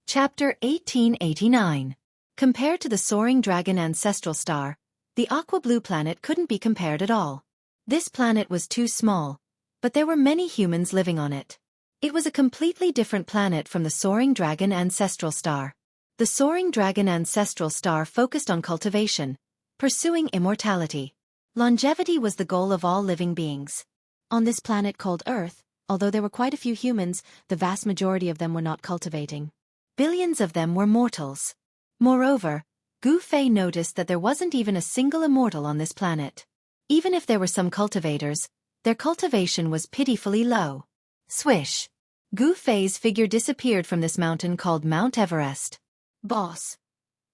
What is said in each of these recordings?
Chapter 1889. Compared to the soaring dragon ancestral star, the aqua-blue planet couldn't be compared at all. This planet was too small, but there were many humans living on it. It was a completely different planet from the soaring dragon ancestral star. The soaring dragon ancestral star focused on cultivation, pursuing immortality. Longevity was the goal of all living beings. On this planet called Earth, although there were quite a few humans, the vast majority of them were not cultivating. Billions of them were mortals. Moreover, Gu Fei noticed that there wasn't even a single immortal on this planet. Even if there were some cultivators, their cultivation was pitifully low. Swish! Gu Fei's figure disappeared from this mountain called Mount Everest. Boss.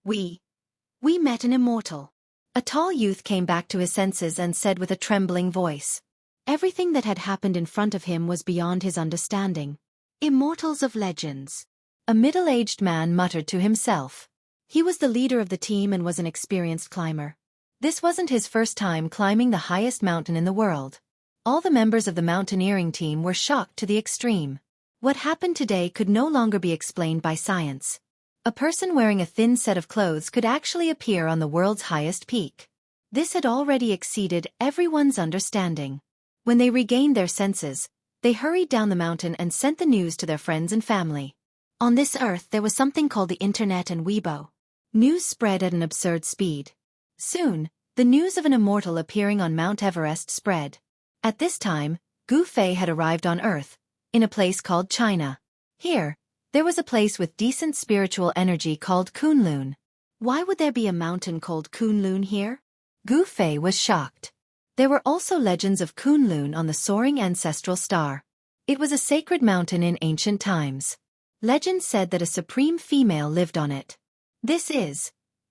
We met an immortal. A tall youth came back to his senses and said with a trembling voice. Everything that had happened in front of him was beyond his understanding. Immortals of legends. A middle-aged man muttered to himself. He was the leader of the team and was an experienced climber. This wasn't his first time climbing the highest mountain in the world. All the members of the mountaineering team were shocked to the extreme. What happened today could no longer be explained by science. A person wearing a thin set of clothes could actually appear on the world's highest peak. This had already exceeded everyone's understanding. When they regained their senses, they hurried down the mountain and sent the news to their friends and family. On this earth there was something called the internet and Weibo. News spread at an absurd speed. Soon, the news of an immortal appearing on Mount Everest spread. At this time, Gu Fei had arrived on Earth, in a place called China. Here, there was a place with decent spiritual energy called Kunlun. Why would there be a mountain called Kunlun here? Gu Fei was shocked. There were also legends of Kunlun on the soaring ancestral star. It was a sacred mountain in ancient times. Legend said that a supreme female lived on it.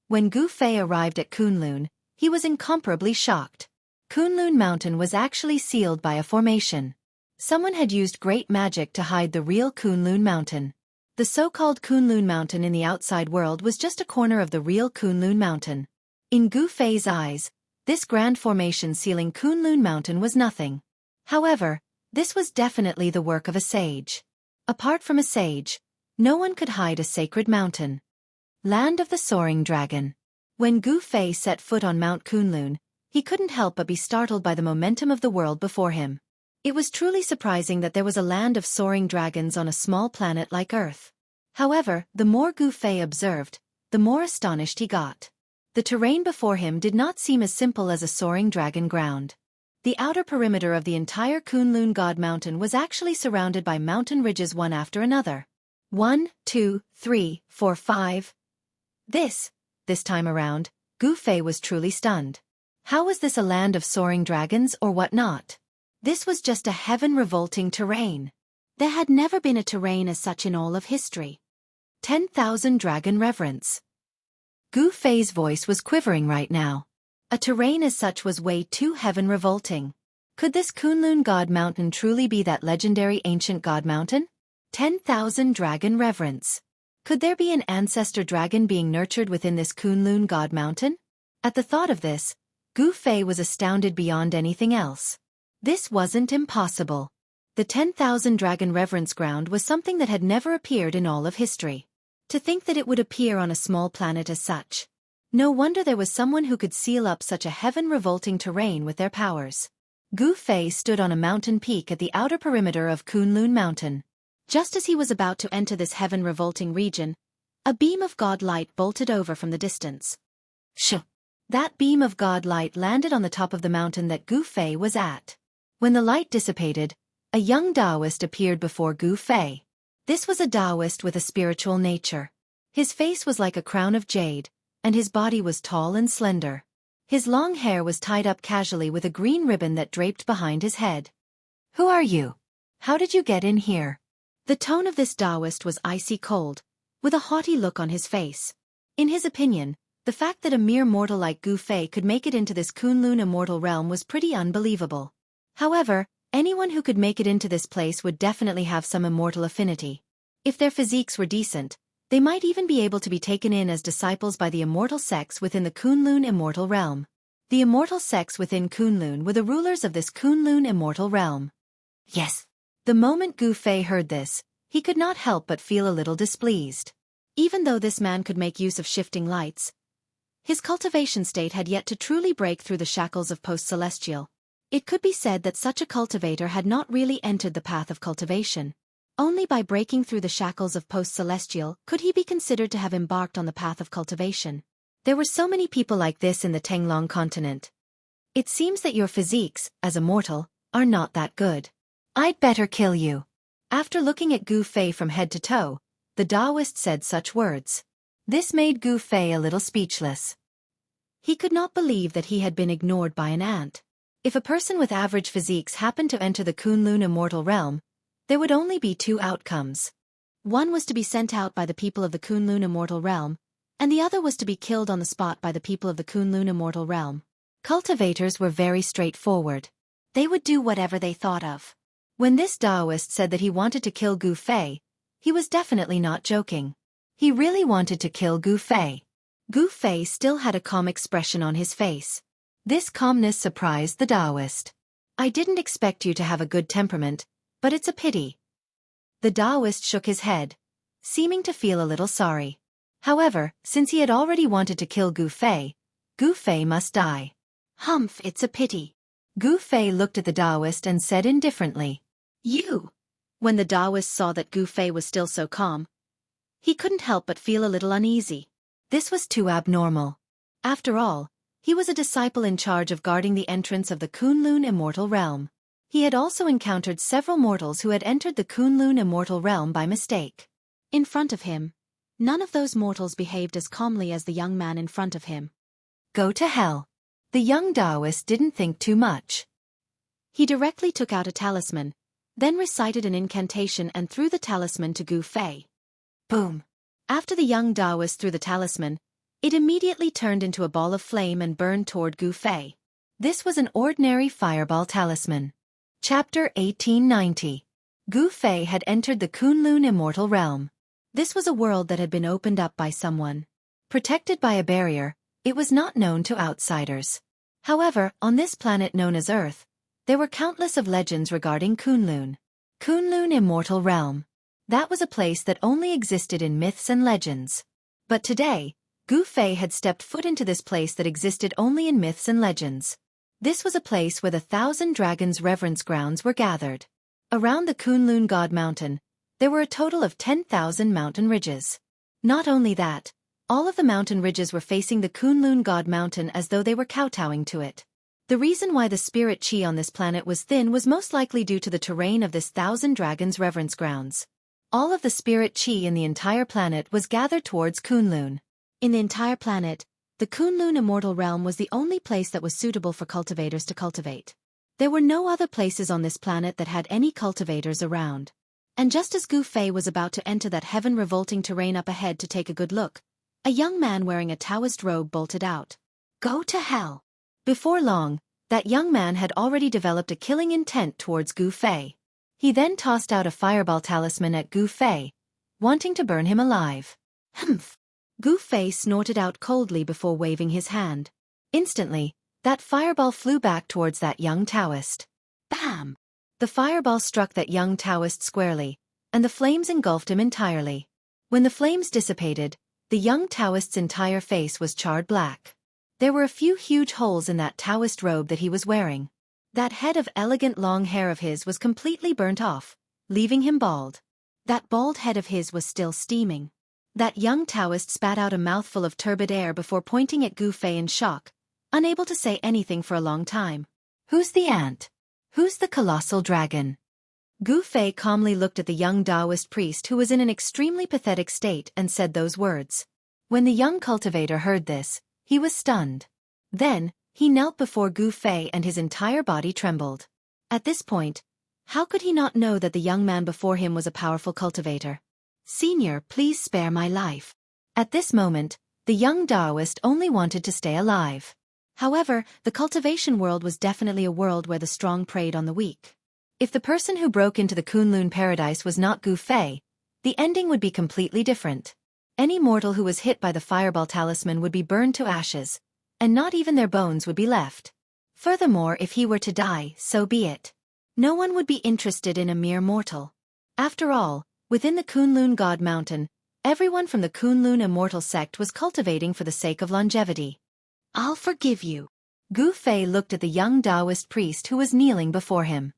When Gu Fei arrived at Kunlun, he was incomparably shocked. Kunlun Mountain was actually sealed by a formation. Someone had used great magic to hide the real Kunlun Mountain. The so-called Kunlun Mountain in the outside world was just a corner of the real Kunlun Mountain. In Gu Fei's eyes, this grand formation sealing Kunlun Mountain was nothing. However, this was definitely the work of a sage. Apart from a sage, no one could hide a sacred mountain. Land of the Soaring Dragon. When Gu Fei set foot on Mount Kunlun, he couldn't help but be startled by the momentum of the world before him. It was truly surprising that there was a land of soaring dragons on a small planet like Earth. However, the more Gu Fei observed, the more astonished he got. The terrain before him did not seem as simple as a soaring dragon ground. The outer perimeter of the entire Kunlun God Mountain was actually surrounded by mountain ridges one after another. 1, 2, 3, 4, 5. This time around, Gu Fei was truly stunned. How was this a land of soaring dragons or what not? This was just a heaven-revolting terrain. There had never been a terrain as such in all of history. 10,000 dragon reverence. Gu Fei's voice was quivering right now. A terrain as such was way too heaven-revolting. Could this Kunlun God Mountain truly be that legendary ancient God Mountain? 10,000 dragon reverence. Could there be an ancestor dragon being nurtured within this Kunlun God Mountain? At the thought of this, Gu Fei was astounded beyond anything else. This wasn't impossible. The 10,000 dragon reverence ground was something that had never appeared in all of history. To think that it would appear on a small planet as such. No wonder there was someone who could seal up such a heaven-revolting terrain with their powers. Gu Fei stood on a mountain peak at the outer perimeter of Kunlun Mountain. Just as he was about to enter this heaven-revolting region, a beam of God light bolted over from the distance. Shh! That beam of God light landed on the top of the mountain that Gu Fei was at. When the light dissipated, a young Taoist appeared before Gu Fei. This was a Taoist with a spiritual nature. His face was like a crown of jade, and his body was tall and slender. His long hair was tied up casually with a green ribbon that draped behind his head. Who are you? How did you get in here? The tone of this Taoist was icy cold, with a haughty look on his face. In his opinion, the fact that a mere mortal like Gu Fei could make it into this Kunlun immortal realm was pretty unbelievable. However, anyone who could make it into this place would definitely have some immortal affinity. If their physiques were decent, they might even be able to be taken in as disciples by the immortal sects within the Kunlun immortal realm. The immortal sects within Kunlun were the rulers of this Kunlun immortal realm. Yes. The moment Gu Fei heard this, he could not help but feel a little displeased. Even though this man could make use of shifting lights, his cultivation state had yet to truly break through the shackles of post-celestial. It could be said that such a cultivator had not really entered the path of cultivation. Only by breaking through the shackles of post-celestial could he be considered to have embarked on the path of cultivation. There were so many people like this in the Tenglong continent. It seems that your physiques, as a mortal, are not that good. I'd better kill you. After looking at Gu Fei from head to toe, the Taoist said such words. This made Gu Fei a little speechless. He could not believe that he had been ignored by an ant. If a person with average physiques happened to enter the Kunlun immortal realm, there would only be two outcomes. One was to be sent out by the people of the Kunlun immortal realm, and the other was to be killed on the spot by the people of the Kunlun immortal realm. Cultivators were very straightforward. They would do whatever they thought of. When this Taoist said that he wanted to kill Gu Fei, he was definitely not joking. He really wanted to kill Gu Fei. Gu Fei still had a calm expression on his face. This calmness surprised the Taoist. I didn't expect you to have a good temperament, but it's a pity. The Taoist shook his head, seeming to feel a little sorry. However, since he had already wanted to kill Gu Fei must die. Humph, it's a pity. Gu Fei looked at the Taoist and said indifferently, You. When the Taoist saw that Gu Fei was still so calm, he couldn't help but feel a little uneasy. This was too abnormal. After all, he was a disciple in charge of guarding the entrance of the Kunlun immortal realm. He had also encountered several mortals who had entered the Kunlun immortal realm by mistake. In front of him, none of those mortals behaved as calmly as the young man in front of him. Go to hell. The young Taoist didn't think too much. He directly took out a talisman, then recited an incantation and threw the talisman to Gu Fei. Boom! After the young Taoist threw the talisman, it immediately turned into a ball of flame and burned toward Gu Fei. This was an ordinary fireball talisman. Chapter 1890. Gu Fei had entered the Kunlun immortal realm. This was a world that had been opened up by someone. Protected by a barrier, it was not known to outsiders. However, on this planet known as Earth, there were countless of legends regarding Kunlun. Kunlun immortal realm. That was a place that only existed in myths and legends. But today, Gu Fei had stepped foot into this place that existed only in myths and legends. This was a place where the 1,000 dragons' reverence grounds were gathered. Around the Kunlun God Mountain, there were a total of 10,000 mountain ridges. Not only that, all of the mountain ridges were facing the Kunlun God Mountain as though they were kowtowing to it. The reason why the spirit chi on this planet was thin was most likely due to the terrain of this 1,000 dragons' reverence grounds. All of the spirit chi in the entire planet was gathered towards Kunlun. In the entire planet, the Kunlun immortal realm was the only place that was suitable for cultivators to cultivate. There were no other places on this planet that had any cultivators around. And just as Gu Fei was about to enter that heaven-revolting terrain up ahead to take a good look, a young man wearing a Taoist robe bolted out. Go to hell! Before long, that young man had already developed a killing intent towards Gu Fei. He then tossed out a fireball talisman at Gu Fei, wanting to burn him alive. Humph! Gu Fei snorted out coldly before waving his hand. Instantly, that fireball flew back towards that young Taoist. Bam! The fireball struck that young Taoist squarely, and the flames engulfed him entirely. When the flames dissipated, the young Taoist's entire face was charred black. There were a few huge holes in that Taoist robe that he was wearing. That head of elegant long hair of his was completely burnt off, leaving him bald. That bald head of his was still steaming. That young Taoist spat out a mouthful of turbid air before pointing at Gu Fei in shock, unable to say anything for a long time. Who's the ant? Who's the colossal dragon? Gu Fei calmly looked at the young Taoist priest who was in an extremely pathetic state and said those words. When the young cultivator heard this, he was stunned. Then, he knelt before Gu Fei and his entire body trembled. At this point, how could he not know that the young man before him was a powerful cultivator? Senior, please spare my life. At this moment, the young Taoist only wanted to stay alive. However, the cultivation world was definitely a world where the strong preyed on the weak. If the person who broke into the Kunlun paradise was not Gu Fei, the ending would be completely different. Any mortal who was hit by the fireball talisman would be burned to ashes, and not even their bones would be left. Furthermore, if he were to die, so be it. No one would be interested in a mere mortal. After all, within the Kunlun God Mountain, Everyone from the Kunlun immortal sect was cultivating for the sake of longevity. "I'll forgive you." Gu Fei looked at the young Taoist priest who was kneeling before him.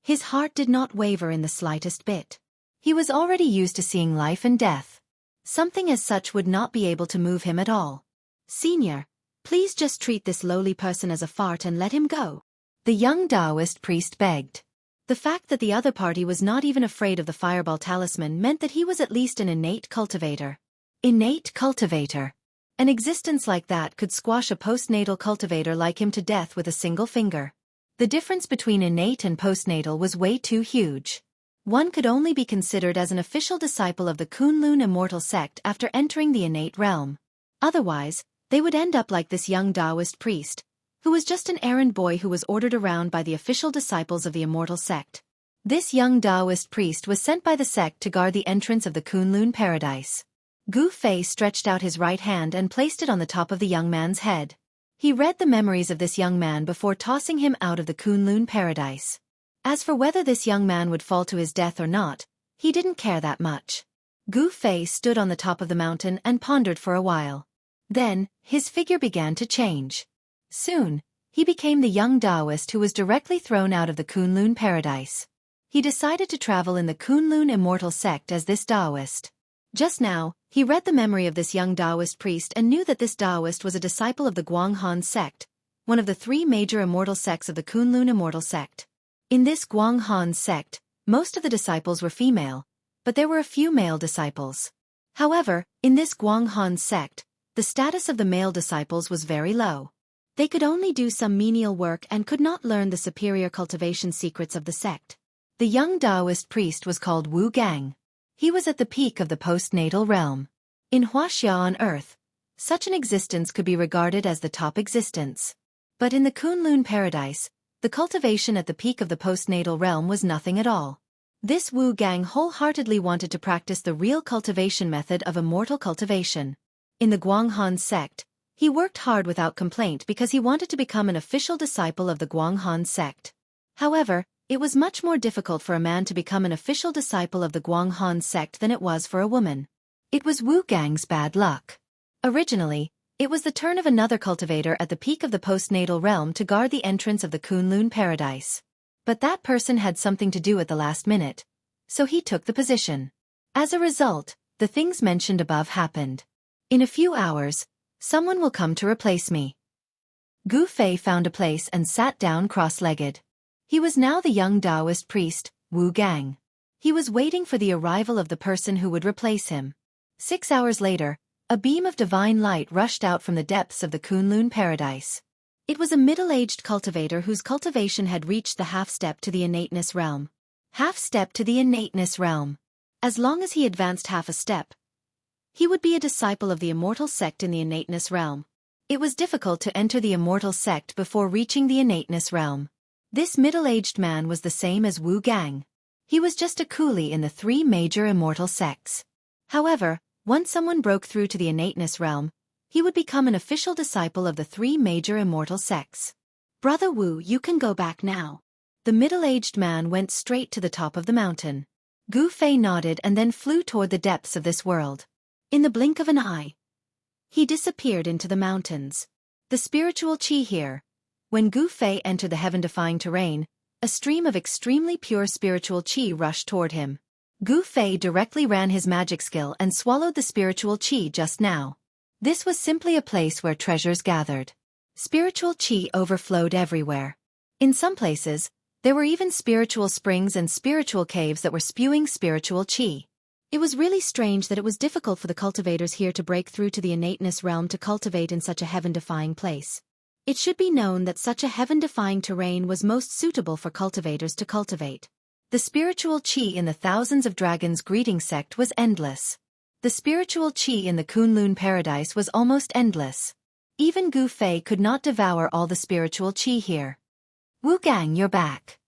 His heart did not waver in the slightest bit. He was already used to seeing life and death. Something as such would not be able to move him at all. "Senior, please just treat this lowly person as a fart and let him go," the young Taoist priest begged. The fact that the other party was not even afraid of the fireball talisman meant that he was at least an innate cultivator. Innate cultivator. An existence like that could squash a postnatal cultivator like him to death with a single finger. The difference between innate and postnatal was way too huge. One could only be considered as an official disciple of the Kunlun immortal sect after entering the innate realm. Otherwise, they would end up like this young Taoist priest, who was just an errand boy who was ordered around by the official disciples of the immortal sect. This young Taoist priest was sent by the sect to guard the entrance of the Kunlun paradise. Gu Fei stretched out his right hand and placed it on the top of the young man's head. He read the memories of this young man before tossing him out of the Kunlun paradise. As for whether this young man would fall to his death or not, he didn't care that much. Gu Fei stood on the top of the mountain and pondered for a while. Then, his figure began to change. Soon, he became the young Taoist who was directly thrown out of the Kunlun paradise. He decided to travel in the Kunlun immortal sect as this Taoist. Just now, he read the memory of this young Taoist priest and knew that this Taoist was a disciple of the Guanghan sect, one of the three major immortal sects of the Kunlun immortal sect. In this Guanghan sect, most of the disciples were female, but there were a few male disciples. However, in this Guanghan sect, the status of the male disciples was very low. They could only do some menial work and could not learn the superior cultivation secrets of the sect. The young Taoist priest was called Wu Gang. He was at the peak of the postnatal realm. In Wuxia on Earth, such an existence could be regarded as the top existence. But in the Kunlun paradise, the cultivation at the peak of the postnatal realm was nothing at all. This Wu Gang wholeheartedly wanted to practice the real cultivation method of immortal cultivation. In the Guanghan sect, he worked hard without complaint because he wanted to become an official disciple of the Guanghan sect. However, it was much more difficult for a man to become an official disciple of the Guanghan sect than it was for a woman. It was Wu Gang's bad luck. Originally, it was the turn of another cultivator at the peak of the postnatal realm to guard the entrance of the Kunlun paradise. But that person had something to do at the last minute, so he took the position. As a result, the things mentioned above happened. In a few hours, someone will come to replace me. Gu Fei found a place and sat down cross-legged. He was now the young Taoist priest, Wu Gang. He was waiting for the arrival of the person who would replace him. 6 hours later, a beam of divine light rushed out from the depths of the Kunlun paradise. It was a middle-aged cultivator whose cultivation had reached the half-step to the innateness realm. Half-step to the innateness realm. As long as he advanced half a step, he would be a disciple of the immortal sect in the innateness realm. It was difficult to enter the immortal sect before reaching the innateness realm. This middle-aged man was the same as Wu Gang. He was just a coolie in the three major immortal sects. However, once someone broke through to the innateness realm, he would become an official disciple of the three major immortal sects. "Brother Wu, you can go back now." The middle-aged man went straight to the top of the mountain. Gu Fei nodded and then flew toward the depths of this world. In the blink of an eye, he disappeared into the mountains. The spiritual qi here. When Gu Fei entered the heaven-defying terrain, a stream of extremely pure spiritual qi rushed toward him. Gu Fei directly ran his magic skill and swallowed the spiritual qi just now. This was simply a place where treasures gathered. Spiritual qi overflowed everywhere. In some places, there were even spiritual springs and spiritual caves that were spewing spiritual qi. It was really strange that it was difficult for the cultivators here to break through to the innateness realm to cultivate in such a heaven-defying place. It should be known that such a heaven-defying terrain was most suitable for cultivators to cultivate. The spiritual qi in the thousands of dragons greeting sect was endless. The spiritual qi in the Kunlun paradise was almost endless. Even Gu Fei could not devour all the spiritual qi here. Wu Gang, you're back.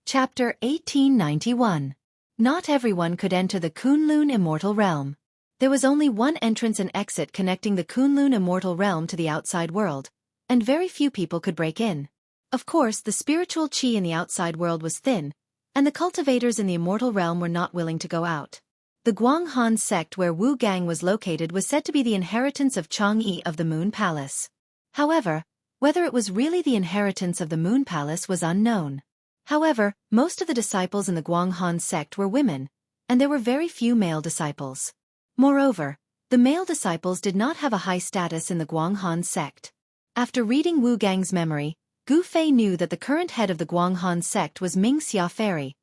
Chapter 1891. Not everyone could enter the Kunlun immortal realm. There was only one entrance and exit connecting the Kunlun immortal realm to the outside world, and very few people could break in. Of course, the spiritual qi in the outside world was thin, and the cultivators in the immortal realm were not willing to go out. The The Guanghan sect where Wu Gang was located was said to be the inheritance of Chang'e of the Moon Palace. However, whether it was really the inheritance of the Moon Palace was unknown. However, most of the disciples in the Guanghan sect were women, and there were very few male disciples. Moreover, the male disciples did not have a high status in the Guanghan sect. After reading Wu Gang's memory, Gu Fei knew that the current head of the Guanghan sect was Xianxia Fairy,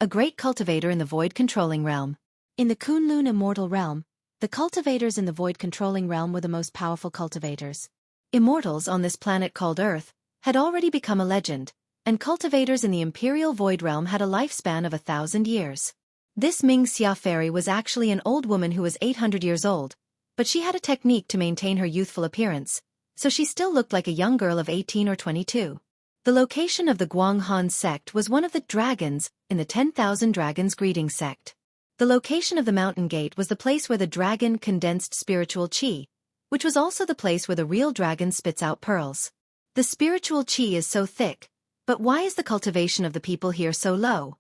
a great cultivator in the void-controlling realm. In the Kunlun immortal realm, the cultivators in the void-controlling realm were the most powerful cultivators. Immortals on this planet called Earth had already become a legend, and cultivators in the imperial void realm had a lifespan of 1,000 years. This Xianxia Fairy was actually an old woman who was 800 years old, but she had a technique to maintain her youthful appearance, so she still looked like a young girl of 18 or 22. The location of the Guanghan sect was one of the dragons in the 10,000 Dragons Greeting sect. The location of the mountain gate was the place where the dragon condensed spiritual qi, which was also the place where the real dragon spits out pearls. The spiritual qi is so thick, but why is the cultivation of the people here so low?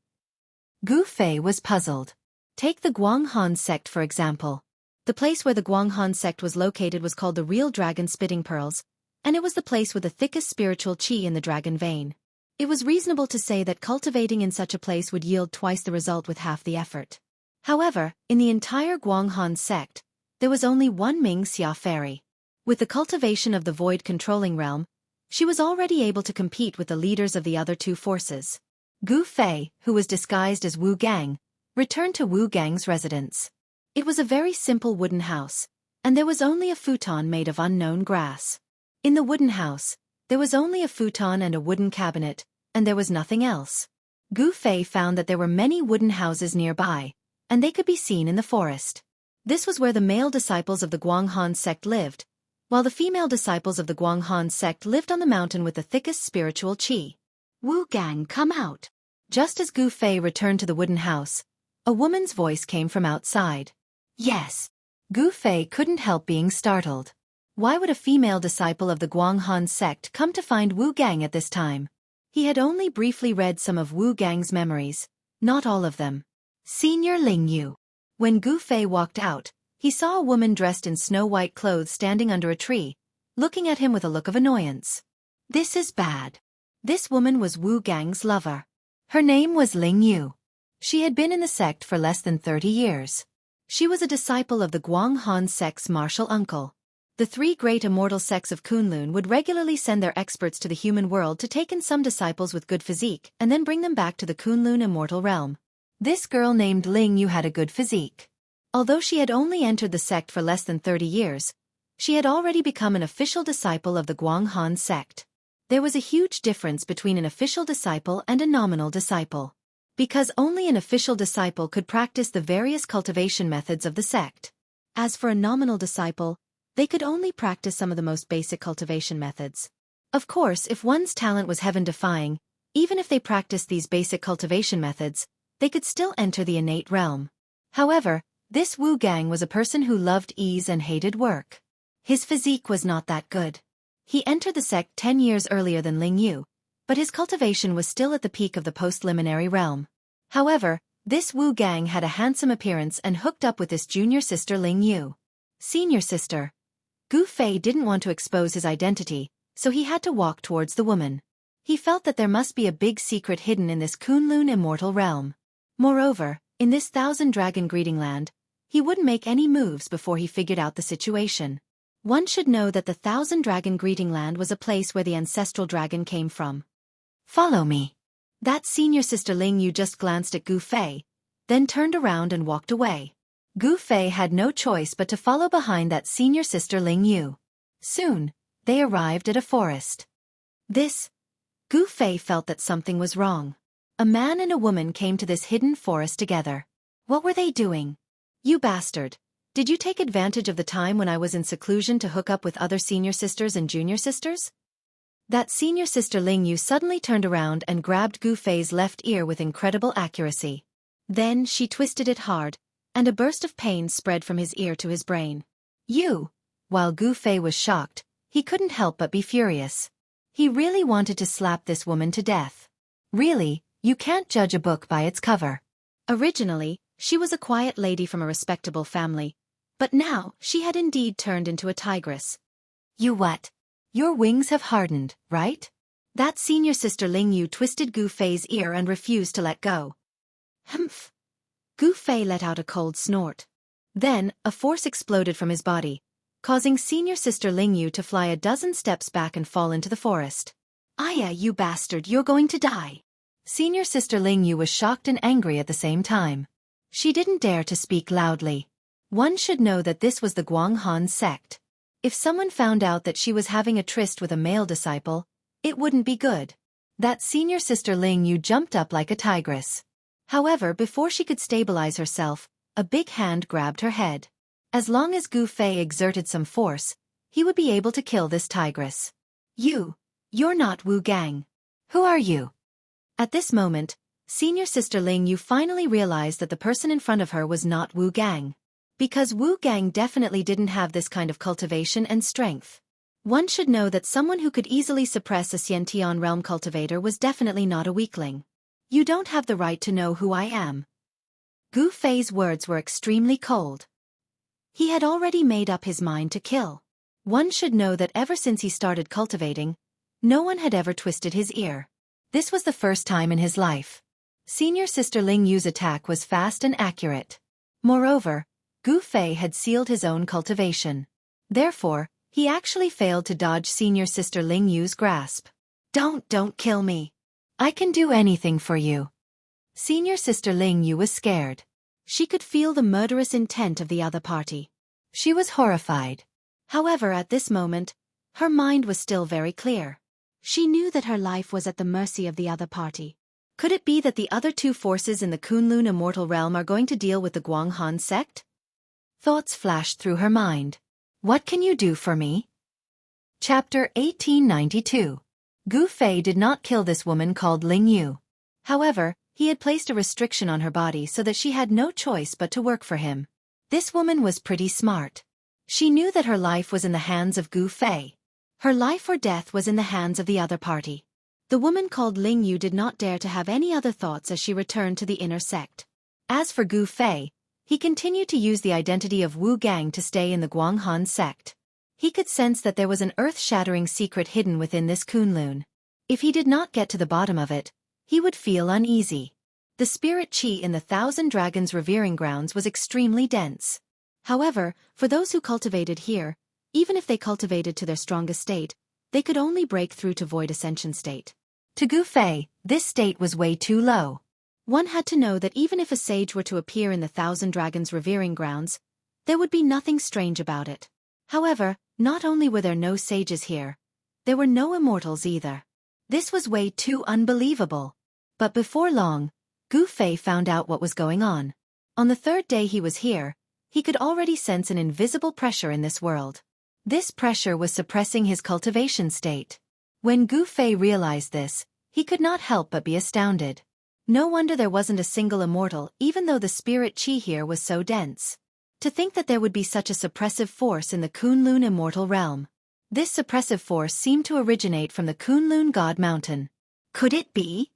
Gu Fei was puzzled. Take the Guanghan sect for example. The place where the Guanghan sect was located was called the real dragon spitting pearls, and it was the place with the thickest spiritual qi in the dragon vein. It was reasonable to say that cultivating in such a place would yield twice the result with half the effort. However, in the entire Guanghan sect, there was only one Xianxia Fairy. With the cultivation of the void-controlling realm, she was already able to compete with the leaders of the other two forces. Gu Fei, who was disguised as Wu Gang, returned to Wu Gang's residence. It was a very simple wooden house, and there was only a futon made of unknown grass. In the wooden house, there was only a futon and a wooden cabinet, and there was nothing else. Gu Fei found that there were many wooden houses nearby, and they could be seen in the forest. This was where the male disciples of the Guanghan sect lived, while the female disciples of the Guanghan sect lived on the mountain with the thickest spiritual qi. Wu Gang, come out! Just as Gu Fei returned to the wooden house, a woman's voice came from outside. Yes. Gu Fei couldn't help being startled. Why would a female disciple of the Guanghan sect come to find Wu Gang at this time? He had only briefly read some of Wu Gang's memories, not all of them. Senior Ling Yu. When Gu Fei walked out, he saw a woman dressed in snow-white clothes standing under a tree, looking at him with a look of annoyance. This is bad. This woman was Wu Gang's lover. Her name was Ling Yu. She had been in the sect for less than 30 years. She was a disciple of the Guanghan sect's martial uncle. The three great immortal sects of Kunlun would regularly send their experts to the human world to take in some disciples with good physique and then bring them back to the Kunlun immortal realm. This girl named Ling Yu had a good physique. Although she had only entered the sect for less than 30 years, she had already become an official disciple of the Guanghan sect. There was a huge difference between an official disciple and a nominal disciple, because only an official disciple could practice the various cultivation methods of the sect. As for a nominal disciple, they could only practice some of the most basic cultivation methods. Of course, if one's talent was heaven-defying, even if they practiced these basic cultivation methods, they could still enter the innate realm. However, this Wu Gang was a person who loved ease and hated work. His physique was not that good. He entered the sect 10 years earlier than Ling Yu, but his cultivation was still at the peak of the post-liminary realm. However, this Wu Gang had a handsome appearance and hooked up with his junior sister Ling Yu. Senior sister. Gu Fei didn't want to expose his identity, so he had to walk towards the woman. He felt that there must be a big secret hidden in this Kunlun immortal realm. Moreover, in this 1,000-dragon greeting land, he wouldn't make any moves before he figured out the situation. One should know that the 1,000-dragon greeting land was a place where the ancestral dragon came from. Follow me. That senior sister Ling Yu just glanced at Gu Fei, then turned around and walked away. Gu Fei had no choice but to follow behind that senior sister Ling Yu. Soon, they arrived at a forest. Gu Fei felt that something was wrong. A man and a woman came to this hidden forest together. What were they doing? You bastard. Did you take advantage of the time when I was in seclusion to hook up with other senior sisters and junior sisters? That senior sister Ling Yu suddenly turned around and grabbed Gu Fei's left ear with incredible accuracy. Then she twisted it hard, and a burst of pain spread from his ear to his brain. While Gu Fei was shocked, he couldn't help but be furious. He really wanted to slap this woman to death. Really, you can't judge a book by its cover. Originally, She was a quiet lady from a respectable family, but now she had indeed turned into a tigress. You what? Your wings have hardened, right? That senior sister Ling Yu twisted Gu Fei's ear and refused to let go. Humph. Gu Fei let out a cold snort. Then, a force exploded from his body, causing senior sister Ling Yu to fly a dozen steps back and fall into the forest. Aya, you bastard, you're going to die. Senior sister Ling Yu was shocked and angry at the same time. She didn't dare to speak loudly. One should know that this was the Guanghan sect. If someone found out that she was having a tryst with a male disciple, it wouldn't be good. That senior sister Ling Yu jumped up like a tigress. However, before she could stabilize herself, a big hand grabbed her head. As long as Gu Fei exerted some force, he would be able to kill this tigress. You're not Wu Gang. Who are you? At this moment, senior sister Ling Yu finally realized that the person in front of her was not Wu Gang. Because Wu Gang definitely didn't have this kind of cultivation and strength. One should know that someone who could easily suppress a Xiantian realm cultivator was definitely not a weakling. You don't have the right to know who I am. Gu Fei's words were extremely cold. He had already made up his mind to kill. One should know that ever since he started cultivating, no one had ever twisted his ear. This was the first time in his life. Senior sister Ling Yu's attack was fast and accurate. Moreover, Gu Fei had sealed his own cultivation. Therefore, he actually failed to dodge senior sister Ling Yu's grasp. Don't kill me. I can do anything for you. Senior sister Ling Yu was scared. She could feel the murderous intent of the other party. She was horrified. However, at this moment, her mind was still very clear. She knew that her life was at the mercy of the other party. Could it be that the other two forces in the Kunlun immortal realm are going to deal with the Guanghan sect? Thoughts flashed through her mind. What can you do for me? Chapter 1892. Gu Fei did not kill this woman called Ling Yu. However, he had placed a restriction on her body so that she had no choice but to work for him. This woman was pretty smart. She knew that her life was in the hands of Gu Fei. Her life or death was in the hands of the other party. The woman called Ling Yu did not dare to have any other thoughts as she returned to the inner sect. As for Gu Fei, he continued to use the identity of Wu Gang to stay in the Guanghan sect. He could sense that there was an earth-shattering secret hidden within this Kunlun. If he did not get to the bottom of it, he would feel uneasy. The spirit qi in the Thousand Dragons Revering Grounds was extremely dense. However, for those who cultivated here, even if they cultivated to their strongest state, they could only break through to void ascension state. To Gu Fei, this state was way too low. One had to know that even if a sage were to appear in the Thousand Dragons Revering Grounds, there would be nothing strange about it. However, not only were there no sages here, there were no immortals either. This was way too unbelievable. But before long, Gu Fei found out what was going on. On the third day he was here, he could already sense an invisible pressure in this world. This pressure was suppressing his cultivation state. When Gu Fei realized this, he could not help but be astounded. No wonder there wasn't a single immortal, even though the spirit qi here was so dense. To think that there would be such a suppressive force in the Kunlun immortal realm. This suppressive force seemed to originate from the Kunlun God Mountain. Could it be?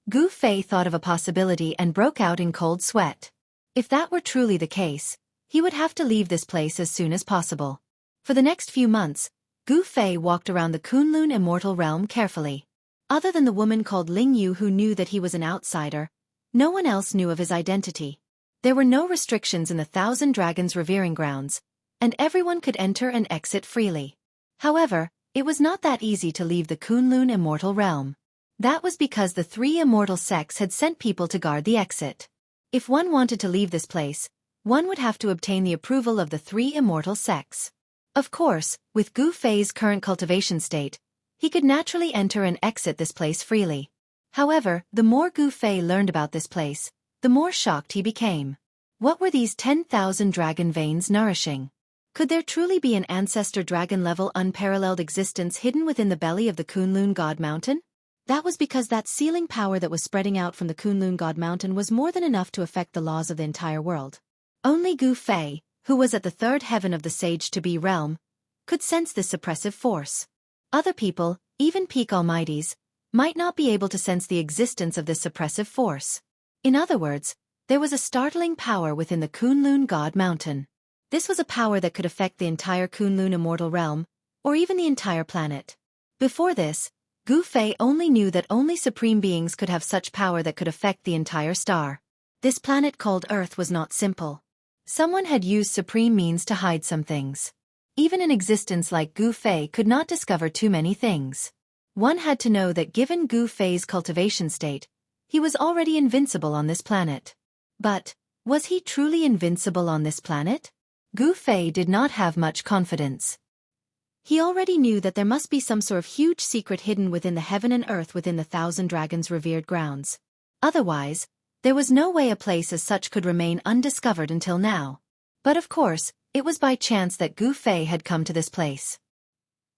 Gu Fei thought of a possibility and broke out in cold sweat. If that were truly the case, he would have to leave this place as soon as possible. For the next few months, Gu Fei walked around the Kunlun immortal realm carefully. Other than the woman called Ling Yu who knew that he was an outsider, no one else knew of his identity. There were no restrictions in the Thousand Dragons Revering Grounds, and everyone could enter and exit freely. However, it was not that easy to leave the Kunlun immortal realm. That was because the three immortal sects had sent people to guard the exit. If one wanted to leave this place, one would have to obtain the approval of the three immortal sects. Of course, with Gu Fei's current cultivation state, he could naturally enter and exit this place freely. However, the more Gu Fei learned about this place, the more shocked he became. What were these 10,000 dragon veins nourishing? Could there truly be an ancestor dragon-level unparalleled existence hidden within the belly of the Kunlun God Mountain? That was because that sealing power that was spreading out from the Kunlun God Mountain was more than enough to affect the laws of the entire world. Only Gu Fei, who was at the third heaven of the Sage-to-Be realm, could sense this suppressive force. Other people, even peak almighties, might not be able to sense the existence of this suppressive force. In other words, There was a startling power within the Kunlun God Mountain. This was a power that could affect the entire Kunlun immortal realm, or even the entire planet. Before this, Gu Fei only knew that only supreme beings could have such power that could affect the entire star. This planet called Earth was not simple. Someone had used supreme means to hide some things. Even an existence like Gu Fei could not discover too many things. One had to know that given Gu Fei's cultivation state, he was already invincible on this planet. But, was he truly invincible on this planet? Gu Fei did not have much confidence. He already knew that there must be some sort of huge secret hidden within the heaven and earth within the Thousand Dragons' revered grounds. Otherwise, there was no way a place as such could remain undiscovered until now. But of course, it was by chance that Gu Fei had come to this place.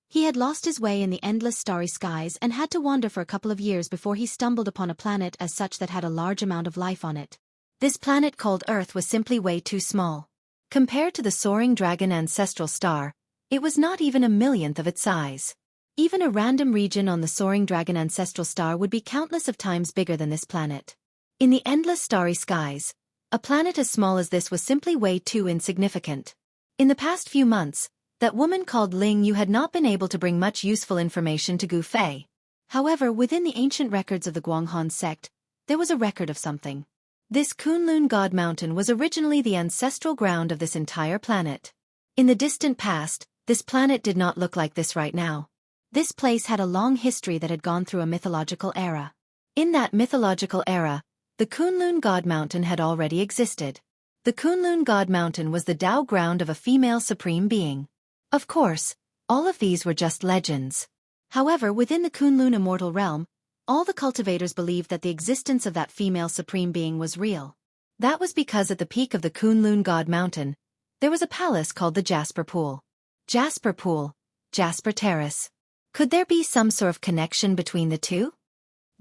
He had lost his way in the endless starry skies and had to wander for a couple of years before he stumbled upon a planet as such that had a large amount of life on it. This planet called Earth was simply way too small. Compared to the soaring dragon ancestral star, it was not even a millionth of its size. Even a random region on the soaring dragon ancestral star would be countless of times bigger than this planet. In the endless starry skies, a planet as small as this was simply way too insignificant. In the past few months, that woman called Ling Yu had not been able to bring much useful information to Gu Fei. However, within the ancient records of the Guanghan sect, there was a record of something. This Kunlun God Mountain was originally the ancestral ground of this entire planet. In the distant past, this planet did not look like this right now. This place had a long history that had gone through a mythological era. In that mythological era, the Kunlun God Mountain had already existed. The Kunlun God Mountain was the Tao ground of a female supreme being. Of course, all of these were just legends. However, within the Kunlun immortal realm, all the cultivators believed that the existence of that female supreme being was real. That was because at the peak of the Kunlun God Mountain, there was a palace called the Jasper Pool. Jasper Pool, Jasper Terrace. Could there be some sort of connection between the two?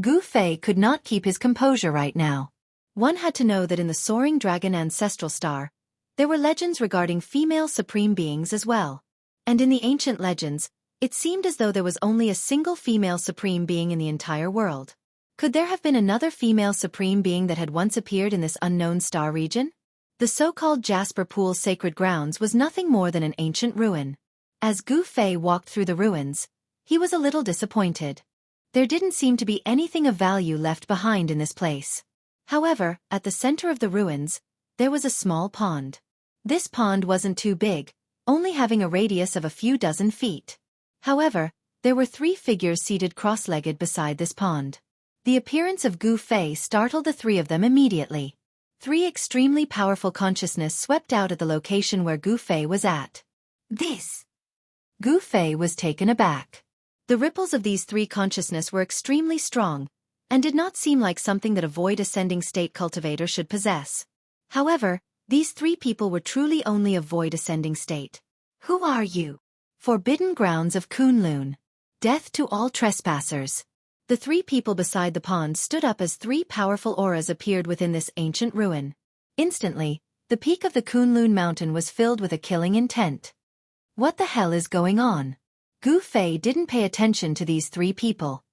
Gu Fei could not keep his composure right now. One had to know that in the soaring dragon ancestral star, there were legends regarding female supreme beings as well. And in the ancient legends, it seemed as though there was only a single female supreme being in the entire world. Could there have been another female supreme being that had once appeared in this unknown star region? The so-called Jasper Pool sacred grounds was nothing more than an ancient ruin. As Gu Fei walked through the ruins, he was a little disappointed. There didn't seem to be anything of value left behind in this place. However, at the center of the ruins, there was a small pond. This pond wasn't too big, only having a radius of a few dozen feet. However, there were 3 figures seated cross-legged beside this pond. The appearance of Gu Fei startled the 3 of them immediately. 3 extremely powerful consciousness swept out at the location where Gu Fei was at. This! Gu Fei was taken aback. The ripples of these 3 consciousness were extremely strong, and did not seem like something that a void ascending state cultivator should possess. However, these 3 people were truly only of void ascending state. Who are you? Forbidden grounds of Kunlun. Death to all trespassers. The 3 people beside the pond stood up as 3 powerful auras appeared within this ancient ruin. Instantly, the peak of the Kunlun mountain was filled with a killing intent. What the hell is going on? Gu Fei didn't pay attention to these 3 people.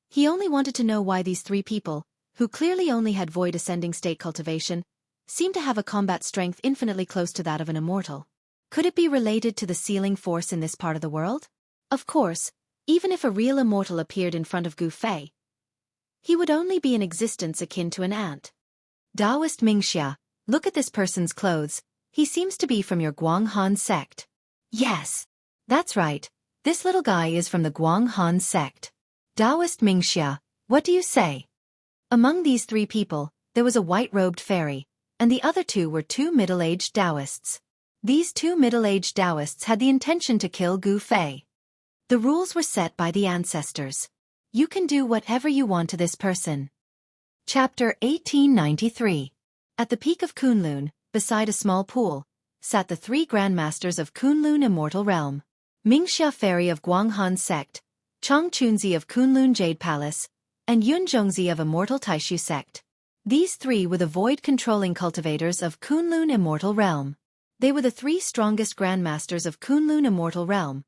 He only wanted to know why these 3 people, who clearly only had void ascending state cultivation, seemed to have a combat strength infinitely close to that of an immortal. Could it be related to the sealing force in this part of the world? Of course, even if a real immortal appeared in front of Gu Fei, he would only be in existence akin to an ant. Taoist Xianxia, look at this person's clothes, he seems to be from your Guanghan sect. Yes. That's right, this little guy is from the Guanghan sect. Taoist Xianxia, what do you say? Among these 3 people, there was a white-robed fairy, and the other 2 were 2 middle-aged Taoists. These 2 middle-aged Taoists had the intention to kill Gu Fei. The rules were set by the ancestors. You can do whatever you want to this person. Chapter 1893. At the peak of Kunlun, beside a small pool, sat the 3 grandmasters of Kunlun immortal realm. Mingxia Fairy of Guanghan sect, Chang Chunzi of Kunlun Jade Palace, and Yun Zhongzi of Immortal Taishu sect. These 3 were the void-controlling cultivators of Kunlun immortal realm. They were the 3 strongest grandmasters of Kunlun immortal realm,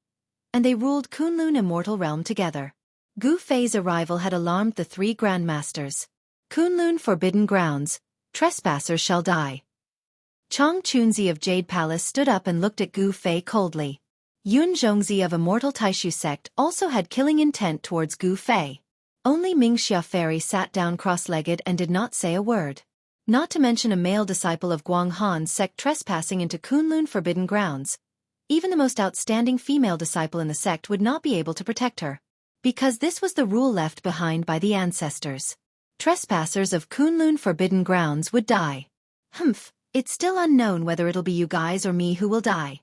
and they ruled Kunlun immortal realm together. Gu Fei's arrival had alarmed the 3 grandmasters. Kunlun forbidden grounds, Trespassers shall die. Chang Chunzi of Jade Palace stood up and looked at Gu Fei coldly. Yun Zhongzi of Immortal Taishu sect also had killing intent towards Gu Fei. Only Mingxia Fairy sat down cross-legged and did not say a word. Not to mention a male disciple of Guang Han's sect trespassing into Kunlun forbidden grounds. Even the most outstanding female disciple in the sect would not be able to protect her. Because this was the rule left behind by the ancestors. Trespassers of Kunlun forbidden grounds would die. It's still unknown whether it'll be you guys or me who will die.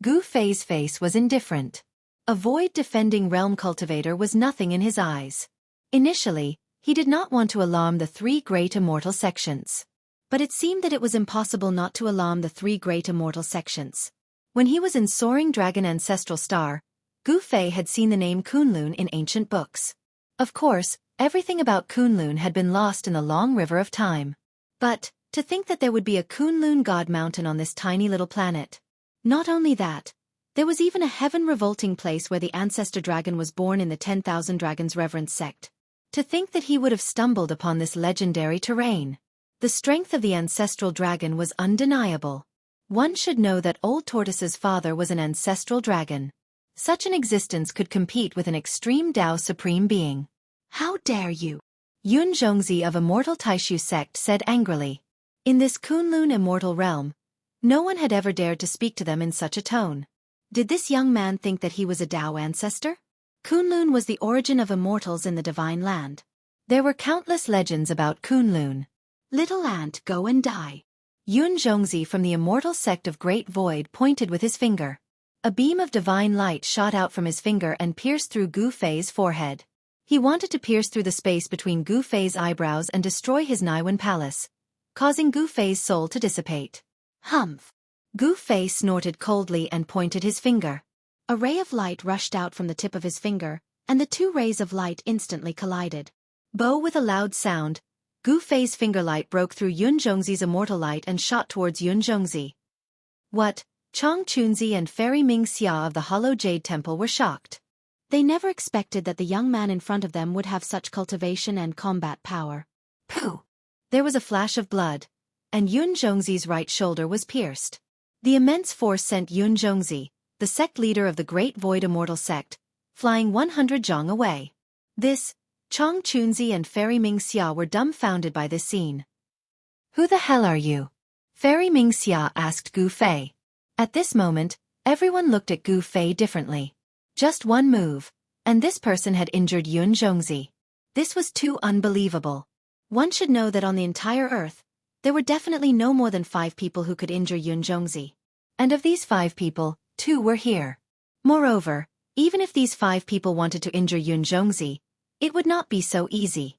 Gu Fei's face was indifferent. A void-defending realm cultivator was nothing in his eyes. Initially, he did not want to alarm the three great immortal sections. But it seemed that it was impossible not to alarm the three great immortal sections. When he was in Soaring Dragon Ancestral Star, Gu Fei had seen the name Kunlun in ancient books. Of course, everything about Kunlun had been lost in the long river of time. But, to think that there would be a Kunlun god mountain on this tiny little planet. Not only that, there was even a heaven-revolting place where the ancestor dragon was born in the 10,000 Dragons Reverence sect. To think that he would have stumbled upon this legendary terrain. The strength of the ancestral dragon was undeniable. One should know that Old Tortoise's father was an ancestral dragon. Such an existence could compete with an extreme Tao supreme being. How dare you? Yun Zhongzi of Immortal Taishu sect said angrily. In this Kunlun immortal realm, no one had ever dared to speak to them in such a tone. Did this young man think that he was a Tao ancestor? Kunlun was the origin of immortals in the divine land. There were countless legends about Kunlun. Little ant, go and die. Yun Zhongzi from the immortal sect of Great Void pointed with his finger. A beam of divine light shot out from his finger and pierced through Gu Fei's forehead. He wanted to pierce through the space between Gu Fei's eyebrows and destroy his Naiwan palace, causing Gu Fei's soul to dissipate. Humph! Gu Fei snorted coldly and pointed his finger. A ray of light rushed out from the tip of his finger, and the two rays of light instantly collided. With a loud sound, Gu Fei's finger light broke through Yun Zhongzi's immortal light and shot towards Yun Zhongzi. What? Chang Chunzi and Fairy Mingxia of the Hollow Jade Temple were shocked. They never expected that the young man in front of them would have such cultivation and combat power. Pooh! There was a flash of blood, and Yun Zhongzi's right shoulder was pierced. The immense force sent Yun Zhongzi, the sect leader of the Great Void Immortal Sect, flying 100 zhang away. Chang Chunzi and Fairy Mingxia were dumbfounded by this scene. Who the hell are you? Fairy Mingxia asked Gu Fei. At this moment, everyone looked at Gu Fei differently. Just one move, and this person had injured Yun Zhongzi. This was too unbelievable. One should know that on the entire earth, there were definitely no more than 5 people who could injure Yun Zhongzi. And of these 5 people, 2 were here. Moreover, even if these 5 people wanted to injure Yun Zhongzi, it would not be so easy.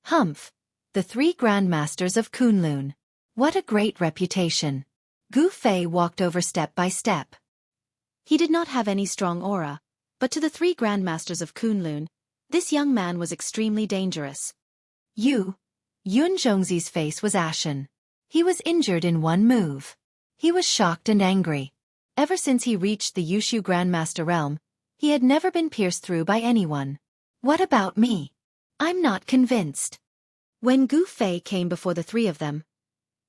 Humph! The 3 Grandmasters of Kunlun. What a great reputation. Gu Fei walked over step by step. He did not have any strong aura, but to the 3 Grandmasters of Kunlun, this young man was extremely dangerous. Yun Zhongzi's face was ashen. He was injured in one move. He was shocked and angry. Ever since he reached the Yushu Grandmaster realm, he had never been pierced through by anyone. What about me? I'm not convinced. When Gu Fei came before the 3 of them,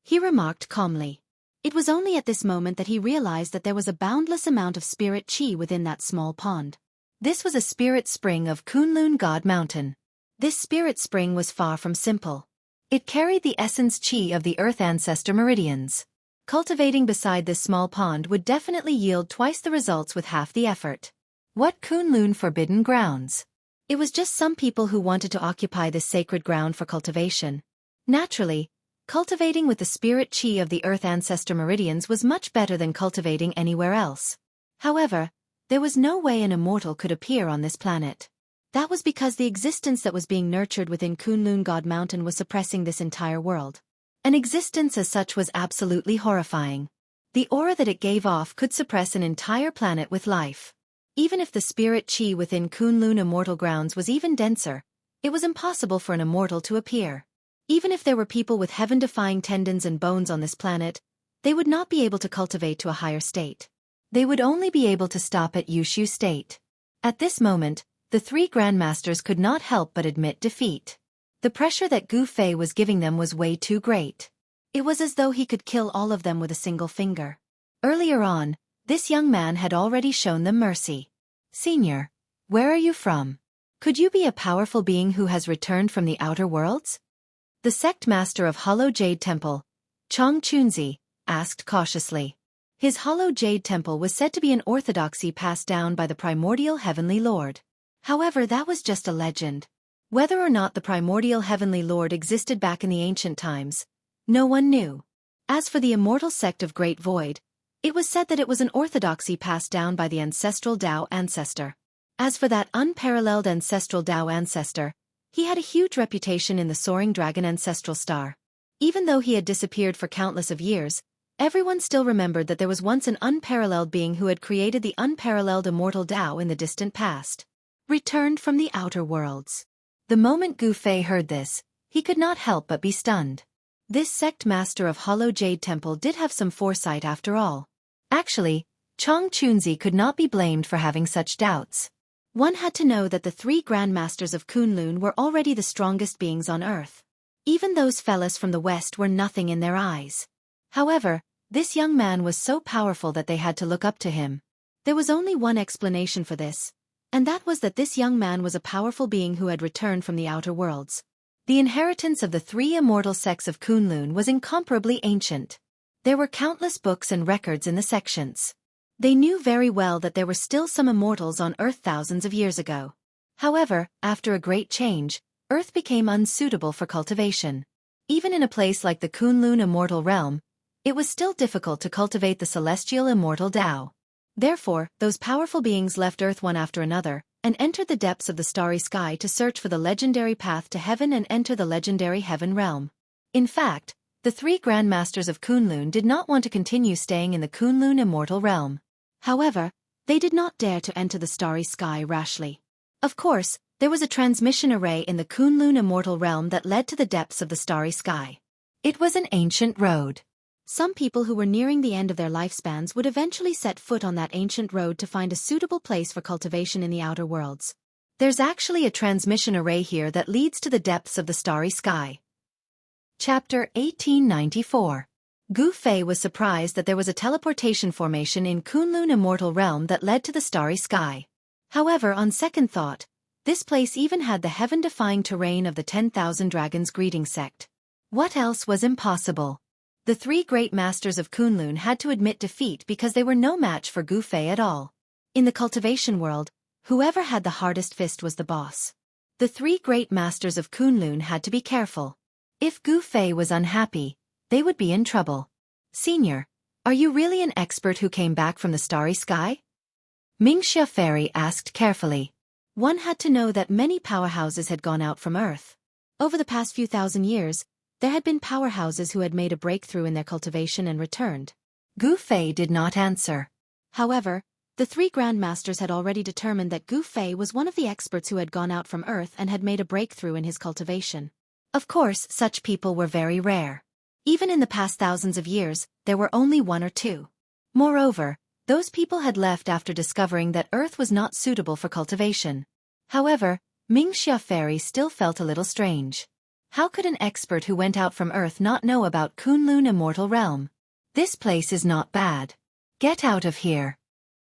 he remarked calmly. It was only at this moment that he realized that there was a boundless amount of spirit chi within that small pond. This was a spirit spring of Kunlun God Mountain. This spirit spring was far from simple. It carried the essence chi of the Earth Ancestor Meridians. Cultivating beside this small pond would definitely yield twice the results with half the effort. What Kunlun forbidden grounds? It was just some people who wanted to occupy this sacred ground for cultivation. Naturally, cultivating with the spirit chi of the Earth Ancestor Meridians was much better than cultivating anywhere else. However, there was no way an immortal could appear on this planet. That was because the existence that was being nurtured within Kunlun God Mountain was suppressing this entire world. An existence as such was absolutely horrifying. The aura that it gave off could suppress an entire planet with life. Even if the spirit chi within Kunlun immortal grounds was even denser, it was impossible for an immortal to appear. Even if there were people with heaven-defying tendons and bones on this planet, they would not be able to cultivate to a higher state. They would only be able to stop at Yushu state. At this moment, the 3 Grandmasters could not help but admit defeat. The pressure that Gu Fei was giving them was way too great. It was as though he could kill all of them with a single finger. Earlier on, this young man had already shown them mercy. Senior, where are you from? Could you be a powerful being who has returned from the outer worlds? The sect master of Hollow Jade Temple, Chong Chunzi, asked cautiously. His Hollow Jade Temple was said to be an orthodoxy passed down by the primordial Heavenly Lord. However, that was just a legend. Whether or not the primordial Heavenly Lord existed back in the ancient times, no one knew. As for the immortal sect of Great Void, it was said that it was an orthodoxy passed down by the ancestral Tao ancestor. As for that unparalleled ancestral Tao ancestor, he had a huge reputation in the soaring dragon ancestral star. Even though he had disappeared for countless of years, everyone still remembered that there was once an unparalleled being who had created the unparalleled immortal Tao in the distant past. Returned from the outer worlds. The moment Gu Fei heard this, he could not help but be stunned. This sect master of Hollow Jade Temple did have some foresight after all. Actually, Chong Chunzi could not be blamed for having such doubts. One had to know that the three grandmasters of Kunlun were already the strongest beings on earth. Even those fellas from the west were nothing in their eyes. However, this young man was so powerful that they had to look up to him. There was only one explanation for this, and that was that this young man was a powerful being who had returned from the outer worlds. The inheritance of the three immortal sects of Kunlun was incomparably ancient. There were countless books and records in the sections. They knew very well that there were still some immortals on Earth thousands of years ago. However, after a great change, Earth became unsuitable for cultivation. Even in a place like the Kunlun immortal realm, it was still difficult to cultivate the celestial immortal Tao. Therefore, those powerful beings left Earth one after another, and entered the depths of the starry sky to search for the legendary path to heaven and enter the legendary heaven realm. In fact, the three grandmasters of Kunlun did not want to continue staying in the Kunlun immortal realm. However, they did not dare to enter the starry sky rashly. Of course, there was a transmission array in the Kunlun immortal realm that led to the depths of the starry sky. It was an ancient road. Some people who were nearing the end of their lifespans would eventually set foot on that ancient road to find a suitable place for cultivation in the outer worlds. There's actually a transmission array here that leads to the depths of the starry sky. Chapter 1894. Gu Fei was surprised that there was a teleportation formation in Kunlun immortal realm that led to the starry sky. However, on second thought, this place even had the heaven-defying terrain of the 10,000 Dragons greeting sect. What else was impossible? The three great masters of Kunlun had to admit defeat because they were no match for Gu Fei at all. In the cultivation world, whoever had the hardest fist was the boss. The three great masters of Kunlun had to be careful. If Gu Fei was unhappy, they would be in trouble. Senior, are you really an expert who came back from the starry sky? Xianxia Fairy asked carefully. One had to know that many powerhouses had gone out from Earth. Over the past few thousand years, there had been powerhouses who had made a breakthrough in their cultivation and returned. Gu Fei did not answer. However, the three grandmasters had already determined that Gu Fei was one of the experts who had gone out from Earth and had made a breakthrough in his cultivation. Of course, such people were very rare. Even in the past thousands of years, there were only one or two. Moreover, those people had left after discovering that Earth was not suitable for cultivation. However, Xianxia Fairy still felt a little strange. How could an expert who went out from Earth not know about Kunlun immortal realm? This place is not bad. Get out of here.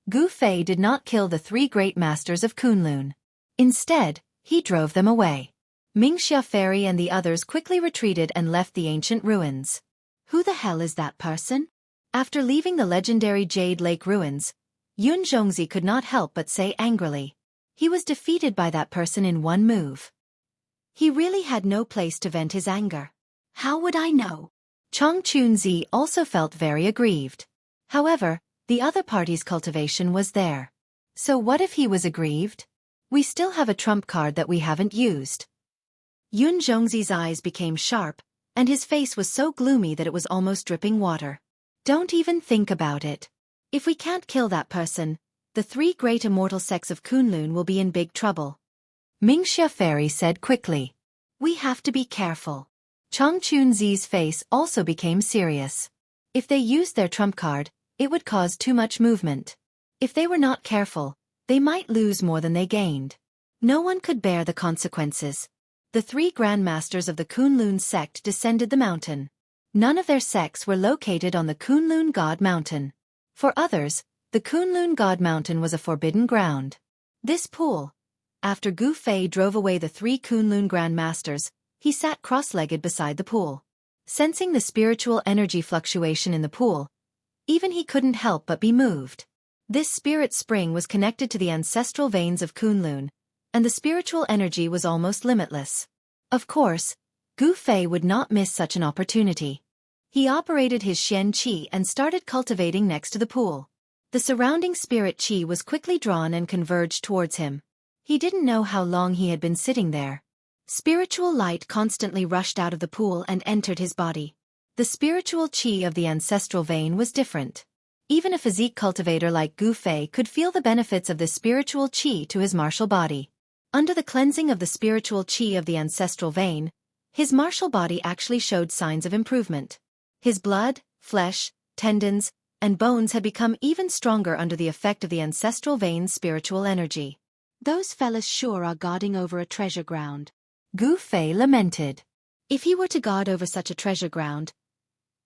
Gu Fei did not kill the three great masters of Kunlun. Instead, he drove them away. Xianxia Fairy and the others quickly retreated and left the ancient ruins. Who the hell is that person? After leaving the legendary Jade Lake ruins, Zhongzi could not help but say angrily. He was defeated by that person in one move. He really had no place to vent his anger. How would I know? Chong Chunzi also felt very aggrieved. However, the other party's cultivation was there. So what if he was aggrieved? We still have a trump card that we haven't used. Zhongzi's eyes became sharp, and his face was so gloomy that it was almost dripping water. Don't even think about it. If we can't kill that person, the three great immortal sects of Kunlun will be in big trouble. Xianxia Fairy said quickly. We have to be careful. Chong Chunzi's face also became serious. If they used their trump card, it would cause too much movement. If they were not careful, they might lose more than they gained. No one could bear the consequences. the 3 grandmasters of the Kunlun sect descended the mountain. None of their sects were located on the Kunlun God Mountain. For others, the Kunlun God Mountain was a forbidden ground. This pool. After Gu Fei drove away the 3 Kunlun grandmasters, he sat cross-legged beside the pool. Sensing the spiritual energy fluctuation in the pool, even he couldn't help but be moved. This spirit spring was connected to the ancestral veins of Kunlun, and the spiritual energy was almost limitless. Of course, Gu Fei would not miss such an opportunity. He operated his Xianxia and started cultivating next to the pool. The surrounding spirit qi was quickly drawn and converged towards him. He didn't know how long he had been sitting there. Spiritual light constantly rushed out of the pool and entered his body. The spiritual qi of the ancestral vein was different. Even a physique cultivator like Gu Fei could feel the benefits of this spiritual qi to his martial body. Under the cleansing of the spiritual qi of the ancestral vein, his martial body actually showed signs of improvement. His blood, flesh, tendons, and bones had become even stronger under the effect of the ancestral vein's spiritual energy. Those fellas sure are guarding over a treasure ground. Gu Fei lamented. If he were to guard over such a treasure ground,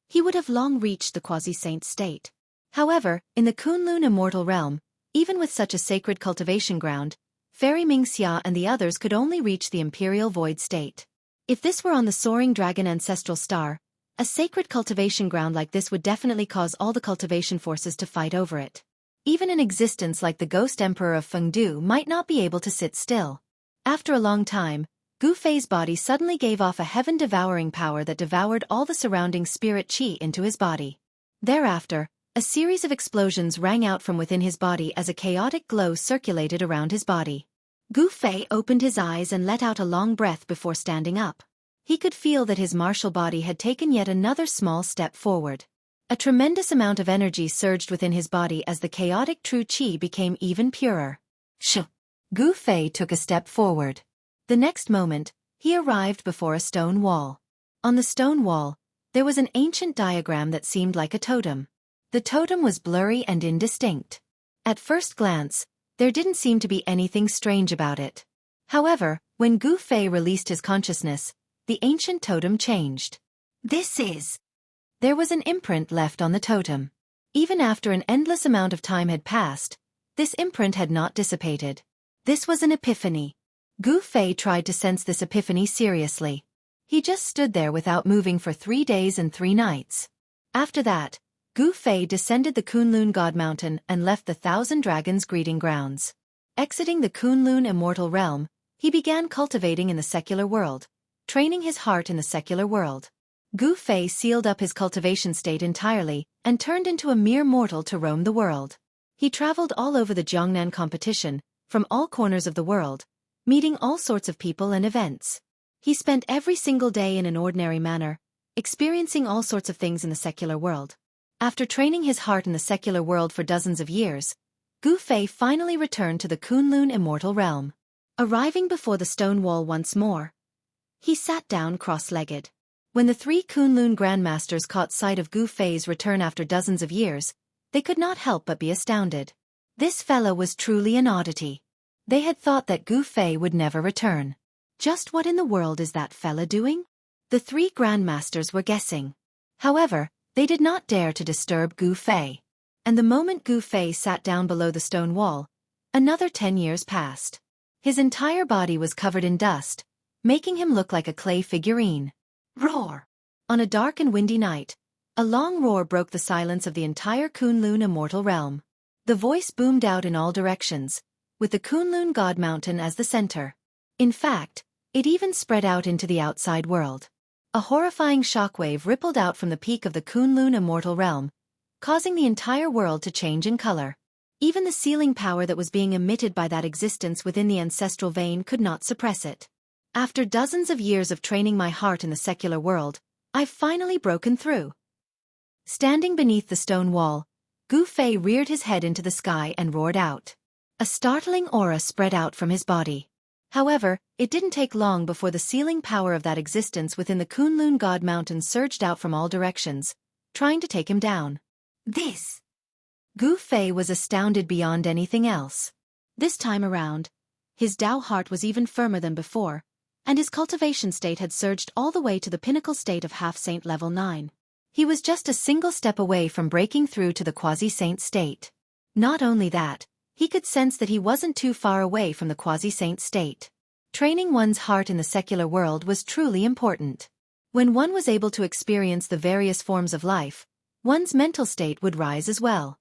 he would have long reached the quasi-saint state. However, in the Kunlun immortal realm, even with such a sacred cultivation ground, Fairy Mingxia and the others could only reach the imperial void state. If this were on the soaring dragon ancestral star, a sacred cultivation ground like this would definitely cause all the cultivation forces to fight over it. Even an existence like the Ghost Emperor of Fengdu might not be able to sit still. After a long time, Gu Fei's body suddenly gave off a heaven-devouring power that devoured all the surrounding spirit qi into his body. Thereafter, a series of explosions rang out from within his body as a chaotic glow circulated around his body. Gu Fei opened his eyes and let out a long breath before standing up. He could feel that his martial body had taken yet another small step forward. A tremendous amount of energy surged within his body as the chaotic true qi became even purer. Shh! Gu Fei took a step forward. The next moment, he arrived before a stone wall. On the stone wall, there was an ancient diagram that seemed like a totem. The totem was blurry and indistinct. At first glance, there didn't seem to be anything strange about it. However, when Gu Fei released his consciousness, the ancient totem changed. There was an imprint left on the totem. Even after an endless amount of time had passed, this imprint had not dissipated. This was an epiphany. Gu Fei tried to sense this epiphany seriously. He just stood there without moving for 3 days and 3 nights. After that, Gu Fei descended the Kunlun God Mountain and left the Thousand Dragons Greeting Grounds. Exiting the Kunlun immortal realm, he began cultivating in the secular world, training his heart in the secular world. Gu Fei sealed up his cultivation state entirely and turned into a mere mortal to roam the world. He traveled all over the Jiangnan competition, from all corners of the world, meeting all sorts of people and events. He spent every single day in an ordinary manner, experiencing all sorts of things in the secular world. After training his heart in the secular world for dozens of years, Gu Fei finally returned to the Kunlun immortal realm. Arriving before the stone wall once more, he sat down cross-legged. When the 3 Kunlun grandmasters caught sight of Gu Fei's return after dozens of years, they could not help but be astounded. This fellow was truly an oddity. They had thought that Gu Fei would never return. Just what in the world is that fella doing? The 3 grandmasters were guessing. However, they did not dare to disturb Gu Fei. And the moment Gu Fei sat down below the stone wall, another 10 years passed. His entire body was covered in dust, making him look like a clay figurine. Roar! On a dark and windy night, a long roar broke the silence of the entire Kunlun immortal realm. The voice boomed out in all directions, with the Kunlun God Mountain as the center. In fact, it even spread out into the outside world. A horrifying shockwave rippled out from the peak of the Kunlun immortal realm, causing the entire world to change in color. Even the sealing power that was being emitted by that existence within the ancestral vein could not suppress it. After dozens of years of training my heart in the secular world, I've finally broken through. Standing beneath the stone wall, Gu Fei reared his head into the sky and roared out. A startling aura spread out from his body. However, it didn't take long before the sealing power of that existence within the Kunlun God Mountain surged out from all directions, trying to take him down. Gu Fei was astounded beyond anything else. This time around, his Tao heart was even firmer than before, and his cultivation state had surged all the way to the pinnacle state of half-saint level 9. He was just a single step away from breaking through to the quasi-saint state. Not only that, he could sense that he wasn't too far away from the quasi-saint state. Training one's heart in the secular world was truly important. When one was able to experience the various forms of life, one's mental state would rise as well.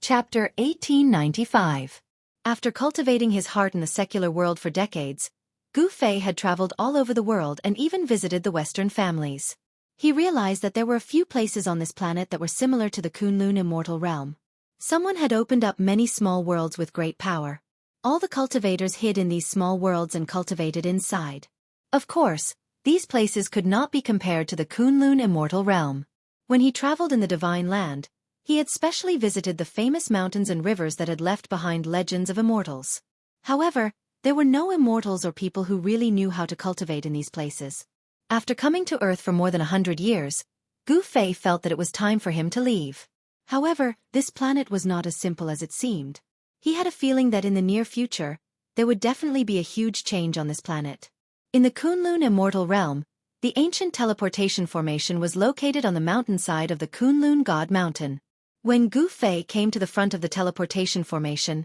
Chapter 1895. After cultivating his heart in the secular world for decades, Gu Fei had traveled all over the world and even visited the Western families. He realized that there were a few places on this planet that were similar to the Kunlun immortal realm. Someone had opened up many small worlds with great power. All the cultivators hid in these small worlds and cultivated inside. Of course, these places could not be compared to the Kunlun immortal realm. When he traveled in the divine land, he had specially visited the famous mountains and rivers that had left behind legends of immortals. However, there were no immortals or people who really knew how to cultivate in these places. After coming to Earth for more than 100 years, Gu Fei felt that it was time for him to leave. However, this planet was not as simple as it seemed. He had a feeling that in the near future, there would definitely be a huge change on this planet. In the Kunlun immortal realm, the ancient teleportation formation was located on the mountainside of the Kunlun God Mountain. When Gu Fei came to the front of the teleportation formation,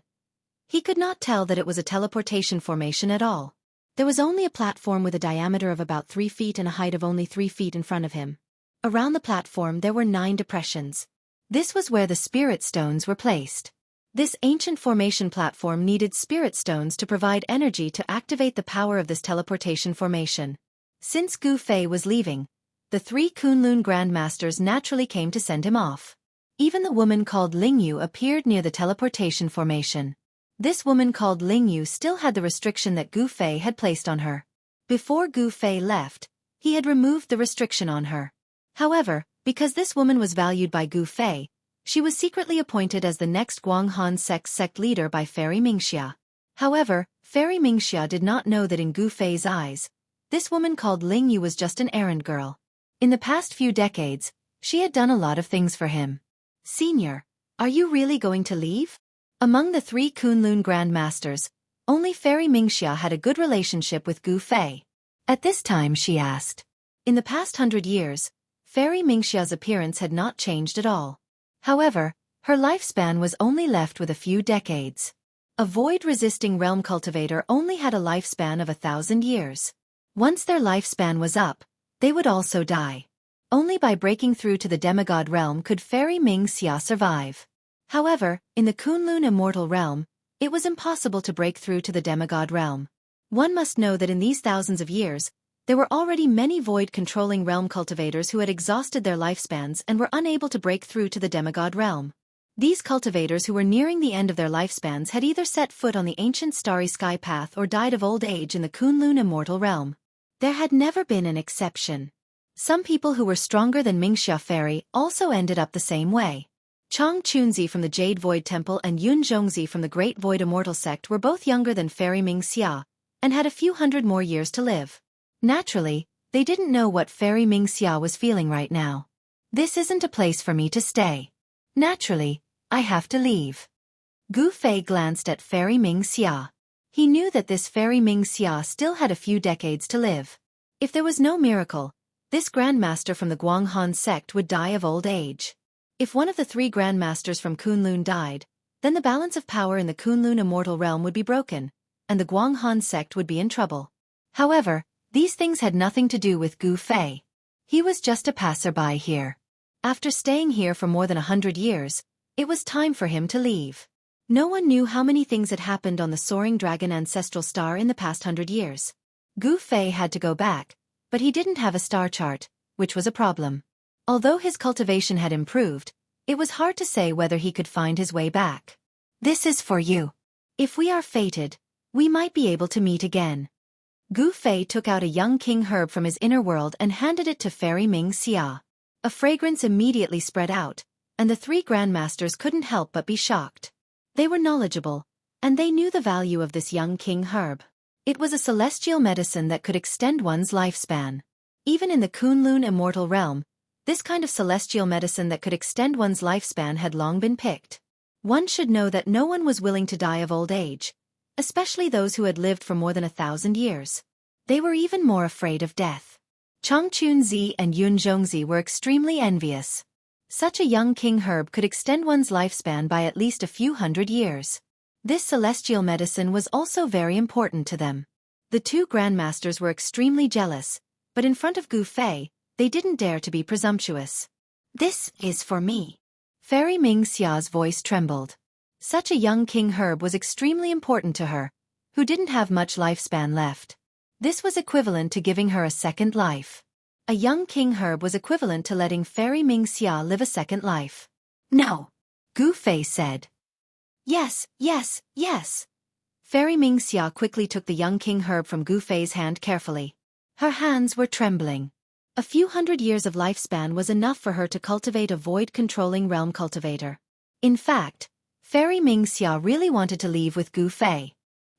he could not tell that it was a teleportation formation at all. There was only a platform with a diameter of about 3 feet and a height of only 3 feet in front of him. Around the platform there were 9 depressions. This was where the spirit stones were placed. This ancient formation platform needed spirit stones to provide energy to activate the power of this teleportation formation. Since Gu Fei was leaving, the 3 Kunlun Grandmasters naturally came to send him off. Even the woman called Lingyu appeared near the teleportation formation. This woman called Lingyu still had the restriction that Gu Fei had placed on her. Before Gu Fei left, he had removed the restriction on her. However, because this woman was valued by Gu Fei, she was secretly appointed as the next Guanghan sect leader by Fairy Mingxia. However, Fairy Mingxia did not know that in Gu Fei's eyes, this woman called Lingyu was just an errand girl. In the past few decades, she had done a lot of things for him. "Senior, are you really going to leave?" Among the 3 Kunlun Grandmasters, only Fairy Mingxia had a good relationship with Gu Fei. At this time she asked. In the past 100 years, Fairy Mingxia's appearance had not changed at all. However, her lifespan was only left with a few decades. A void-resisting realm cultivator only had a lifespan of 1,000 years. Once their lifespan was up, they would also die. Only by breaking through to the demigod realm could Fairy Mingxia survive. However, in the Kunlun immortal realm, it was impossible to break through to the demigod realm. One must know that in these thousands of years, there were already many void-controlling realm cultivators who had exhausted their lifespans and were unable to break through to the demigod realm. These cultivators who were nearing the end of their lifespans had either set foot on the ancient starry sky path or died of old age in the Kunlun immortal realm. There had never been an exception. Some people who were stronger than Mingxia Fairy also ended up the same way. Chang Chunzi from the Jade Void Temple and Yun Zhongzi from the Great Void Immortal Sect were both younger than Fairy Mingxia, and had a few hundred more years to live. Naturally, they didn't know what Fairy Mingxia was feeling right now. "This isn't a place for me to stay. Naturally, I have to leave." Gu Fei glanced at Fairy Mingxia. He knew that this Fairy Mingxia still had a few decades to live. If there was no miracle, this Grandmaster from the Guanghan sect would die of old age. If one of the 3 Grandmasters from Kunlun died, then the balance of power in the Kunlun immortal realm would be broken, and the Guanghan sect would be in trouble. However, these things had nothing to do with Gu Fei. He was just a passerby here. After staying here for more than 100 years, it was time for him to leave. No one knew how many things had happened on the soaring dragon ancestral star in the past 100 years. Gu Fei had to go back, but he didn't have a star chart, which was a problem. Although his cultivation had improved, it was hard to say whether he could find his way back. "This is for you. If we are fated, we might be able to meet again." Gu Fei took out a young king herb from his inner world and handed it to Fairy Mingxia. A fragrance immediately spread out, and the 3 Grandmasters couldn't help but be shocked. They were knowledgeable, and they knew the value of this young king herb. It was a celestial medicine that could extend one's lifespan. Even in the Kunlun immortal realm, this kind of celestial medicine that could extend one's lifespan had long been picked. One should know that no one was willing to die of old age, especially those who had lived for more than 1,000 years. They were even more afraid of death. Changchunzi and Yunzhongzi were extremely envious. Such a young king herb could extend one's lifespan by at least a few hundred years. This celestial medicine was also very important to them. The two grandmasters were extremely jealous, but in front of Gu Fei, they didn't dare to be presumptuous. "This is for me." Fairy Mingxia's voice trembled. Such a young king herb was extremely important to her, who didn't have much lifespan left. This was equivalent to giving her a second life. A young king herb was equivalent to letting Fairy Mingxia live a second life. "No," Gu Fei said. "Yes, yes, yes." Fairy Mingxia quickly took the young king herb from Gu Fei's hand carefully. Her hands were trembling. A few hundred years of lifespan was enough for her to cultivate a void-controlling realm cultivator. In fact, Fairy Mingxia really wanted to leave with Gu Fei.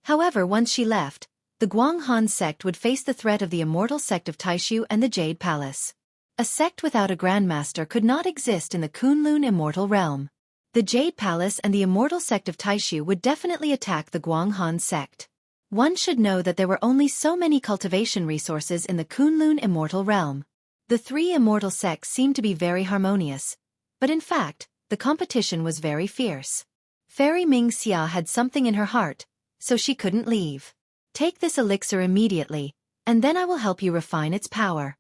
However, once she left, the Guanghan sect would face the threat of the immortal sect of Taishu and the Jade Palace. A sect without a grandmaster could not exist in the Kunlun immortal realm. The Jade Palace and the immortal sect of Taishu would definitely attack the Guanghan sect. One should know that there were only so many cultivation resources in the Kunlun immortal realm. The three immortal sects seemed to be very harmonious, but in fact, the competition was very fierce. Fairy Mingxia had something in her heart, so she couldn't leave. "Take this elixir immediately, and then I will help you refine its power,"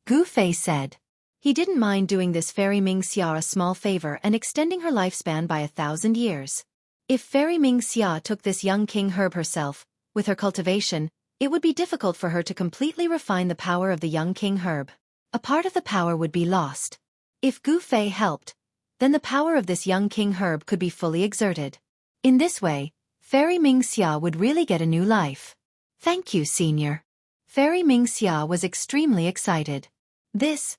Gu Fei said. He didn't mind doing this Fairy Mingxia a small favor and extending her lifespan by 1,000 years. If Fairy Mingxia took this young king herb herself, with her cultivation, it would be difficult for her to completely refine the power of the young king herb. A part of the power would be lost. If Gu Fei helped, then the power of this young king herb could be fully exerted. In this way, Fairy Mingxia would really get a new life. "Thank you, Senior." Fairy Mingxia was extremely excited. This,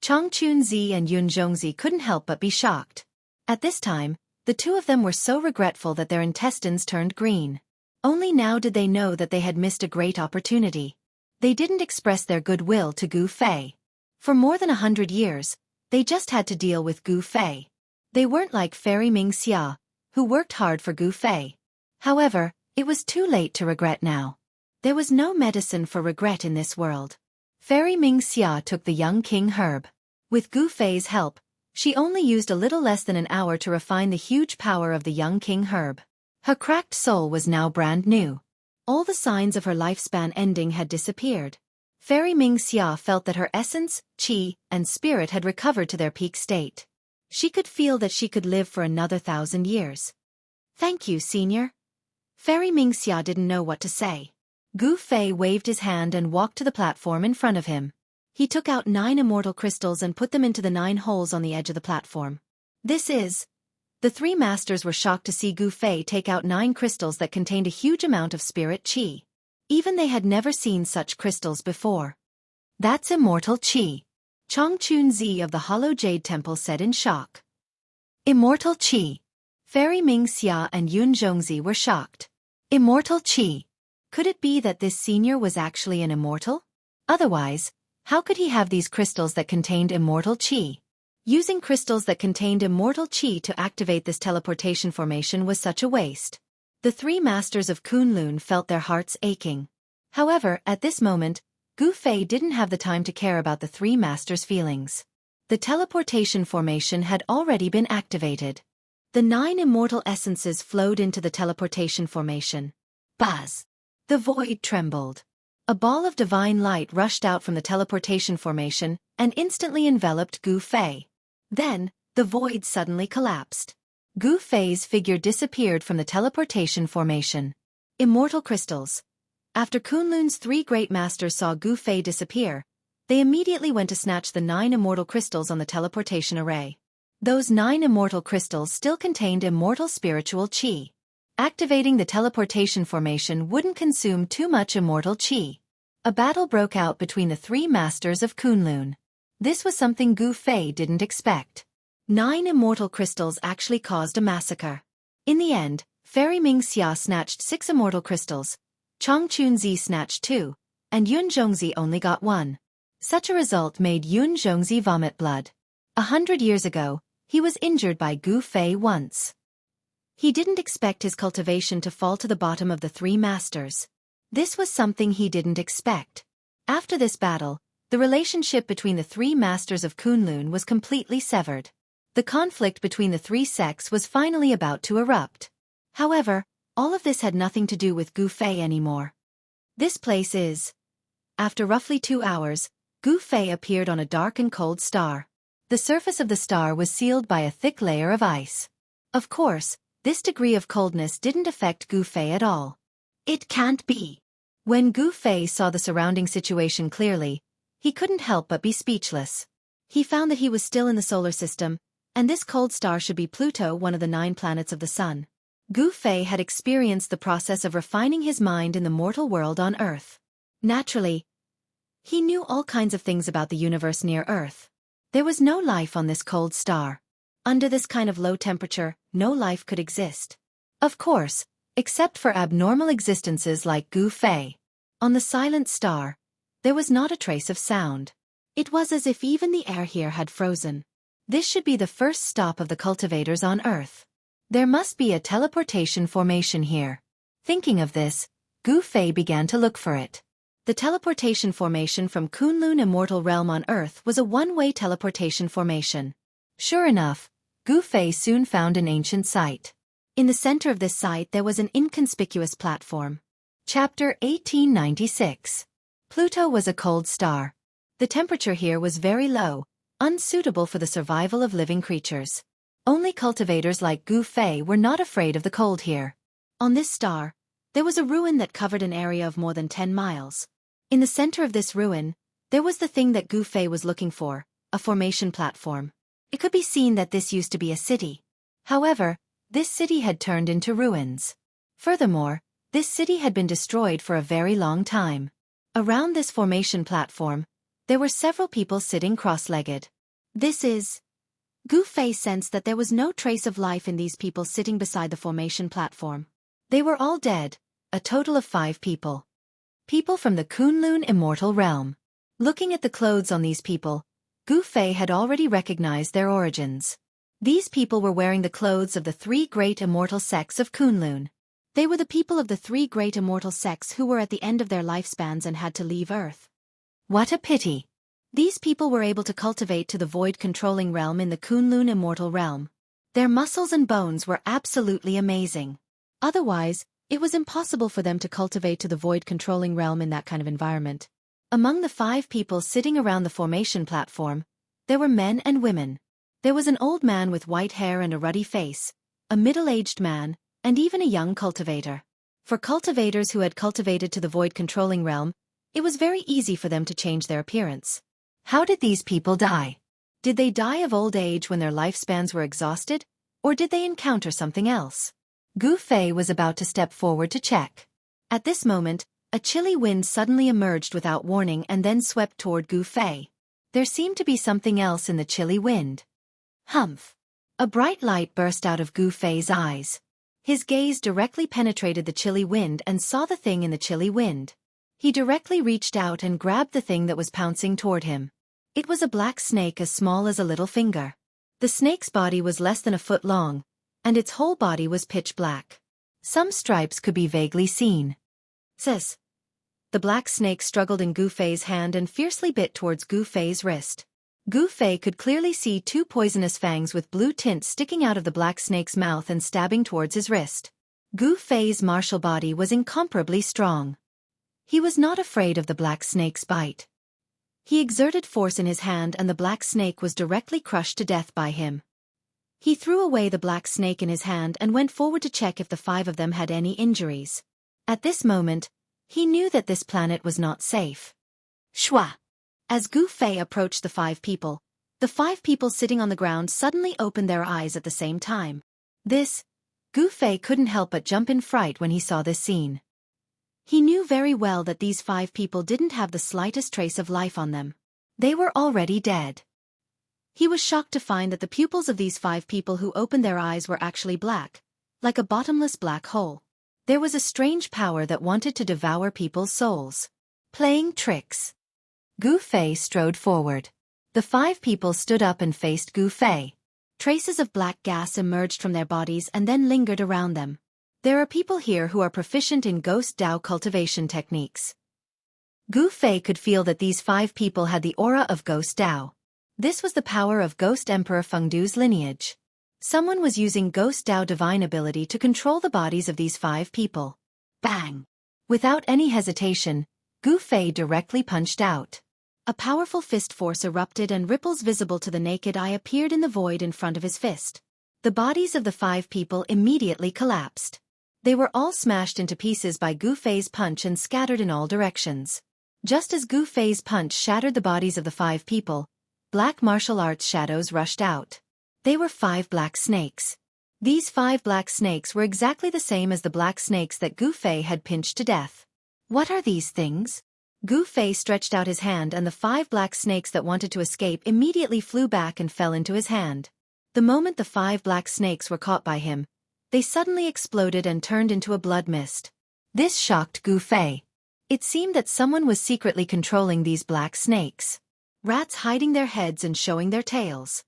Changchunzi and Yunzhongzi couldn't help but be shocked. At this time, the two of them were so regretful that their intestines turned green. Only now did they know that they had missed a great opportunity. They didn't express their goodwill to Gu Fei. For more than 100 years, they just had to deal with Gu Fei. They weren't like Fairy Mingxia, who worked hard for Gu Fei. However, it was too late to regret now. There was no medicine for regret in this world. Fairy Mingxia took the young king herb. With Gu Fei's help, she only used a little less than an hour to refine the huge power of the young king herb. Her cracked soul was now brand new. All the signs of her lifespan ending had disappeared. Fairy Mingxia felt that her essence, qi, and spirit had recovered to their peak state. She could feel that she could live for another 1,000 years. "Thank you, Senior." Fairy Mingxia didn't know what to say. Gu Fei waved his hand and walked to the platform in front of him. He took out 9 immortal crystals and put them into the 9 holes on the edge of the platform. The 3 masters were shocked to see Gu Fei take out 9 crystals that contained a huge amount of spirit qi. Even they had never seen such crystals before. "That's immortal qi," Changchunzi of the Hollow Jade Temple said in shock. "Immortal qi." Fairy Mingxia and Yunzhongzi were shocked. "Immortal qi." Could it be that this senior was actually an immortal? Otherwise, how could he have these crystals that contained immortal qi? Using crystals that contained immortal qi to activate this teleportation formation was such a waste. The 3 masters of Kunlun felt their hearts aching. However, at this moment, Gu Fei didn't have the time to care about the 3 masters' feelings. The teleportation formation had already been activated. The 9 immortal essences flowed into the teleportation formation. Buzz! The void trembled. A ball of divine light rushed out from the teleportation formation and instantly enveloped Gu Fei. Then, the void suddenly collapsed. Gu Fei's figure disappeared from the teleportation formation. Immortal crystals. After Kunlun's 3 great masters saw Gu Fei disappear, they immediately went to snatch the 9 immortal crystals on the teleportation array. Those 9 immortal crystals still contained immortal spiritual qi. Activating the teleportation formation wouldn't consume too much immortal qi. A battle broke out between the 3 masters of Kunlun. This was something Gu Fei didn't expect. 9 immortal crystals actually caused a massacre. In the end, Fairy Mingxia snatched 6 immortal crystals, Changchunzi snatched 2, and Yunzhongzi only got 1. Such a result made Yunzhongzi vomit blood. 100 years ago, he was injured by Gu Fei once. He didn't expect his cultivation to fall to the bottom of the 3 masters. This was something he didn't expect. After this battle, the relationship between the three masters of Kunlun was completely severed. The conflict between the three sects was finally about to erupt. However, all of this had nothing to do with Gu Fei anymore. This place is... After roughly 2 hours, Gu Fei appeared on a dark and cold star. The surface of the star was sealed by a thick layer of ice. Of course, this degree of coldness didn't affect Gu Fei at all. It can't be. When Gu Fei saw the surrounding situation clearly, he couldn't help but be speechless. He found that he was still in the solar system, and this cold star should be Pluto, one of the 9 planets of the sun. Gu Fei had experienced the process of refining his mind in the mortal world on Earth. Naturally, he knew all kinds of things about the universe near Earth. There was no life on this cold star. Under this kind of low temperature, no life could exist. Of course, except for abnormal existences like Gu Fei. On the silent star, there was not a trace of sound. It was as if even the air here had frozen. This should be the first stop of the cultivators on Earth. There must be a teleportation formation here. Thinking of this, Gu Fei began to look for it. The teleportation formation from Kunlun Immortal Realm on Earth was a one-way teleportation formation. Sure enough, Gu Fei soon found an ancient site. In the center of this site there was an inconspicuous platform. Chapter 1896. Pluto was a cold star. The temperature here was very low, unsuitable for the survival of living creatures. Only cultivators like Gu Fei were not afraid of the cold here. On this star, there was a ruin that covered an area of more than 10 miles. In the center of this ruin, there was the thing that Gu Fei was looking for, a formation platform. It could be seen that this used to be a city. However, this city had turned into ruins. Furthermore, this city had been destroyed for a very long time. Around this formation platform, there were several people sitting cross-legged. Gu Fei sensed that there was no trace of life in these people sitting beside the formation platform. They were all dead, a total of 5 people. People from the Kunlun Immortal Realm. Looking at the clothes on these people, Gu Fei had already recognized their origins. These people were wearing the clothes of the 3 great immortal sects of Kunlun. They were the people of the 3 great immortal sects who were at the end of their lifespans and had to leave Earth. What a pity! These people were able to cultivate to the void-controlling realm in the Kunlun Immortal Realm. Their muscles and bones were absolutely amazing. Otherwise, it was impossible for them to cultivate to the void-controlling realm in that kind of environment. Among the 5 people sitting around the formation platform, there were men and women. There was an old man with white hair and a ruddy face, a middle-aged man, and even a young cultivator. For cultivators who had cultivated to the void-controlling realm, it was very easy for them to change their appearance. How did these people die? Did they die of old age when their lifespans were exhausted, or did they encounter something else? Gu Fei was about to step forward to check. At this moment, a chilly wind suddenly emerged without warning and then swept toward Gu Fei. There seemed to be something else in the chilly wind. Humph! A bright light burst out of Gu Fei's eyes. His gaze directly penetrated the chilly wind and saw the thing in the chilly wind. He directly reached out and grabbed the thing that was pouncing toward him. It was a black snake as small as a little finger. The snake's body was less than a foot long, and its whole body was pitch black. Some stripes could be vaguely seen. Sis. The black snake struggled in Gu Fei's hand and fiercely bit towards Gu Fei's wrist. Gu Fei could clearly see 2 poisonous fangs with blue tints sticking out of the black snake's mouth and stabbing towards his wrist. Gu Fei's martial body was incomparably strong. He was not afraid of the black snake's bite. He exerted force in his hand and the black snake was directly crushed to death by him. He threw away the black snake in his hand and went forward to check if the 5 of them had any injuries. At this moment, he knew that this planet was not safe. Shwa! As Gu Fei approached the 5 people, the 5 people sitting on the ground suddenly opened their eyes at the same time. Gu Fei couldn't help but jump in fright when he saw this scene. He knew very well that these 5 people didn't have the slightest trace of life on them. They were already dead. He was shocked to find that the pupils of these 5 people who opened their eyes were actually black, like a bottomless black hole. There was a strange power that wanted to devour people's souls. Playing tricks. Gu Fei strode forward. The 5 people stood up and faced Gu Fei. Traces of black gas emerged from their bodies and then lingered around them. There are people here who are proficient in ghost Dao cultivation techniques. Gu Fei could feel that these 5 people had the aura of ghost Dao. This was the power of Ghost Emperor Fengdu's lineage. Someone was using ghost Dao divine ability to control the bodies of these 5 people. Bang! Without any hesitation, Gu Fei directly punched out. A powerful fist force erupted and ripples visible to the naked eye appeared in the void in front of his fist. The bodies of the 5 people immediately collapsed. They were all smashed into pieces by Gu Fei's punch and scattered in all directions. Just as Gu Fei's punch shattered the bodies of the 5 people, black martial arts shadows rushed out. They were 5 black snakes. These 5 black snakes were exactly the same as the black snakes that Gu Fei had pinched to death. What are these things? Gu Fei stretched out his hand and the 5 black snakes that wanted to escape immediately flew back and fell into his hand. The moment the 5 black snakes were caught by him, they suddenly exploded and turned into a blood mist. This shocked Gu Fei. It seemed that someone was secretly controlling these black snakes. Rats hiding their heads and showing their tails.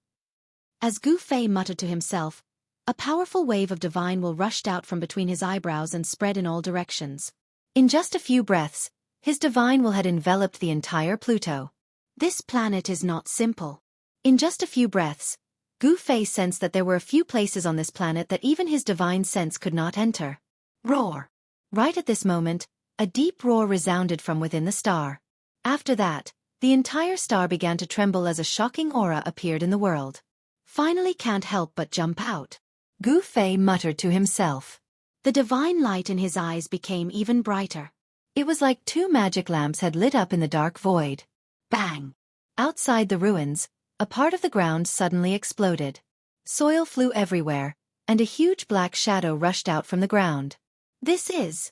As Gu Fei muttered to himself, a powerful wave of divine will rushed out from between his eyebrows and spread in all directions. In just a few breaths, his divine will had enveloped the entire Pluto. This planet is not simple. In just a few breaths, Gu Fei sensed that there were a few places on this planet that even his divine sense could not enter. Roar! Right at this moment, a deep roar resounded from within the star. After that, the entire star began to tremble as a shocking aura appeared in the world. Finally can't help but jump out. Gu Fei muttered to himself. The divine light in his eyes became even brighter. It was like 2 magic lamps had lit up in the dark void. Bang! Outside the ruins, a part of the ground suddenly exploded. Soil flew everywhere, and a huge black shadow rushed out from the ground. This is...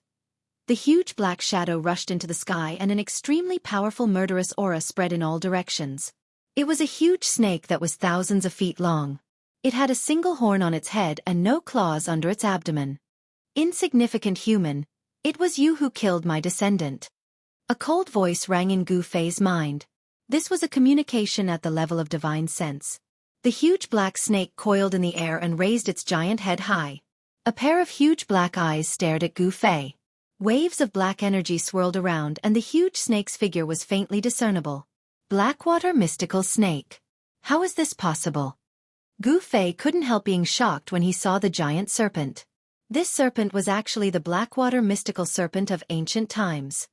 The huge black shadow rushed into the sky and an extremely powerful murderous aura spread in all directions. It was a huge snake that was thousands of feet long. It had a single horn on its head and no claws under its abdomen. Insignificant human, it was you who killed my descendant. A cold voice rang in Gu Fei's mind. This was a communication at the level of divine sense. The huge black snake coiled in the air and raised its giant head high. A pair of huge black eyes stared at Gu Fei. Waves of black energy swirled around and the huge snake's figure was faintly discernible. Blackwater mystical snake. How is this possible? Gu Fei couldn't help being shocked when he saw the giant serpent. This serpent was actually the Blackwater mystical serpent of ancient times.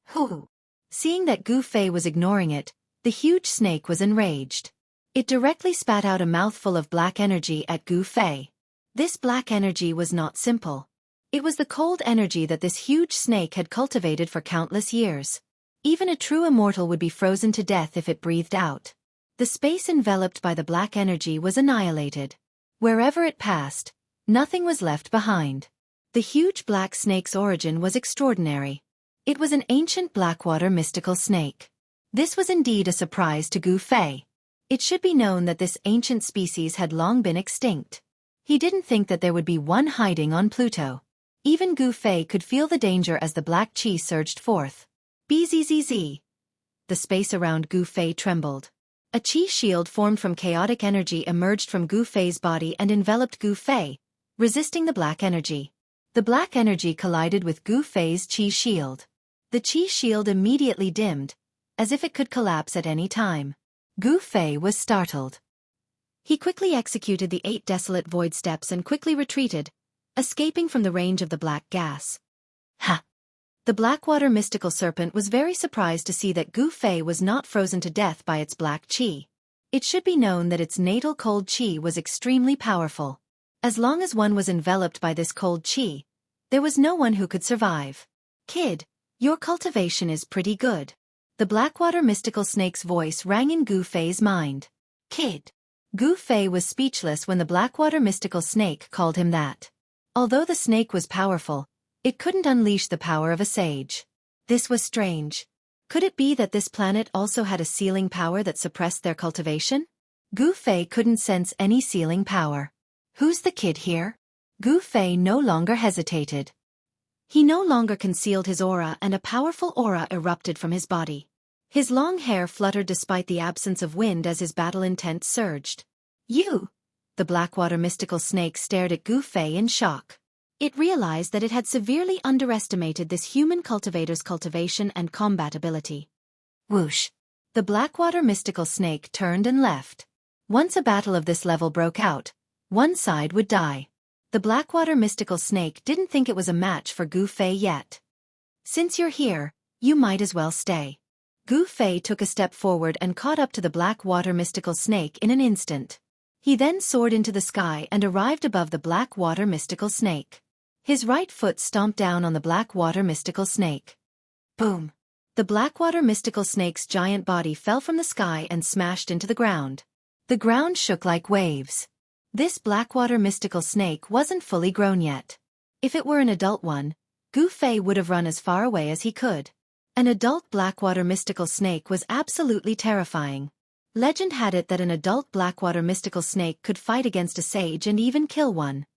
Who? Seeing that Gu Fei was ignoring it, the huge snake was enraged. It directly spat out a mouthful of black energy at Gu Fei. This black energy was not simple. It was the cold energy that this huge snake had cultivated for countless years. Even a true immortal would be frozen to death if it breathed out. The space enveloped by the black energy was annihilated. Wherever it passed, nothing was left behind. The huge black snake's origin was extraordinary. It was an ancient Blackwater mystical snake. This was indeed a surprise to Gu Fei. It should be known that this ancient species had long been extinct. He didn't think that there would be one hiding on Pluto. Even Gu Fei could feel the danger as the black chi surged forth. Bzzz. The space around Gu Fei trembled. A chi shield formed from chaotic energy emerged from Gu Fei's body and enveloped Gu Fei, resisting the black energy. The black energy collided with Gu Fei's chi shield. The chi shield immediately dimmed, as if it could collapse at any time. Gu Fei was startled. He quickly executed the 8 desolate void steps and quickly retreated, escaping from the range of the black gas. Ha! The Blackwater mystical serpent was very surprised to see that Gu Fei was not frozen to death by its black chi. It should be known that its natal cold chi was extremely powerful. As long as one was enveloped by this cold chi, there was no one who could survive. Kid, your cultivation is pretty good. The Blackwater mystical snake's voice rang in Gu Fei's mind. Kid. Gu Fei was speechless when the Blackwater mystical snake called him that. Although the snake was powerful, it couldn't unleash the power of a sage. This was strange. Could it be that this planet also had a sealing power that suppressed their cultivation? Gu Fei couldn't sense any sealing power. Who's the kid here? Gu Fei no longer hesitated. He no longer concealed his aura and a powerful aura erupted from his body. His long hair fluttered despite the absence of wind as his battle intent surged. You! The Blackwater mystical snake stared at Gu Fei in shock. It realized that it had severely underestimated this human cultivator's cultivation and combat ability. Whoosh! The Blackwater mystical snake turned and left. Once a battle of this level broke out, one side would die. The Blackwater mystical snake didn't think it was a match for Gu Fei yet. Since you're here, you might as well stay. Gu Fei took a step forward and caught up to the Blackwater mystical snake in an instant. He then soared into the sky and arrived above the Blackwater mystical snake. His right foot stomped down on the Blackwater mystical snake. Boom! The Blackwater mystical snake's giant body fell from the sky and smashed into the ground. The ground shook like waves. This Blackwater mystical snake wasn't fully grown yet. If it were an adult one, Gu Fei would have run as far away as he could. An adult Blackwater mystical snake was absolutely terrifying. Legend had it that an adult Blackwater mystical snake could fight against a sage and even kill one.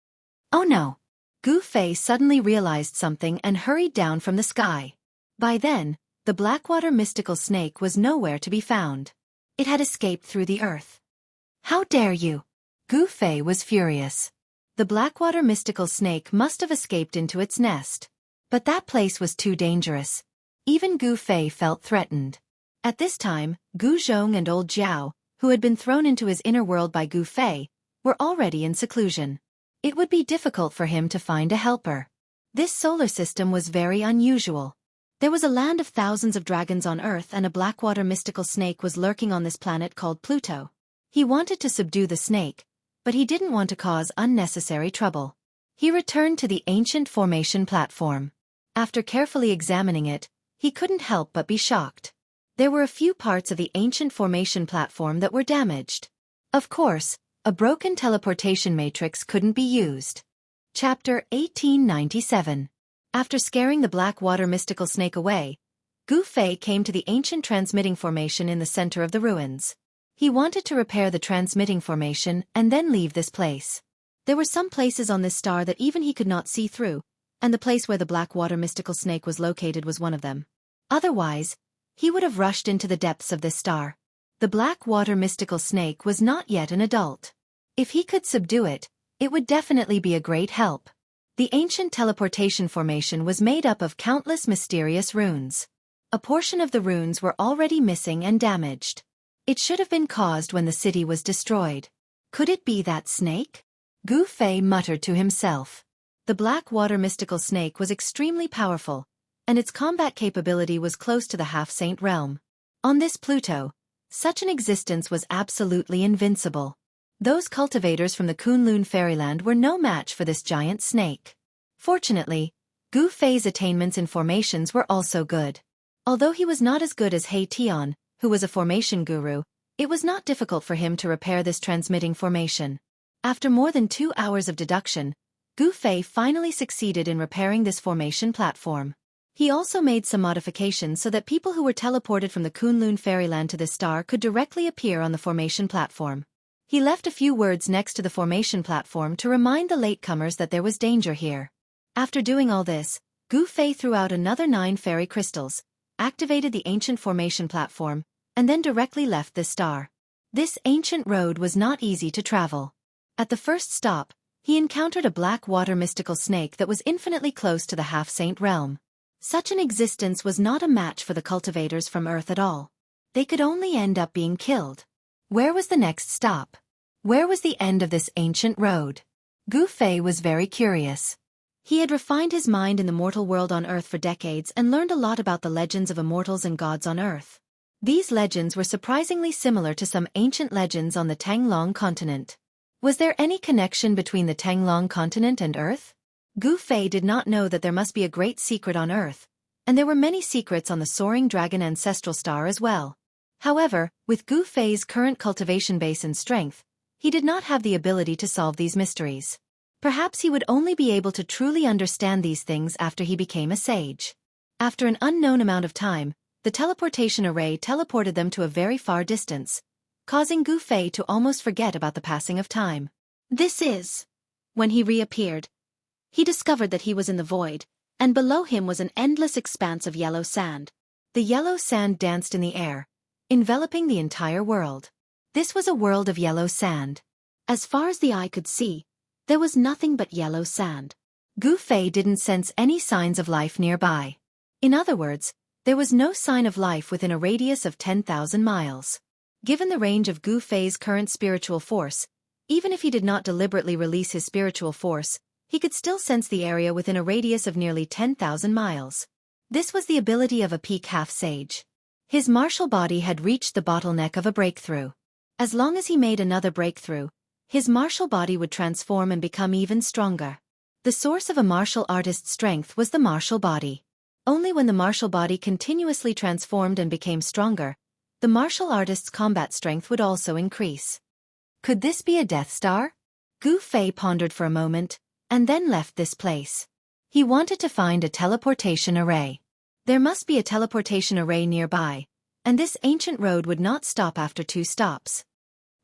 Oh no! Gu Fei suddenly realized something and hurried down from the sky. By then, the Blackwater mystical snake was nowhere to be found. It had escaped through the earth. How dare you! Gu Fei was furious. The Blackwater mystical snake must have escaped into its nest. But that place was too dangerous. Even Gu Fei felt threatened. At this time, Gu Zhong and old Jiao, who had been thrown into his inner world by Gu Fei, were already in seclusion. It would be difficult for him to find a helper. This solar system was very unusual. There was a land of thousands of dragons on Earth and a Blackwater mystical snake was lurking on this planet called Pluto. He wanted to subdue the snake, but he didn't want to cause unnecessary trouble. He returned to the ancient formation platform. After carefully examining it, he couldn't help but be shocked. There were a few parts of the ancient formation platform that were damaged. Of course, a broken teleportation matrix couldn't be used. Chapter 1897. After scaring the Blackwater mystical snake away, Gu Fei came to the ancient transmitting formation in the center of the ruins. He wanted to repair the transmitting formation and then leave this place. There were some places on this star that even he could not see through, and the place where the Blackwater mystical snake was located was one of them. Otherwise, he would have rushed into the depths of this star. The Blackwater mystical snake was not yet an adult. If he could subdue it, it would definitely be a great help. The ancient teleportation formation was made up of countless mysterious runes. A portion of the runes were already missing and damaged. It should have been caused when the city was destroyed. Could it be that snake? Gu Fei muttered to himself. The Blackwater mystical snake was extremely powerful, and its combat capability was close to the half-saint realm. On this Pluto, such an existence was absolutely invincible. Those cultivators from the Kunlun fairyland were no match for this giant snake. Fortunately, Gu Fei's attainments in formations were also good. Although he was not as good as He Tian, who was a formation guru, it was not difficult for him to repair this transmitting formation. After more than 2 hours of deduction, Gu Fei finally succeeded in repairing this formation platform. He also made some modifications so that people who were teleported from the Kunlun fairyland to this star could directly appear on the formation platform. He left a few words next to the formation platform to remind the latecomers that there was danger here. After doing all this, Gu Fei threw out another 9 fairy crystals, activated the ancient formation platform, and then directly left this star. This ancient road was not easy to travel. At the first stop, he encountered a Blackwater mystical snake that was infinitely close to the half-saint realm. Such an existence was not a match for the cultivators from Earth at all. They could only end up being killed. Where was the next stop? Where was the end of this ancient road? Gu Fei was very curious. He had refined his mind in the mortal world on Earth for decades and learned a lot about the legends of immortals and gods on Earth. These legends were surprisingly similar to some ancient legends on the Tanglong continent. Was there any connection between the Tanglong continent and Earth? Gu Fei did not know that there must be a great secret on Earth, and there were many secrets on the soaring dragon ancestral star as well. However, with Gu Fei's current cultivation base and strength, he did not have the ability to solve these mysteries. Perhaps he would only be able to truly understand these things after he became a sage. After an unknown amount of time, the teleportation array teleported them to a very far distance, causing Gu Fei to almost forget about the passing of time. When he reappeared, he discovered that he was in the void, and below him was an endless expanse of yellow sand. The yellow sand danced in the air, enveloping the entire world. This was a world of yellow sand. As far as the eye could see, there was nothing but yellow sand. Gu Fei didn't sense any signs of life nearby. In other words, there was no sign of life within a radius of 10,000 miles. Given the range of Gu Fei's current spiritual force, even if he did not deliberately release his spiritual force, he could still sense the area within a radius of nearly 10,000 miles. This was the ability of a peak half-sage. His martial body had reached the bottleneck of a breakthrough. As long as he made another breakthrough, his martial body would transform and become even stronger. The source of a martial artist's strength was the martial body. Only when the martial body continuously transformed and became stronger, the martial artist's combat strength would also increase. Could this be a Death Star? Gu Fei pondered for a moment, and then left this place. He wanted to find a teleportation array. There must be a teleportation array nearby, and this ancient road would not stop after 2 stops.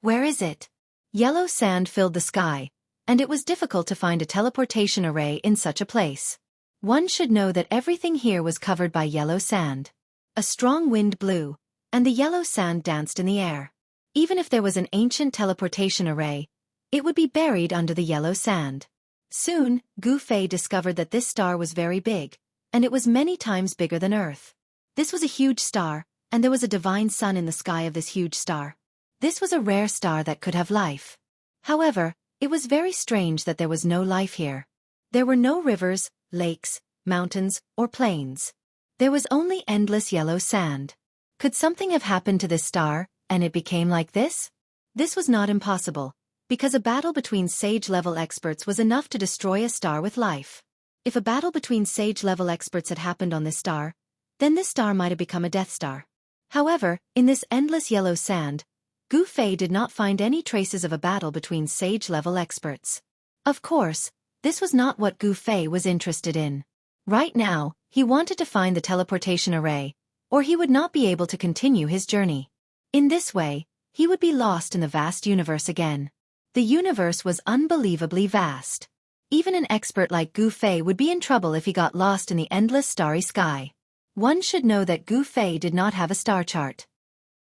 Where is it? Yellow sand filled the sky, and it was difficult to find a teleportation array in such a place. One should know that everything here was covered by yellow sand. A strong wind blew, and the yellow sand danced in the air. Even if there was an ancient teleportation array, it would be buried under the yellow sand. Soon, Gu Fei discovered that this star was very big, and it was many times bigger than Earth. This was a huge star, and there was a divine sun in the sky of this huge star. This was a rare star that could have life. However, it was very strange that there was no life here. There were no rivers, lakes, mountains, or plains. There was only endless yellow sand. Could something have happened to this star, and it became like this? This was not impossible, because a battle between sage-level experts was enough to destroy a star with life. If a battle between sage-level experts had happened on this star, then this star might have become a Death Star. However, in this endless yellow sand, Gu Fei did not find any traces of a battle between sage-level experts. Of course, this was not what Gu Fei was interested in. Right now, he wanted to find the teleportation array, or he would not be able to continue his journey. In this way, he would be lost in the vast universe again. The universe was unbelievably vast. Even an expert like Gu Fei would be in trouble if he got lost in the endless starry sky. One should know that Gu Fei did not have a star chart.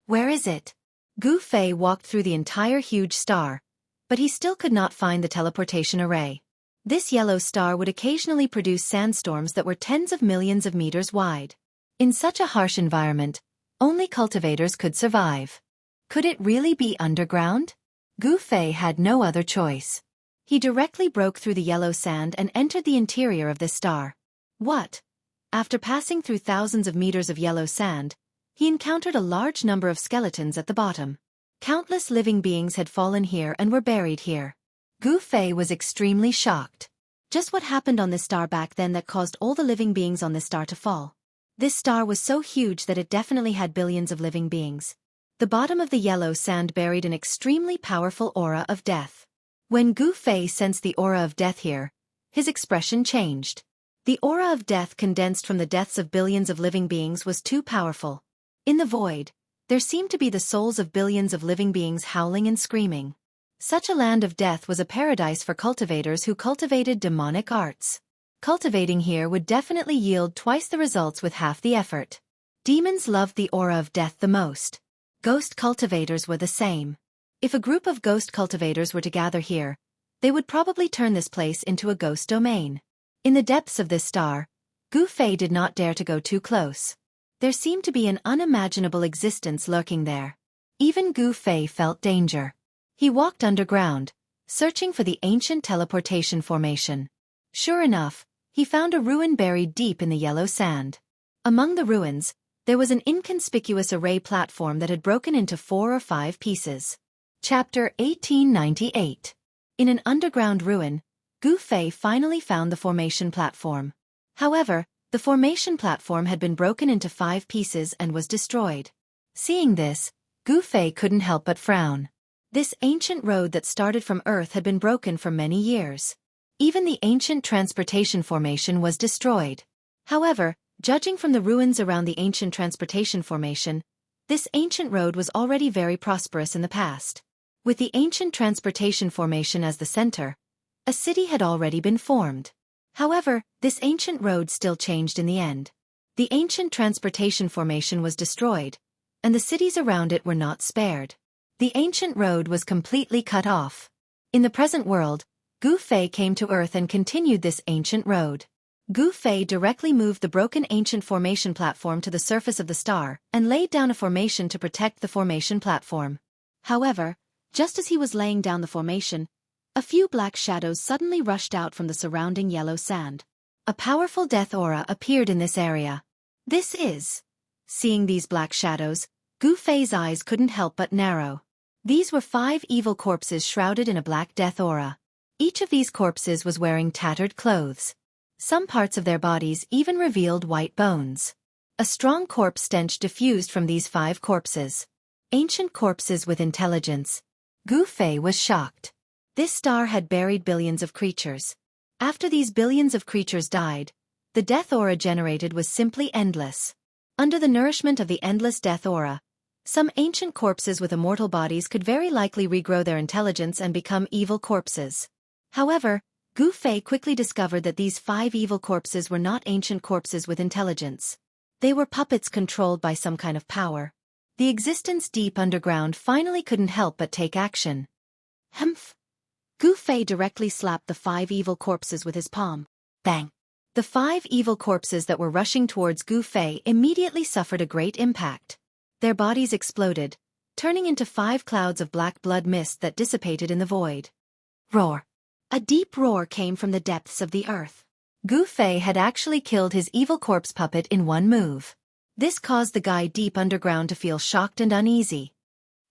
Where is it? Gu Fei walked through the entire huge star, but he still could not find the teleportation array. This yellow star would occasionally produce sandstorms that were tens of millions of meters wide. In such a harsh environment, only cultivators could survive. Could it really be underground? Gu Fei had no other choice. He directly broke through the yellow sand and entered the interior of this star. What? After passing through thousands of meters of yellow sand, he encountered a large number of skeletons at the bottom. Countless living beings had fallen here and were buried here. Gu Fei was extremely shocked. Just what happened on this star back then that caused all the living beings on this star to fall? This star was so huge that it definitely had billions of living beings. The bottom of the yellow sand buried an extremely powerful aura of death. When Gu Fei sensed the aura of death here, his expression changed. The aura of death condensed from the deaths of billions of living beings was too powerful. In the void, there seemed to be the souls of billions of living beings howling and screaming. Such a land of death was a paradise for cultivators who cultivated demonic arts. Cultivating here would definitely yield twice the results with half the effort. Demons loved the aura of death the most. Ghost cultivators were the same. If a group of ghost cultivators were to gather here, they would probably turn this place into a ghost domain. In the depths of this star, Gu Fei did not dare to go too close. There seemed to be an unimaginable existence lurking there. Even Gu Fei felt danger. He walked underground, searching for the ancient teleportation formation. Sure enough, he found a ruin buried deep in the yellow sand. Among the ruins, there was an inconspicuous array platform that had broken into 4 or 5 pieces. Chapter 1898. In an underground ruin, Gu Fei finally found the formation platform. However, the formation platform had been broken into 5 pieces and was destroyed. Seeing this, Gu Fei couldn't help but frown. This ancient road that started from Earth had been broken for many years. Even the ancient transportation formation was destroyed. However, judging from the ruins around the ancient transportation formation, this ancient road was already very prosperous in the past. With the ancient transportation formation as the center, a city had already been formed. However, this ancient road still changed in the end. The ancient transportation formation was destroyed, and the cities around it were not spared. The ancient road was completely cut off. In the present world, Gu Fei came to Earth and continued this ancient road. Gu Fei directly moved the broken ancient formation platform to the surface of the star and laid down a formation to protect the formation platform. However, just as he was laying down the formation, a few black shadows suddenly rushed out from the surrounding yellow sand. A powerful death aura appeared in this area. This is... Seeing these black shadows, Gu Fei's eyes couldn't help but narrow. These were 5 evil corpses shrouded in a black death aura. Each of these corpses was wearing tattered clothes. Some parts of their bodies even revealed white bones. A strong corpse stench diffused from these 5 corpses. Ancient corpses with intelligence. Gu Fei was shocked. This star had buried billions of creatures. After these billions of creatures died, the death aura generated was simply endless. Under the nourishment of the endless death aura, some ancient corpses with immortal bodies could very likely regrow their intelligence and become evil corpses. However, Gu Fei quickly discovered that these 5 evil corpses were not ancient corpses with intelligence. They were puppets controlled by some kind of power. The existence deep underground finally couldn't help but take action. Humph! Gu Fei directly slapped the 5 evil corpses with his palm. Bang! The 5 evil corpses that were rushing towards Gu Fei immediately suffered a great impact. Their bodies exploded, turning into 5 clouds of black blood mist that dissipated in the void. Roar! A deep roar came from the depths of the earth. Gu Fei had actually killed his evil corpse puppet in one move. This caused the guy deep underground to feel shocked and uneasy.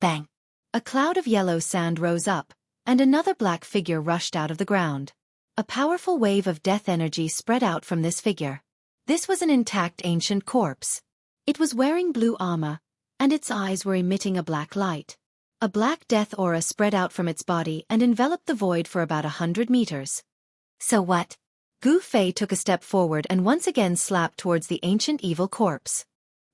Bang! A cloud of yellow sand rose up, and another black figure rushed out of the ground. A powerful wave of death energy spread out from this figure. This was an intact ancient corpse. It was wearing blue armor, and its eyes were emitting a black light. A black death aura spread out from its body and enveloped the void for about 100 meters. So what? Gu Fei took a step forward and once again slapped towards the ancient evil corpse.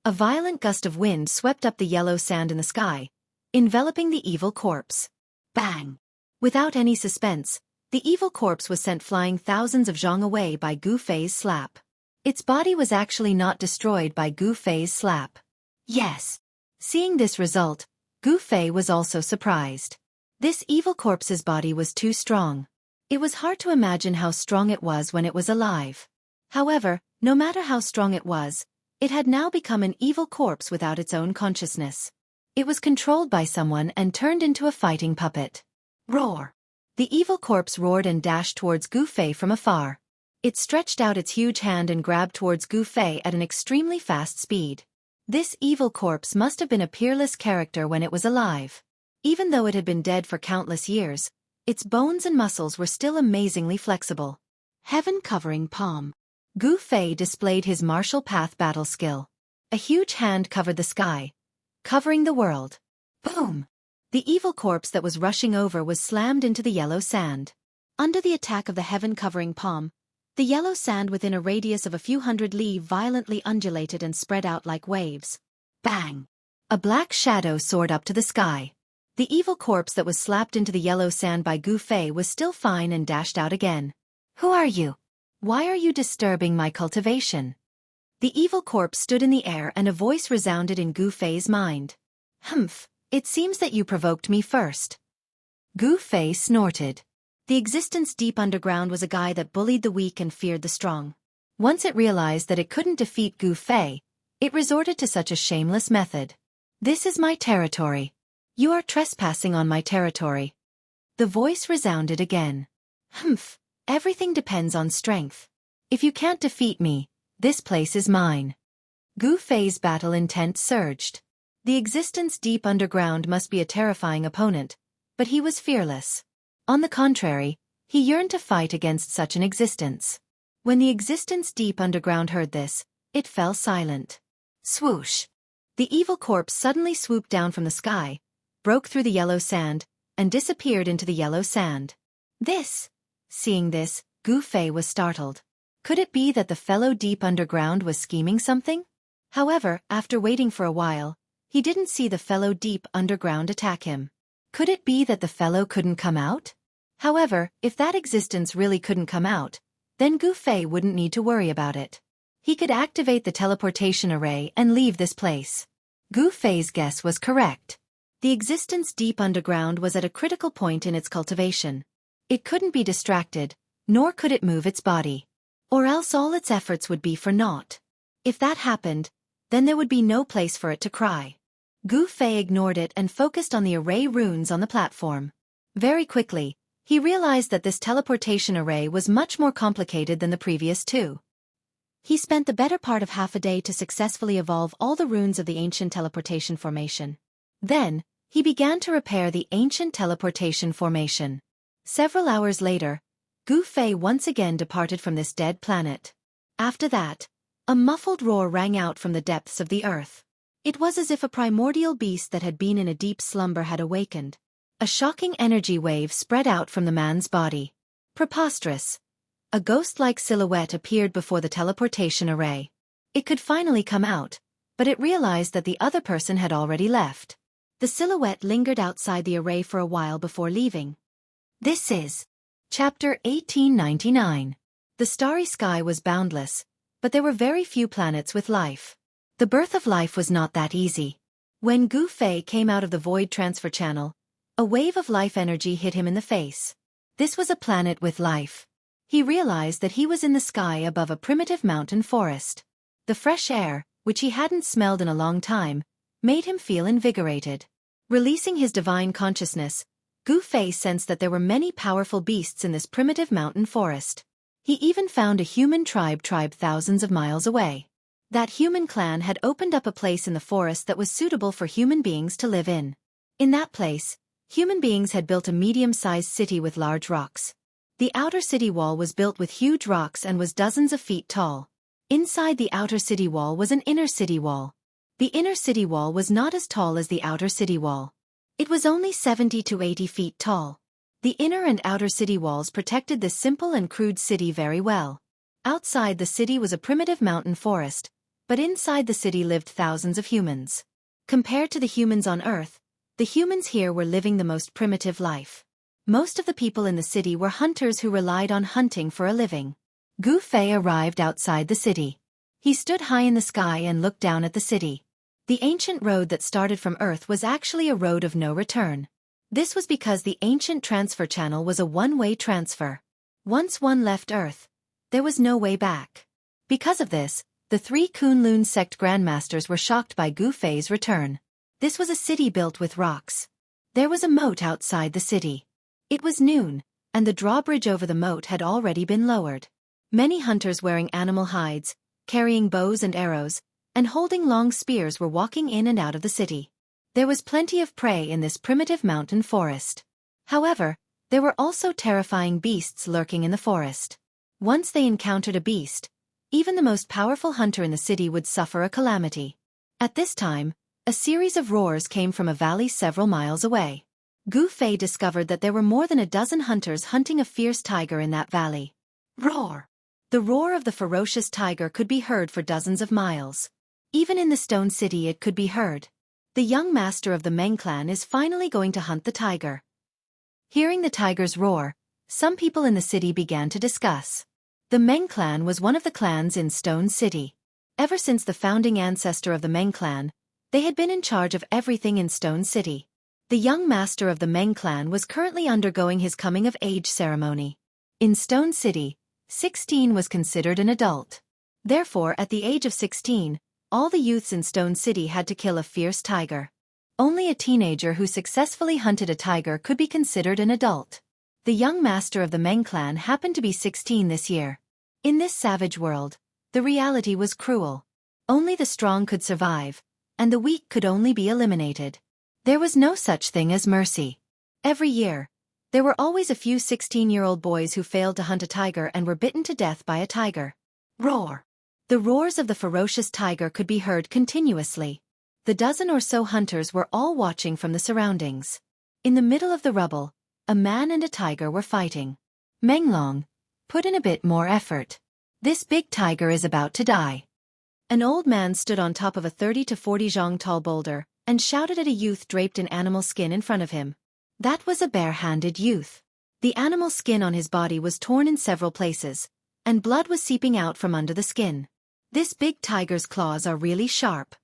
A violent gust of wind swept up the yellow sand in the sky, enveloping the evil corpse. Bang! Without any suspense, the evil corpse was sent flying thousands of zhang away by Gu Fei's slap. Its body was actually not destroyed by Gu Fei's slap. Yes! Seeing this result, Gu Fei was also surprised. This evil corpse's body was too strong. It was hard to imagine how strong it was when it was alive. However, no matter how strong it was, it had now become an evil corpse without its own consciousness. It was controlled by someone and turned into a fighting puppet. Roar! The evil corpse roared and dashed towards Gu Fei from afar. It stretched out its huge hand and grabbed towards Gu Fei at an extremely fast speed. This evil corpse must have been a peerless character when it was alive. Even though it had been dead for countless years, its bones and muscles were still amazingly flexible. Heaven-covering palm. Gu Fei displayed his martial path battle skill. A huge hand covered the sky, covering the world. Boom! The evil corpse that was rushing over was slammed into the yellow sand. Under the attack of the heaven-covering palm, the yellow sand within a radius of a few hundred li violently undulated and spread out like waves. Bang! A black shadow soared up to the sky. The evil corpse that was slapped into the yellow sand by Gu Fei was still fine and dashed out again. Who are you? Why are you disturbing my cultivation? The evil corpse stood in the air and a voice resounded in Gu Fei's mind. Humph! It seems that you provoked me first. Gu Fei snorted. The existence deep underground was a guy that bullied the weak and feared the strong. Once it realized that it couldn't defeat Gu Fei, it resorted to such a shameless method. This is my territory. You are trespassing on my territory. The voice resounded again. Humph, everything depends on strength. If you can't defeat me, this place is mine. Gu Fei's battle intent surged. The existence deep underground must be a terrifying opponent, but he was fearless. On the contrary, he yearned to fight against such an existence. When the existence deep underground heard this, it fell silent. Swoosh! The evil corpse suddenly swooped down from the sky, broke through the yellow sand, and disappeared into the yellow sand. Seeing this, Gu Fei was startled. Could it be that the fellow deep underground was scheming something? However, after waiting for a while, he didn't see the fellow deep underground attack him. Could it be that the fellow couldn't come out? However, if that existence really couldn't come out, then Gu Fei wouldn't need to worry about it. He could activate the teleportation array and leave this place. Gu Fei's guess was correct. The existence deep underground was at a critical point in its cultivation. It couldn't be distracted, nor could it move its body. Or else all its efforts would be for naught. If that happened, then there would be no place for it to cry. Gu Fei ignored it and focused on the array runes on the platform. Very quickly, he realized that this teleportation array was much more complicated than the previous two. He spent the better part of half a day to successfully evolve all the runes of the ancient teleportation formation. Then, he began to repair the ancient teleportation formation. Several hours later, Gu Fei once again departed from this dead planet. After that, a muffled roar rang out from the depths of the earth. It was as if a primordial beast that had been in a deep slumber had awakened. A shocking energy wave spread out from the man's body. Preposterous. A ghost-like silhouette appeared before the teleportation array. It could finally come out, but it realized that the other person had already left. The silhouette lingered outside the array for a while before leaving. This is Chapter 1899. The starry sky was boundless, but there were very few planets with life. The birth of life was not that easy. When Gu Fei came out of the void transfer channel, a wave of life energy hit him in the face. This was a planet with life. He realized that he was in the sky above a primitive mountain forest. The fresh air, which he hadn't smelled in a long time, made him feel invigorated. Releasing his divine consciousness, Gu Fei sensed that there were many powerful beasts in this primitive mountain forest. He even found a human tribe thousands of miles away. That human clan had opened up a place in the forest that was suitable for human beings to live in. In that place, human beings had built a medium-sized city with large rocks. The outer city wall was built with huge rocks and was dozens of feet tall. Inside the outer city wall was an inner city wall. The inner city wall was not as tall as the outer city wall. It was only 70 to 80 feet tall. The inner and outer city walls protected this simple and crude city very well. Outside the city was a primitive mountain forest, but inside the city lived thousands of humans. Compared to the humans on Earth, the humans here were living the most primitive life. Most of the people in the city were hunters who relied on hunting for a living. Gu Fei arrived outside the city. He stood high in the sky and looked down at the city. The ancient road that started from Earth was actually a road of no return. This was because the ancient transfer channel was a one-way transfer. Once one left Earth, there was no way back. Because of this, the three Kunlun sect grandmasters were shocked by Gu Fei's return. This was a city built with rocks. There was a moat outside the city. It was noon, and the drawbridge over the moat had already been lowered. Many hunters wearing animal hides, carrying bows and arrows, and holding long spears were walking in and out of the city. There was plenty of prey in this primitive mountain forest. However, there were also terrifying beasts lurking in the forest. Once they encountered a beast, even the most powerful hunter in the city would suffer a calamity. At this time, a series of roars came from a valley several miles away. Gu Fei discovered that there were more than a dozen hunters hunting a fierce tiger in that valley. Roar! The roar of the ferocious tiger could be heard for dozens of miles. Even in the stone city it could be heard. The young master of the Meng clan is finally going to hunt the tiger. Hearing the tiger's roar, some people in the city began to discuss. The Meng clan was one of the clans in Stone City. Ever since the founding ancestor of the Meng clan, they had been in charge of everything in Stone City. The young master of the Meng clan was currently undergoing his coming-of-age ceremony. In Stone City, 16 was considered an adult. Therefore, at the age of 16, all the youths in Stone City had to kill a fierce tiger. Only a teenager who successfully hunted a tiger could be considered an adult. The young master of the Meng clan happened to be 16 this year. In this savage world, the reality was cruel. Only the strong could survive, and the weak could only be eliminated. There was no such thing as mercy. Every year, there were always a few 16-year-old boys who failed to hunt a tiger and were bitten to death by a tiger. Roar! The roars of the ferocious tiger could be heard continuously. The dozen or so hunters were all watching from the surroundings. In the middle of the rubble, a man and a tiger were fighting. Menglong, put in a bit more effort. This big tiger is about to die. An old man stood on top of a 30 to 40 zhang tall boulder and shouted at a youth draped in animal skin in front of him. That was a bare-handed youth. The animal skin on his body was torn in several places, and blood was seeping out from under the skin. This big tiger's claws are really sharp.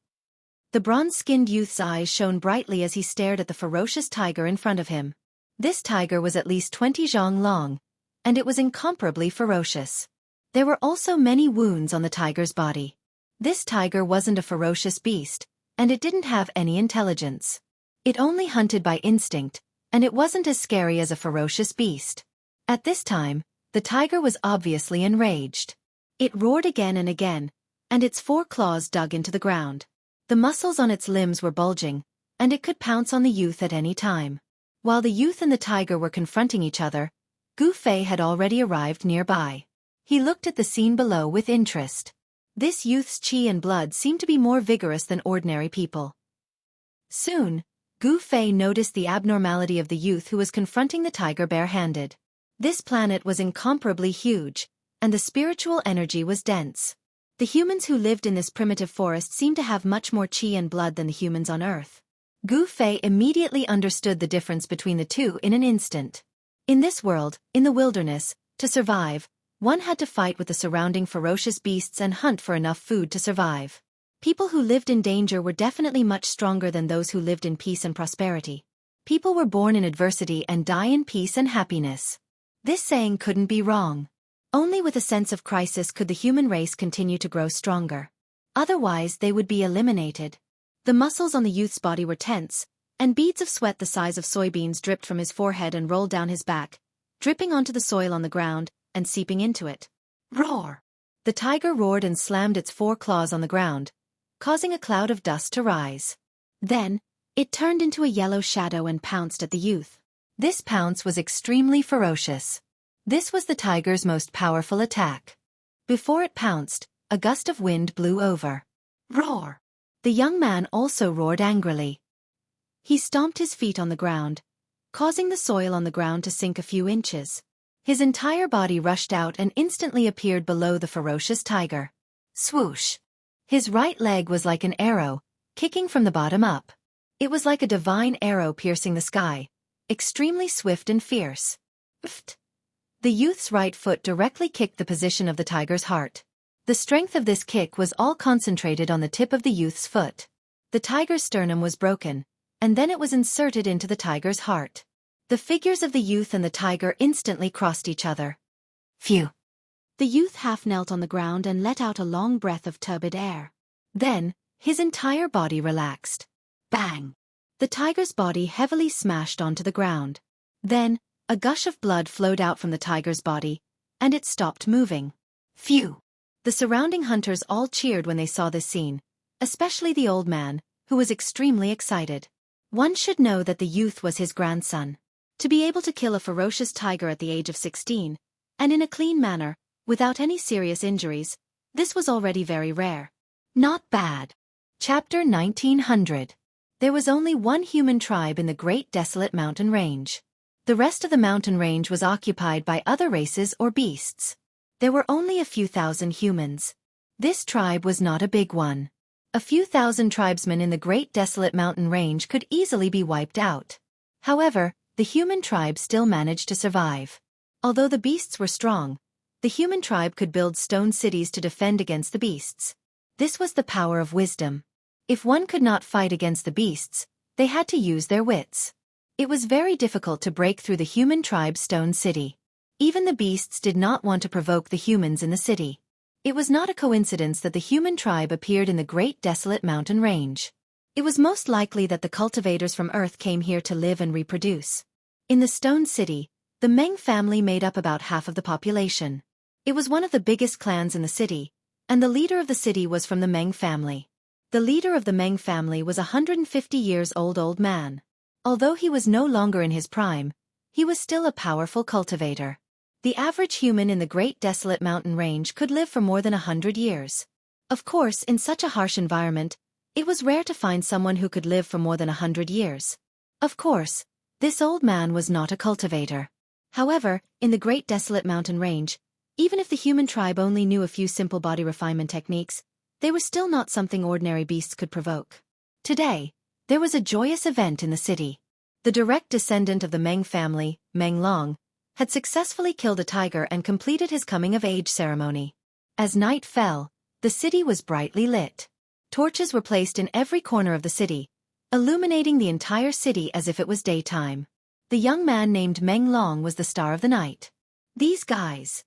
The bronze-skinned youth's eyes shone brightly as he stared at the ferocious tiger in front of him. This tiger was at least 20 zhang long, and it was incomparably ferocious. There were also many wounds on the tiger's body. This tiger wasn't a ferocious beast, and it didn't have any intelligence. It only hunted by instinct, and it wasn't as scary as a ferocious beast. At this time, the tiger was obviously enraged. It roared again and again, and its 4 claws dug into the ground. The muscles on its limbs were bulging, and it could pounce on the youth at any time. While the youth and the tiger were confronting each other, Gu Fei had already arrived nearby. He looked at the scene below with interest. This youth's qi and blood seemed to be more vigorous than ordinary people. Soon, Gu Fei noticed the abnormality of the youth who was confronting the tiger barehanded. This planet was incomparably huge, and the spiritual energy was dense. The humans who lived in this primitive forest seemed to have much more qi and blood than the humans on Earth. Gu Fei immediately understood the difference between the two in an instant. In this world, in the wilderness, to survive, one had to fight with the surrounding ferocious beasts and hunt for enough food to survive. People who lived in danger were definitely much stronger than those who lived in peace and prosperity. People were born in adversity and die in peace and happiness. This saying couldn't be wrong. Only with a sense of crisis could the human race continue to grow stronger. Otherwise, they would be eliminated. The muscles on the youth's body were tense, and beads of sweat the size of soybeans dripped from his forehead and rolled down his back, dripping onto the soil on the ground and seeping into it. Roar! The tiger roared and slammed its 4 claws on the ground, causing a cloud of dust to rise. Then, it turned into a yellow shadow and pounced at the youth. This pounce was extremely ferocious. This was the tiger's most powerful attack. Before it pounced, a gust of wind blew over. Roar! The young man also roared angrily. He stomped his feet on the ground, causing the soil on the ground to sink a few inches. His entire body rushed out and instantly appeared below the ferocious tiger. Swoosh! His right leg was like an arrow, kicking from the bottom up. It was like a divine arrow piercing the sky, extremely swift and fierce. Pfft! The youth's right foot directly kicked the position of the tiger's heart. The strength of this kick was all concentrated on the tip of the youth's foot. The tiger's sternum was broken, and then it was inserted into the tiger's heart. The figures of the youth and the tiger instantly crossed each other. Phew! The youth half knelt on the ground and let out a long breath of turbid air. Then, his entire body relaxed. Bang! The tiger's body heavily smashed onto the ground. Then, a gush of blood flowed out from the tiger's body, and it stopped moving. Phew! The surrounding hunters all cheered when they saw this scene, especially the old man, who was extremely excited. One should know that the youth was his grandson. To be able to kill a ferocious tiger at the age of 16, and in a clean manner, without any serious injuries, this was already very rare. Not bad. Chapter 1900. There was only one human tribe in the Great Desolate Mountain Range. The rest of the mountain range was occupied by other races or beasts. There were only a few thousand humans. This tribe was not a big one. A few thousand tribesmen in the Great Desolate Mountain Range could easily be wiped out. However, the human tribe still managed to survive. Although the beasts were strong, the human tribe could build stone cities to defend against the beasts. This was the power of wisdom. If one could not fight against the beasts, they had to use their wits. It was very difficult to break through the human tribe's stone city. Even the beasts did not want to provoke the humans in the city. It was not a coincidence that the human tribe appeared in the Great Desolate Mountain Range. It was most likely that the cultivators from Earth came here to live and reproduce. In the Stone City, the Meng family made up about half of the population. It was one of the biggest clans in the city, and the leader of the city was from the Meng family. The leader of the Meng family was a 150 years old man. Although he was no longer in his prime, he was still a powerful cultivator. The average human in the Great Desolate Mountain Range could live for more than 100 years. Of course, in such a harsh environment, it was rare to find someone who could live for more than 100 years. Of course, this old man was not a cultivator. However, in the Great Desolate Mountain Range, even if the human tribe only knew a few simple body refinement techniques, they were still not something ordinary beasts could provoke. Today, there was a joyous event in the city. The direct descendant of the Meng family, Meng Long, had successfully killed a tiger and completed his coming-of-age ceremony. As night fell, the city was brightly lit. Torches were placed in every corner of the city, illuminating the entire city as if it was daytime. The young man named Meng Long was the star of the night. These guys.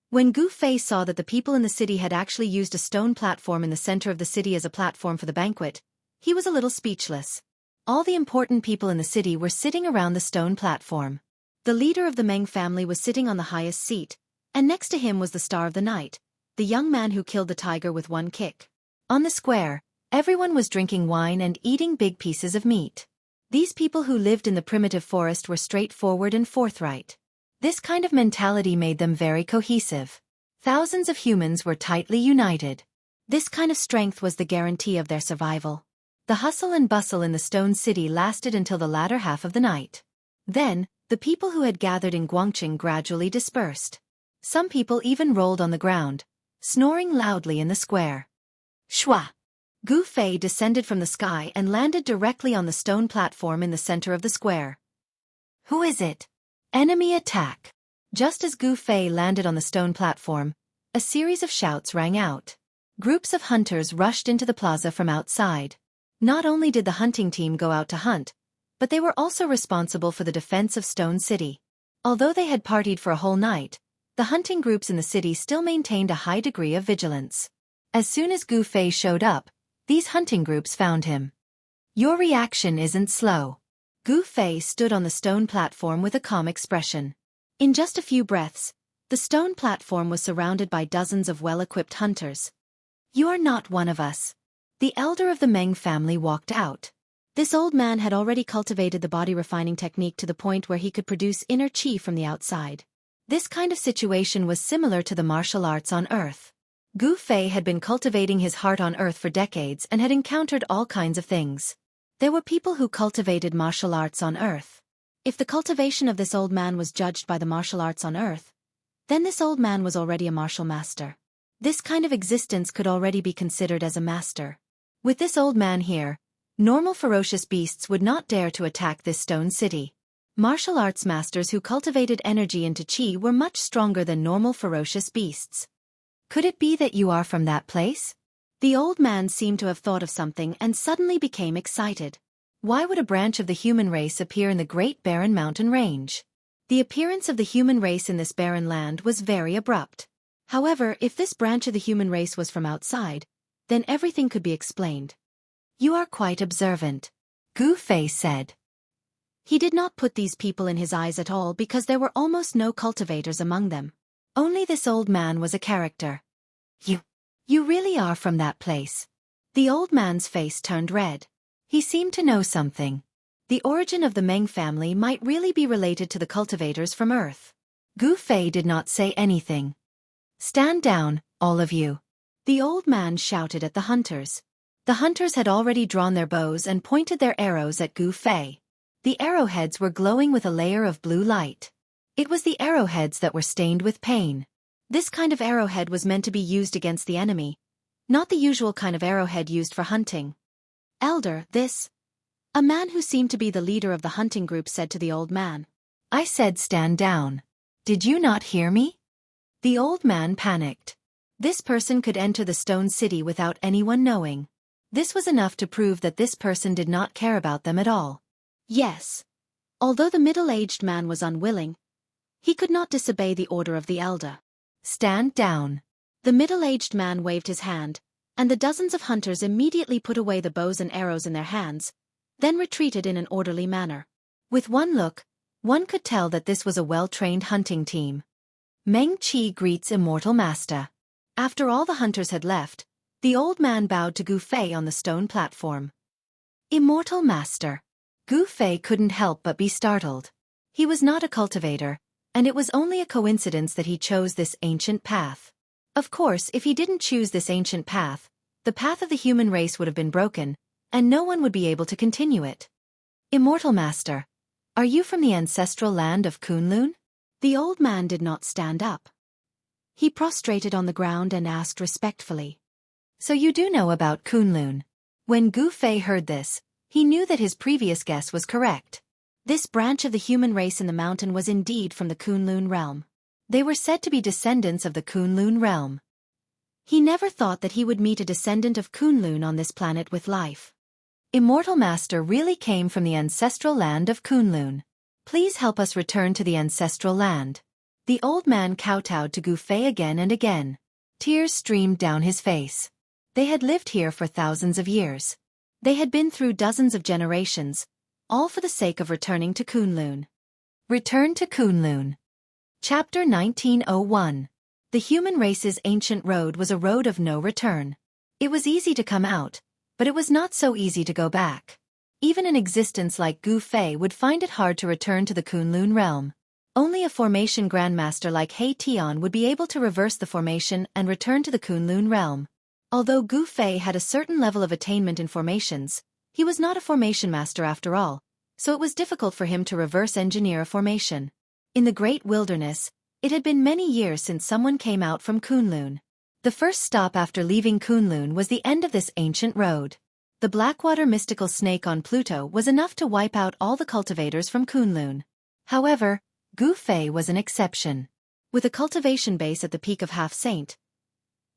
When Gu Fei saw that the people in the city had actually used a stone platform in the center of the city as a platform for the banquet, he was a little speechless. All the important people in the city were sitting around the stone platform. The leader of the Meng family was sitting on the highest seat, and next to him was the star of the night, the young man who killed the tiger with one kick. On the square, everyone was drinking wine and eating big pieces of meat. These people who lived in the primitive forest were straightforward and forthright. This kind of mentality made them very cohesive. Thousands of humans were tightly united. This kind of strength was the guarantee of their survival. The hustle and bustle in the stone city lasted until the latter half of the night. Then, the people who had gathered in Guangqing gradually dispersed. Some people even rolled on the ground, snoring loudly in the square. Shua! Gu Fei descended from the sky and landed directly on the stone platform in the center of the square. Who is it? Enemy attack! Just as Gu Fei landed on the stone platform, a series of shouts rang out. Groups of hunters rushed into the plaza from outside. Not only did the hunting team go out to hunt, but they were also responsible for the defense of Stone City. Although they had partied for a whole night, the hunting groups in the city still maintained a high degree of vigilance. As soon as Gu Fei showed up, these hunting groups found him. Your reaction isn't slow. Gu Fei stood on the stone platform with a calm expression. In just a few breaths, the stone platform was surrounded by dozens of well-equipped hunters. You are not one of us. The elder of the Meng family walked out. This old man had already cultivated the body refining technique to the point where he could produce inner qi from the outside. This kind of situation was similar to the martial arts on Earth. Gu Fei had been cultivating his heart on Earth for decades and had encountered all kinds of things. There were people who cultivated martial arts on Earth. If the cultivation of this old man was judged by the martial arts on Earth, then this old man was already a martial master. This kind of existence could already be considered as a master. With this old man here, normal ferocious beasts would not dare to attack this stone city. Martial arts masters who cultivated energy into qi were much stronger than normal ferocious beasts. Could it be that you are from that place? The old man seemed to have thought of something and suddenly became excited. Why would a branch of the human race appear in the Great Barren Mountain Range? The appearance of the human race in this barren land was very abrupt. However, if this branch of the human race was from outside, then everything could be explained. You are quite observant, Gu Fei said. He did not put these people in his eyes at all because there were almost no cultivators among them. Only this old man was a character. You really are from that place. The old man's face turned red. He seemed to know something. The origin of the Meng family might really be related to the cultivators from Earth. Gu Fei did not say anything. Stand down, all of you. The old man shouted at the hunters. The hunters had already drawn their bows and pointed their arrows at Gu Fei. The arrowheads were glowing with a layer of blue light. It was the arrowheads that were stained with pain. This kind of arrowhead was meant to be used against the enemy, not the usual kind of arrowhead used for hunting. Elder, a man who seemed to be the leader of the hunting group said to the old man. I said stand down. Did you not hear me? The old man panicked. This person could enter the stone city without anyone knowing. This was enough to prove that this person did not care about them at all. Yes. Although the middle-aged man was unwilling, he could not disobey the order of the elder. Stand down. The middle-aged man waved his hand, and the dozens of hunters immediately put away the bows and arrows in their hands, then retreated in an orderly manner. With one look, one could tell that this was a well-trained hunting team. Meng Qi greets Immortal Master. After all the hunters had left, the old man bowed to Gu Fei on the stone platform. Immortal Master. Gu Fei couldn't help but be startled. He was not a cultivator, and it was only a coincidence that he chose this ancient path. Of course, if he didn't choose this ancient path, the path of the human race would have been broken, and no one would be able to continue it. Immortal Master, are you from the ancestral land of Kunlun? The old man did not stand up. He prostrated on the ground and asked respectfully. So you do know about Kunlun? When Gu Fei heard this, he knew that his previous guess was correct. This branch of the human race in the mountain was indeed from the Kunlun realm. They were said to be descendants of the Kunlun realm. He never thought that he would meet a descendant of Kunlun on this planet with life. Immortal Master really came from the ancestral land of Kunlun. Please help us return to the ancestral land. The old man kowtowed to Gu Fei again and again. Tears streamed down his face. They had lived here for thousands of years. They had been through dozens of generations, all for the sake of returning to Kunlun. Return to Kunlun. Chapter 1901. The human race's ancient road was a road of no return. It was easy to come out, but it was not so easy to go back. Even an existence like Gu Fei would find it hard to return to the Kunlun realm. Only a formation grandmaster like He Tian would be able to reverse the formation and return to the Kunlun realm. Although Gu Fei had a certain level of attainment in formations, he was not a formation master after all, so it was difficult for him to reverse engineer a formation. In the great wilderness, it had been many years since someone came out from Kunlun. The first stop after leaving Kunlun was the end of this ancient road. The Blackwater mystical snake on Pluto was enough to wipe out all the cultivators from Kunlun. However, Gu Fei was an exception. With a cultivation base at the peak of Half Saint,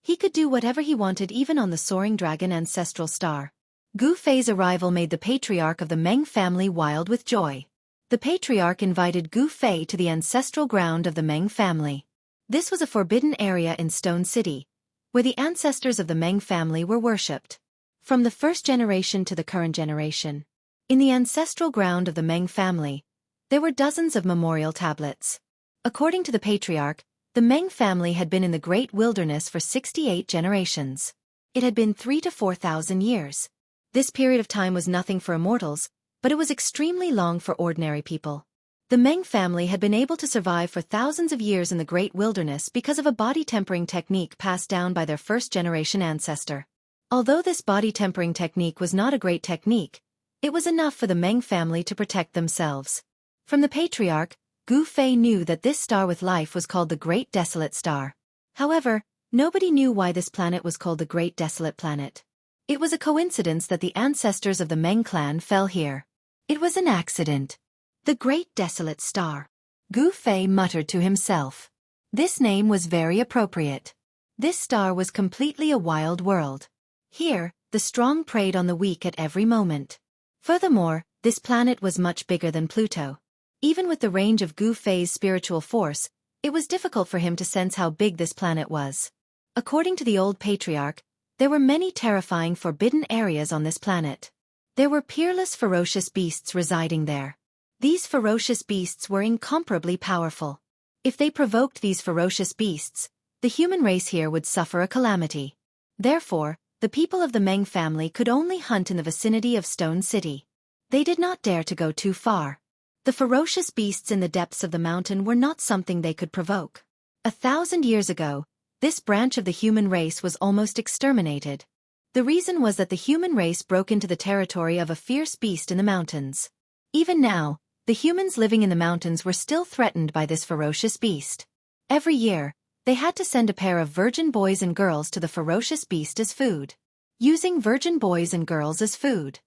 he could do whatever he wanted even on the soaring dragon ancestral star. Gu Fei's arrival made the patriarch of the Meng family wild with joy. The patriarch invited Gu Fei to the ancestral ground of the Meng family. This was a forbidden area in Stone City, where the ancestors of the Meng family were worshipped. From the first generation to the current generation, in the ancestral ground of the Meng family, there were dozens of memorial tablets. According to the patriarch, the Meng family had been in the great wilderness for 68 generations. It had been 3,000 to 4,000 years. This period of time was nothing for immortals, but it was extremely long for ordinary people. The Meng family had been able to survive for thousands of years in the great wilderness because of a body tempering technique passed down by their first-generation ancestor. Although this body tempering technique was not a great technique, it was enough for the Meng family to protect themselves. From the patriarch, Gu Fei knew that this star with life was called the Great Desolate Star. However, nobody knew why this planet was called the Great Desolate Planet. It was a coincidence that the ancestors of the Meng clan fell here. It was an accident. The Great Desolate Star. Gu Fei muttered to himself. This name was very appropriate. This star was completely a wild world. Here, the strong preyed on the weak at every moment. Furthermore, this planet was much bigger than Pluto. Even with the range of Gu Fei's spiritual force, it was difficult for him to sense how big this planet was. According to the old patriarch, there were many terrifying forbidden areas on this planet. There were peerless ferocious beasts residing there. These ferocious beasts were incomparably powerful. If they provoked these ferocious beasts, the human race here would suffer a calamity. Therefore, the people of the Meng family could only hunt in the vicinity of Stone City. They did not dare to go too far. The ferocious beasts in the depths of the mountain were not something they could provoke. 1,000 years ago, this branch of the human race was almost exterminated. The reason was that the human race broke into the territory of a fierce beast in the mountains. Even now, the humans living in the mountains were still threatened by this ferocious beast. Every year, they had to send a pair of virgin boys and girls to the ferocious beast as food. Using virgin boys and girls as food.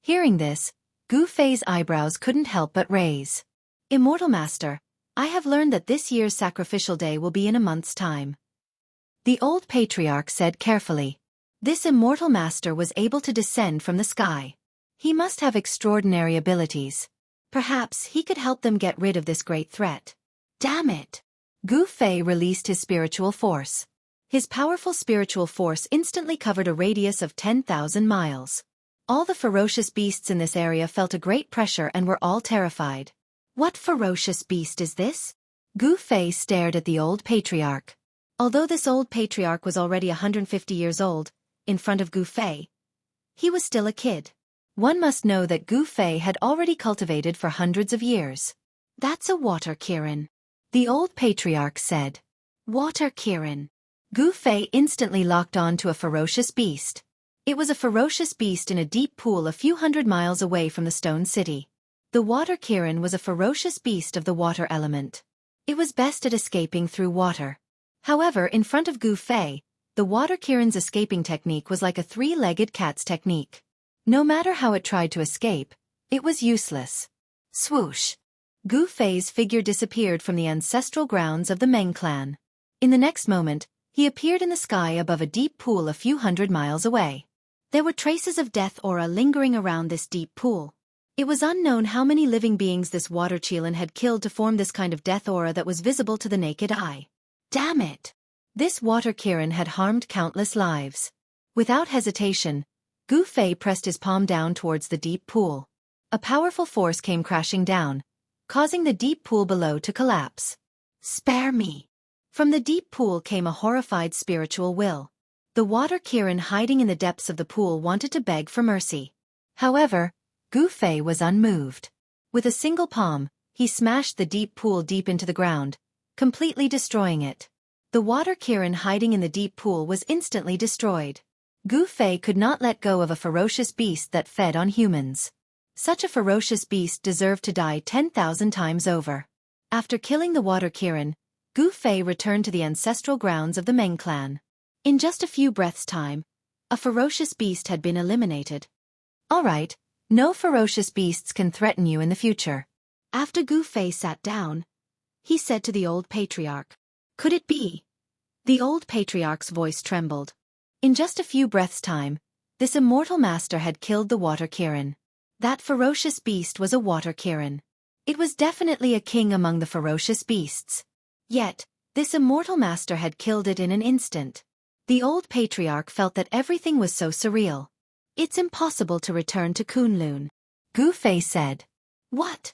Hearing this, Gu Fei's eyebrows couldn't help but raise. Immortal Master, I have learned that this year's sacrificial day will be in a month's time. The old patriarch said carefully. This immortal master was able to descend from the sky. He must have extraordinary abilities. Perhaps he could help them get rid of this great threat. Damn it! Gu Fei released his spiritual force. His powerful spiritual force instantly covered a radius of 10,000 miles. All the ferocious beasts in this area felt a great pressure and were all terrified. What ferocious beast is this? Gu Fei stared at the old patriarch. Although this old patriarch was already 150 years old, in front of Gu Fei, he was still a kid. One must know that Gu Fei had already cultivated for hundreds of years. That's a water kirin. The old patriarch said. Water kirin. Gu Fei instantly locked on to a ferocious beast. It was a ferocious beast in a deep pool a few hundred miles away from the Stone City. The water kirin was a ferocious beast of the water element. It was best at escaping through water. However, in front of Gu Fei, the water kirin's escaping technique was like a three-legged cat's technique. No matter how it tried to escape, it was useless. Swoosh! Gu Fei's figure disappeared from the ancestral grounds of the Meng clan. In the next moment, he appeared in the sky above a deep pool a few hundred miles away. There were traces of death aura lingering around this deep pool. It was unknown how many living beings this water Qilin had killed to form this kind of death aura that was visible to the naked eye. Damn it! This water Kirin had harmed countless lives. Without hesitation, Gu Fei pressed his palm down towards the deep pool. A powerful force came crashing down, causing the deep pool below to collapse. Spare me! From the deep pool came a horrified spiritual will. The water Kirin hiding in the depths of the pool wanted to beg for mercy. However, Gu Fei was unmoved. With a single palm, he smashed the deep pool deep into the ground, completely destroying it. The water Kirin hiding in the deep pool was instantly destroyed. Gu Fei could not let go of a ferocious beast that fed on humans. Such a ferocious beast deserved to die 10,000 times over. After killing the water Kirin, Gu Fei returned to the ancestral grounds of the Meng clan. In just a few breaths' time, a ferocious beast had been eliminated. Alright, no ferocious beasts can threaten you in the future. After Gu Fei sat down, he said to the old patriarch, "Could it be?" The old patriarch's voice trembled. In just a few breaths' time, this immortal master had killed the water Kirin. That ferocious beast was a water Kirin. It was definitely a king among the ferocious beasts. Yet, this immortal master had killed it in an instant. The old patriarch felt that everything was so surreal. It's impossible to return to Kunlun. Gu Fei said. What?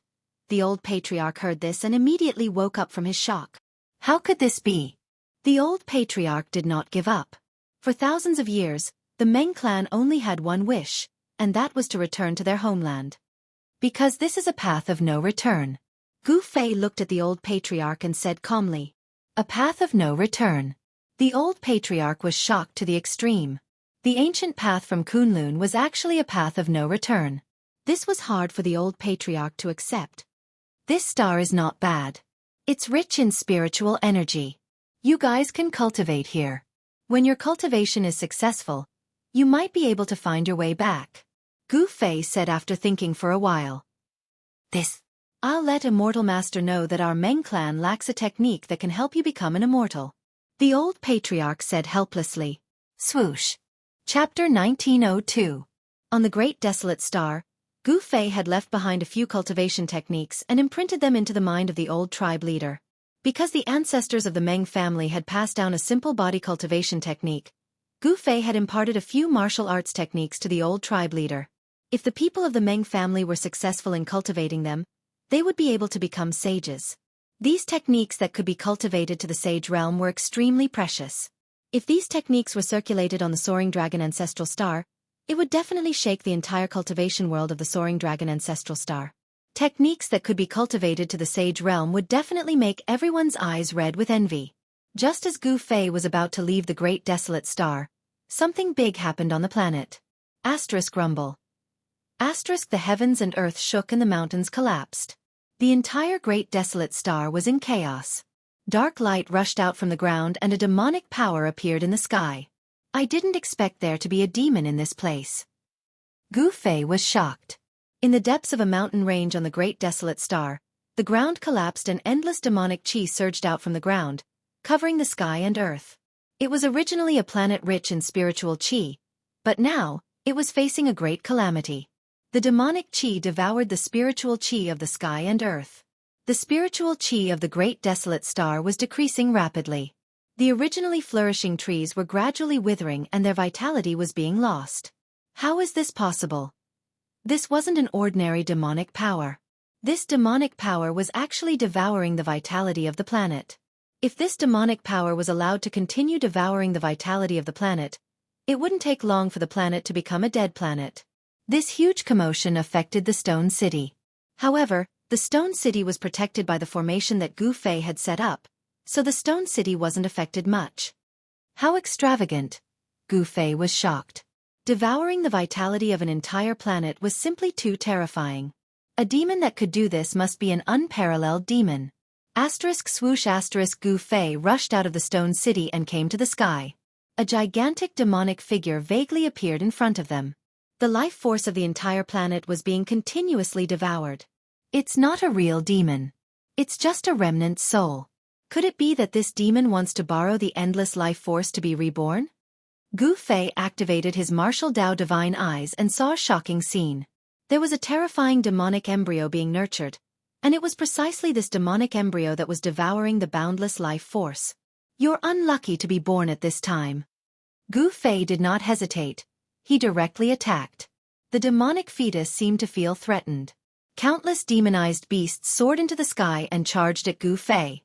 The old patriarch heard this and immediately woke up from his shock. How could this be? The old patriarch did not give up. For thousands of years, the Meng clan only had one wish, and that was to return to their homeland. Because this is a path of no return. Gu Fei looked at the old patriarch and said calmly, "A path of no return." The old patriarch was shocked to the extreme. The ancient path from Kunlun was actually a path of no return. This was hard for the old patriarch to accept. This star is not bad. It's rich in spiritual energy. You guys can cultivate here. When your cultivation is successful, you might be able to find your way back. Gu Fei said after thinking for a while. I'll let Immortal Master know that our Meng clan lacks a technique that can help you become an immortal. The old patriarch said helplessly. Swoosh. Chapter 1902. On the Great Desolate Star, Gu Fei had left behind a few cultivation techniques and imprinted them into the mind of the old tribe leader. Because the ancestors of the Meng family had passed down a simple body cultivation technique, Gu Fei had imparted a few martial arts techniques to the old tribe leader. If the people of the Meng family were successful in cultivating them, they would be able to become sages. These techniques that could be cultivated to the sage realm were extremely precious. If these techniques were circulated on the Soaring Dragon Ancestral Star, it would definitely shake the entire cultivation world of the Soaring Dragon Ancestral Star. Techniques that could be cultivated to the sage realm would definitely make everyone's eyes red with envy. Just as Gu Fei was about to leave the Great Desolate Star, something big happened on the planet. Asterisk rumble. Asterisk the heavens and earth shook and the mountains collapsed. The entire Great Desolate Star was in chaos. Dark light rushed out from the ground and a demonic power appeared in the sky. I didn't expect there to be a demon in this place. Gu Fei was shocked. In the depths of a mountain range on the Great Desolate Star, the ground collapsed and endless demonic chi surged out from the ground, covering the sky and earth. It was originally a planet rich in spiritual chi, but now, it was facing a great calamity. The demonic chi devoured the spiritual chi of the sky and earth. The spiritual chi of the Great Desolate Star was decreasing rapidly. The originally flourishing trees were gradually withering and their vitality was being lost. How is this possible? This wasn't an ordinary demonic power. This demonic power was actually devouring the vitality of the planet. If this demonic power was allowed to continue devouring the vitality of the planet, it wouldn't take long for the planet to become a dead planet. This huge commotion affected the Stone City. However, the Stone City was protected by the formation that Gu Fei had set up, so the Stone City wasn't affected much. How extravagant! Gu Fei was shocked. Devouring the vitality of an entire planet was simply too terrifying. A demon that could do this must be an unparalleled demon. Asterisk swoosh asterisk Gu Fei rushed out of the Stone City and came to the sky. A gigantic demonic figure vaguely appeared in front of them. The life force of the entire planet was being continuously devoured. It's not a real demon. It's just a remnant soul. Could it be that this demon wants to borrow the endless life force to be reborn? Gu Fei activated his martial Dao divine eyes and saw a shocking scene. There was a terrifying demonic embryo being nurtured, and it was precisely this demonic embryo that was devouring the boundless life force. You're unlucky to be born at this time. Gu Fei did not hesitate. He directly attacked. The demonic fetus seemed to feel threatened. Countless demonized beasts soared into the sky and charged at Gu Fei.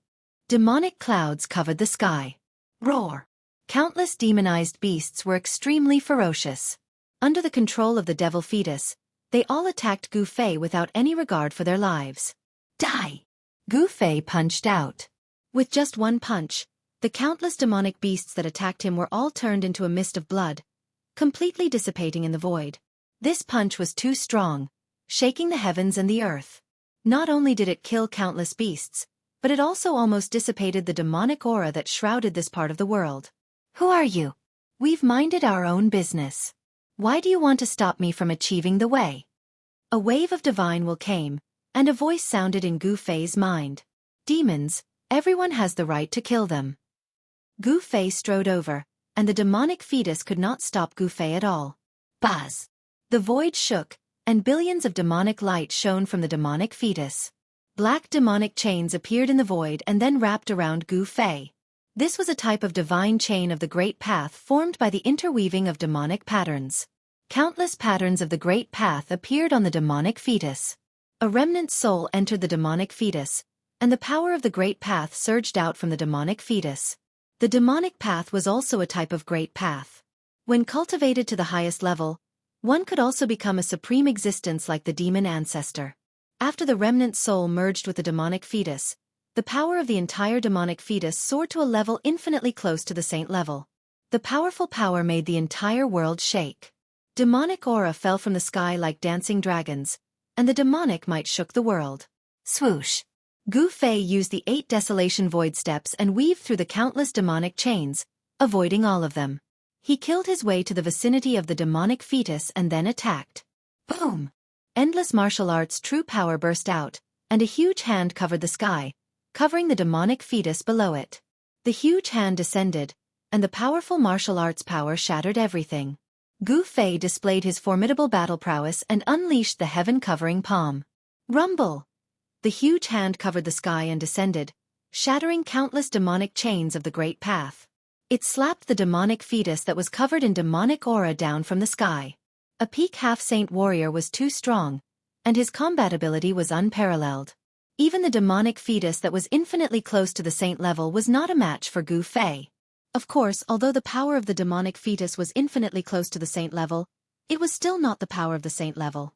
Demonic clouds covered the sky. Roar! Countless demonized beasts were extremely ferocious. Under the control of the devil fetus, they all attacked Gu Fei without any regard for their lives. Die! Gu Fei punched out. With just one punch, the countless demonic beasts that attacked him were all turned into a mist of blood, completely dissipating in the void. This punch was too strong, shaking the heavens and the earth. Not only did it kill countless beasts, but it also almost dissipated the demonic aura that shrouded this part of the world. Who are you? We've minded our own business. Why do you want to stop me from achieving the way? A wave of divine will came, and a voice sounded in Gu Fei's mind. Demons, everyone has the right to kill them. Gu Fei strode over, and the demonic fetus could not stop Gu Fei at all. Buzz! The void shook, and billions of demonic light shone from the demonic fetus. Black demonic chains appeared in the void and then wrapped around Gu Fei. This was a type of divine chain of the Great Path formed by the interweaving of demonic patterns. Countless patterns of the Great Path appeared on the demonic fetus. A remnant soul entered the demonic fetus, and the power of the Great Path surged out from the demonic fetus. The demonic path was also a type of Great Path. When cultivated to the highest level, one could also become a supreme existence like the demon ancestor. After the remnant soul merged with the demonic fetus, the power of the entire demonic fetus soared to a level infinitely close to the saint level. The powerful power made the entire world shake. Demonic aura fell from the sky like dancing dragons, and the demonic might shook the world. Swoosh! Gu Fei used the 8 desolation void steps and weaved through the countless demonic chains, avoiding all of them. He killed his way to the vicinity of the demonic fetus and then attacked. Boom! Endless martial arts true power burst out, and a huge hand covered the sky, covering the demonic fetus below it. The huge hand descended, and the powerful martial arts power shattered everything. Gu Fei displayed his formidable battle prowess and unleashed the heaven-covering palm. Rumble! The huge hand covered the sky and descended, shattering countless demonic chains of the Great Path. It slapped the demonic fetus that was covered in demonic aura down from the sky. A peak half-saint warrior was too strong, and his combat ability was unparalleled. Even the demonic fetus that was infinitely close to the saint level was not a match for Gu Fei. Of course, although the power of the demonic fetus was infinitely close to the saint level, it was still not the power of the saint level.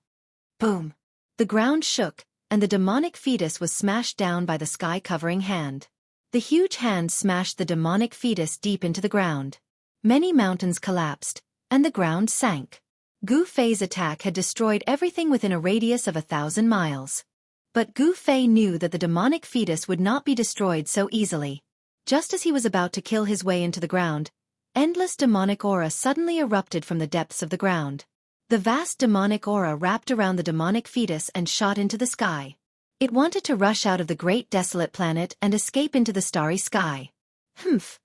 Boom! The ground shook, and the demonic fetus was smashed down by the sky-covering hand. The huge hand smashed the demonic fetus deep into the ground. Many mountains collapsed, and the ground sank. Gu Fei's attack had destroyed everything within a radius of 1,000 miles. But Gu Fei knew that the demonic fetus would not be destroyed so easily. Just as he was about to kill his way into the ground, endless demonic aura suddenly erupted from the depths of the ground. The vast demonic aura wrapped around the demonic fetus and shot into the sky. It wanted to rush out of the great desolate planet and escape into the starry sky. Humph!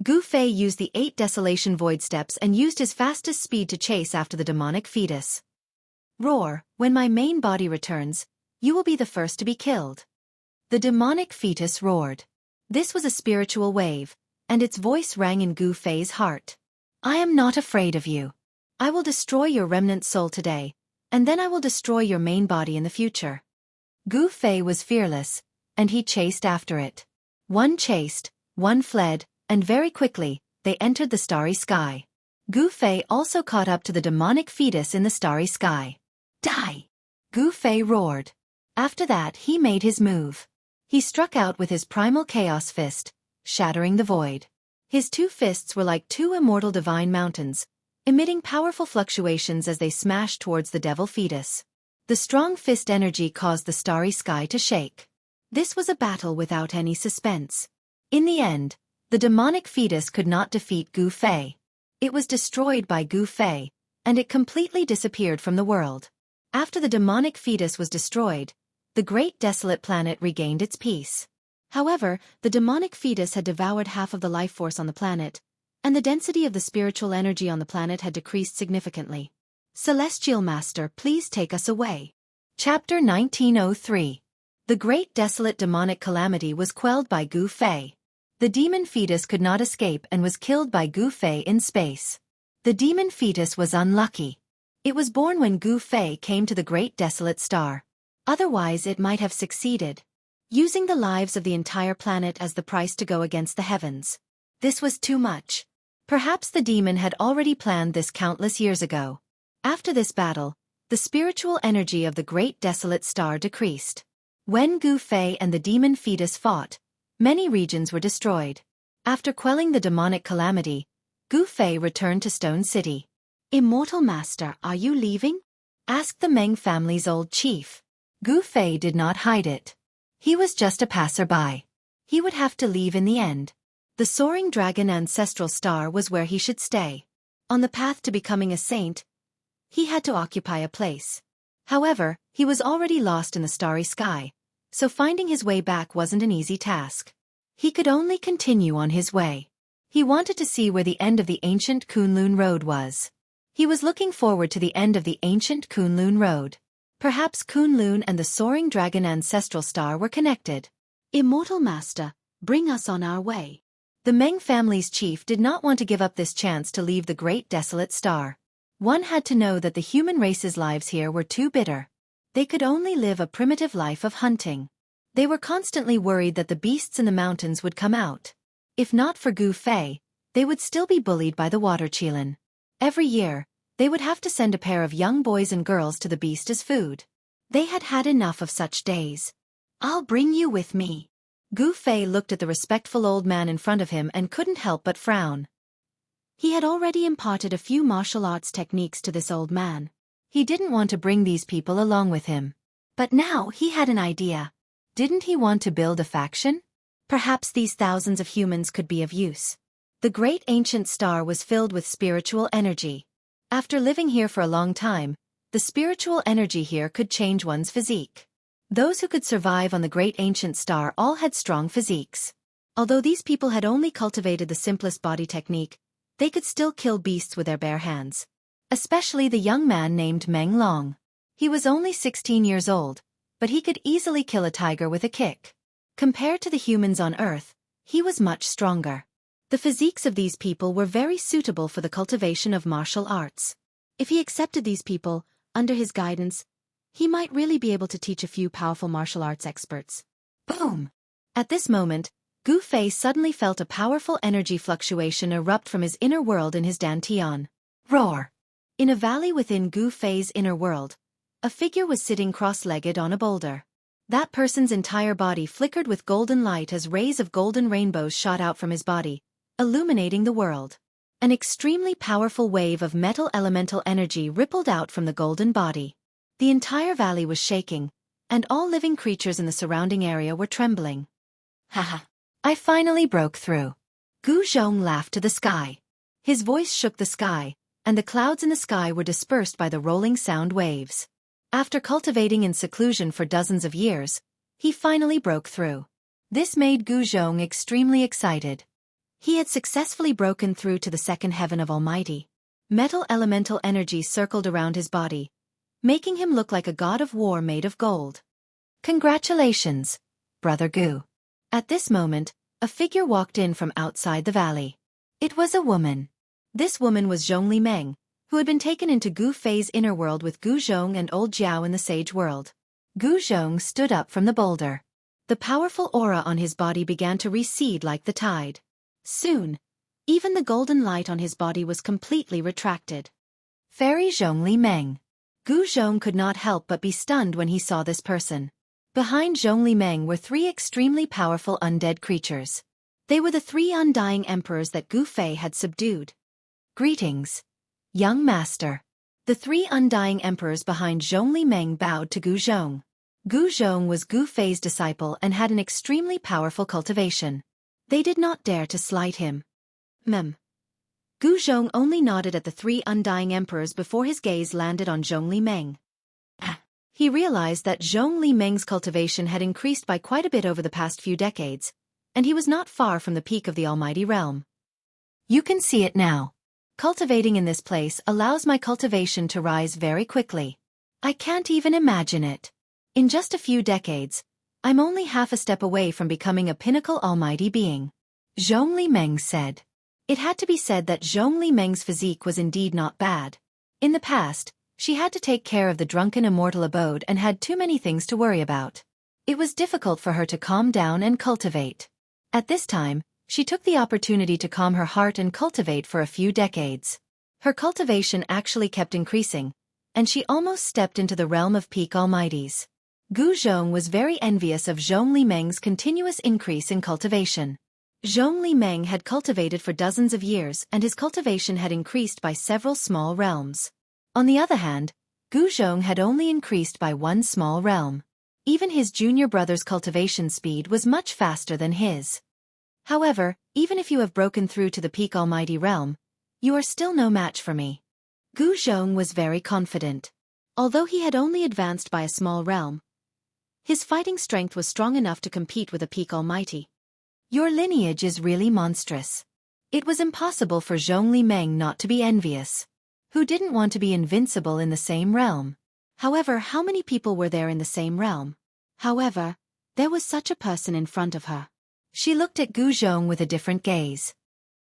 Gu Fei used the 8 desolation void steps and used his fastest speed to chase after the demonic fetus. Roar! When my main body returns, you will be the first to be killed. The demonic fetus roared. This was a spiritual wave, and its voice rang in Gu Fei's heart. I am not afraid of you. I will destroy your remnant soul today, and then I will destroy your main body in the future. Gu Fei was fearless, and he chased after it. One chased, one fled, and very quickly, they entered the starry sky. Gu Fei also caught up to the demonic fetus in the starry sky. Die! Gu Fei roared. After that he made his move. He struck out with his primal chaos fist, shattering the void. His 2 fists were like 2 immortal divine mountains, emitting powerful fluctuations as they smashed towards the devil fetus. The strong fist energy caused the starry sky to shake. This was a battle without any suspense. In the end, the demonic fetus could not defeat Gu Fei. It was destroyed by Gu Fei, and it completely disappeared from the world. After the demonic fetus was destroyed, the great desolate planet regained its peace. However, the demonic fetus had devoured half of the life force on the planet, and the density of the spiritual energy on the planet had decreased significantly. Celestial Master, please take us away. Chapter 1903. The Great Desolate Demonic Calamity was quelled by Gu Fei. The demon fetus could not escape and was killed by Gu Fei in space. The demon fetus was unlucky. It was born when Gu Fei came to the Great Desolate Star. Otherwise it might have succeeded, using the lives of the entire planet as the price to go against the heavens. This was too much. Perhaps the demon had already planned this countless years ago. After this battle, the spiritual energy of the Great Desolate Star decreased. When Gu Fei and the demon fetus fought, many regions were destroyed. After quelling the demonic calamity, Gu Fei returned to Stone City. Immortal Master, are you leaving? Asked the Meng family's old chief. Gu Fei did not hide it. He was just a passerby. He would have to leave in the end. The soaring dragon ancestral star was where he should stay. On the path to becoming a saint, he had to occupy a place. However, he was already lost in the starry sky, so finding his way back wasn't an easy task. He could only continue on his way. He wanted to see where the end of the ancient Kunlun Road was. He was looking forward to the end of the ancient Kunlun Road. Perhaps Kunlun and the soaring dragon ancestral star were connected. Immortal Master, bring us on our way. The Meng family's chief did not want to give up this chance to leave the Great Desolate Star. One had to know that the human race's lives here were too bitter. They could only live a primitive life of hunting. They were constantly worried that the beasts in the mountains would come out. If not for Gu Fei, they would still be bullied by the water Qilin. Every year, they would have to send a pair of young boys and girls to the beast as food. They had had enough of such days. I'll bring you with me. Gu Fei looked at the respectful old man in front of him and couldn't help but frown. He had already imparted a few martial arts techniques to this old man. He didn't want to bring these people along with him. But now he had an idea. Didn't he want to build a faction? Perhaps these thousands of humans could be of use. The great ancient star was filled with spiritual energy. After living here for a long time, the spiritual energy here could change one's physique. Those who could survive on the great ancient star all had strong physiques. Although these people had only cultivated the simplest body technique, they could still kill beasts with their bare hands. Especially the young man named Meng Long. He was only 16 years old, but he could easily kill a tiger with a kick. Compared to the humans on Earth, he was much stronger. The physiques of these people were very suitable for the cultivation of martial arts. If he accepted these people, under his guidance, he might really be able to teach a few powerful martial arts experts. Boom! At this moment, Gu Fei suddenly felt a powerful energy fluctuation erupt from his inner world in his dantian. Roar! In a valley within Gu Fei's inner world, a figure was sitting cross-legged on a boulder. That person's entire body flickered with golden light as rays of golden rainbows shot out from his body, illuminating the world. An extremely powerful wave of metal elemental energy rippled out from the golden body. The entire valley was shaking, and all living creatures in the surrounding area were trembling. Haha! I finally broke through. Gu Zhong laughed to the sky. His voice shook the sky, and the clouds in the sky were dispersed by the rolling sound waves. After cultivating in seclusion for dozens of years, he finally broke through. This made Gu Zhong extremely excited. He had successfully broken through to the second heaven of Almighty. Metal elemental energy circled around his body, making him look like a god of war made of gold. Congratulations, Brother Gu. At this moment, a figure walked in from outside the valley. It was a woman. This woman was Zhongli Meng, who had been taken into Gu Fei's inner world with Gu Zhong and old Jiao in the sage world. Gu Zhong stood up from the boulder. The powerful aura on his body began to recede like the tide. Soon, even the golden light on his body was completely retracted. Fairy Zhongli Meng. Gu Zhong could not help but be stunned when he saw this person. Behind Zhongli Meng were three extremely powerful undead creatures. They were the three undying emperors that Gu Fei had subdued. Greetings, young master. The three undying emperors behind Zhongli Meng bowed to Gu Zhong. Gu Zhong was Gu Fei's disciple and had an extremely powerful cultivation. They did not dare to slight him. Gu Zhong only nodded at the three undying emperors before his gaze landed on Zhongli Meng. He realized that Zhongli Meng's cultivation had increased by quite a bit over the past few decades, and he was not far from the peak of the Almighty Realm. You can see it now. Cultivating in this place allows my cultivation to rise very quickly. I can't even imagine it. In just a few decades, I'm only half a step away from becoming a pinnacle almighty being. Zhongli Meng said. It had to be said that Zhongli Meng's physique was indeed not bad. In the past, she had to take care of the drunken immortal abode and had too many things to worry about. It was difficult for her to calm down and cultivate. At this time, she took the opportunity to calm her heart and cultivate for a few decades. Her cultivation actually kept increasing, and she almost stepped into the realm of peak almighties. Gu Zhong was very envious of Zhongli Meng's continuous increase in cultivation. Zhongli Meng had cultivated for dozens of years and his cultivation had increased by several small realms. On the other hand, Gu Zhong had only increased by one small realm. Even his junior brother's cultivation speed was much faster than his. However, even if you have broken through to the peak almighty realm, you are still no match for me. Gu Zhong was very confident. Although he had only advanced by a small realm, his fighting strength was strong enough to compete with a peak almighty. Your lineage is really monstrous. It was impossible for Zhongli Meng not to be envious. Who didn't want to be invincible in the same realm? However, how many people were there in the same realm? However, there was such a person in front of her. She looked at Gu Zhong with a different gaze.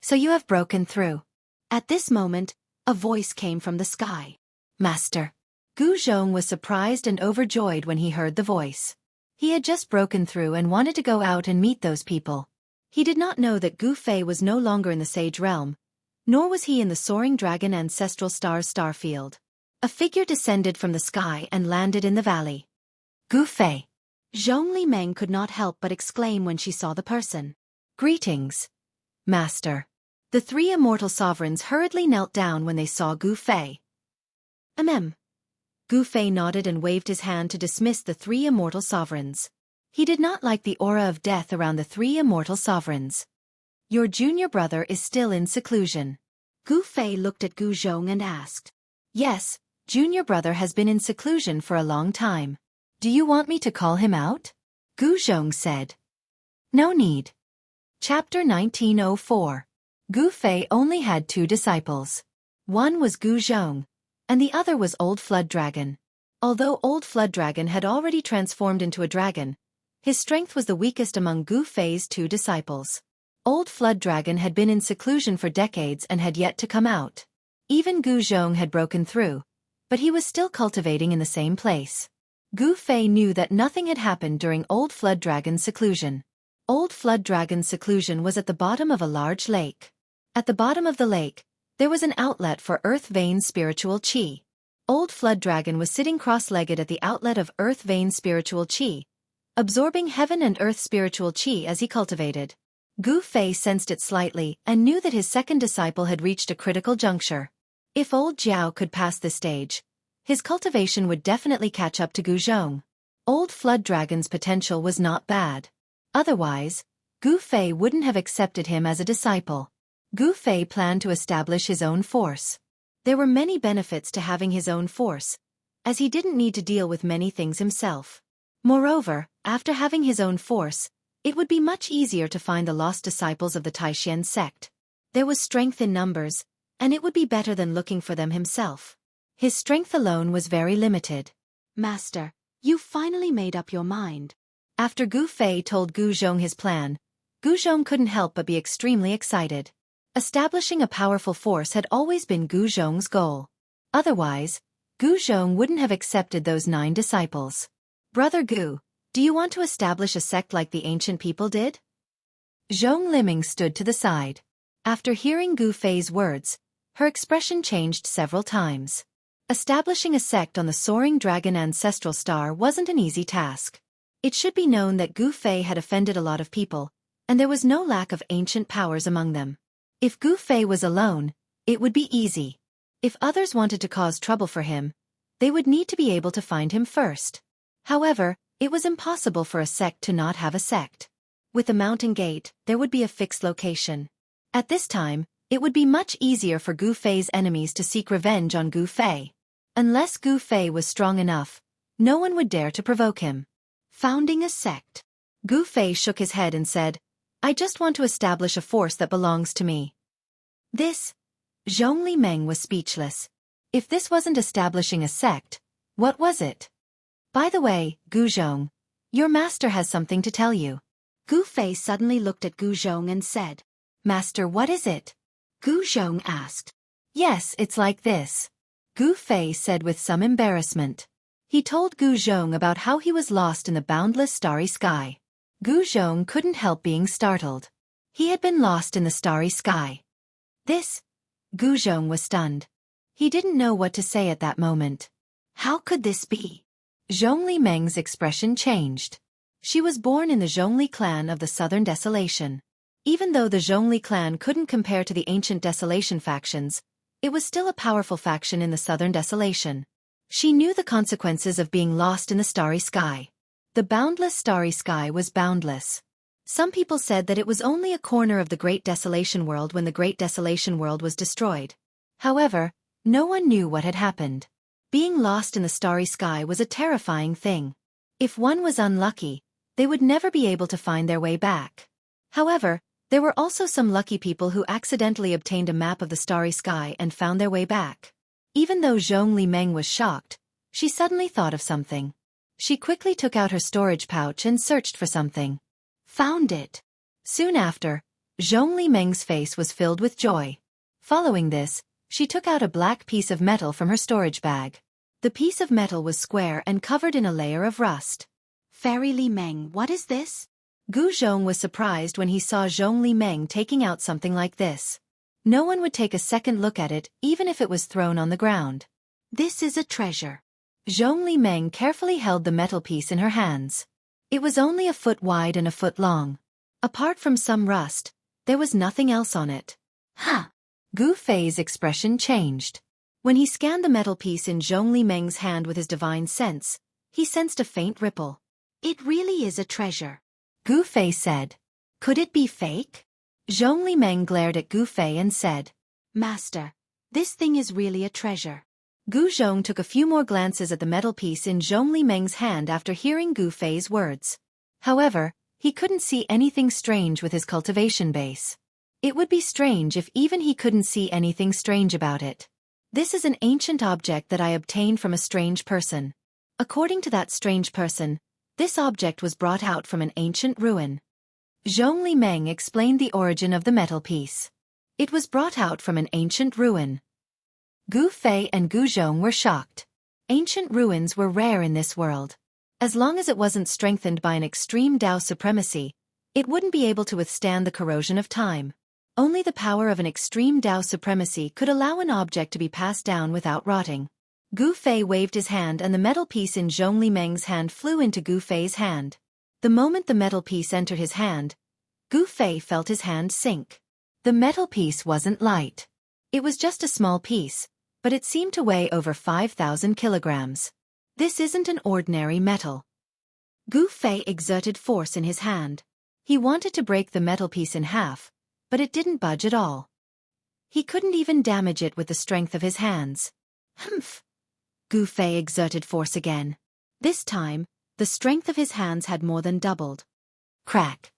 So you have broken through. At this moment, a voice came from the sky. Master. Gu Zhong was surprised and overjoyed when he heard the voice. He had just broken through and wanted to go out and meet those people. He did not know that Gu Fei was no longer in the Sage Realm, nor was he in the Soaring Dragon Ancestral Star's starfield. A figure descended from the sky and landed in the valley. Gu Fei. Zhongli Meng could not help but exclaim when she saw the person. Greetings, Master. The three immortal sovereigns hurriedly knelt down when they saw Gu Fei. Gu Fei nodded and waved his hand to dismiss the three immortal sovereigns. He did not like the aura of death around the three immortal sovereigns. Your junior brother is still in seclusion. Gu Fei looked at Gu Zhong and asked. Yes, junior brother has been in seclusion for a long time. Do you want me to call him out? Gu Zhong said. No need. Chapter 1904. Gu Fei only had two disciples. One was Gu Zhong, and the other was Old Flood Dragon. Although Old Flood Dragon had already transformed into a dragon, his strength was the weakest among Gu Fei's two disciples. Old Flood Dragon had been in seclusion for decades and had yet to come out. Even Gu Zhong had broken through, but he was still cultivating in the same place. Gu Fei knew that nothing had happened during Old Flood Dragon's seclusion. Old Flood Dragon's seclusion was at the bottom of a large lake. At the bottom of the lake, there was an outlet for Earth Vein spiritual qi. Old Flood Dragon was sitting cross-legged at the outlet of Earth Vein spiritual qi, absorbing heaven and earth spiritual qi as he cultivated. Gu Fei sensed it slightly and knew that his second disciple had reached a critical juncture. If old Jiao could pass this stage, his cultivation would definitely catch up to Gu Zhong. Old Flood Dragon's potential was not bad. Otherwise, Gu Fei wouldn't have accepted him as a disciple. Gu Fei planned to establish his own force. There were many benefits to having his own force, as he didn't need to deal with many things himself. Moreover, after having his own force, it would be much easier to find the lost disciples of the Taishan sect. There was strength in numbers, and it would be better than looking for them himself. His strength alone was very limited. Master, you finally made up your mind. After Gu Fei told Gu Zhong his plan, Gu Zhong couldn't help but be extremely excited. Establishing a powerful force had always been Gu Zhong's goal. Otherwise, Gu Zhong wouldn't have accepted those 9 disciples. Brother Gu, do you want to establish a sect like the ancient people did? Zhong Liming stood to the side. After hearing Gu Fei's words, her expression changed several times. Establishing a sect on the Soaring Dragon Ancestral Star wasn't an easy task. It should be known that Gu Fei had offended a lot of people, and there was no lack of ancient powers among them. If Gu Fei was alone, it would be easy. If others wanted to cause trouble for him, they would need to be able to find him first. However, it was impossible for a sect to not have a sect. With the mountain gate, there would be a fixed location. At this time, it would be much easier for Gu Fei's enemies to seek revenge on Gu Fei. Unless Gu Fei was strong enough, no one would dare to provoke him. Founding a sect. Gu Fei shook his head and said, I just want to establish a force that belongs to me. This Zhongli Meng was speechless. If this wasn't establishing a sect, what was it? By the way, Gu Zhong, your master has something to tell you. Gu Fei suddenly looked at Gu Zhong and said, Master, what is it? Gu Zhong asked. Yes, it's like this. Gu Fei said with some embarrassment. He told Gu Zhong about how he was lost in the boundless starry sky. Gu Zhong couldn't help being startled. He had been lost in the starry sky. This? Gu Zhong was stunned. He didn't know what to say at that moment. How could this be? Zhongli Meng's expression changed. She was born in the Zhongli clan of the Southern Desolation. Even though the Zhongli clan couldn't compare to the ancient Desolation factions, it was still a powerful faction in the Southern Desolation. She knew the consequences of being lost in the starry sky. The boundless starry sky was boundless. Some people said that it was only a corner of the Great Desolation World when the Great Desolation World was destroyed. However, no one knew what had happened. Being lost in the starry sky was a terrifying thing. If one was unlucky, they would never be able to find their way back. However, there were also some lucky people who accidentally obtained a map of the starry sky and found their way back. Even though Zhongli Meng was shocked, she suddenly thought of something. She quickly took out her storage pouch and searched for something. Found it. Soon after, Zhongli Meng's face was filled with joy. Following this, she took out a black piece of metal from her storage bag. The piece of metal was square and covered in a layer of rust. Fairy Li Meng, what is this? Gu Zhong was surprised when he saw Zhongli Meng taking out something like this. No one would take a second look at it, even if it was thrown on the ground. This is a treasure. Zhongli Meng carefully held the metal piece in her hands. It was only a foot wide and a foot long. Apart from some rust, there was nothing else on it. Huh! Gu Fei's expression changed. When he scanned the metal piece in Zhongli Meng's hand with his divine sense, he sensed a faint ripple. It really is a treasure. Gu Fei said. Could it be fake? Zhongli Meng glared at Gu Fei and said, Master, this thing is really a treasure. Gu Zhong took a few more glances at the metal piece in Zhongli Meng's hand after hearing Gu Fei's words. However, he couldn't see anything strange with his cultivation base. It would be strange if even he couldn't see anything strange about it. This is an ancient object that I obtained from a strange person. According to that strange person, this object was brought out from an ancient ruin. Zhongli Meng explained the origin of the metal piece. It was brought out from an ancient ruin. Gu Fei and Gu Zhong were shocked. Ancient ruins were rare in this world. As long as it wasn't strengthened by an extreme Dao supremacy, it wouldn't be able to withstand the corrosion of time. Only the power of an extreme Dao supremacy could allow an object to be passed down without rotting. Gu Fei waved his hand and the metal piece in Zhongli Meng's hand flew into Gu Fei's hand. The moment the metal piece entered his hand, Gu Fei felt his hand sink. The metal piece wasn't light. It was just a small piece, but it seemed to weigh over 5,000 kilograms. This isn't an ordinary metal. Gu Fei exerted force in his hand. He wanted to break the metal piece in half, but it didn't budge at all. He couldn't even damage it with the strength of his hands. Humph! Gu Fei exerted force again. This time, the strength of his hands had more than doubled. Crack!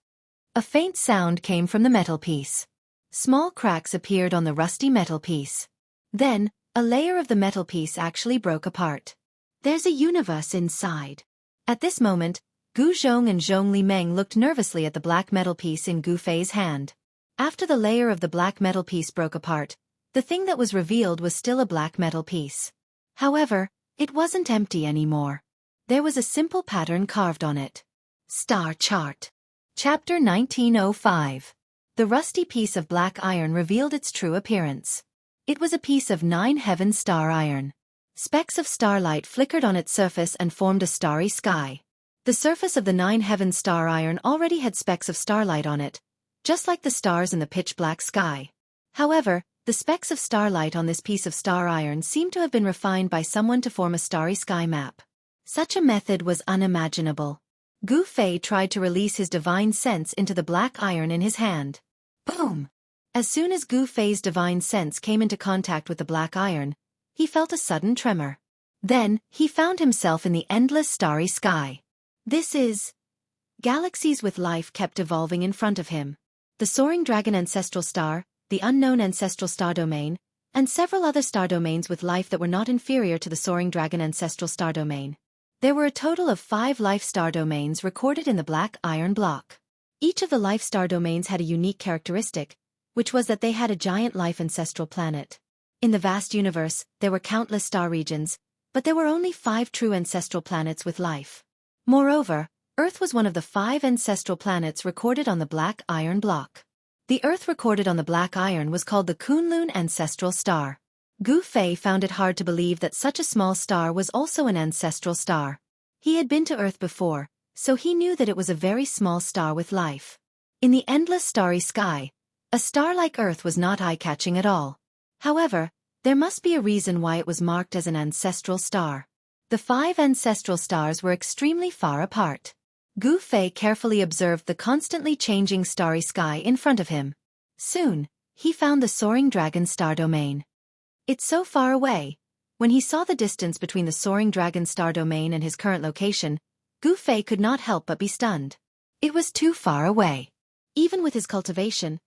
A faint sound came from the metal piece. Small cracks appeared on the rusty metal piece. Then, a layer of the metal piece actually broke apart. There's a universe inside. At this moment, Gu Zhong and Zhongli Meng looked nervously at the black metal piece in Gu Fei's hand. After the layer of the black metal piece broke apart, the thing that was revealed was still a black metal piece. However, it wasn't empty anymore. There was a simple pattern carved on it. Star Chart. Chapter 1905. The rusty piece of black iron revealed its true appearance. It was a piece of 9 heaven star iron. Specks of starlight flickered on its surface and formed a starry sky. The surface of the 9 heaven star iron already had specks of starlight on it, just like the stars in the pitch-black sky. However, the specks of starlight on this piece of star iron seemed to have been refined by someone to form a starry sky map. Such a method was unimaginable. Gu Fei tried to release his divine sense into the black iron in his hand. Boom! As soon as Gu Fei's divine sense came into contact with the black iron, he felt a sudden tremor. Then, he found himself in the endless starry sky. This is... Galaxies with life kept evolving in front of him. The soaring dragon ancestral star, the unknown ancestral star domain, and several other star domains with life that were not inferior to the soaring dragon ancestral star domain. There were a total of 5 life star domains recorded in the black iron block. Each of the life star domains had a unique characteristic, which was that they had a giant life ancestral planet. In the vast universe, there were countless star regions, but there were only 5 true ancestral planets with life. Moreover, Earth was one of the 5 ancestral planets recorded on the black iron block. The Earth recorded on the black iron was called the Kunlun ancestral star. Gu Fei found it hard to believe that such a small star was also an ancestral star. He had been to Earth before, so he knew that it was a very small star with life. In the endless starry sky, a star like Earth was not eye-catching at all. However, there must be a reason why it was marked as an ancestral star. The 5 ancestral stars were extremely far apart. Gu Fei carefully observed the constantly changing starry sky in front of him. Soon, he found the soaring dragon star domain. It's so far away. When he saw the distance between the soaring dragon star domain and his current location, Gu Fei could not help but be stunned. It was too far away. Even with his cultivation,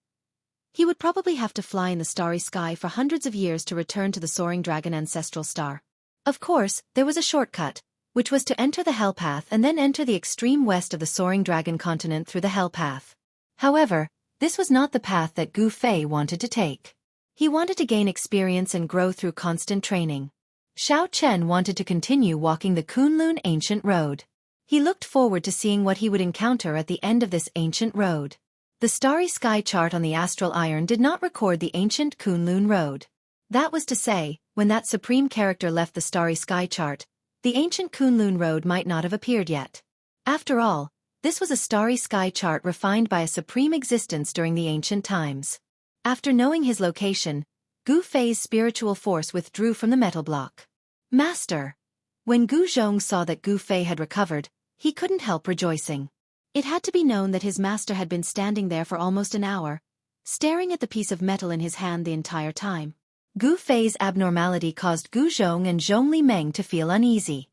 he would probably have to fly in the starry sky for hundreds of years to return to the soaring dragon ancestral star. Of course, there was a shortcut, which was to enter the Hell Path and then enter the extreme west of the soaring dragon continent through the Hell Path. However, this was not the path that Gu Fei wanted to take. He wanted to gain experience and grow through constant training. Xiao Chen wanted to continue walking the Kunlun ancient road. He looked forward to seeing what he would encounter at the end of this ancient road. The starry sky chart on the astral iron did not record the ancient Kunlun road. That was to say, when that supreme character left the starry sky chart, the ancient Kunlun road might not have appeared yet. After all, this was a starry sky chart refined by a supreme existence during the ancient times. After knowing his location, Gu Fei's spiritual force withdrew from the metal block. Master! When Gu Zhong saw that Gu Fei had recovered, he couldn't help rejoicing. It had to be known that his master had been standing there for almost an hour, staring at the piece of metal in his hand the entire time. Gu Fei's abnormality caused Gu Zhong and Zhong Li Meng to feel uneasy.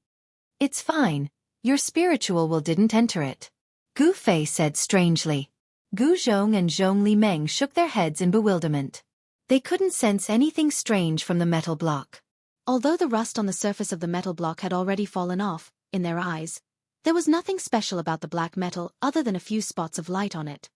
It's fine, your spiritual will didn't enter it, Gu Fei said strangely. Gu Zhong and Zhong Li Meng shook their heads in bewilderment. They couldn't sense anything strange from the metal block. Although the rust on the surface of the metal block had already fallen off, in their eyes, there was nothing special about the black metal other than a few spots of light on it.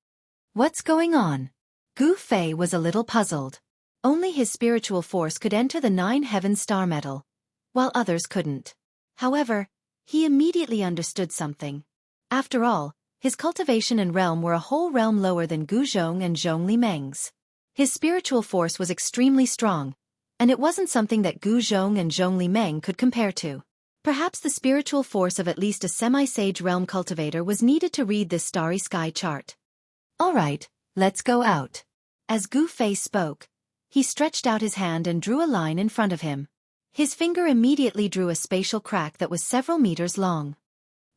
What's going on? Gu Fei was a little puzzled. Only his spiritual force could enter the 9 heaven star metal, while others couldn't. However, he immediately understood something. After all, his cultivation and realm were a whole realm lower than Gu Zhong and Zhong Li Meng's. His spiritual force was extremely strong, and it wasn't something that Gu Zhong and Zhong Li Meng could compare to. Perhaps the spiritual force of at least a semi-sage realm cultivator was needed to read this starry sky chart. All right, let's go out. As Gu Fei spoke, he stretched out his hand and drew a line in front of him. His finger immediately drew a spatial crack that was several meters long.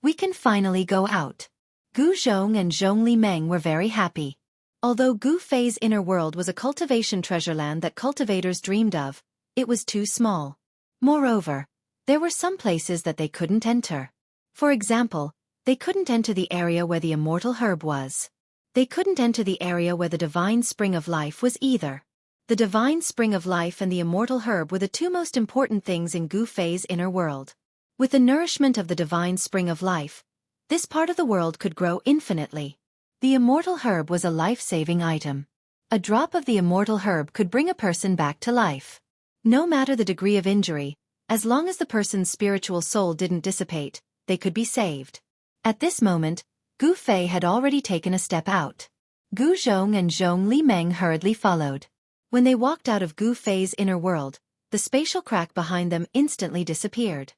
We can finally go out. Gu Zhong and Zhong Li Meng were very happy. Although Gu Fei's inner world was a cultivation treasure land that cultivators dreamed of, it was too small. Moreover, there were some places that they couldn't enter. For example, they couldn't enter the area where the immortal herb was. They couldn't enter the area where the divine spring of life was either. The divine spring of life and the immortal herb were the 2 most important things in Gu Fei's inner world. With the nourishment of the divine spring of life, this part of the world could grow infinitely. The immortal herb was a life-saving item. A drop of the immortal herb could bring a person back to life. No matter the degree of injury, as long as the person's spiritual soul didn't dissipate, they could be saved. At this moment, Gu Fei had already taken a step out. Gu Zhong and Zhong Li Meng hurriedly followed. When they walked out of Gu Fei's inner world, the spatial crack behind them instantly disappeared.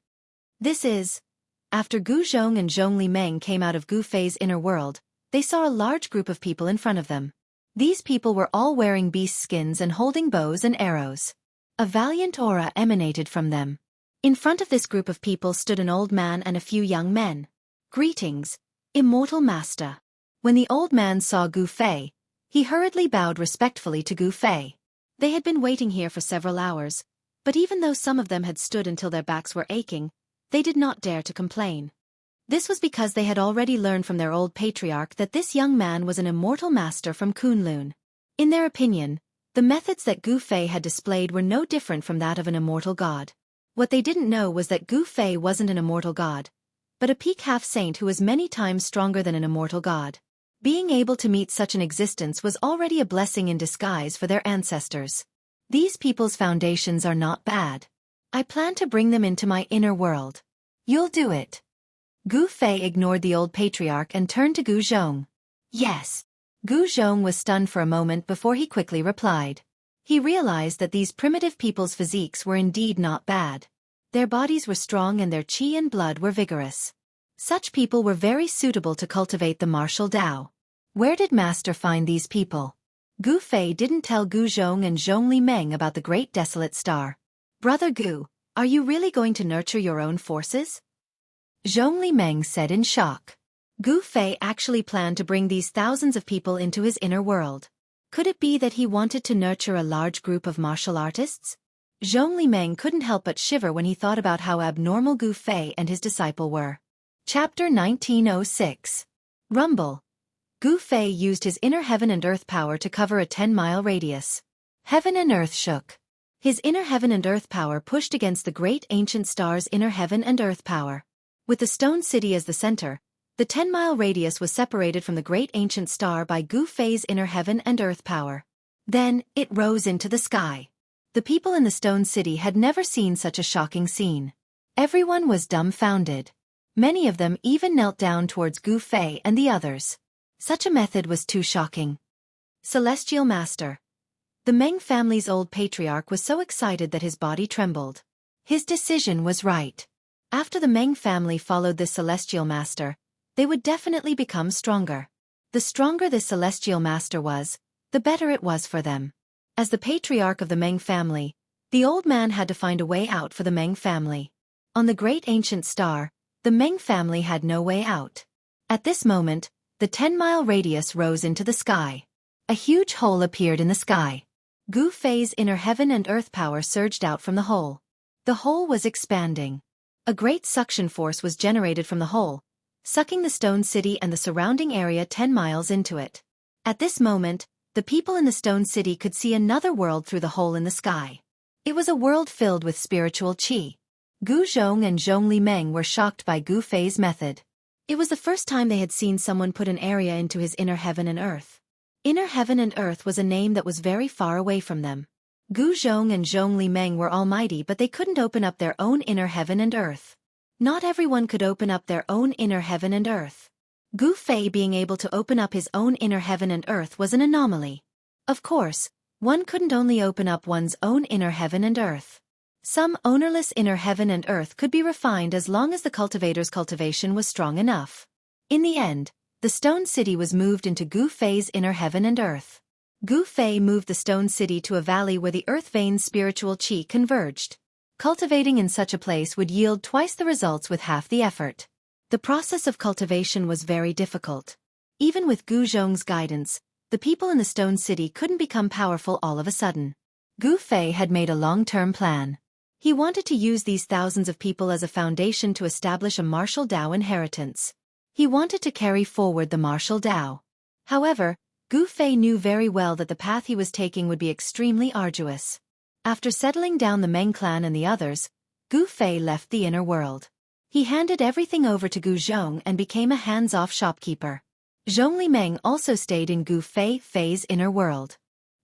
After Gu Zhong and Zhong Li Meng came out of Gu Fei's inner world, they saw a large group of people in front of them. These people were all wearing beast skins and holding bows and arrows. A valiant aura emanated from them. In front of this group of people stood an old man and a few young men. Greetings, immortal master. When the old man saw Gu Fei, he hurriedly bowed respectfully to Gu Fei. They had been waiting here for several hours, but even though some of them had stood until their backs were aching, they did not dare to complain. This was because they had already learned from their old patriarch that this young man was an immortal master from Kunlun. In their opinion, The methods that Gu Fei had displayed were no different from that of an immortal god. What they didn't know was that Gu Fei wasn't an immortal god, but a peak half-saint who was many times stronger than an immortal god. Being able to meet such an existence was already a blessing in disguise for their ancestors. These people's foundations are not bad. I plan to bring them into my inner world. You'll do it. Gu Fei ignored the old patriarch and turned to Gu Zhong. Yes. Gu Zhong was stunned for a moment before he quickly replied. He realized that these primitive people's physiques were indeed not bad. Their bodies were strong and their qi and blood were vigorous. Such people were very suitable to cultivate the martial Tao. Where did Master find these people? Gu Fei didn't tell Gu Zhong and Zhongli Meng about the Great Desolate Star. Brother Gu, are you really going to nurture your own forces? Zhongli Meng said in shock. Gu Fei actually planned to bring these thousands of people into his inner world. Could it be that he wanted to nurture a large group of martial artists? Zhongli Meng couldn't help but shiver when he thought about how abnormal Gu Fei and his disciple were. Chapter 1906. Rumble. Gu Fei used his inner heaven and earth power to cover a 10-mile radius. Heaven and earth shook. His inner heaven and earth power pushed against the great ancient star's inner heaven and earth power. With the stone city as the center, the 10-mile radius was separated from the great ancient star by Gu Fei's inner heaven and earth power. Then, it rose into the sky. The people in the stone city had never seen such a shocking scene. Everyone was dumbfounded. Many of them even knelt down towards Gu Fei and the others. Such a method was too shocking. Celestial Master. The Meng family's old patriarch was so excited that his body trembled. His decision was right. After the Meng family followed this Celestial Master, they would definitely become stronger. The stronger this Celestial Master was, the better it was for them. As the patriarch of the Meng family, the old man had to find a way out for the Meng family. On the great ancient star, the Meng family had no way out. At this moment, the 10-mile radius rose into the sky. A huge hole appeared in the sky. Gu Fei's inner heaven and earth power surged out from the hole. The hole was expanding. A great suction force was generated from the hole, sucking the stone city and the surrounding area 10 miles into it. At this moment, the people in the stone city could see another world through the hole in the sky. It was a world filled with spiritual qi. Gu Zhong and Zhongli Meng were shocked by Gu Fei's method. It was the first time they had seen someone put an area into his inner heaven and earth. Inner heaven and earth was a name that was very far away from them. Gu Zhong and Zhongli Meng were almighty, but they couldn't open up their own inner heaven and earth. Not everyone could open up their own inner heaven and earth. Gu Fei being able to open up his own inner heaven and earth was an anomaly. Of course, one couldn't only open up one's own inner heaven and earth. Some ownerless inner heaven and earth could be refined as long as the cultivator's cultivation was strong enough. In the end, the stone city was moved into Gu Fei's inner heaven and earth. Gu Fei moved the stone city to a valley where the earth vein's spiritual qi converged. Cultivating in such a place would yield twice the results with half the effort. The process of cultivation was very difficult. Even with Gu Zhong's guidance, the people in the stone city couldn't become powerful all of a sudden. Gu Fei had made a long-term plan. He wanted to use these thousands of people as a foundation to establish a martial Dao inheritance. He wanted to carry forward the martial Dao. However, Gu Fei knew very well that the path he was taking would be extremely arduous. After settling down the Meng clan and the others, Gu Fei left the inner world. He handed everything over to Gu Zhong and became a hands-off shopkeeper. Zhongli Meng also stayed in Gu Fei's inner world.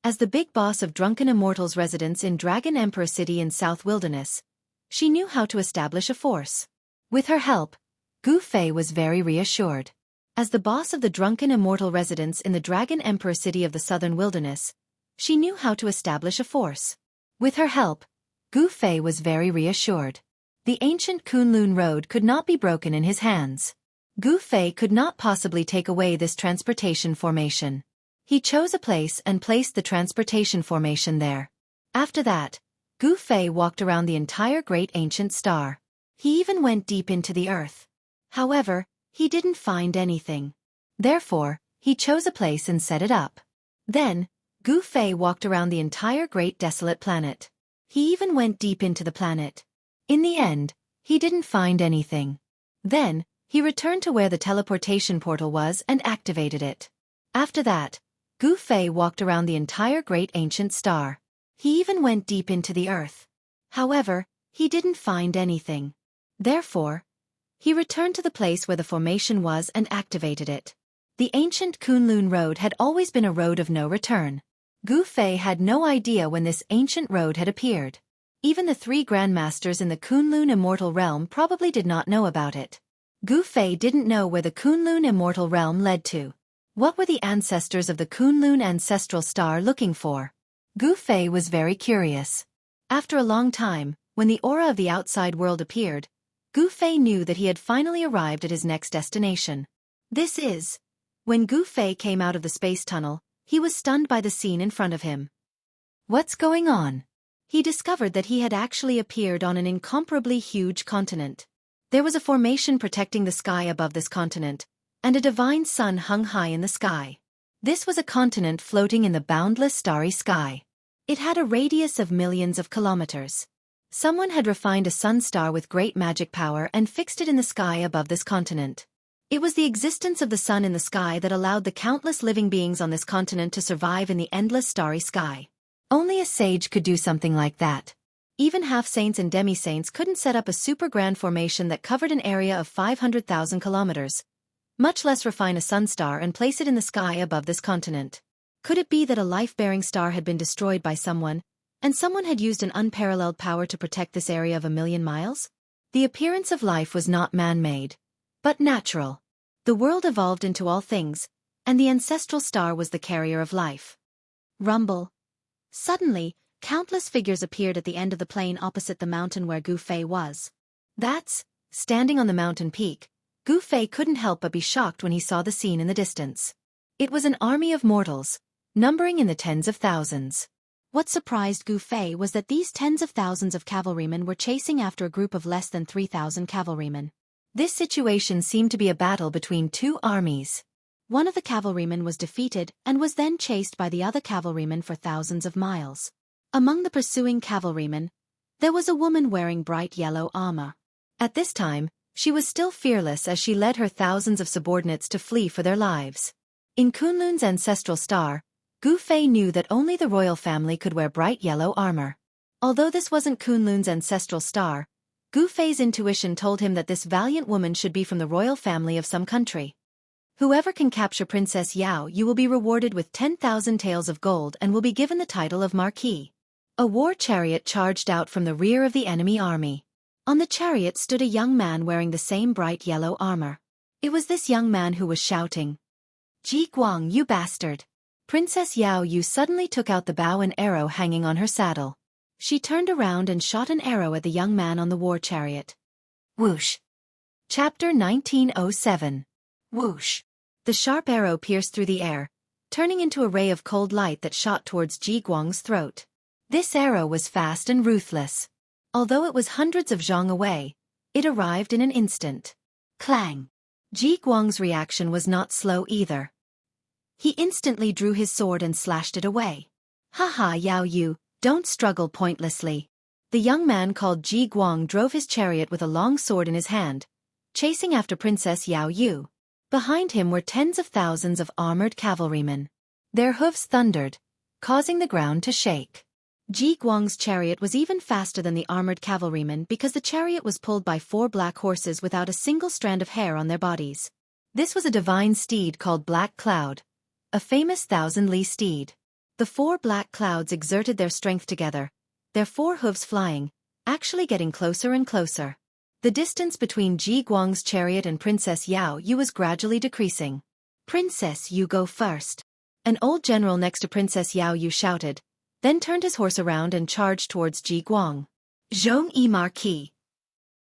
As the big boss of Drunken Immortals' residence in Dragon Emperor City in South Wilderness, she knew how to establish a force. With her help, Gu Fei was very reassured. As the boss of the Drunken Immortal residence in the Dragon Emperor City of the Southern Wilderness, she knew how to establish a force. With her help, Gu Fei was very reassured. The ancient Kunlun Road could not be broken in his hands. Gu Fei could not possibly take away this transportation formation. He chose a place and placed the transportation formation there. After that, Gu Fei walked around the entire great ancient star. He even went deep into the earth. However, he didn't find anything. Therefore, he chose a place and set it up. Then, Gu Fei walked around the entire great desolate planet. He even went deep into the planet. In the end, he didn't find anything. Then, he returned to where the teleportation portal was and activated it. After that, Gu Fei walked around the entire great ancient star. He even went deep into the earth. However, he didn't find anything. Therefore, he returned to the place where the formation was and activated it. The ancient Kunlun Road had always been a road of no return. Gu Fei had no idea when this ancient road had appeared. Even the three grandmasters in the Kunlun Immortal Realm probably did not know about it. Gu Fei didn't know where the Kunlun Immortal Realm led to. What were the ancestors of the Kunlun Ancestral Star looking for? Gu Fei was very curious. After a long time, when the aura of the outside world appeared, Gu Fei knew that he had finally arrived at his next destination. This is. When Gu Fei came out of the space tunnel, he was stunned by the scene in front of him. What's going on? He discovered that he had actually appeared on an incomparably huge continent. There was a formation protecting the sky above this continent, and a divine sun hung high in the sky. This was a continent floating in the boundless starry sky. It had a radius of millions of kilometers. Someone had refined a sun star with great magic power and fixed it in the sky above this continent. It was the existence of the sun in the sky that allowed the countless living beings on this continent to survive in the endless starry sky. Only a sage could do something like that. Even half-saints and demi-saints couldn't set up a super grand formation that covered an area of 500,000 kilometers, much less refine a sun star and place it in the sky above this continent. Could it be that a life-bearing star had been destroyed by someone, and someone had used an unparalleled power to protect this area of 1,000,000 miles? The appearance of life was not man-made, but natural. The world evolved into all things, and the ancestral star was the carrier of life. Rumble. Suddenly, countless figures appeared at the end of the plain opposite the mountain where Gu Fei was. Standing on the mountain peak, Gu Fei couldn't help but be shocked when he saw the scene in the distance. It was an army of mortals, numbering in the tens of thousands. What surprised Gu Fei was that these tens of thousands of cavalrymen were chasing after a group of less than 3,000 cavalrymen. This situation seemed to be a battle between two armies. One of the cavalrymen was defeated and was then chased by the other cavalrymen for thousands of miles. Among the pursuing cavalrymen, there was a woman wearing bright yellow armor. At this time, she was still fearless as she led her thousands of subordinates to flee for their lives. In Kunlun's ancestral star, Gu Fei knew that only the royal family could wear bright yellow armor. Although this wasn't Kunlun's ancestral star, Gu Fei's intuition told him that this valiant woman should be from the royal family of some country. Whoever can capture Princess Yao Yu will be rewarded with 10,000 taels of gold and will be given the title of Marquis. A war chariot charged out from the rear of the enemy army. On the chariot stood a young man wearing the same bright yellow armor. It was this young man who was shouting, "Ji Guang, you bastard!" Princess Yao Yu suddenly took out the bow and arrow hanging on her saddle. She turned around and shot an arrow at the young man on the war chariot. Whoosh! Chapter 1907. Whoosh! The sharp arrow pierced through the air, turning into a ray of cold light that shot towards Ji Guang's throat. This arrow was fast and ruthless. Although it was hundreds of zhang away, it arrived in an instant. Clang! Ji Guang's reaction was not slow either. He instantly drew his sword and slashed it away. "Haha, Yao Yu, don't struggle pointlessly." The young man called Ji Guang drove his chariot with a long sword in his hand, chasing after Princess Yao Yu. Behind him were tens of thousands of armored cavalrymen. Their hoofs thundered, causing the ground to shake. Ji Guang's chariot was even faster than the armored cavalrymen because the chariot was pulled by 4 black horses without a single strand of hair on their bodies. This was a divine steed called Black Cloud, a famous 1,000-li steed. The 4 black clouds exerted their strength together, their 4 hooves flying, actually getting closer and closer. The distance between Ji Guang's chariot and Princess Yao Yu was gradually decreasing. "Princess, you go first." An old general next to Princess Yao Yu shouted, then turned his horse around and charged towards Ji Guang. "Zhong-yi Marquis."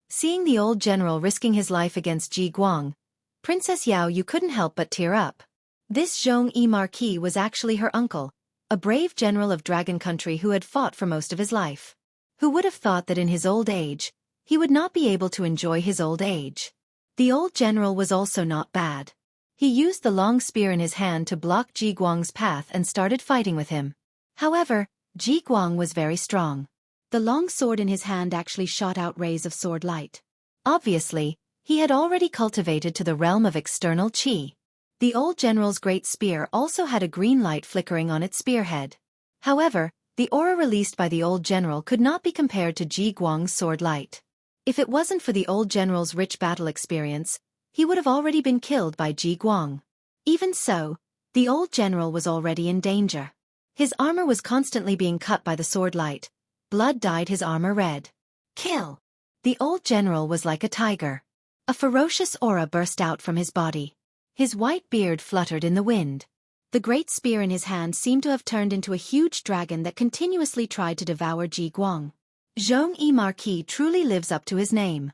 Seeing the old general risking his life against Ji Guang, Princess Yao Yu couldn't help but tear up. This Zhong-yi Marquis was actually her uncle, a brave general of Dragon Country who had fought for most of his life. Who would have thought that in his old age, he would not be able to enjoy his old age? The old general was also not bad. He used the long spear in his hand to block Ji Guang's path and started fighting with him. However, Ji Guang was very strong. The long sword in his hand actually shot out rays of sword light. Obviously, he had already cultivated to the realm of external qi. The old general's great spear also had a green light flickering on its spearhead. However, the aura released by the old general could not be compared to Ji Guang's sword light. If it wasn't for the old general's rich battle experience, he would have already been killed by Ji Guang. Even so, the old general was already in danger. His armor was constantly being cut by the sword light. Blood dyed his armor red. Kill! The old general was like a tiger. A ferocious aura burst out from his body. His white beard fluttered in the wind. The great spear in his hand seemed to have turned into a huge dragon that continuously tried to devour Ji Guang. Zhong-Yi Marquis truly lives up to his name.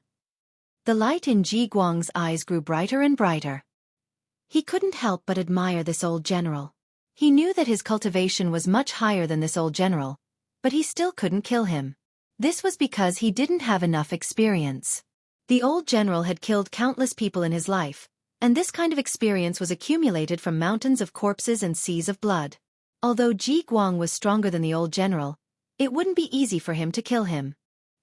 The light in Ji Guang's eyes grew brighter and brighter. He couldn't help but admire this old general. He knew that his cultivation was much higher than this old general, but he still couldn't kill him. This was because he didn't have enough experience. The old general had killed countless people in his life, and this kind of experience was accumulated from mountains of corpses and seas of blood. Although Ji Guang was stronger than the old general, it wouldn't be easy for him to kill him.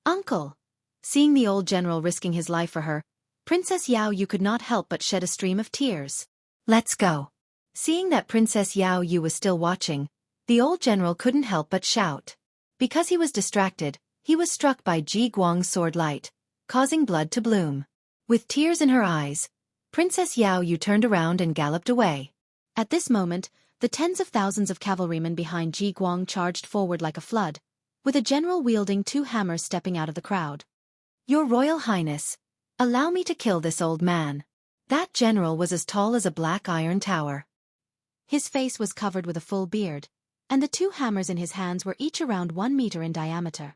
Uncle! Seeing the old general risking his life for her, Princess Yao Yu could not help but shed a stream of tears. Let's go! Seeing that Princess Yao Yu was still watching, the old general couldn't help but shout. Because he was distracted, he was struck by Ji Guang's sword light, causing blood to bloom. With tears in her eyes, Princess Yao Yu turned around and galloped away. At this moment, the tens of thousands of cavalrymen behind Ji Guang charged forward like a flood, with a general wielding 2 hammers stepping out of the crowd. Your Royal Highness, allow me to kill this old man. That general was as tall as a black iron tower. His face was covered with a full beard, and the 2 hammers in his hands were each around 1 meter in diameter.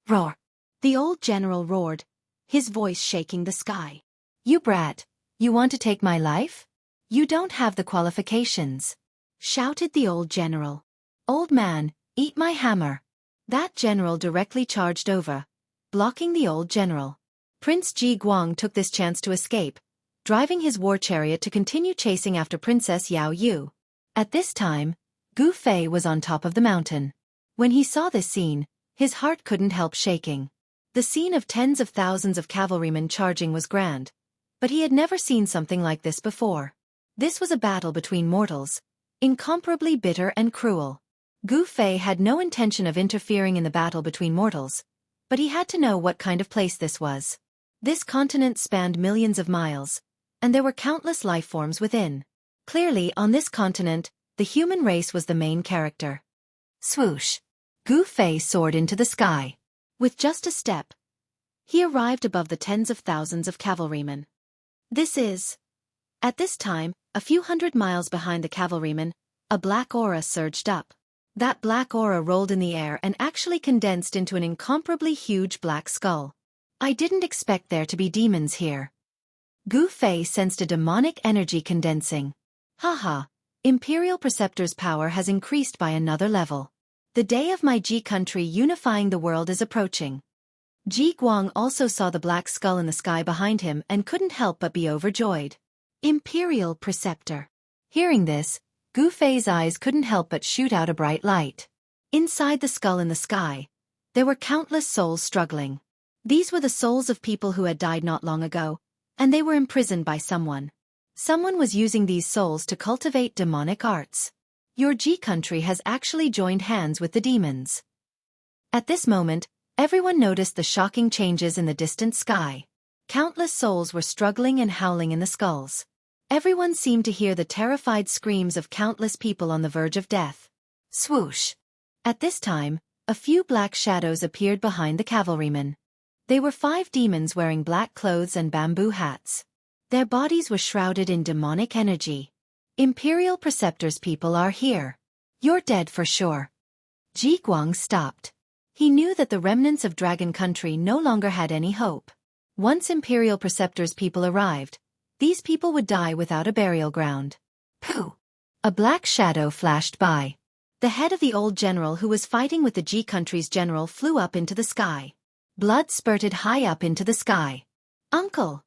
Roar! The old general roared, his voice shaking the sky. You brat, you want to take my life? You don't have the qualifications, shouted the old general. Old man, eat my hammer. That general directly charged over, blocking the old general. Prince Ji Guang took this chance to escape, driving his war chariot to continue chasing after Princess Yao Yu. At this time, Gu Fei was on top of the mountain. When he saw this scene, his heart couldn't help shaking. The scene of tens of thousands of cavalrymen charging was grand, but he had never seen something like this before. This was a battle between mortals, incomparably bitter and cruel. Gu Fei had no intention of interfering in the battle between mortals, but he had to know what kind of place this was. This continent spanned millions of miles, and there were countless life forms within. Clearly, on this continent, the human race was the main character. Swoosh! Gu Fei soared into the sky. With just a step, he arrived above the tens of thousands of cavalrymen. At this time, a few hundred miles behind the cavalrymen, a black aura surged up. That black aura rolled in the air and actually condensed into an incomparably huge black skull. I didn't expect there to be demons here. Gu Fei sensed a demonic energy condensing. Haha, Imperial Preceptor's power has increased by another level. The day of my Ji country unifying the world is approaching. Ji Guang also saw the black skull in the sky behind him and couldn't help but be overjoyed. Imperial Preceptor. Hearing this, Gu Fei's eyes couldn't help but shoot out a bright light. Inside the skull in the sky, there were countless souls struggling. These were the souls of people who had died not long ago, and they were imprisoned by someone. Someone was using these souls to cultivate demonic arts. Your Ji country has actually joined hands with the demons. At this moment, everyone noticed the shocking changes in the distant sky. Countless souls were struggling and howling in the skulls. Everyone seemed to hear the terrified screams of countless people on the verge of death. Swoosh! At this time, a few black shadows appeared behind the cavalrymen. They were 5 demons wearing black clothes and bamboo hats. Their bodies were shrouded in demonic energy. Imperial Preceptor's people are here. You're dead for sure. Ji Guang stopped. He knew that the remnants of Dragon Country no longer had any hope. Once Imperial Preceptor's people arrived, these people would die without a burial ground. Pooh! A black shadow flashed by. The head of the old general who was fighting with the Ji country's general flew up into the sky. Blood spurted high up into the sky. Uncle!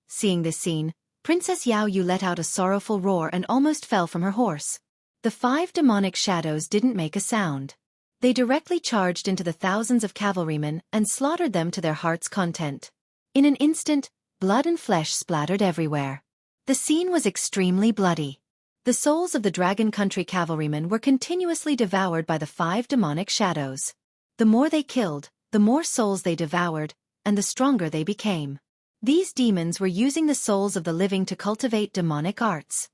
Seeing this scene, Princess Yao Yu let out a sorrowful roar and almost fell from her horse. The 5 demonic shadows didn't make a sound. They directly charged into the thousands of cavalrymen and slaughtered them to their heart's content. In an instant, blood and flesh splattered everywhere. The scene was extremely bloody. The souls of the Dragon Country cavalrymen were continuously devoured by the 5 demonic shadows. The more they killed, the more souls they devoured, and the stronger they became. These demons were using the souls of the living to cultivate demonic arts.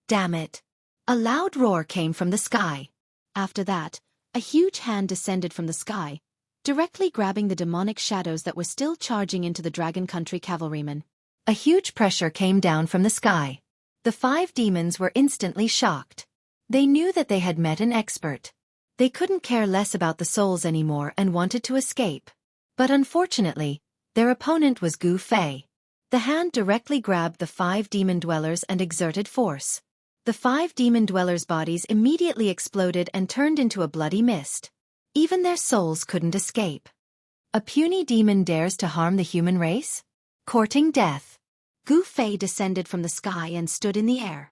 Damn it! A loud roar came from the sky. After that, a huge hand descended from the sky, directly grabbing the demonic shadows that were still charging into the Dragon Country cavalrymen. A huge pressure came down from the sky. The 5 demons were instantly shocked. They knew that they had met an expert. They couldn't care less about the souls anymore and wanted to escape. But unfortunately, their opponent was Gu Fei. The hand directly grabbed the 5 demon dwellers and exerted force. The 5 demon dwellers' bodies immediately exploded and turned into a bloody mist. Even their souls couldn't escape. A puny demon dares to harm the human race? Courting death. Gu Fei descended from the sky and stood in the air.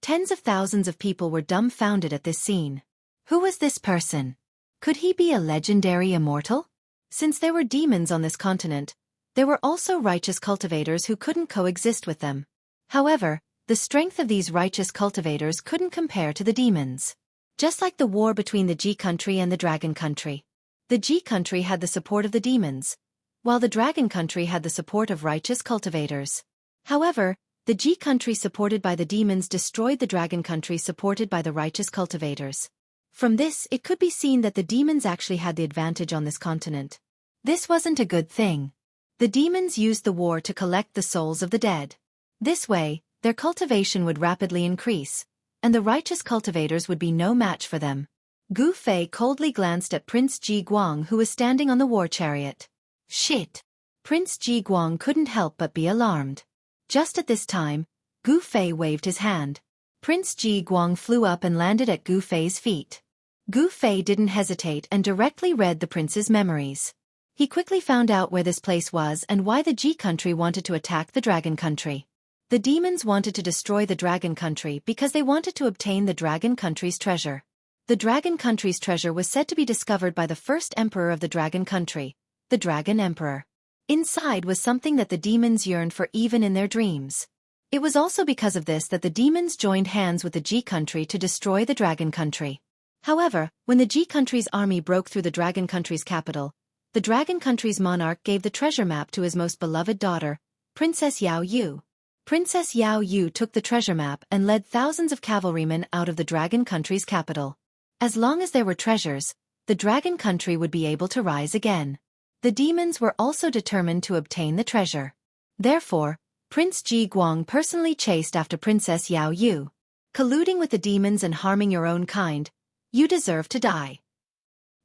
Tens of thousands of people were dumbfounded at this scene. Who was this person? Could he be a legendary immortal? Since there were demons on this continent, there were also righteous cultivators who couldn't coexist with them. However, the strength of these righteous cultivators couldn't compare to the demons. Just like the war between the Ji country and the Dragon country. The Ji country had the support of the demons, while the Dragon country had the support of righteous cultivators. However, the Ji country supported by the demons destroyed the Dragon country supported by the righteous cultivators. From this, it could be seen that the demons actually had the advantage on this continent. This wasn't a good thing. The demons used the war to collect the souls of the dead. This way, their cultivation would rapidly increase, and the righteous cultivators would be no match for them. Gu Fei coldly glanced at Prince Ji Guang, who was standing on the war chariot. Shit! Prince Ji Guang couldn't help but be alarmed. Just at this time, Gu Fei waved his hand. Prince Ji Guang flew up and landed at Gu Fei's feet. Gu Fei didn't hesitate and directly read the prince's memories. He quickly found out where this place was and why the Ji country wanted to attack the Dragon country. The demons wanted to destroy the Dragon country because they wanted to obtain the Dragon country's treasure. The Dragon country's treasure was said to be discovered by the first emperor of the Dragon country, the Dragon Emperor. Inside was something that the demons yearned for even in their dreams. It was also because of this that the demons joined hands with the Ji country to destroy the Dragon country. However, when the Ji country's army broke through the Dragon country's capital, the Dragon country's monarch gave the treasure map to his most beloved daughter, Princess Yao Yu. Princess Yao Yu took the treasure map and led thousands of cavalrymen out of the Dragon country's capital. As long as there were treasures, the Dragon country would be able to rise again. The demons were also determined to obtain the treasure. Therefore, Prince Ji Guang personally chased after Princess Yao Yu. Colluding with the demons and harming your own kind, you deserve to die.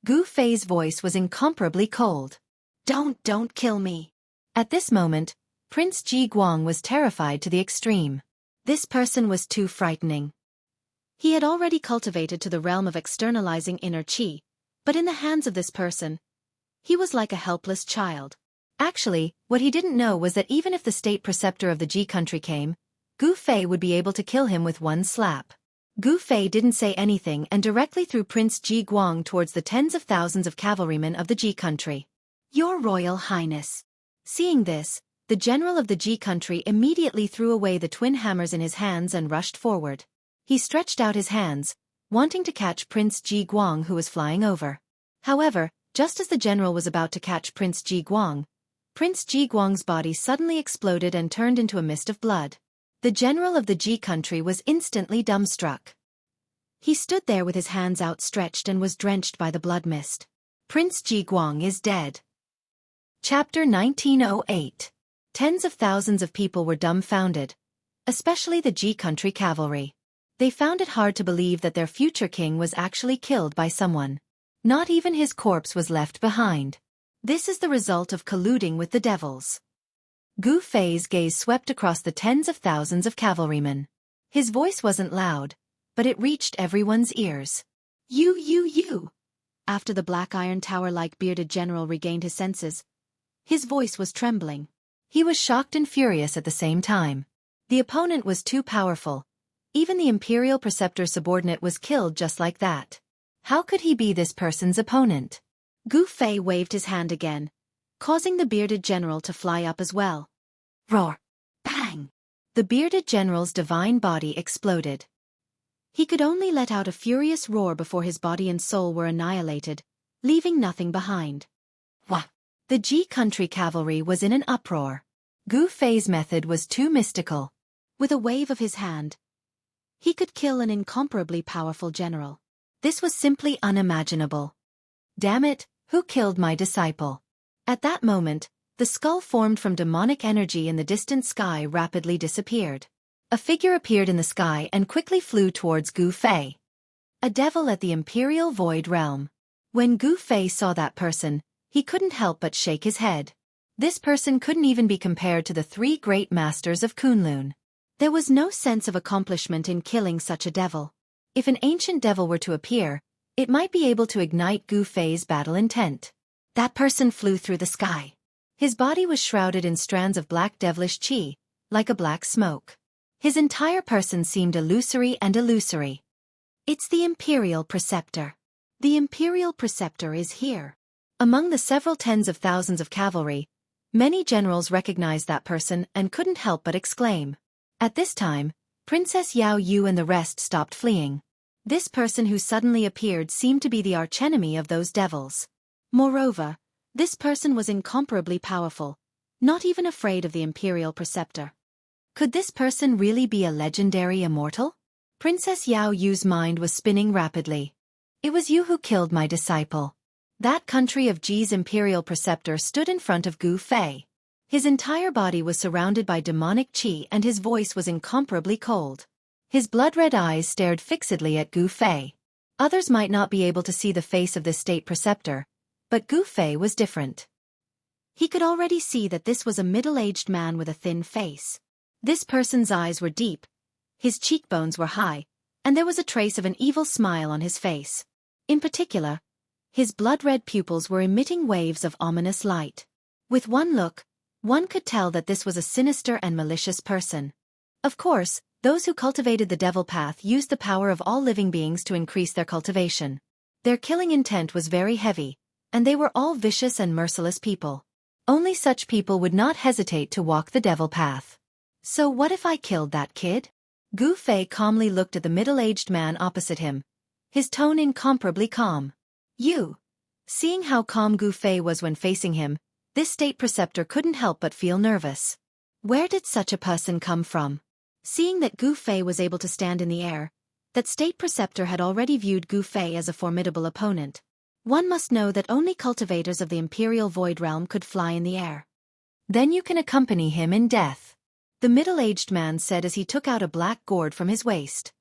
Gu Fei's voice was incomparably cold. Don't kill me. At this moment, Prince Ji Guang was terrified to the extreme. This person was too frightening. He had already cultivated to the realm of externalizing inner qi, but in the hands of this person, he was like a helpless child. Actually, what he didn't know was that even if the state preceptor of the Ji country came, Gu Fei would be able to kill him with one slap. Gu Fei didn't say anything and directly threw Prince Ji Guang towards the tens of thousands of cavalrymen of the Ji country. Your Royal Highness. Seeing this, the general of the Ji country immediately threw away the twin hammers in his hands and rushed forward. He stretched out his hands, wanting to catch Prince Ji Guang who was flying over. However, just as the general was about to catch Prince Ji Guang's body suddenly exploded and turned into a mist of blood. The general of the Ji country was instantly dumbstruck. He stood there with his hands outstretched and was drenched by the blood mist. Prince Ji Guang is dead. Chapter 1908. Tens of thousands of people were dumbfounded, especially the Ji country cavalry. They found it hard to believe that their future king was actually killed by someone. Not even his corpse was left behind. This is the result of colluding with the devils. Gu Fei's gaze swept across the tens of thousands of cavalrymen. His voice wasn't loud, but it reached everyone's ears. You. After the black iron tower-like bearded general regained his senses, his voice was trembling. He was shocked and furious at the same time. The opponent was too powerful. Even the imperial preceptor's subordinate was killed just like that. How could he be this person's opponent? Gu Fei waved his hand again, causing the bearded general to fly up as well. Roar! Bang! The bearded general's divine body exploded. He could only let out a furious roar before his body and soul were annihilated, leaving nothing behind. Wah! The Ji country cavalry was in an uproar. Gu Fei's method was too mystical. With a wave of his hand, he could kill an incomparably powerful general. This was simply unimaginable. Damn it, who killed my disciple? At that moment, the skull formed from demonic energy in the distant sky rapidly disappeared. A figure appeared in the sky and quickly flew towards Gu Fei. A devil at the Imperial Void Realm. When Gu Fei saw that person, he couldn't help but shake his head. This person couldn't even be compared to the three great masters of Kunlun. There was no sense of accomplishment in killing such a devil. If an ancient devil were to appear, it might be able to ignite Gu Fei's battle intent. That person flew through the sky. His body was shrouded in strands of black devilish qi, like a black smoke. His entire person seemed illusory and illusory. It's the Imperial Preceptor. The Imperial Preceptor is here. Among the several tens of thousands of cavalry, many generals recognized that person and couldn't help but exclaim. At this time, Princess Yao Yu and the rest stopped fleeing. This person who suddenly appeared seemed to be the archenemy of those devils. Moreover, this person was incomparably powerful, not even afraid of the Imperial Preceptor. Could this person really be a legendary immortal? Princess Yao Yu's mind was spinning rapidly. It was you who killed my disciple. That country of Ji's Imperial Preceptor stood in front of Gu Fei. His entire body was surrounded by demonic qi and his voice was incomparably cold. His blood-red eyes stared fixedly at Gu Fei. Others might not be able to see the face of this state preceptor, but Gu Fei was different. He could already see that this was a middle-aged man with a thin face. This person's eyes were deep, his cheekbones were high, and there was a trace of an evil smile on his face. In particular, his blood-red pupils were emitting waves of ominous light. With one look, one could tell that this was a sinister and malicious person. Of course, those who cultivated the devil path used the power of all living beings to increase their cultivation. Their killing intent was very heavy, and they were all vicious and merciless people. Only such people would not hesitate to walk the devil path. So what if I killed that kid? Gu Fei calmly looked at the middle-aged man opposite him, his tone incomparably calm. You. Seeing how calm Gu Fei was when facing him, this state preceptor couldn't help but feel nervous. Where did such a person come from? Seeing that Gu Fei was able to stand in the air, that state preceptor had already viewed Gu Fei as a formidable opponent. One must know that only cultivators of the Imperial Void Realm could fly in the air. Then you can accompany him in death. The middle-aged man said as he took out a black gourd from his waist.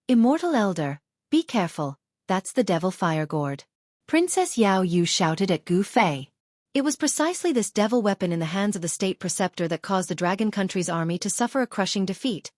Immortal Elder, be careful, that's the devil fire gourd. Princess Yao Yu shouted at Gu Fei. It was precisely this devil weapon in the hands of the state preceptor that caused the Dragon Country's army to suffer a crushing defeat,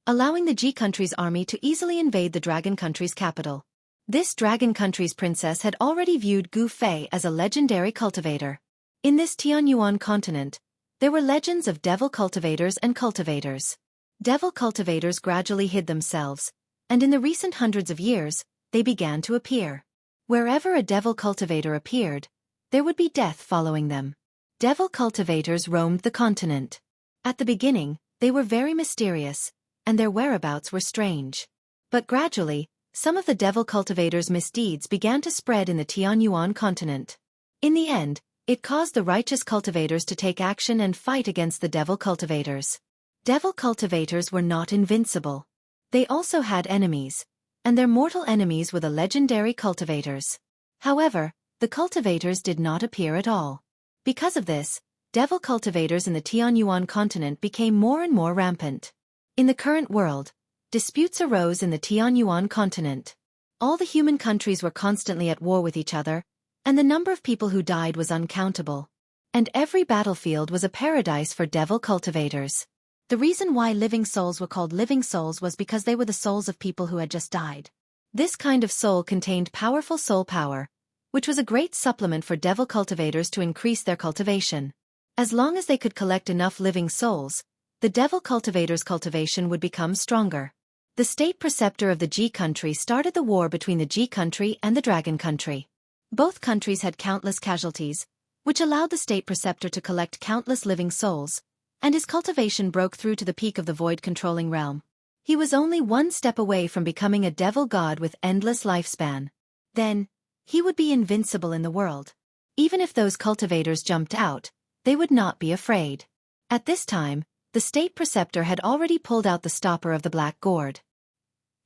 allowing the Ji Country's army to easily invade the Dragon Country's capital. This Dragon Country's princess had already viewed Gu Fei as a legendary cultivator. In this Tianyuan continent, there were legends of devil cultivators and cultivators. Devil cultivators gradually hid themselves, and in the recent hundreds of years, they began to appear. Wherever a devil cultivator appeared, there would be death following them. Devil cultivators roamed the continent. At the beginning, they were very mysterious, and their whereabouts were strange. But gradually, some of the devil cultivators' misdeeds began to spread in the Tianyuan continent. In the end, it caused the righteous cultivators to take action and fight against the devil cultivators. Devil cultivators were not invincible. They also had enemies, and their mortal enemies were the legendary cultivators. However, the cultivators did not appear at all. Because of this, devil cultivators in the Tianyuan continent became more and more rampant. In the current world, disputes arose in the Tianyuan continent. All the human countries were constantly at war with each other, and the number of people who died was uncountable. And every battlefield was a paradise for devil cultivators. The reason why living souls were called living souls was because they were the souls of people who had just died. This kind of soul contained powerful soul power, which was a great supplement for devil cultivators to increase their cultivation. As long as they could collect enough living souls, the devil cultivators' cultivation would become stronger. The state preceptor of the Ji country started the war between the Ji country and the Dragon country. Both countries had countless casualties, which allowed the state preceptor to collect countless living souls, and his cultivation broke through to the peak of the void-controlling realm. He was only one step away from becoming a devil god with endless lifespan. Then, he would be invincible in the world. Even if those cultivators jumped out, they would not be afraid. At this time, the state preceptor had already pulled out the stopper of the black gourd.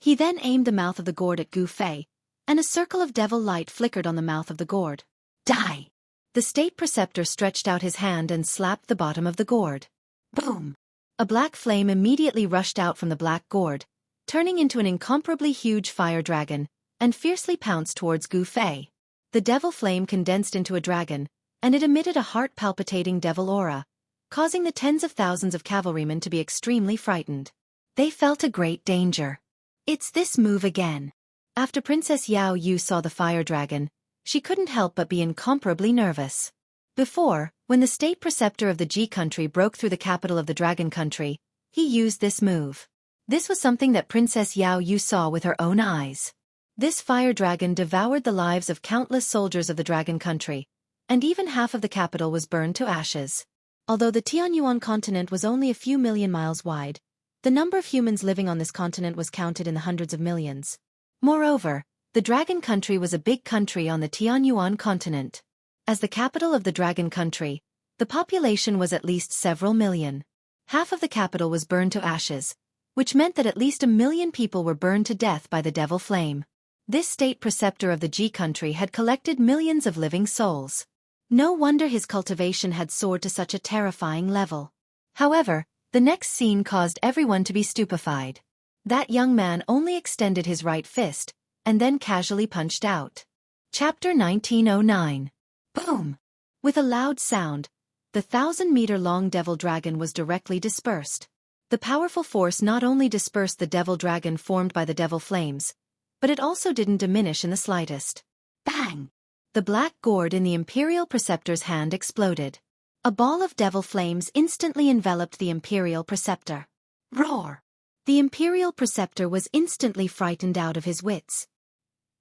He then aimed the mouth of the gourd at Gu Fei, and a circle of devil light flickered on the mouth of the gourd. Die! The state preceptor stretched out his hand and slapped the bottom of the gourd. Boom! A black flame immediately rushed out from the black gourd, turning into an incomparably huge fire dragon, and fiercely pounced towards Gu Fei. The devil flame condensed into a dragon, and it emitted a heart-palpitating devil aura, causing the tens of thousands of cavalrymen to be extremely frightened. They felt a great danger. It's this move again. After Princess Yao Yu saw the fire dragon, she couldn't help but be incomparably nervous. Before, when the state preceptor of the Ji country broke through the capital of the dragon country, he used this move. This was something that Princess Yao Yu saw with her own eyes. This fire dragon devoured the lives of countless soldiers of the dragon country, and even half of the capital was burned to ashes. Although the Tianyuan continent was only a few million miles wide, the number of humans living on this continent was counted in the hundreds of millions. Moreover, the dragon country was a big country on the Tianyuan continent. As the capital of the dragon country, the population was at least several million. Half of the capital was burned to ashes, which meant that at least 1 million people were burned to death by the devil flame. This state preceptor of the Ji country had collected millions of living souls. No wonder his cultivation had soared to such a terrifying level. However, the next scene caused everyone to be stupefied. That young man only extended his right fist, and then casually punched out. Chapter 1909. Boom! With a loud sound, the 1,000-meter-long devil dragon was directly dispersed. The powerful force not only dispersed the devil dragon formed by the devil flames, but it also didn't diminish in the slightest. Bang! The black gourd in the Imperial Preceptor's hand exploded. A ball of devil flames instantly enveloped the Imperial Preceptor. Roar! The Imperial Preceptor was instantly frightened out of his wits.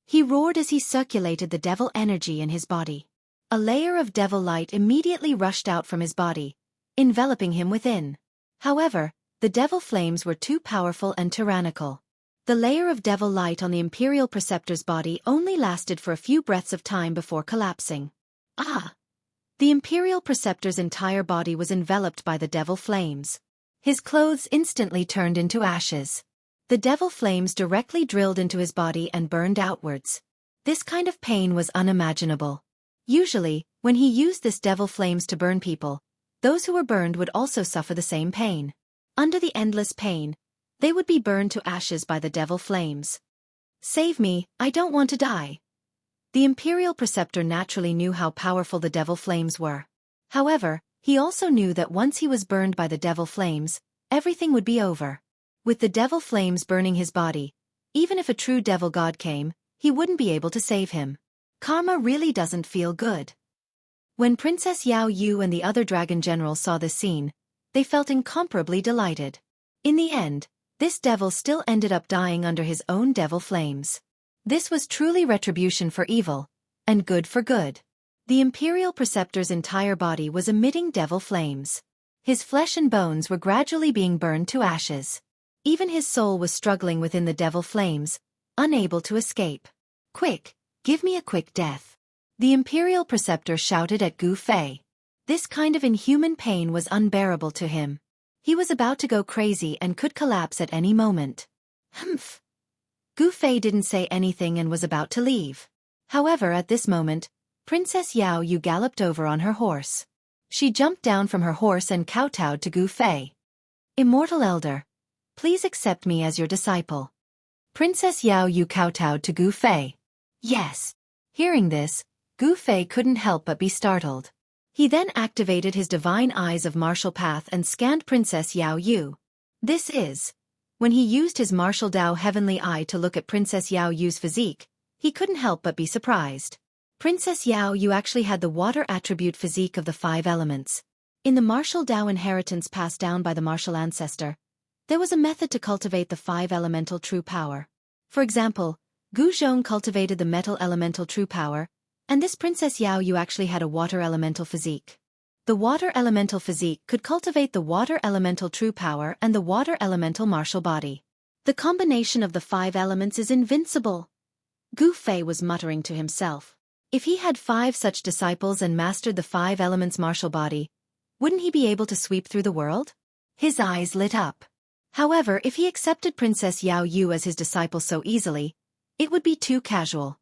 He roared as he circulated the devil energy in his body. A layer of devil light immediately rushed out from his body, enveloping him within. However, the devil flames were too powerful and tyrannical. The layer of devil light on the Imperial Preceptor's body only lasted for a few breaths of time before collapsing. Ah! The Imperial Preceptor's entire body was enveloped by the devil flames. His clothes instantly turned into ashes. The devil flames directly drilled into his body and burned outwards. This kind of pain was unimaginable. Usually, when he used this devil flames to burn people, those who were burned would also suffer the same pain. Under the endless pain, they would be burned to ashes by the devil flames. Save me, I don't want to die. The Imperial Preceptor naturally knew how powerful the devil flames were. However, he also knew that once he was burned by the devil flames, everything would be over. With the devil flames burning his body, even if a true devil god came, he wouldn't be able to save him. Karma really doesn't feel good. When Princess Yao Yu and the other dragon generals saw this scene, they felt incomparably delighted. In the end, this devil still ended up dying under his own devil flames. This was truly retribution for evil, and good for good. The Imperial Preceptor's entire body was emitting devil flames. His flesh and bones were gradually being burned to ashes. Even his soul was struggling within the devil flames, unable to escape. Quick! Give me a quick death. The Imperial Preceptor shouted at Gu Fei. This kind of inhuman pain was unbearable to him. He was about to go crazy and could collapse at any moment. Humph! Gu Fei didn't say anything and was about to leave. However, at this moment, Princess Yao Yu galloped over on her horse. She jumped down from her horse and kowtowed to Gu Fei. Immortal Elder, please accept me as your disciple. Princess Yao Yu kowtowed to Gu Fei. Yes. Hearing this, Gu Fei couldn't help but be startled. He then activated his divine eyes of martial path and scanned Princess Yao Yu. This is, when he used his martial Dao heavenly eye to look at Princess Yao Yu's physique, he couldn't help but be surprised. Princess Yao Yu actually had the water attribute physique of the 5 elements. In the martial Dao inheritance passed down by the martial ancestor, there was a method to cultivate the 5 elemental true power. For example, Gu Zhong cultivated the metal elemental true power, and this Princess Yao Yu actually had a water elemental physique. The water elemental physique could cultivate the water elemental true power and the water elemental martial body. The combination of the 5 elements is invincible. Gu Fei was muttering to himself. If he had 5 such disciples and mastered the 5 elements martial body, wouldn't he be able to sweep through the world? His eyes lit up. However, if he accepted Princess Yao Yu as his disciple so easily, it would be too casual.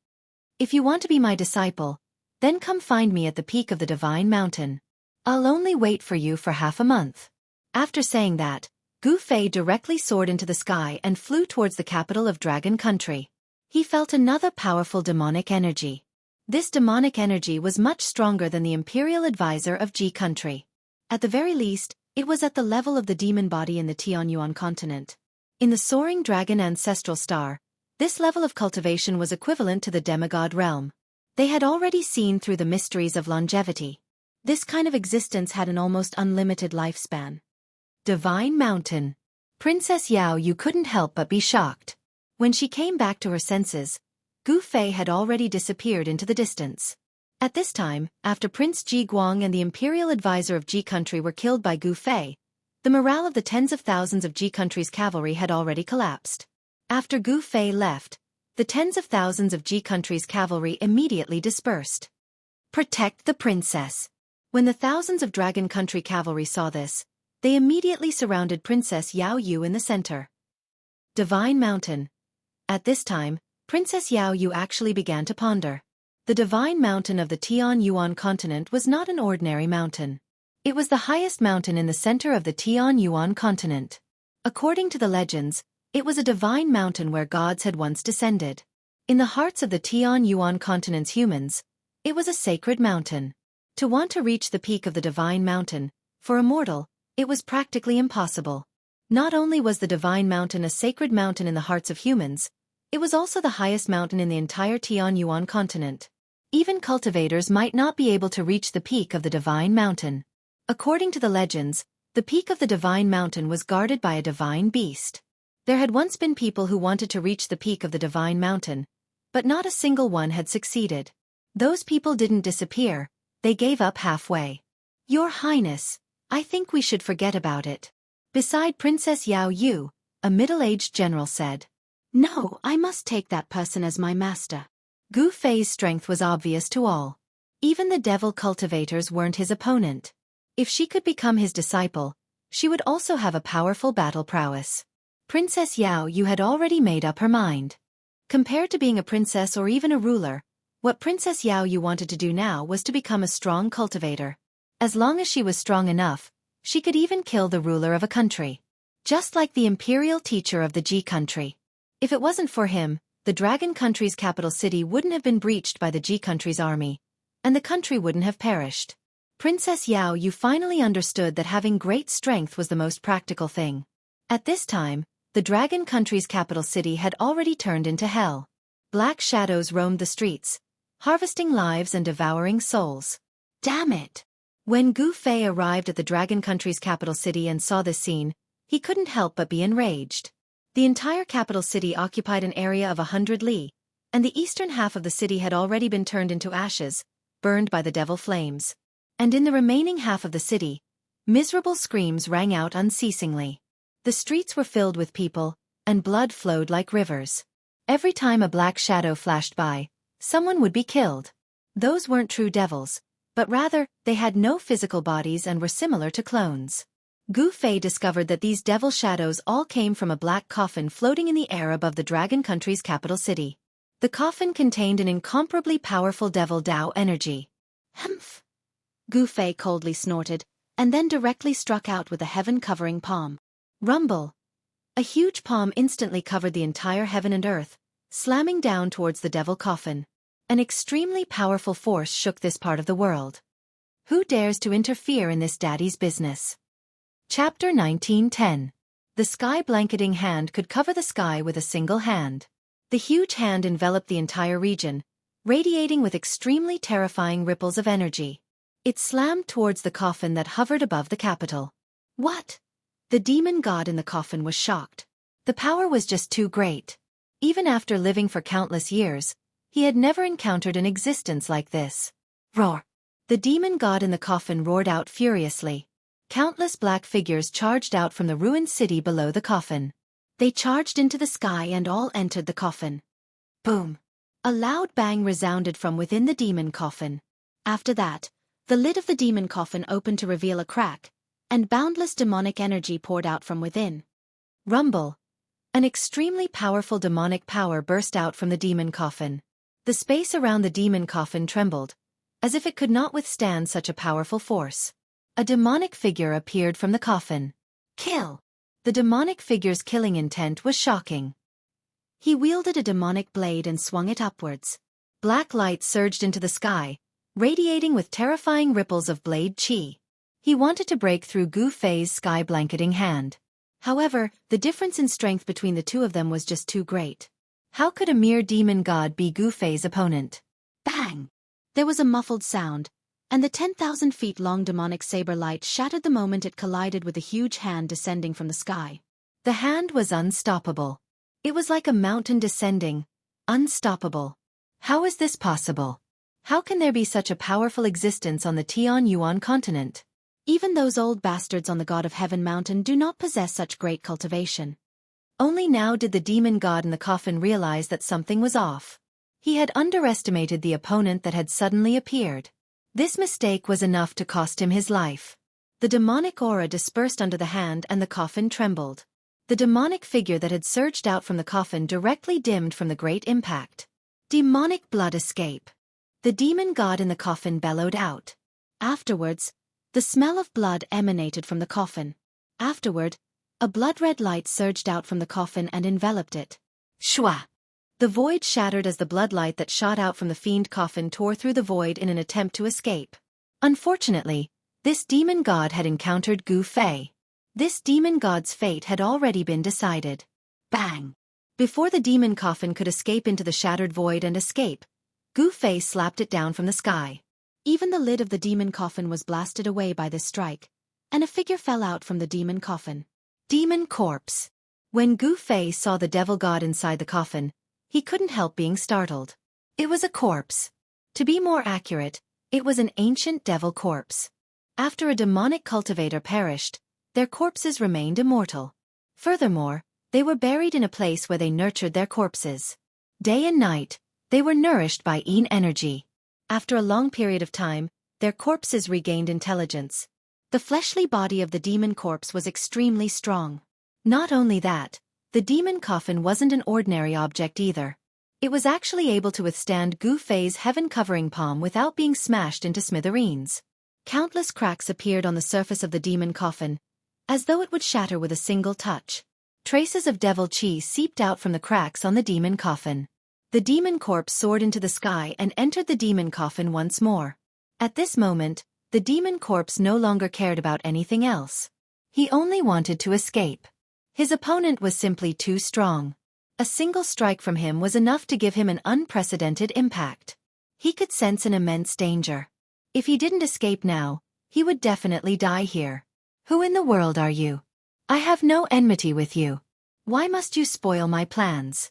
If you want to be my disciple, then come find me at the peak of the Divine Mountain. I'll only wait for you for half a month. After saying that, Gu Fei directly soared into the sky and flew towards the capital of Dragon Country. He felt another powerful demonic energy. This demonic energy was much stronger than the imperial advisor of Ji Country. At the very least, it was at the level of the demon body in the Tianyuan continent. In the soaring dragon ancestral star, this level of cultivation was equivalent to the demigod realm. They had already seen through the mysteries of longevity. This kind of existence had an almost unlimited lifespan. Divine Mountain. Princess Yao Yu couldn't help but be shocked. When she came back to her senses, Gu Fei had already disappeared into the distance. At this time, after Prince Ji Guang and the imperial advisor of Ji Country were killed by Gu Fei, the morale of the tens of thousands of Ji Country's cavalry had already collapsed. After Gu Fei left, the tens of thousands of Ji Country's cavalry immediately dispersed. Protect the princess. When the thousands of Dragon Country cavalry saw this, they immediately surrounded Princess Yao Yu in the center. Divine Mountain. At this time, Princess Yao Yu actually began to ponder. The Divine Mountain of the Tianyuan continent was not an ordinary mountain. It was the highest mountain in the center of the Tianyuan continent. According to the legends, it was a divine mountain where gods had once descended. In the hearts of the Tianyuan continent's humans, it was a sacred mountain. To want to reach the peak of the Divine Mountain, for a mortal, it was practically impossible. Not only was the Divine Mountain a sacred mountain in the hearts of humans, it was also the highest mountain in the entire Tianyuan continent. Even cultivators might not be able to reach the peak of the Divine Mountain. According to the legends, the peak of the Divine Mountain was guarded by a divine beast. There had once been people who wanted to reach the peak of the Divine Mountain, but not a single one had succeeded. Those people didn't disappear, they gave up halfway. Your Highness, I think we should forget about it. Beside Princess Yao Yu, a middle-aged general said. No, I must take that person as my master. Gu Fei's strength was obvious to all. Even the devil cultivators weren't his opponent. If she could become his disciple, she would also have a powerful battle prowess. Princess Yao Yu had already made up her mind. Compared to being a princess or even a ruler, what Princess Yao Yu wanted to do now was to become a strong cultivator. As long as she was strong enough, she could even kill the ruler of a country. Just like the imperial teacher of the Ji country. If it wasn't for him, the Dragon Country's capital city wouldn't have been breached by the Ji country's army, and the country wouldn't have perished. Princess Yao Yu finally understood that having great strength was the most practical thing. At this time, the Dragon Country's capital city had already turned into hell. Black shadows roamed the streets, harvesting lives and devouring souls. Damn it! When Gu Fei arrived at the Dragon Country's capital city and saw this scene, he couldn't help but be enraged. The entire capital city occupied an area of 100 li, and the eastern half of the city had already been turned into ashes, burned by the devil flames. And in the remaining half of the city, miserable screams rang out unceasingly. The streets were filled with people, and blood flowed like rivers. Every time a black shadow flashed by, someone would be killed. Those weren't true devils, but rather, they had no physical bodies and were similar to clones. Gu Fei discovered that these devil shadows all came from a black coffin floating in the air above the Dragon Country's capital city. The coffin contained an incomparably powerful devil Dao energy. Humph! Gu Fei coldly snorted, and then directly struck out with a heaven-covering palm. Rumble! A huge palm instantly covered the entire heaven and earth, slamming down towards the devil coffin. An extremely powerful force shook this part of the world. Who dares to interfere in this daddy's business? Chapter 1910. The sky-blanketing hand could cover the sky with a single hand. The huge hand enveloped the entire region, radiating with extremely terrifying ripples of energy. It slammed towards the coffin that hovered above the capital. What? The demon god in the coffin was shocked. The power was just too great. Even after living for countless years, he had never encountered an existence like this. Roar! The demon god in the coffin roared out furiously. Countless black figures charged out from the ruined city below the coffin. They charged into the sky and all entered the coffin. Boom! A loud bang resounded from within the demon coffin. After that, the lid of the demon coffin opened to reveal a crack, and boundless demonic energy poured out from within. Rumble! An extremely powerful demonic power burst out from the demon coffin. The space around the demon coffin trembled, as if it could not withstand such a powerful force. A demonic figure appeared from the coffin. Kill! The demonic figure's killing intent was shocking. He wielded a demonic blade and swung it upwards. Black light surged into the sky, radiating with terrifying ripples of blade chi. He wanted to break through Gu Fei's sky-blanketing hand. However, the difference in strength between the two of them was just too great. How could a mere demon god be Gu Fei's opponent? Bang! There was a muffled sound, and the 10,000 feet long demonic saber light shattered the moment it collided with a huge hand descending from the sky. The hand was unstoppable. It was like a mountain descending, unstoppable. How is this possible? How can there be such a powerful existence on the Tianyuan continent? Even those old bastards on the God of Heaven mountain do not possess such great cultivation. Only now did the demon god in the coffin realize that something was off. He had underestimated the opponent that had suddenly appeared. This mistake was enough to cost him his life. The demonic aura dispersed under the hand and the coffin trembled. The demonic figure that had surged out from the coffin directly dimmed from the great impact. Demonic blood escape. The demon god in the coffin bellowed out. Afterwards, the smell of blood emanated from the coffin. Afterward, a blood-red light surged out from the coffin and enveloped it. Shwa! The void shattered as the bloodlight that shot out from the fiend coffin tore through the void in an attempt to escape. Unfortunately, this demon god had encountered Gu Fei. This demon god's fate had already been decided. Bang! Before the demon coffin could escape into the shattered void and escape, Gu Fei slapped it down from the sky. Even the lid of the demon coffin was blasted away by this strike, and a figure fell out from the demon coffin. Demon corpse. When Gu Fei saw the devil god inside the coffin, he couldn't help being startled. It was a corpse. To be more accurate, it was an ancient devil corpse. After a demonic cultivator perished, their corpses remained immortal. Furthermore, they were buried in a place where they nurtured their corpses. Day and night, they were nourished by Yin energy. After a long period of time, their corpses regained intelligence. The fleshly body of the demon corpse was extremely strong. Not only that, the demon coffin wasn't an ordinary object either. It was actually able to withstand Gu Fei's heaven-covering palm without being smashed into smithereens. Countless cracks appeared on the surface of the demon coffin, as though it would shatter with a single touch. Traces of devil chi seeped out from the cracks on the demon coffin. The demon corpse soared into the sky and entered the demon coffin once more. At this moment, the demon corpse no longer cared about anything else. He only wanted to escape. His opponent was simply too strong. A single strike from him was enough to give him an unprecedented impact. He could sense an immense danger. If he didn't escape now, he would definitely die here. Who in the world are you? I have no enmity with you. Why must you spoil my plans?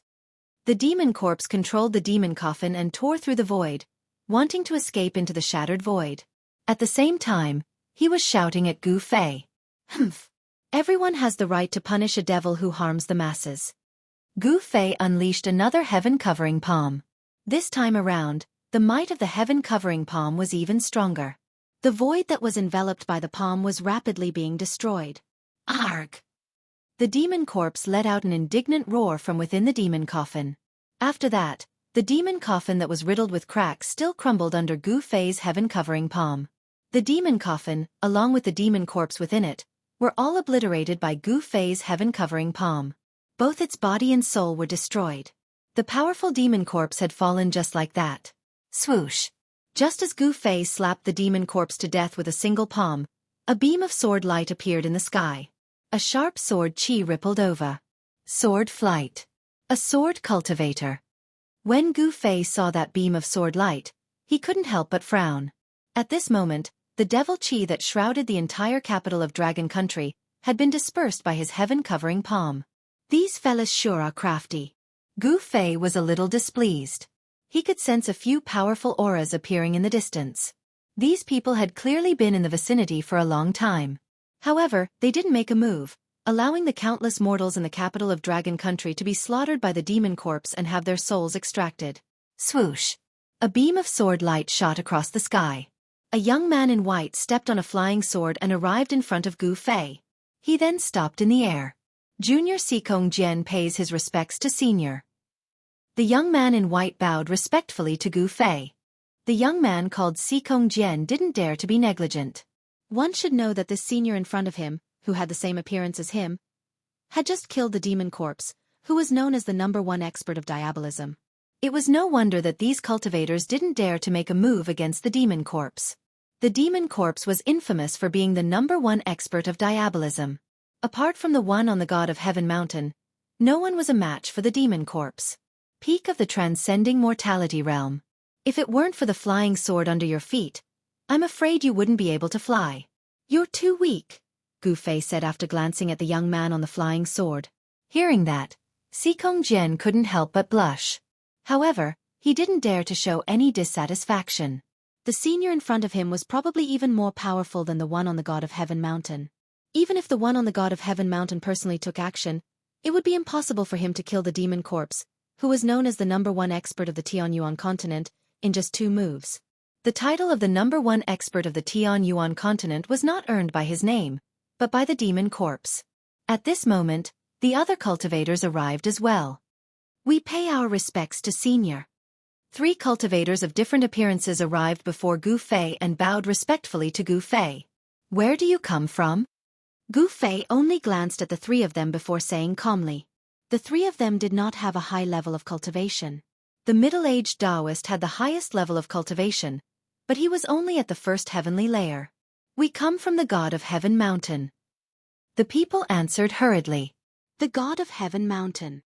The demon corpse controlled the demon coffin and tore through the void, wanting to escape into the shattered void. At the same time, he was shouting at Gu Fei. Humph! Everyone has the right to punish a devil who harms the masses. Gu Fei unleashed another heaven-covering palm. This time around, the might of the heaven-covering palm was even stronger. The void that was enveloped by the palm was rapidly being destroyed. Arg! The demon corpse let out an indignant roar from within the demon coffin. After that, the demon coffin that was riddled with cracks still crumbled under Gu Fei's heaven-covering palm. The demon coffin, along with the demon corpse within it, were all obliterated by Gu Fei's heaven-covering palm. Both its body and soul were destroyed. The powerful demon corpse had fallen just like that. Swoosh! Just as Gu Fei slapped the demon corpse to death with a single palm, a beam of sword light appeared in the sky. A sharp sword chi rippled over. Sword flight. A sword cultivator. When Gu Fei saw that beam of sword light, he couldn't help but frown. At this moment, the devil chi that shrouded the entire capital of Dragon Country had been dispersed by his heaven-covering palm. These fellas sure are crafty. Gu Fei was a little displeased. He could sense a few powerful auras appearing in the distance. These people had clearly been in the vicinity for a long time. However, they didn't make a move, allowing the countless mortals in the capital of Dragon Country to be slaughtered by the demon corpse and have their souls extracted. Swoosh! A beam of sword light shot across the sky. A young man in white stepped on a flying sword and arrived in front of Gu Fei. He then stopped in the air. Junior Xikong Jian pays his respects to Senior. The young man in white bowed respectfully to Gu Fei. The young man called Xikong Jian didn't dare to be negligent. One should know that this senior in front of him, who had the same appearance as him, had just killed the demon corpse, who was known as the #1 expert of diabolism. It was no wonder that these cultivators didn't dare to make a move against the demon corpse. The demon corpse was infamous for being the #1 expert of diabolism. Apart from the one on the God of Heaven mountain, no one was a match for the demon corpse. Peak of the transcending mortality realm. If it weren't for the flying sword under your feet, I'm afraid you wouldn't be able to fly. You're too weak, Gu Fei said after glancing at the young man on the flying sword. Hearing that, Xikong Jian couldn't help but blush. However, he didn't dare to show any dissatisfaction. The senior in front of him was probably even more powerful than the one on the God of Heaven mountain. Even if the one on the God of Heaven mountain personally took action, it would be impossible for him to kill the demon corpse, who was known as the #1 expert of the Tianyuan continent, in just 2 moves. The title of the #1 expert of the Tianyuan continent was not earned by his name, but by the demon corpse. At this moment, the other cultivators arrived as well. We pay our respects to Senior. 3 cultivators of different appearances arrived before Gu Fei and bowed respectfully to Gu Fei. Where do you come from? Gu Fei only glanced at the 3 of them before saying calmly. The 3 of them did not have a high level of cultivation. The middle-aged Taoist had the highest level of cultivation, but he was only at the first heavenly layer. We come from the God of Heaven mountain. The people answered hurriedly. The God of Heaven mountain.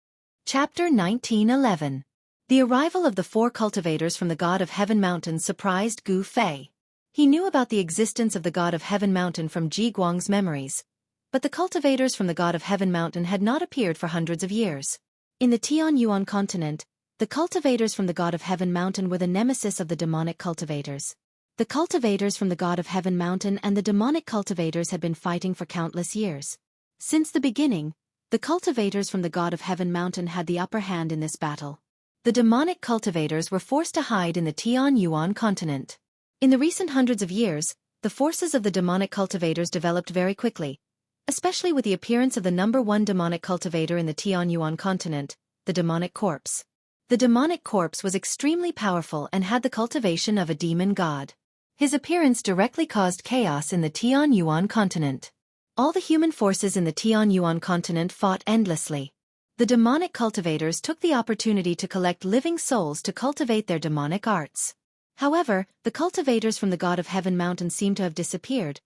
Chapter 1911. The arrival of the 4 cultivators from the God of Heaven mountain surprised Gu Fei. He knew about the existence of the God of Heaven mountain from Ji Guang's memories, but the cultivators from the God of Heaven mountain had not appeared for hundreds of years. In the Tianyuan continent, the cultivators from the God of Heaven mountain were the nemesis of the demonic cultivators. The cultivators from the God of Heaven mountain and the demonic cultivators had been fighting for countless years. Since the beginning, the cultivators from the God of Heaven mountain had the upper hand in this battle. The demonic cultivators were forced to hide in the Tianyuan continent. In the recent hundreds of years, the forces of the demonic cultivators developed very quickly, especially with the appearance of the #1 demonic cultivator in the Tianyuan continent, the demonic corpse. The demonic corpse was extremely powerful and had the cultivation of a demon god. His appearance directly caused chaos in the Tianyuan continent. All the human forces in the Tianyuan continent fought endlessly. The demonic cultivators took the opportunity to collect living souls to cultivate their demonic arts. However, the cultivators from the God of Heaven mountain seemed to have disappeared,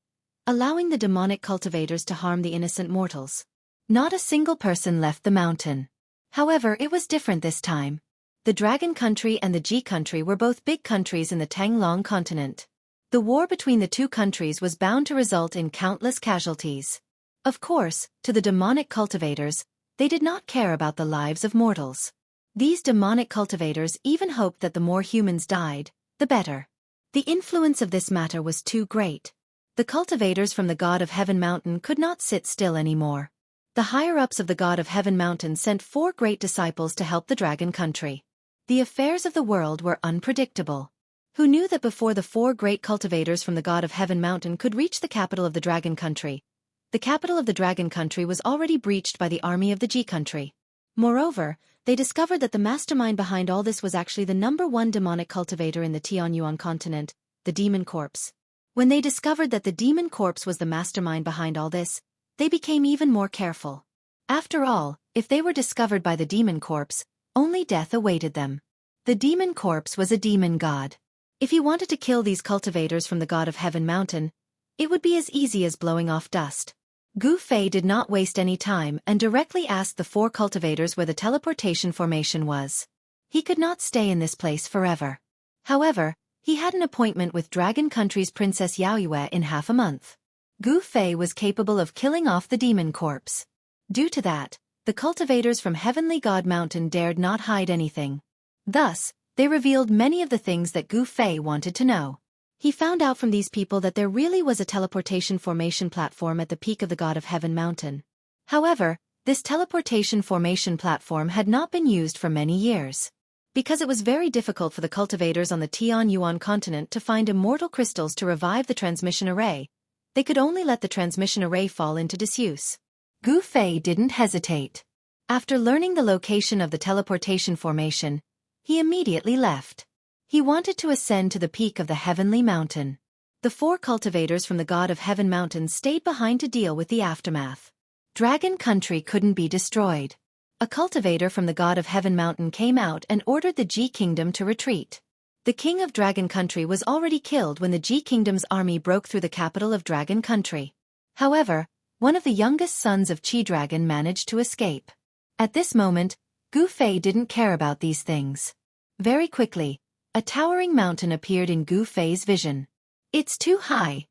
allowing the demonic cultivators to harm the innocent mortals. Not a single person left the mountain. However, it was different this time. The Dragon Country and the Ji Country were both big countries in the Tanglong continent. The war between the 2 countries was bound to result in countless casualties. Of course, to the demonic cultivators, they did not care about the lives of mortals. These demonic cultivators even hoped that the more humans died, the better. The influence of this matter was too great. The cultivators from the God of Heaven mountain could not sit still anymore. The higher-ups of the God of Heaven mountain sent 4 great disciples to help the Dragon Country. The affairs of the world were unpredictable. Who knew that before the 4 great cultivators from the God of Heaven mountain could reach the capital of the Dragon Country, the capital of the Dragon Country was already breached by the army of the Ji Country. Moreover, they discovered that the mastermind behind all this was actually the #1 demonic cultivator in the Tianyuan continent, the demon corpse. When they discovered that the demon corpse was the mastermind behind all this, they became even more careful. After all, if they were discovered by the demon corpse, only death awaited them. The demon corpse was a demon god. If he wanted to kill these cultivators from the God of Heaven mountain, it would be as easy as blowing off dust. Gu Fei did not waste any time and directly asked the 4 cultivators where the teleportation formation was. He could not stay in this place forever. However, he had an appointment with Dragon Country's Princess Yaoyue in half a month. Gu Fei was capable of killing off the demon corpse. Due to that, the cultivators from Heavenly God Mountain dared not hide anything. Thus, they revealed many of the things that Gu Fei wanted to know. He found out from these people that there really was a teleportation formation platform at the peak of the God of Heaven mountain. However, this teleportation formation platform had not been used for many years. Because it was very difficult for the cultivators on the Tianyuan continent to find immortal crystals to revive the transmission array, they could only let the transmission array fall into disuse. Gu Fei didn't hesitate. After learning the location of the teleportation formation, he immediately left. He wanted to ascend to the peak of the heavenly mountain. The 4 cultivators from the God of Heaven mountain stayed behind to deal with the aftermath. Dragon country couldn't be destroyed. A cultivator from the God of Heaven mountain came out and ordered the Ji kingdom to retreat. The king of Dragon country was already killed when the Ji kingdom's army broke through the capital of Dragon country. However, one of the youngest sons of Qi Dragon managed to escape. At this moment, Gu Fei didn't care about these things. Very quickly, a towering mountain appeared in Gu Fei's vision. It's too high.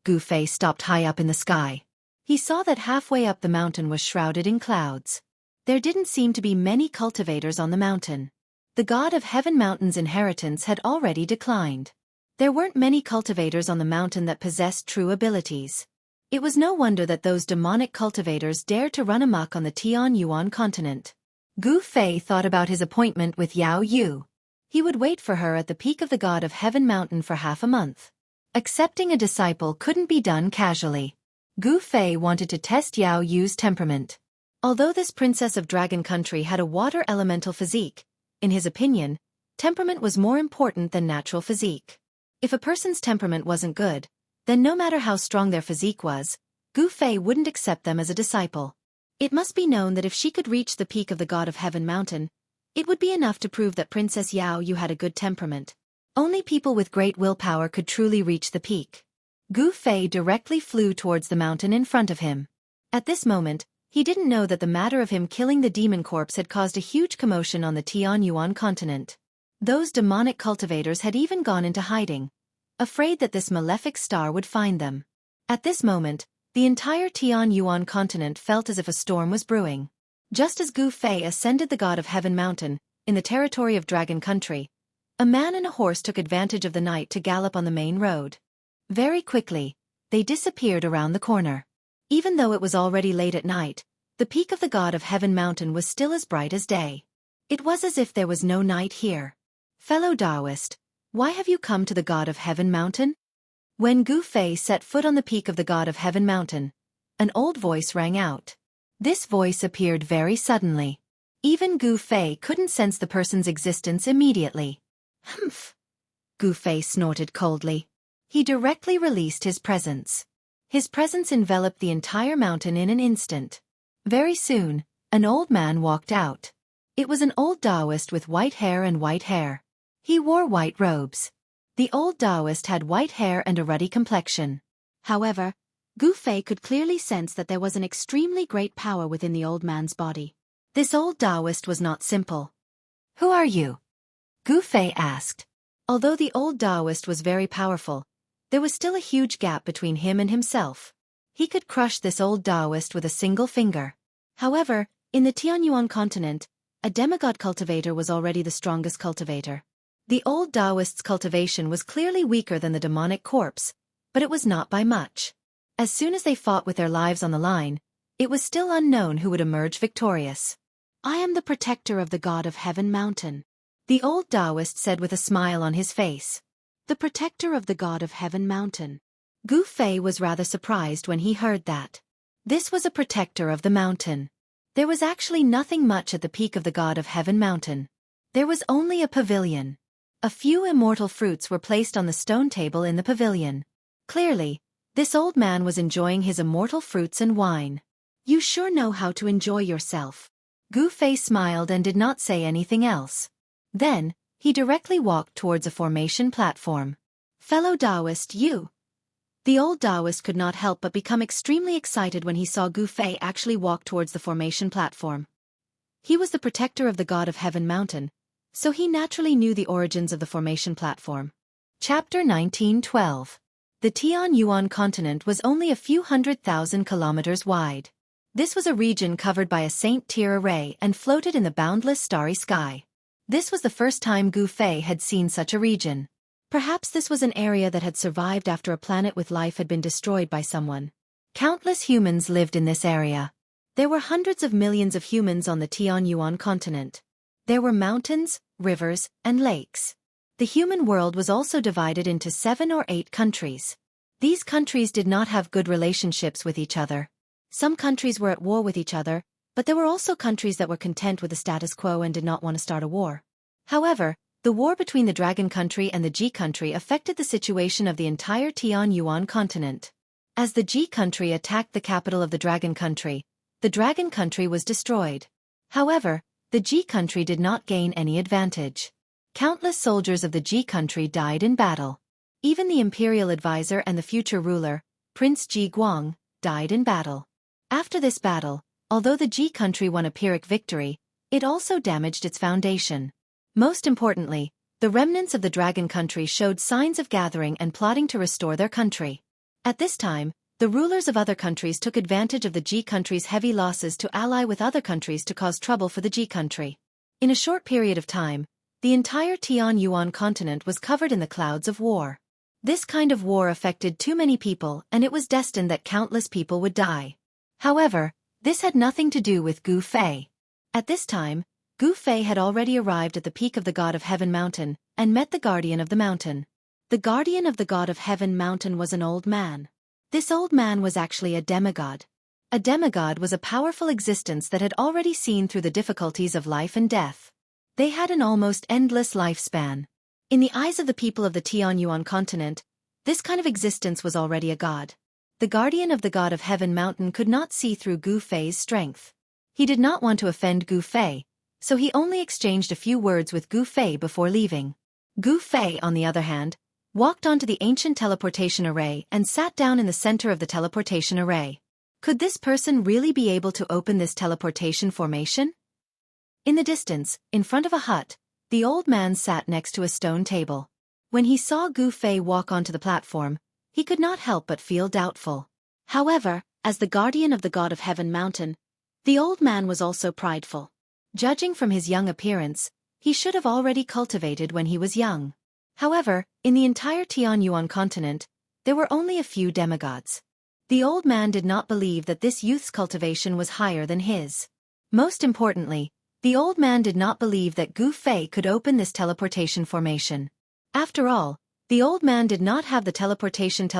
Gu Fei stopped high up in the sky. He saw that halfway up the mountain was shrouded in clouds. There didn't seem to be many cultivators on the mountain. The God of Heaven mountain's inheritance had already declined. There weren't many cultivators on the mountain that possessed true abilities. It was no wonder that those demonic cultivators dared to run amok on the Tianyuan continent. Gu Fei thought about his appointment with Yao Yu. He would wait for her at the peak of the God of Heaven mountain for half a month. Accepting a disciple couldn't be done casually. Gu Fei wanted to test Yao Yu's temperament. Although this princess of Dragon country had a water elemental physique, in his opinion, temperament was more important than natural physique. If a person's temperament wasn't good, then no matter how strong their physique was, Gu Fei wouldn't accept them as a disciple. It must be known that if she could reach the peak of the God of Heaven mountain, it would be enough to prove that Princess Yao Yu had a good temperament. Only people with great willpower could truly reach the peak. Gu Fei directly flew towards the mountain in front of him. At this moment, he didn't know that the matter of him killing the demon corpse had caused a huge commotion on the Tianyuan continent. Those demonic cultivators had even gone into hiding, afraid that this malefic star would find them. At this moment, the entire Tianyuan continent felt as if a storm was brewing. Just as Gu Fei ascended the God of Heaven mountain, in the territory of Dragon country, a man and a horse took advantage of the night to gallop on the main road. Very quickly, they disappeared around the corner. Even though it was already late at night, the peak of the God of Heaven mountain was still as bright as day. It was as if there was no night here. Fellow Taoist, why have you come to the God of Heaven mountain? When Gu Fei set foot on the peak of the God of Heaven mountain, an old voice rang out. This voice appeared very suddenly. Even Gu Fei couldn't sense the person's existence immediately. Humph! Gu Fei snorted coldly. He directly released his presence. His presence enveloped the entire mountain in an instant. Very soon, an old man walked out. It was an old Taoist with white hair and white hair. He wore white robes. The old Taoist had white hair and a ruddy complexion. However, Gu Fei could clearly sense that there was an extremely great power within the old man's body. This old Taoist was not simple. Who are you? Gu Fei asked. Although the old Taoist was very powerful, there was still a huge gap between him and himself. He could crush this old Taoist with a single finger. However, in the Tianyuan continent, a demigod cultivator was already the strongest cultivator. The old Taoist's cultivation was clearly weaker than the demonic corpse, but it was not by much. As soon as they fought with their lives on the line, it was still unknown who would emerge victorious. I am the protector of the God of Heaven mountain, the old Taoist said with a smile on his face. The protector of the God of Heaven mountain. Gu Fei was rather surprised when he heard that. This was a protector of the mountain. There was actually nothing much at the peak of the God of Heaven mountain. There was only a pavilion. A few immortal fruits were placed on the stone table in the pavilion. Clearly, this old man was enjoying his immortal fruits and wine. You sure know how to enjoy yourself. Gu Fei smiled and did not say anything else. Then, he directly walked towards a formation platform. Fellow Taoist, you. The old Taoist could not help but become extremely excited when he saw Gu Fei actually walk towards the formation platform. He was the protector of the God of Heaven mountain, so he naturally knew the origins of the formation platform. Chapter 1912. The Tianyuan continent was only a few 100,000 kilometers wide. This was a region covered by a Saint-tier array and floated in the boundless starry sky. This was the first time Gu Fei had seen such a region. Perhaps this was an area that had survived after a planet with life had been destroyed by someone. Countless humans lived in this area. There were hundreds of millions of humans on the Tianyuan continent. There were mountains, rivers, and lakes. The human world was also divided into 7 or 8 countries. These countries did not have good relationships with each other. Some countries were at war with each other, but there were also countries that were content with the status quo and did not want to start a war. However, the war between the Dragon Country and the Ji Country affected the situation of the entire Tianyuan continent. As the Ji Country attacked the capital of the Dragon Country, the Dragon Country was destroyed. However, the Ji Country did not gain any advantage. Countless soldiers of the Ji Country died in battle. Even the imperial advisor and the future ruler, Prince Ji Guang, died in battle. After this battle, although the Ji Country won a Pyrrhic victory, it also damaged its foundation. Most importantly, the remnants of the Dragon Country showed signs of gathering and plotting to restore their country. At this time, the rulers of other countries took advantage of the Ji Country's heavy losses to ally with other countries to cause trouble for the Ji Country. In a short period of time, the entire Tianyuan continent was covered in the clouds of war. This kind of war affected too many people, and it was destined that countless people would die. However, this had nothing to do with Gu Fei. At this time, Gu Fei had already arrived at the peak of the God of Heaven Mountain, and met the guardian of the mountain. The guardian of the God of Heaven Mountain was an old man. This old man was actually a demigod. A demigod was a powerful existence that had already seen through the difficulties of life and death. They had an almost endless lifespan. In the eyes of the people of the Tianyuan continent, this kind of existence was already a god. The guardian of the God of Heaven Mountain could not see through Gu Fei's strength. He did not want to offend Gu Fei, so he only exchanged a few words with Gu Fei before leaving. Gu Fei, on the other hand, walked onto the ancient teleportation array and sat down in the center of the teleportation array. Could this person really be able to open this teleportation formation? In the distance, in front of a hut, the old man sat next to a stone table. When he saw Gu Fei walk onto the platform, he could not help but feel doubtful. However, as the guardian of the God of Heaven Mountain, the old man was also prideful. Judging from his young appearance, he should have already cultivated when he was young. However, in the entire Tianyuan continent, there were only a few demigods. The old man did not believe that this youth's cultivation was higher than his. Most importantly, the old man did not believe that Gu Fei could open this teleportation formation. After all, the old man did not have the teleportation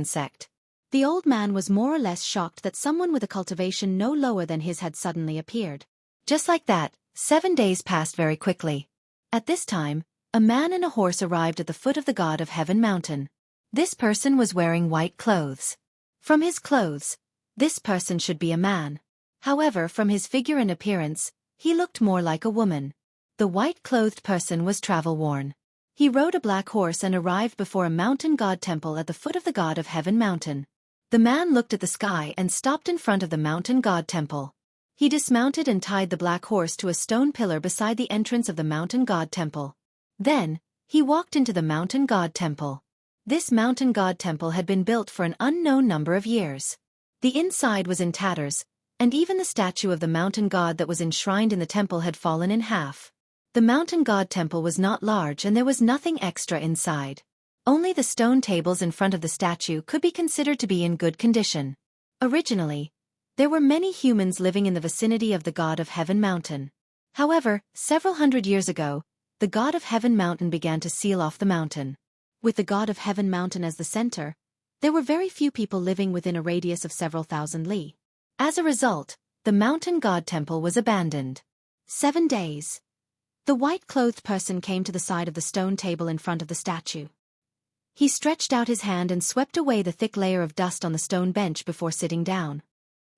sect. The old man was more or less shocked that someone with a cultivation no lower than his had suddenly appeared. Just like that, 7 days passed very quickly. At this time, a man and a horse arrived at the foot of the God of Heaven Mountain. This person was wearing white clothes. From his clothes, this person should be a man. However, from his figure and appearance, he looked more like a woman. The white-clothed person was travel-worn. He rode a black horse and arrived before a mountain god temple at the foot of the God of Heaven Mountain. The man looked at the sky and stopped in front of the mountain god temple. He dismounted and tied the black horse to a stone pillar beside the entrance of the mountain god temple. Then, he walked into the mountain god temple. This mountain god temple had been built for an unknown number of years. The inside was in tatters, and even the statue of the mountain god that was enshrined in the temple had fallen in half. The mountain god temple was not large and there was nothing extra inside. Only the stone tables in front of the statue could be considered to be in good condition. Originally, there were many humans living in the vicinity of the God of Heaven Mountain. However, several hundred years ago, the God of Heaven Mountain began to seal off the mountain. With the God of Heaven Mountain as the center, there were very few people living within a radius of several thousand li. As a result, the mountain god temple was abandoned. 7 days. The white-clothed person came to the side of the stone table in front of the statue. He stretched out his hand and swept away the thick layer of dust on the stone bench before sitting down.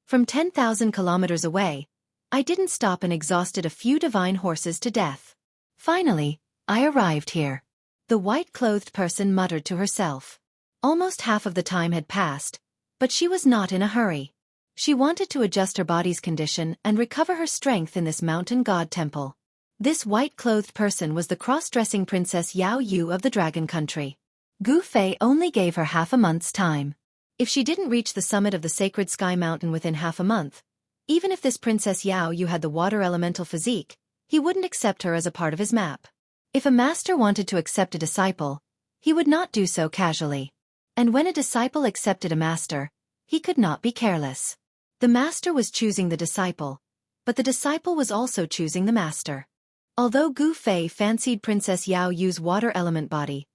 From 10,000 kilometers away, I didn't stop and exhausted a few divine horses to death. Finally, I arrived here. The white-clothed person muttered to herself. Almost half of the time had passed, but she was not in a hurry. She wanted to adjust her body's condition and recover her strength in this mountain god temple. This white-clothed person was the cross-dressing Princess Yao Yu of the Dragon Country. Gu Fei only gave her half a month's time. If she didn't reach the summit of the sacred sky mountain within half a month, even if this Princess Yao Yu had the water elemental physique, he wouldn't accept her as a part of his map. If a master wanted to accept a disciple, he would not do so casually. And when a disciple accepted a master, he could not be careless. The master was choosing the disciple, but the disciple was also choosing the master. Although Gu Fei fancied Princess Yao Yu's water element body,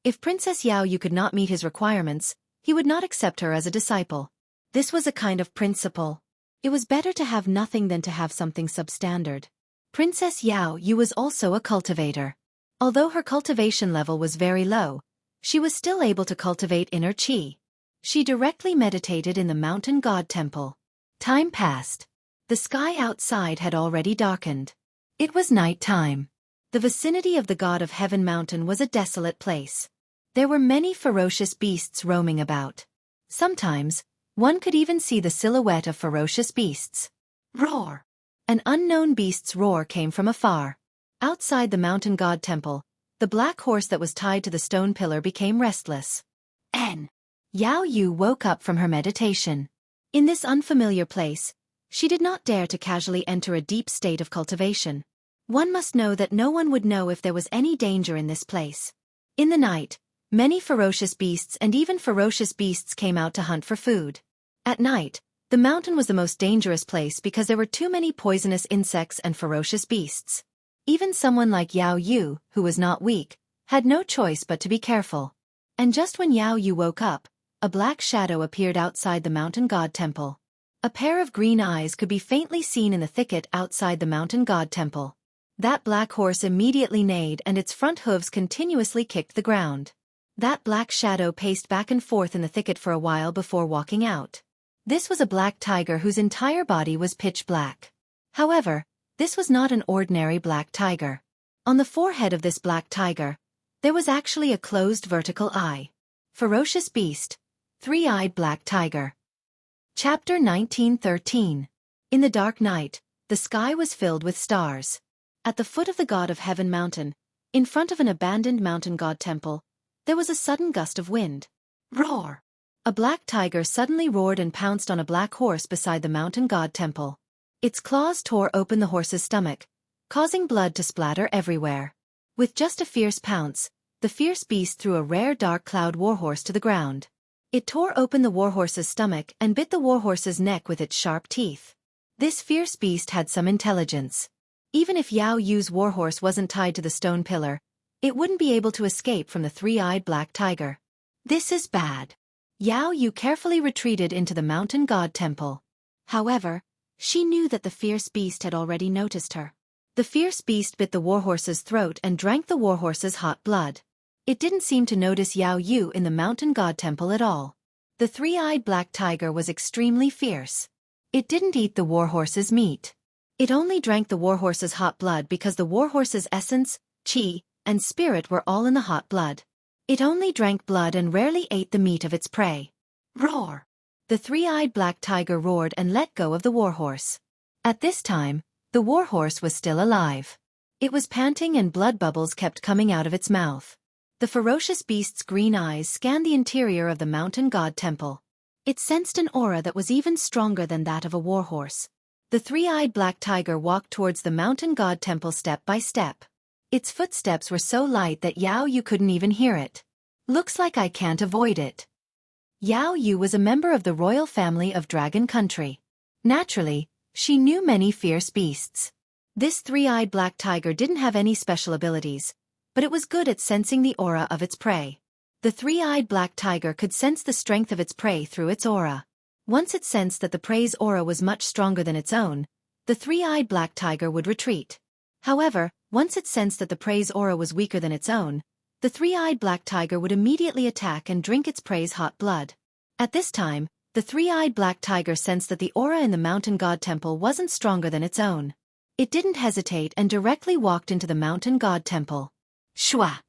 if Princess Yao Yu could not meet his requirements, he would not accept her as a disciple. This was a kind of principle. It was better to have nothing than to have something substandard. Princess Yao Yu was also a cultivator. Although her cultivation level was very low, she was still able to cultivate inner qi. She directly meditated in the mountain god temple. Time passed. The sky outside had already darkened. It was night time. The vicinity of the God of Heaven mountain was a desolate place. There were many ferocious beasts roaming about. Sometimes, one could even see the silhouette of ferocious beasts. Roar! An unknown beast's roar came from afar. Outside the mountain god temple, the black horse that was tied to the stone pillar became restless. Yao Yu woke up from her meditation. In this unfamiliar place, she did not dare to casually enter a deep state of cultivation. One must know that no one would know if there was any danger in this place. In the night, many ferocious beasts and even ferocious beasts came out to hunt for food. At night, the mountain was the most dangerous place because there were too many poisonous insects and ferocious beasts. Even someone like Yao Yu, who was not weak, had no choice but to be careful. And just when Yao Yu woke up, a black shadow appeared outside the mountain god temple. A pair of green eyes could be faintly seen in the thicket outside the mountain god temple. That black horse immediately neighed and its front hooves continuously kicked the ground. That black shadow paced back and forth in the thicket for a while before walking out. This was a black tiger whose entire body was pitch black. However, this was not an ordinary black tiger. On the forehead of this black tiger, there was actually a closed vertical eye. Ferocious beast, three-eyed black tiger. Chapter 1913. In the dark night, the sky was filled with stars. At the foot of the God of Heaven mountain, in front of an abandoned mountain god temple, there was a sudden gust of wind. Roar! A black tiger suddenly roared and pounced on a black horse beside the mountain god temple. Its claws tore open the horse's stomach, causing blood to splatter everywhere. With just a fierce pounce, the fierce beast threw a rare dark cloud warhorse to the ground. It tore open the warhorse's stomach and bit the warhorse's neck with its sharp teeth. This fierce beast had some intelligence. Even if Yao Yu's warhorse wasn't tied to the stone pillar, it wouldn't be able to escape from the three-eyed black tiger. This is bad. Yao Yu carefully retreated into the mountain god temple. However, she knew that the fierce beast had already noticed her. The fierce beast bit the warhorse's throat and drank the warhorse's hot blood. It didn't seem to notice Yao Yu in the mountain god temple at all. The three-eyed black tiger was extremely fierce. It didn't eat the warhorse's meat. It only drank the warhorse's hot blood because the warhorse's essence, qi, and spirit were all in the hot blood. It only drank blood and rarely ate the meat of its prey. Roar! The three-eyed black tiger roared and let go of the warhorse. At this time, the warhorse was still alive. It was panting and blood bubbles kept coming out of its mouth. The ferocious beast's green eyes scanned the interior of the mountain god temple. It sensed an aura that was even stronger than that of a warhorse. The three-eyed black tiger walked towards the mountain god temple step by step. Its footsteps were so light that Yao Yu couldn't even hear it. Looks like I can't avoid it. Yao Yu was a member of the royal family of Dragon Country. Naturally, she knew many fierce beasts. This three-eyed black tiger didn't have any special abilities, but it was good at sensing the aura of its prey. The three-eyed black tiger could sense the strength of its prey through its aura. Once it sensed that the prey's aura was much stronger than its own, the three-eyed black tiger would retreat. However, once it sensed that the prey's aura was weaker than its own, the three-eyed black tiger would immediately attack and drink its prey's hot blood. At this time, the three-eyed black tiger sensed that the aura in the mountain god temple wasn't stronger than its own. It didn't hesitate and directly walked into the mountain god temple. Shwa!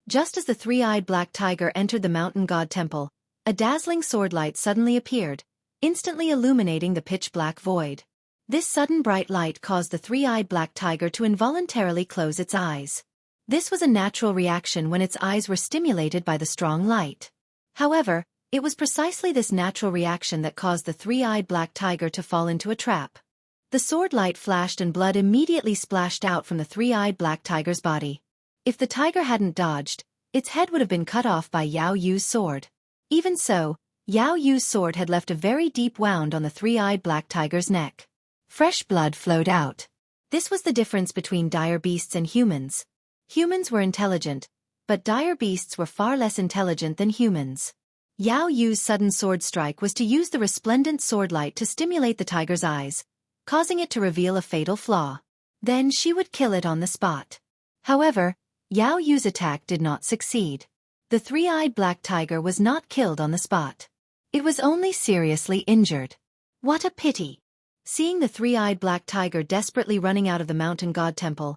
Just as the three-eyed black tiger entered the mountain god temple, a dazzling sword light suddenly appeared, instantly illuminating the pitch-black void. This sudden bright light caused the three-eyed black tiger to involuntarily close its eyes. This was a natural reaction when its eyes were stimulated by the strong light. However, it was precisely this natural reaction that caused the three-eyed black tiger to fall into a trap. The sword light flashed and blood immediately splashed out from the three-eyed black tiger's body. If the tiger hadn't dodged, its head would have been cut off by Yao Yu's sword. Even so, Yao Yu's sword had left a very deep wound on the three-eyed black tiger's neck. Fresh blood flowed out. This was the difference between dire beasts and humans. Humans were intelligent, but dire beasts were far less intelligent than humans. Yao Yu's sudden sword strike was to use the resplendent sword light to stimulate the tiger's eyes, causing it to reveal a fatal flaw. Then she would kill it on the spot. However, Yao Yu's attack did not succeed. The three-eyed black tiger was not killed on the spot. It was only seriously injured. What a pity! Seeing the three-eyed black tiger desperately running out of the mountain god temple,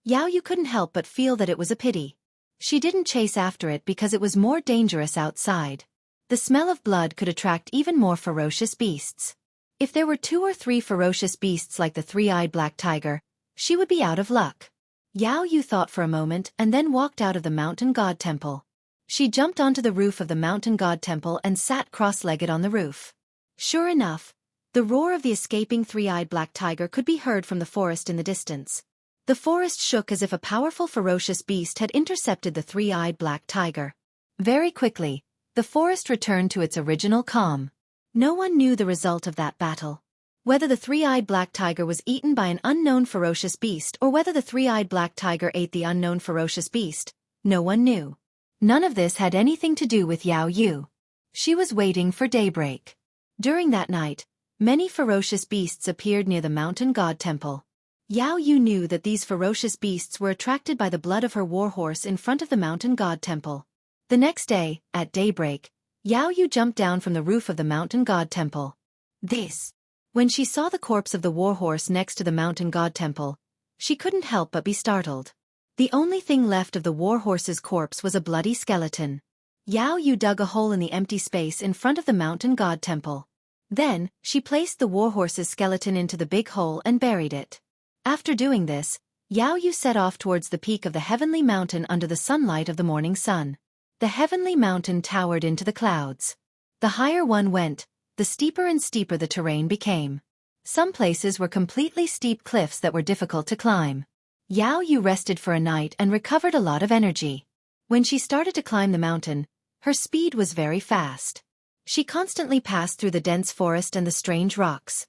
Yao Yu couldn't help but feel that it was a pity. She didn't chase after it because it was more dangerous outside. The smell of blood could attract even more ferocious beasts. If there were 2 or 3 ferocious beasts like the three-eyed black tiger, she would be out of luck. Yao Yu thought for a moment and then walked out of the mountain god temple. She jumped onto the roof of the mountain god temple and sat cross-legged on the roof. Sure enough, the roar of the escaping three-eyed black tiger could be heard from the forest in the distance. The forest shook as if a powerful ferocious beast had intercepted the three-eyed black tiger. Very quickly, the forest returned to its original calm. No one knew the result of that battle. Whether the three-eyed black tiger was eaten by an unknown ferocious beast or whether the three-eyed black tiger ate the unknown ferocious beast, no one knew. None of this had anything to do with Yao Yu. She was waiting for daybreak. During that night, many ferocious beasts appeared near the mountain god temple. Yao Yu knew that these ferocious beasts were attracted by the blood of her warhorse in front of the mountain god temple. The next day, at daybreak, Yao Yu jumped down from the roof of the mountain god temple. When she saw the corpse of the warhorse next to the mountain god temple, she couldn't help but be startled. The only thing left of the warhorse's corpse was a bloody skeleton. Yao Yu dug a hole in the empty space in front of the mountain god temple. Then, she placed the warhorse's skeleton into the big hole and buried it. After doing this, Yao Yu set off towards the peak of the heavenly mountain under the sunlight of the morning sun. The heavenly mountain towered into the clouds. The higher one went, the steeper and steeper the terrain became. Some places were completely steep cliffs that were difficult to climb. Yao Yu rested for a night and recovered a lot of energy. When she started to climb the mountain, her speed was very fast. She constantly passed through the dense forest and the strange rocks.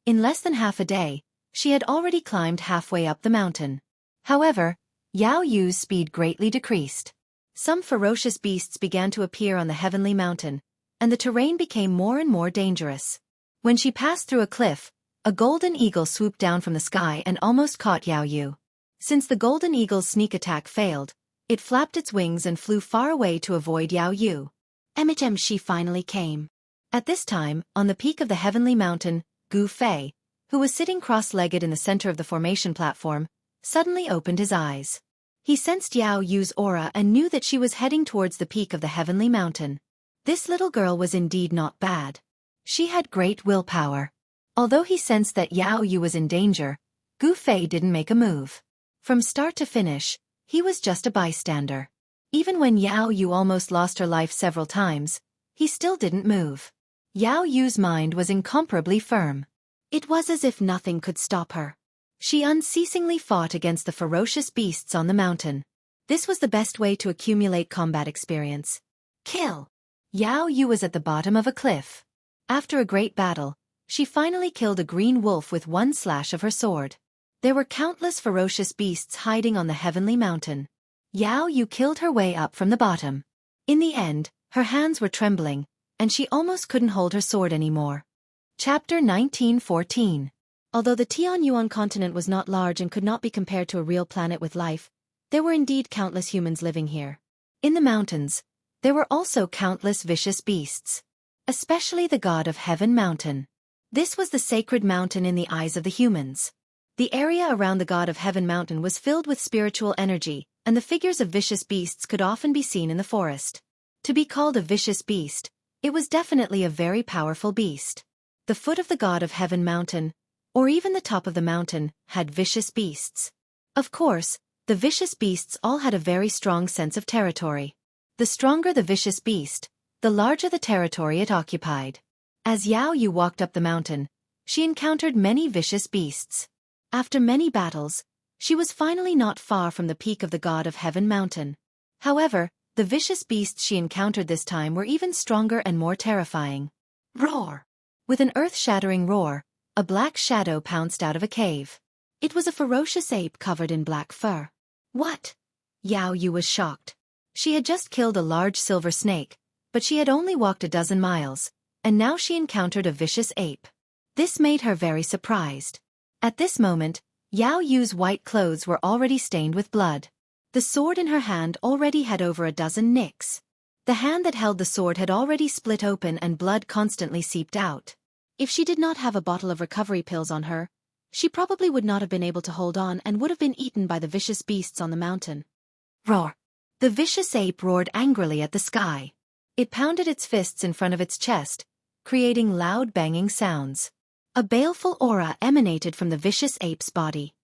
In less than half a day, she had already climbed halfway up the mountain. However, Yao Yu's speed greatly decreased. Some ferocious beasts began to appear on the heavenly mountain, and the terrain became more and more dangerous. When she passed through a cliff, a golden eagle swooped down from the sky and almost caught Yao Yu. Since the golden eagle's sneak attack failed, it flapped its wings and flew far away to avoid Yao Yu. She finally came. At this time, on the peak of the heavenly mountain, Gu Fei, who was sitting cross-legged in the center of the formation platform, suddenly opened his eyes. He sensed Yao Yu's aura and knew that she was heading towards the peak of the heavenly mountain. This little girl was indeed not bad. She had great willpower. Although he sensed that Yao Yu was in danger, Gu Fei didn't make a move. From start to finish, he was just a bystander. Even when Yao Yu almost lost her life several times, he still didn't move. Yao Yu's mind was incomparably firm. It was as if nothing could stop her. She unceasingly fought against the ferocious beasts on the mountain. This was the best way to accumulate combat experience. Kill! Yao Yu was at the bottom of a cliff. After a great battle, she finally killed a green wolf with one slash of her sword. There were countless ferocious beasts hiding on the heavenly mountain. Yao Yu killed her way up from the bottom. In the end, her hands were trembling, and she almost couldn't hold her sword anymore. Chapter 1914. Although the Tianyuan continent was not large and could not be compared to a real planet with life, there were indeed countless humans living here. In the mountains, there were also countless vicious beasts. Especially the god of Heaven Mountain. This was the sacred mountain in the eyes of the humans. The area around the god of Heaven Mountain was filled with spiritual energy, and the figures of vicious beasts could often be seen in the forest. To be called a vicious beast, it was definitely a very powerful beast. The foot of the god of Heaven Mountain, or even the top of the mountain, had vicious beasts. Of course, the vicious beasts all had a very strong sense of territory. The stronger the vicious beast, the larger the territory it occupied. As Yao Yu walked up the mountain, she encountered many vicious beasts. After many battles, she was finally not far from the peak of the God of Heaven mountain. However, the vicious beasts she encountered this time were even stronger and more terrifying. Roar! With an earth-shattering roar, a black shadow pounced out of a cave. It was a ferocious ape covered in black fur. What? Yao Yu was shocked. She had just killed a large silver snake, but she had only walked a dozen miles, and now she encountered a vicious ape. This made her very surprised. At this moment, Yao Yu's white clothes were already stained with blood. The sword in her hand already had over a dozen nicks. The hand that held the sword had already split open and blood constantly seeped out. If she did not have a bottle of recovery pills on her, she probably would not have been able to hold on and would have been eaten by the vicious beasts on the mountain. Roar! The vicious ape roared angrily at the sky. It pounded its fists in front of its chest, creating loud banging sounds. A baleful aura emanated from the vicious ape's body.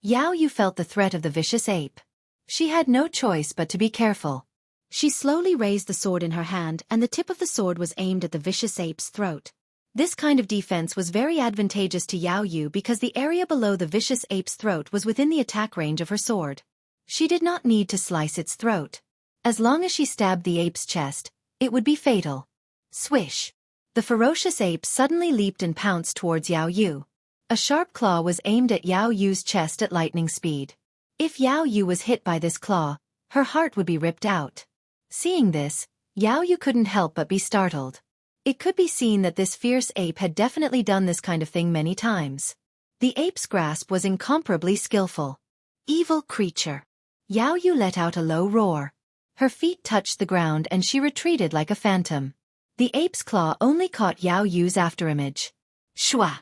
Yao Yu felt the threat of the vicious ape. She had no choice but to be careful. She slowly raised the sword in her hand and the tip of the sword was aimed at the vicious ape's throat. This kind of defense was very advantageous to Yao Yu because the area below the vicious ape's throat was within the attack range of her sword. She did not need to slice its throat. As long as she stabbed the ape's chest, it would be fatal. Swish! The ferocious ape suddenly leaped and pounced towards Yao Yu. A sharp claw was aimed at Yao Yu's chest at lightning speed. If Yao Yu was hit by this claw, her heart would be ripped out. Seeing this, Yao Yu couldn't help but be startled. It could be seen that this fierce ape had definitely done this kind of thing many times. The ape's grasp was incomparably skillful. Evil creature! Yao Yu let out a low roar. Her feet touched the ground and she retreated like a phantom. The ape's claw only caught Yao Yu's afterimage. Shwa!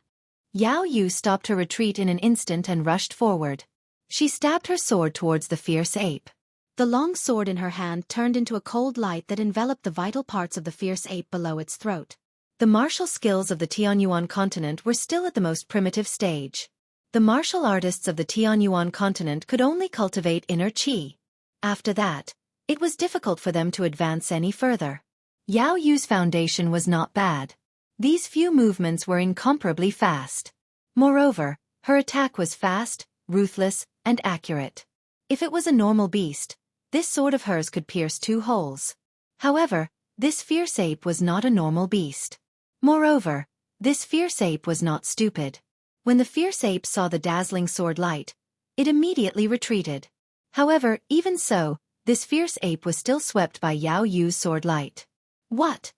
Yao Yu stopped her retreat in an instant and rushed forward. She stabbed her sword towards the fierce ape. The long sword in her hand turned into a cold light that enveloped the vital parts of the fierce ape below its throat. The martial skills of the Tianyuan continent were still at the most primitive stage. The martial artists of the Tianyuan continent could only cultivate inner qi. After that, it was difficult for them to advance any further. Yao Yu's foundation was not bad. These few movements were incomparably fast. Moreover, her attack was fast, ruthless, and accurate. If it was a normal beast, this sword of hers could pierce 2 holes. However, this fierce ape was not a normal beast. Moreover, this fierce ape was not stupid. When the fierce ape saw the dazzling sword light, it immediately retreated. However, even so, this fierce ape was still swept by Yao Yu's sword light. What?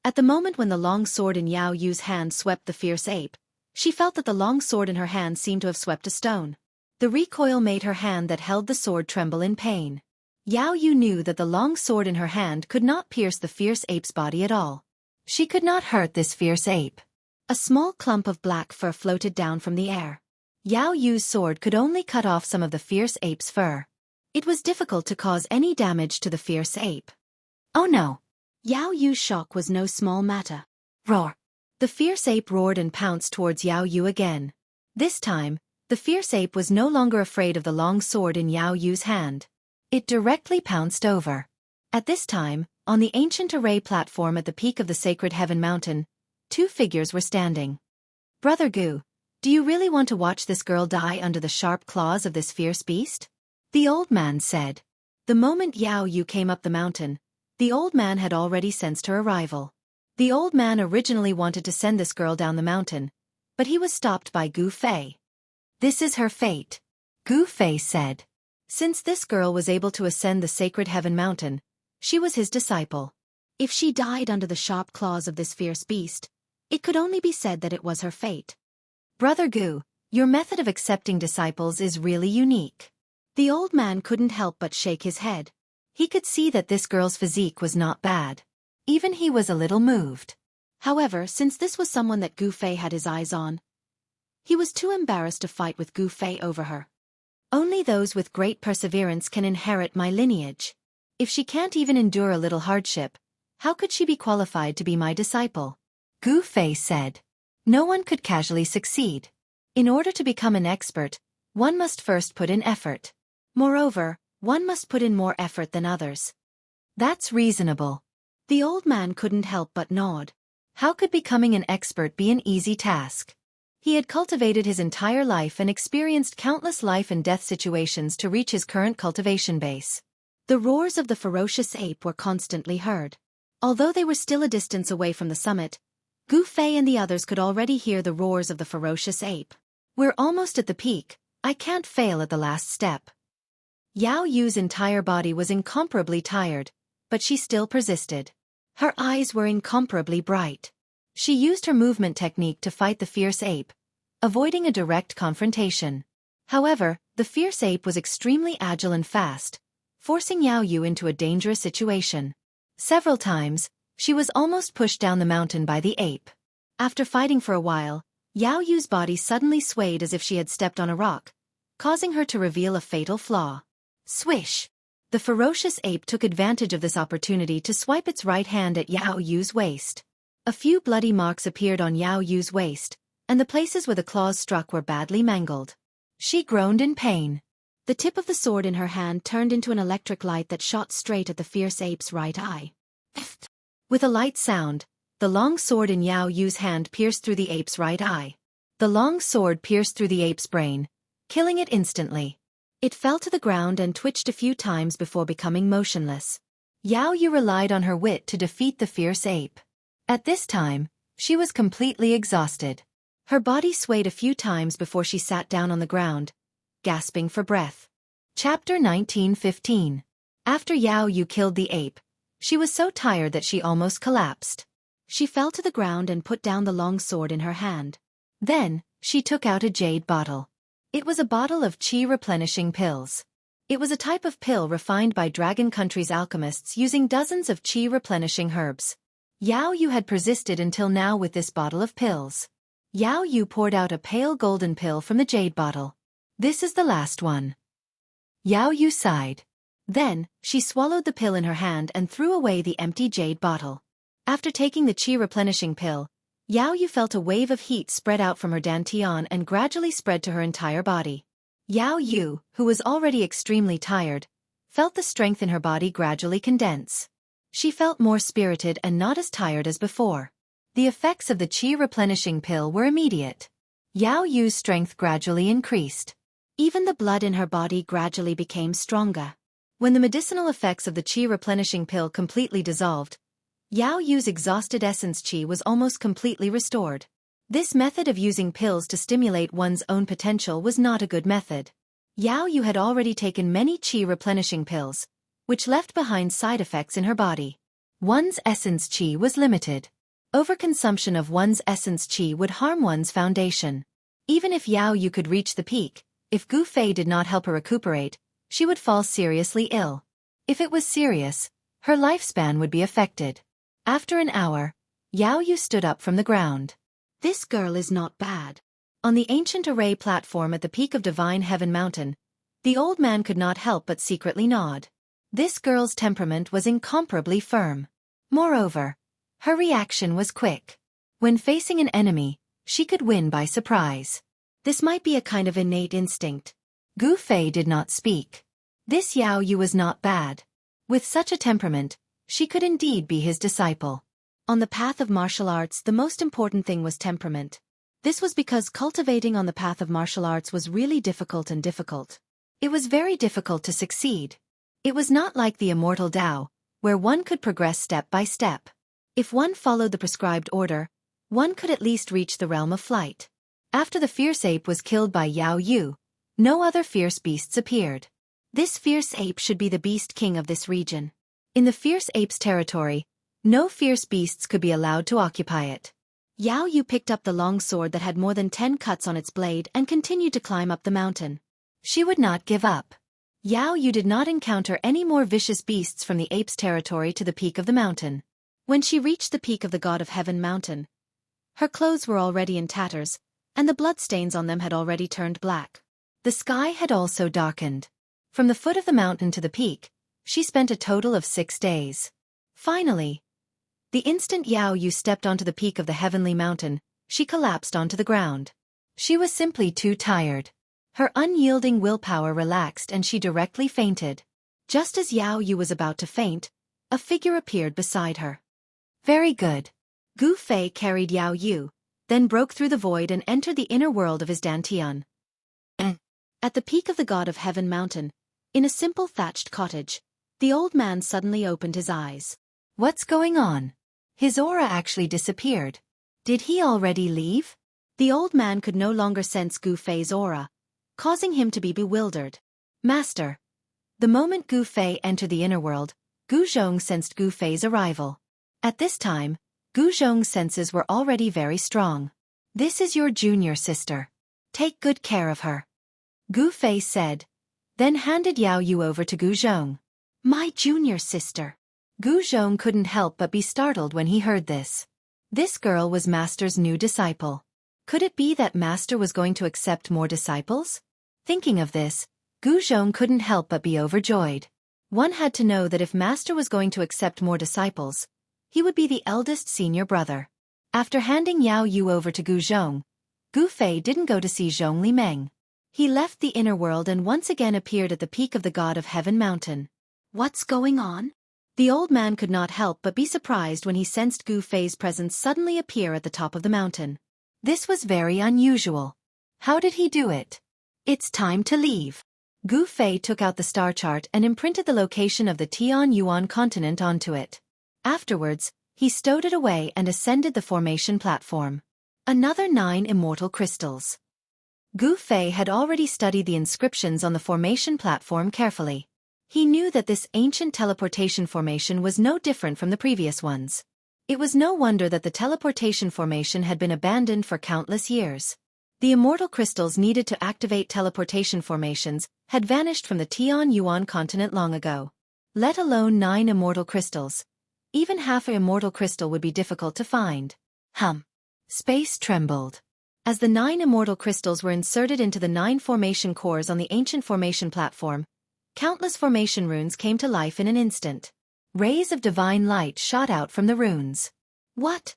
At the moment when the long sword in Yao Yu's hand swept the fierce ape, she felt that the long sword in her hand seemed to have swept a stone. The recoil made her hand that held the sword tremble in pain. Yao Yu knew that the long sword in her hand could not pierce the fierce ape's body at all. She could not hurt this fierce ape. A small clump of black fur floated down from the air. Yao Yu's sword could only cut off some of the fierce ape's fur. It was difficult to cause any damage to the fierce ape. Oh no! Yao Yu's shock was no small matter. Roar! The fierce ape roared and pounced towards Yao Yu again. This time, the fierce ape was no longer afraid of the long sword in Yao Yu's hand. It directly pounced over. At this time, on the ancient array platform at the peak of the sacred heaven mountain, 2 figures were standing. Brother Gu, do you really want to watch this girl die under the sharp claws of this fierce beast? The old man said. The moment Yao Yu came up the mountain, the old man had already sensed her arrival. The old man originally wanted to send this girl down the mountain, but he was stopped by Gu Fei. This is her fate, Gu Fei said. Since this girl was able to ascend the sacred heaven mountain, she was his disciple. If she died under the sharp claws of this fierce beast, it could only be said that it was her fate. Brother Gu, your method of accepting disciples is really unique. The old man couldn't help but shake his head. He could see that this girl's physique was not bad. Even he was a little moved. However, since this was someone that Gu Fei had his eyes on, he was too embarrassed to fight with Gu Fei over her. Only those with great perseverance can inherit my lineage. If she can't even endure a little hardship, how could she be qualified to be my disciple? Gu Fei said. No one could casually succeed. In order to become an expert, one must first put in effort. Moreover, one must put in more effort than others. That's reasonable. The old man couldn't help but nod. How could becoming an expert be an easy task? He had cultivated his entire life and experienced countless life and death situations to reach his current cultivation base. The roars of the ferocious ape were constantly heard. Although they were still a distance away from the summit, Gu Fei and the others could already hear the roars of the ferocious ape. We're almost at the peak, I can't fail at the last step. Yao Yu's entire body was incomparably tired, but she still persisted. Her eyes were incomparably bright. She used her movement technique to fight the fierce ape, avoiding a direct confrontation. However, the fierce ape was extremely agile and fast, forcing Yao Yu into a dangerous situation. Several times, she was almost pushed down the mountain by the ape. After fighting for a while, Yao Yu's body suddenly swayed as if she had stepped on a rock, causing her to reveal a fatal flaw. Swish! The ferocious ape took advantage of this opportunity to swipe its right hand at Yao Yu's waist. A few bloody marks appeared on Yao Yu's waist, and the places where the claws struck were badly mangled. She groaned in pain. The tip of the sword in her hand turned into an electric light that shot straight at the fierce ape's right eye. With a light sound, the long sword in Yao Yu's hand pierced through the ape's right eye. The long sword pierced through the ape's brain, killing it instantly. It fell to the ground and twitched a few times before becoming motionless. Yao Yu relied on her wit to defeat the fierce ape. At this time, she was completely exhausted. Her body swayed a few times before she sat down on the ground, gasping for breath. Chapter 1915. After Yao Yu killed the ape, she was so tired that she almost collapsed. She fell to the ground and put down the long sword in her hand. Then, she took out a jade bottle. It was a bottle of qi replenishing pills. It was a type of pill refined by Dragon Country's alchemists using dozens of qi replenishing herbs. Yao Yu had persisted until now with this bottle of pills. Yao Yu poured out a pale golden pill from the jade bottle. This is the last one. Yao Yu sighed. Then, she swallowed the pill in her hand and threw away the empty jade bottle. After taking the qi replenishing pill, Yao Yu felt a wave of heat spread out from her dantian and gradually spread to her entire body. Yao Yu, who was already extremely tired, felt the strength in her body gradually condense. She felt more spirited and not as tired as before. The effects of the qi replenishing pill were immediate. Yao Yu's strength gradually increased. Even the blood in her body gradually became stronger. When the medicinal effects of the qi replenishing pill completely dissolved, Yao Yu's exhausted essence qi was almost completely restored. This method of using pills to stimulate one's own potential was not a good method. Yao Yu had already taken many qi replenishing pills, which left behind side effects in her body. One's essence qi was limited. Overconsumption of one's essence qi would harm one's foundation. Even if Yao Yu could reach the peak, if Gu Fei did not help her recuperate, she would fall seriously ill. If it was serious, her lifespan would be affected. After an hour, Yao Yu stood up from the ground. This girl is not bad. On the ancient array platform at the peak of Divine Heaven Mountain, the old man could not help but secretly nod. This girl's temperament was incomparably firm. Moreover, her reaction was quick. When facing an enemy, she could win by surprise. This might be a kind of innate instinct. Gu Fei did not speak. This Yao Yu was not bad. With such a temperament, she could indeed be his disciple. On the path of martial arts, the most important thing was temperament. This was because cultivating on the path of martial arts was really difficult. It was very difficult to succeed. It was not like the immortal Tao, where one could progress step by step. If one followed the prescribed order, one could at least reach the realm of flight. After the fierce ape was killed by Yao Yu, no other fierce beasts appeared. This fierce ape should be the beast king of this region. In the fierce ape's territory, no fierce beasts could be allowed to occupy it. Yao Yu picked up the long sword that had more than 10 cuts on its blade and continued to climb up the mountain. She would not give up. Yao Yu did not encounter any more vicious beasts from the ape's territory to the peak of the mountain. When she reached the peak of the God of Heaven mountain, her clothes were already in tatters, and the bloodstains on them had already turned black. The sky had also darkened. From the foot of the mountain to the peak, she spent a total of 6 days. Finally, the instant Yao Yu stepped onto the peak of the heavenly mountain, she collapsed onto the ground. She was simply too tired. Her unyielding willpower relaxed and she directly fainted. Just as Yao Yu was about to faint, a figure appeared beside her. Very good. Gu Fei carried Yao Yu, then broke through the void and entered the inner world of his Dantian. At the peak of the God of Heaven mountain, in a simple thatched cottage, the old man suddenly opened his eyes. What's going on? His aura actually disappeared. Did he already leave? The old man could no longer sense Gu Fei's aura, causing him to be bewildered. Master. The moment Gu Fei entered the inner world, Gu Zhong sensed Gu Fei's arrival. At this time, Gu Zhong's senses were already very strong. This is your junior sister. Take good care of her. Gu Fei said, then handed Yao Yu over to Gu Zhong. My junior sister. Gu Zhong couldn't help but be startled when he heard this. This girl was Master's new disciple. Could it be that Master was going to accept more disciples? Thinking of this, Gu Zhong couldn't help but be overjoyed. One had to know that if Master was going to accept more disciples, he would be the eldest senior brother. After handing Yao Yu over to Gu Zhong, Gu Fei didn't go to see Zhong Li Meng. He left the inner world and once again appeared at the peak of the God of Heaven mountain. What's going on? The old man could not help but be surprised when he sensed Gu Fei's presence suddenly appear at the top of the mountain. This was very unusual. How did he do it? It's time to leave. Gu Fei took out the star chart and imprinted the location of the Tianyuan continent onto it. Afterwards, he stowed it away and ascended the formation platform. Another 9 immortal crystals. Gu Fei had already studied the inscriptions on the formation platform carefully. He knew that this ancient teleportation formation was no different from the previous ones. It was no wonder that the teleportation formation had been abandoned for countless years. The immortal crystals needed to activate teleportation formations had vanished from the Tianyuan continent long ago. Let alone 9 immortal crystals. Even half an immortal crystal would be difficult to find. Space trembled. As the 9 immortal crystals were inserted into the 9 formation cores on the ancient formation platform, countless formation runes came to life in an instant. Rays of divine light shot out from the runes. What?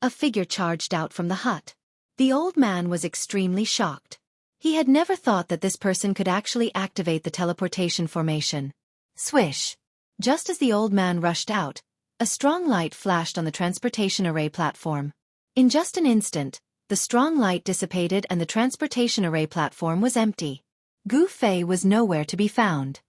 A figure charged out from the hut. The old man was extremely shocked. He had never thought that this person could actually activate the teleportation formation. Swish! Just as the old man rushed out, a strong light flashed on the transportation array platform. In just an instant, the strong light dissipated and the transportation array platform was empty. Gu Fei was nowhere to be found.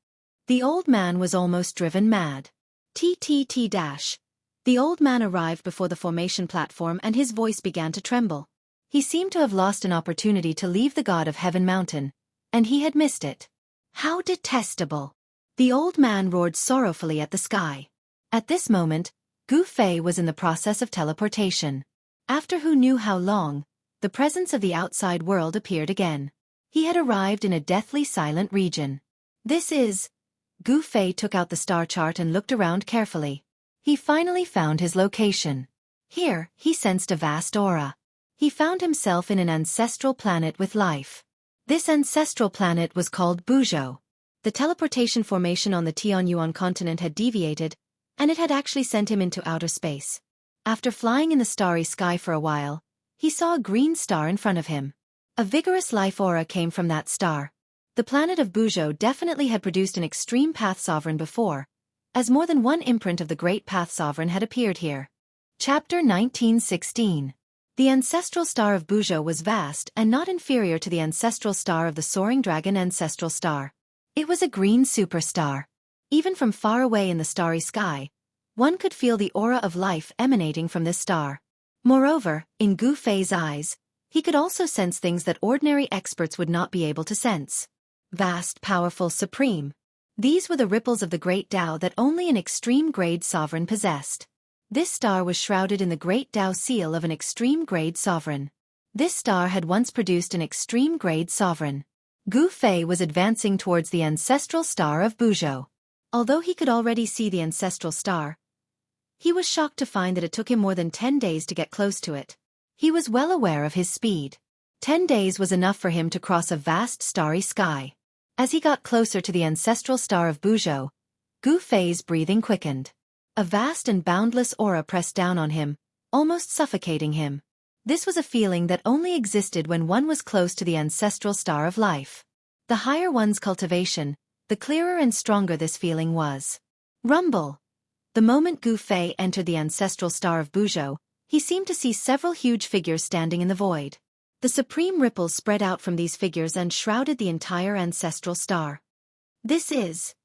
The old man was almost driven mad. TTT-. The old man arrived before the formation platform and his voice began to tremble. He seemed to have lost an opportunity to leave the God of Heaven mountain, and he had missed it. How detestable! The old man roared sorrowfully at the sky. At this moment, Gu Fei was in the process of teleportation. After who knew how long, the presence of the outside world appeared again. He had arrived in a deathly silent region. This is... Gu Fei took out the star chart and looked around carefully. He finally found his location. Here, he sensed a vast aura. He found himself in an ancestral planet with life. This ancestral planet was called Buzhou. The teleportation formation on the Tianyuan continent had deviated, and it had actually sent him into outer space. After flying in the starry sky for a while, he saw a green star in front of him. A vigorous life aura came from that star. The planet of Buzhou definitely had produced an extreme path sovereign before, as more than one imprint of the great path sovereign had appeared here. Chapter 1916. The ancestral star of Buzhou was vast and not inferior to the ancestral star of the soaring dragon ancestral star. It was a green superstar. Even from far away in the starry sky, one could feel the aura of life emanating from this star. Moreover, in Gu Fei's eyes, he could also sense things that ordinary experts would not be able to sense. Vast, powerful, supreme. These were the ripples of the great Tao that only an extreme-grade sovereign possessed. This star was shrouded in the great Tao seal of an extreme-grade sovereign. This star had once produced an extreme-grade sovereign. Gu Fei was advancing towards the ancestral star of Buzhou. Although he could already see the ancestral star, he was shocked to find that it took him more than 10 days to get close to it. He was well aware of his speed. 10 days was enough for him to cross a vast starry sky. As he got closer to the ancestral star of Buzhou, Gu Fei's breathing quickened. A vast and boundless aura pressed down on him, almost suffocating him. This was a feeling that only existed when one was close to the ancestral star of life. The higher one's cultivation, the clearer and stronger this feeling was. Rumble! The moment Gu Fei entered the ancestral star of Buzhou, He seemed to see several huge figures standing in the void. The supreme ripples spread out from these figures and shrouded the entire ancestral star. This is.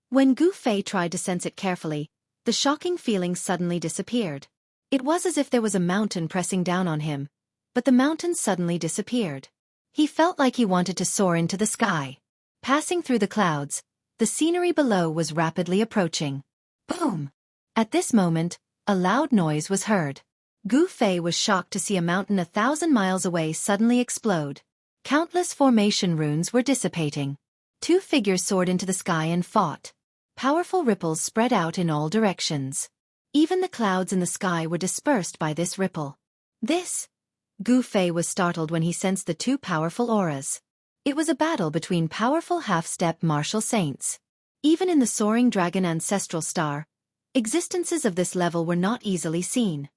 When Gu Fei tried to sense it carefully, the shocking feeling suddenly disappeared. It was as if there was a mountain pressing down on him, but the mountain suddenly disappeared. He felt like he wanted to soar into the sky. Passing through the clouds, the scenery below was rapidly approaching. Boom! At this moment, a loud noise was heard. Gu Fei was shocked to see a mountain 1,000 miles away suddenly explode. Countless formation runes were dissipating. Two figures soared into the sky and fought. Powerful ripples spread out in all directions. Even the clouds in the sky were dispersed by this ripple. Gu Fei was startled when he sensed the two powerful auras. It was a battle between powerful half-step martial saints. Even in the soaring dragon ancestral star, existences of this level were not easily seen.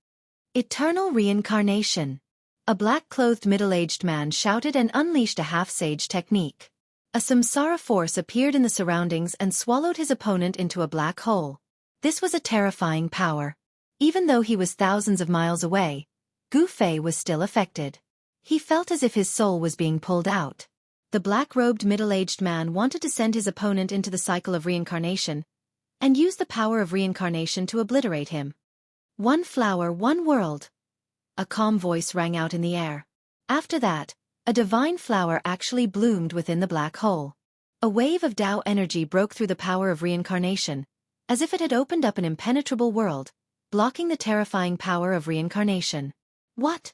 Eternal reincarnation. A black-clothed middle-aged man shouted and unleashed a half-sage technique. A samsara force appeared in the surroundings and swallowed his opponent into a black hole. This was a terrifying power. Even though he was thousands of miles away, Gu Fei was still affected. He felt as if his soul was being pulled out. The black-robed middle-aged man wanted to send his opponent into the cycle of reincarnation, and use the power of reincarnation to obliterate him. One flower, one world. A calm voice rang out in the air. After that, a divine flower actually bloomed within the black hole. A wave of Tao energy broke through the power of reincarnation, as if it had opened up an impenetrable world, blocking the terrifying power of reincarnation. What?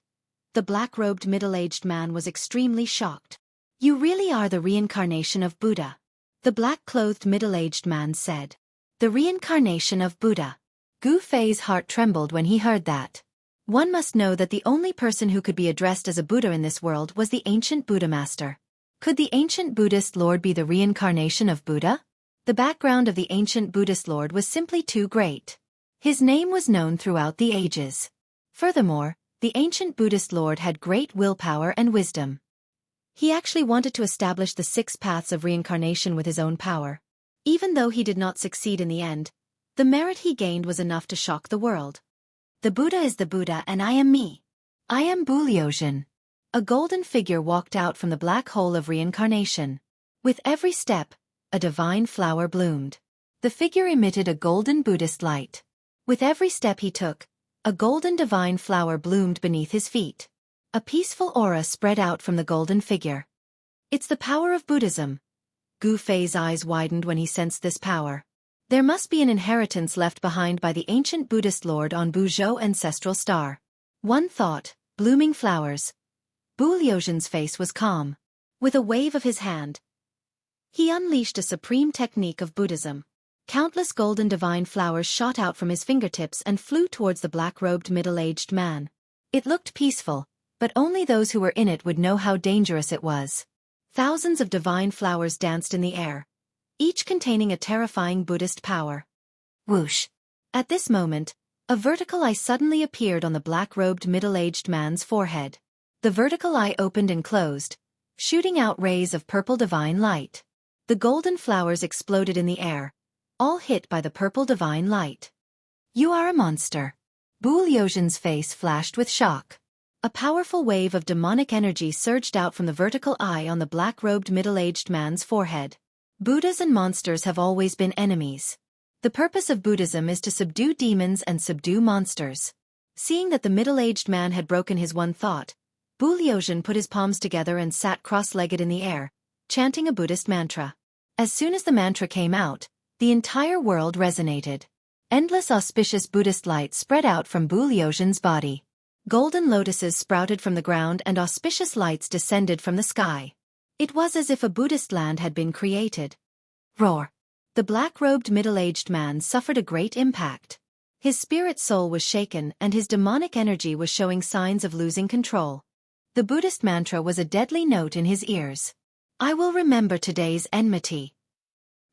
The black-robed middle-aged man was extremely shocked. You really are the reincarnation of Buddha. The black-clothed middle-aged man said. The reincarnation of Buddha. Gu Fei's heart trembled when he heard that. One must know that the only person who could be addressed as a Buddha in this world was the ancient Buddha master. Could the ancient Buddhist Lord be the reincarnation of Buddha? The background of the ancient Buddhist Lord was simply too great. His name was known throughout the ages. Furthermore, the ancient Buddhist Lord had great willpower and wisdom. He actually wanted to establish the 6 paths of reincarnation with his own power. Even though he did not succeed in the end, the merit he gained was enough to shock the world. The Buddha is the Buddha and I am me. I am Buliozhen. A golden figure walked out from the black hole of reincarnation. With every step, a divine flower bloomed. The figure emitted a golden Buddhist light. With every step he took, a golden divine flower bloomed beneath his feet. A peaceful aura spread out from the golden figure. It's the power of Buddhism. Gu Fei's eyes widened when he sensed this power. There must be an inheritance left behind by the ancient Buddhist Lord on Buzhou ancestral star. One thought, blooming flowers. Buliozhen's face was calm. With a wave of his hand, he unleashed a supreme technique of Buddhism. Countless golden divine flowers shot out from his fingertips and flew towards the black-robed middle-aged man. It looked peaceful, but only those who were in it would know how dangerous it was. Thousands of divine flowers danced in the air, each containing a terrifying Buddhist power. Whoosh! At this moment, a vertical eye suddenly appeared on the black-robed middle-aged man's forehead. The vertical eye opened and closed, shooting out rays of purple divine light. The golden flowers exploded in the air, all hit by the purple divine light. You are a monster. Buliozhen's face flashed with shock. A powerful wave of demonic energy surged out from the vertical eye on the black-robed middle-aged man's forehead. Buddhas and monsters have always been enemies. The purpose of Buddhism is to subdue demons and subdue monsters. Seeing that the middle-aged man had broken his one thought, Buliozhen put his palms together and sat cross-legged in the air, chanting a Buddhist mantra. As soon as the mantra came out, the entire world resonated. Endless auspicious Buddhist light spread out from Buliozhen's body. Golden lotuses sprouted from the ground and auspicious lights descended from the sky. It was as if a Buddhist land had been created. Roar! The black-robed middle-aged man suffered a great impact. His spirit soul was shaken and his demonic energy was showing signs of losing control. The Buddhist mantra was a deadly note in his ears. I will remember today's enmity.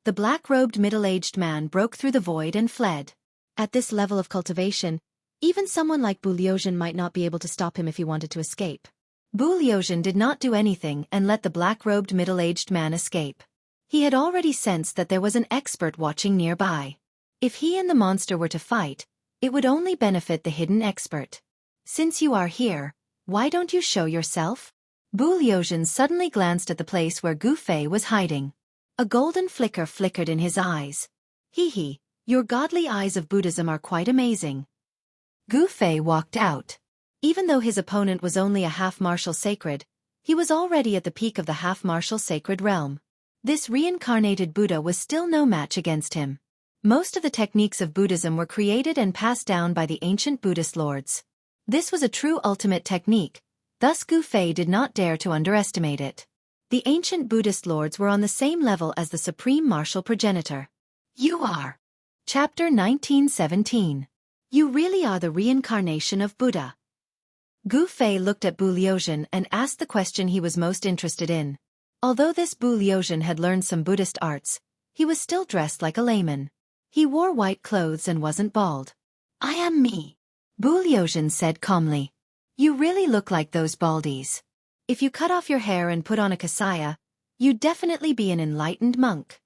The black-robed middle-aged man broke through the void and fled. At this level of cultivation, even someone like Buliozhen might not be able to stop him if he wanted to escape. Buliozhen did not do anything and let the black-robed middle-aged man escape. He had already sensed that there was an expert watching nearby. If he and the monster were to fight, it would only benefit the hidden expert. Since you are here, why don't you show yourself? Bu Liuzhen suddenly glanced at the place where Gu Fei was hiding. A golden flicker flickered in his eyes. Hee, your godly eyes of Buddhism are quite amazing. Gu Fei walked out. Even though his opponent was only a half-martial sacred, he was already at the peak of the half-martial sacred realm. This reincarnated Buddha was still no match against him. Most of the techniques of Buddhism were created and passed down by the ancient Buddhist lords. This was a true ultimate technique, thus Gu Fei did not dare to underestimate it. The ancient Buddhist lords were on the same level as the supreme martial progenitor. You are. Chapter 1917. You really are the reincarnation of Buddha. Gu Fei looked at Bu Liuzhen and asked the question he was most interested in. Although this Bu Liuzhen had learned some Buddhist arts, he was still dressed like a layman. He wore white clothes and wasn't bald. I am me, Bu Liuzhen said calmly. You really look like those baldies. If you cut off your hair and put on a kasaya, you'd definitely be an enlightened monk.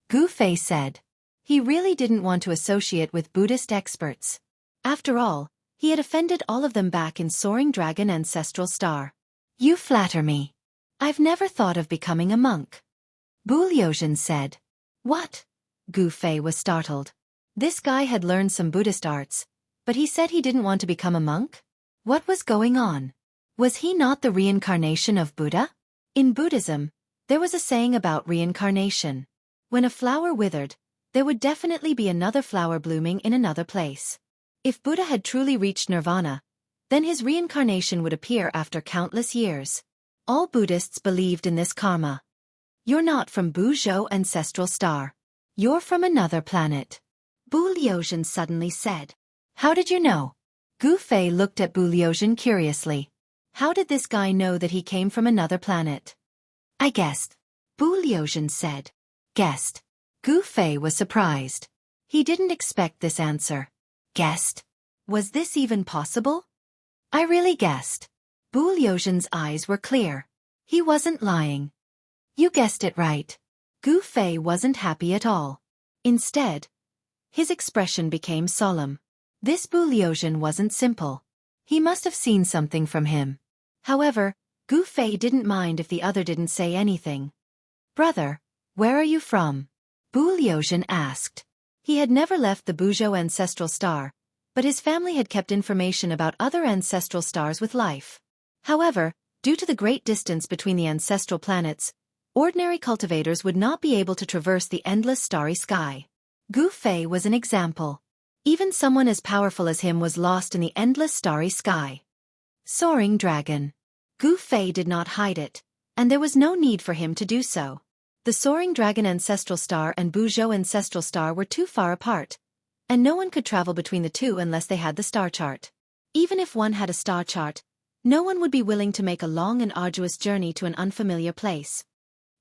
Gu Fei said. He really didn't want to associate with Buddhist experts. After all, he had offended all of them back in Soaring Dragon Ancestral Star. You flatter me. I've never thought of becoming a monk. Bu Liuzhen said. What? Gu Fei was startled. This guy had learned some Buddhist arts, but he said he didn't want to become a monk? What was going on? Was he not the reincarnation of Buddha? In Buddhism, there was a saying about reincarnation. When a flower withered, there would definitely be another flower blooming in another place. If Buddha had truly reached nirvana, then his reincarnation would appear after countless years. All Buddhists believed in this karma. You're not from Buzhou Ancestral Star. You're from another planet. Bu Liuzhen suddenly said. How did you know? Gu Fei looked at Bu Liuzhen curiously. How did this guy know that he came from another planet? I guessed. Bu Liuzhen said. Guessed. Gu Fei was surprised. He didn't expect this answer. Guessed? Was this even possible? I really guessed. Bu Liuzhen's eyes were clear. He wasn't lying. You guessed it right. Gu Fei wasn't happy at all. Instead, his expression became solemn. This Bu Liuzhen wasn't simple. He must have seen something from him. However, Gu Fei didn't mind if the other didn't say anything. Brother, where are you from? Bu Liuzhen asked. He had never left the Buzhou Ancestral Star, but his family had kept information about other ancestral stars with life. However, due to the great distance between the ancestral planets, ordinary cultivators would not be able to traverse the endless starry sky. Gu Fei was an example. Even someone as powerful as him was lost in the endless starry sky. Soaring Dragon. Gu Fei did not hide it, and there was no need for him to do so. The Soaring Dragon Ancestral Star and Buzhou Ancestral Star were too far apart, and no one could travel between the two unless they had the star chart. Even if one had a star chart, no one would be willing to make a long and arduous journey to an unfamiliar place.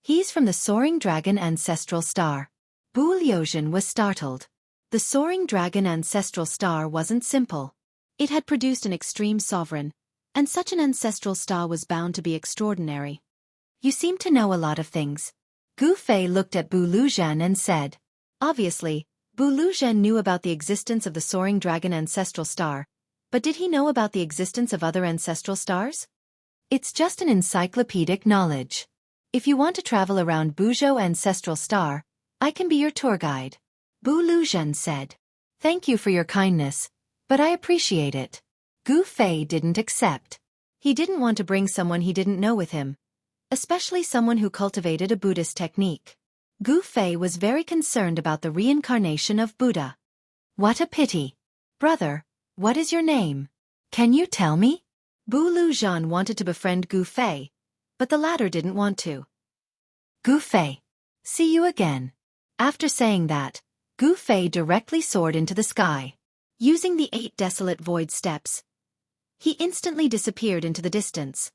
He's from the Soaring Dragon Ancestral Star. Bu Liuzhen was startled. The Soaring Dragon Ancestral Star wasn't simple. It had produced an extreme sovereign, and such an ancestral star was bound to be extraordinary. You seem to know a lot of things. Gu Fei looked at Bu Liuzhen and said. Obviously, Bu Liuzhen knew about the existence of the Soaring Dragon Ancestral Star, but did he know about the existence of other ancestral stars? It's just an encyclopedic knowledge. If you want to travel around Buzhou Ancestral Star, I can be your tour guide. Bu Liuzhen said. Thank you for your kindness, but I appreciate it. Gu Fei didn't accept. He didn't want to bring someone he didn't know with him, especially someone who cultivated a Buddhist technique. Gu Fei was very concerned about the reincarnation of Buddha. What a pity. Brother, what is your name? Can you tell me? Bu Liuzhen wanted to befriend Gu Fei, but the latter didn't want to. Gu Fei. See you again. After saying that, Gu Fei directly soared into the sky. Using the 8 desolate void steps, he instantly disappeared into the distance.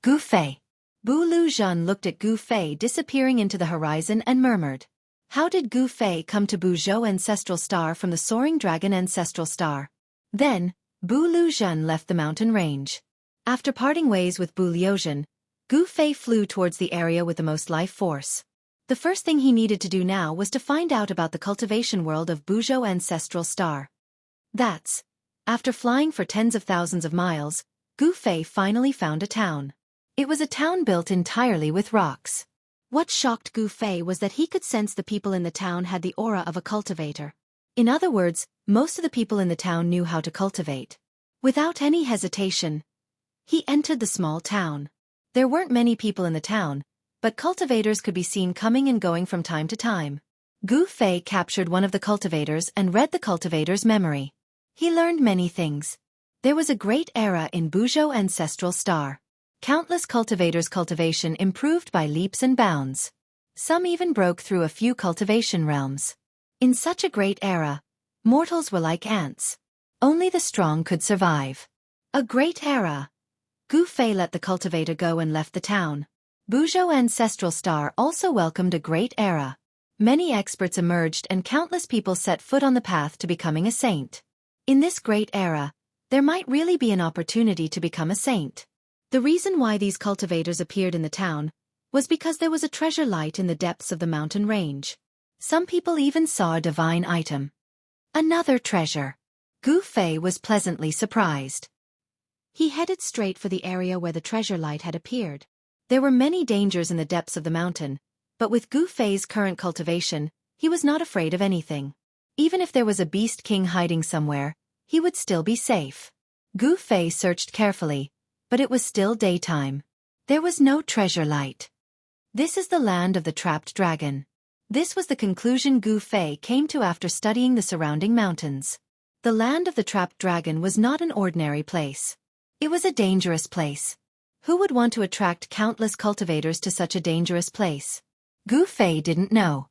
Gu Fei. Bu Liuzhen looked at Gu Fei disappearing into the horizon and murmured. How did Gu Fei come to Buzhou Ancestral Star from the Soaring Dragon Ancestral Star? Then, Bu Liuzhen left the mountain range. After parting ways with Bu Liuzhen, Gu Fei flew towards the area with the most life force. The first thing he needed to do now was to find out about the cultivation world of Buzhou Ancestral Star. That's After flying for tens of thousands of miles, Gu Fei finally found a town. It was a town built entirely with rocks. What shocked Gu Fei was that he could sense the people in the town had the aura of a cultivator. In other words, most of the people in the town knew how to cultivate. Without any hesitation, he entered the small town. There weren't many people in the town, but cultivators could be seen coming and going from time to time. Gu Fei captured one of the cultivators and read the cultivator's memory. He learned many things. There was a great era in Buzhou ancestral star. Countless cultivators' cultivation improved by leaps and bounds. Some even broke through a few cultivation realms. In such a great era, mortals were like ants. Only the strong could survive. A great era. Gu Fei let the cultivator go and left the town. Buzhou ancestral star also welcomed a great era. Many experts emerged and countless people set foot on the path to becoming a saint. In this great era, there might really be an opportunity to become a saint. The reason why these cultivators appeared in the town was because there was a treasure light in the depths of the mountain range. Some people even saw a divine item. Another treasure. Gu Fei was pleasantly surprised. He headed straight for the area where the treasure light had appeared. There were many dangers in the depths of the mountain, but with Gu Fei's current cultivation, he was not afraid of anything. Even if there was a beast king hiding somewhere, he would still be safe. Gu Fei searched carefully, but it was still daytime. There was no treasure light. This is the land of the trapped dragon. This was the conclusion Gu Fei came to after studying the surrounding mountains. The land of the trapped dragon was not an ordinary place. It was a dangerous place. Who would want to attract countless cultivators to such a dangerous place? Gu Fei didn't know.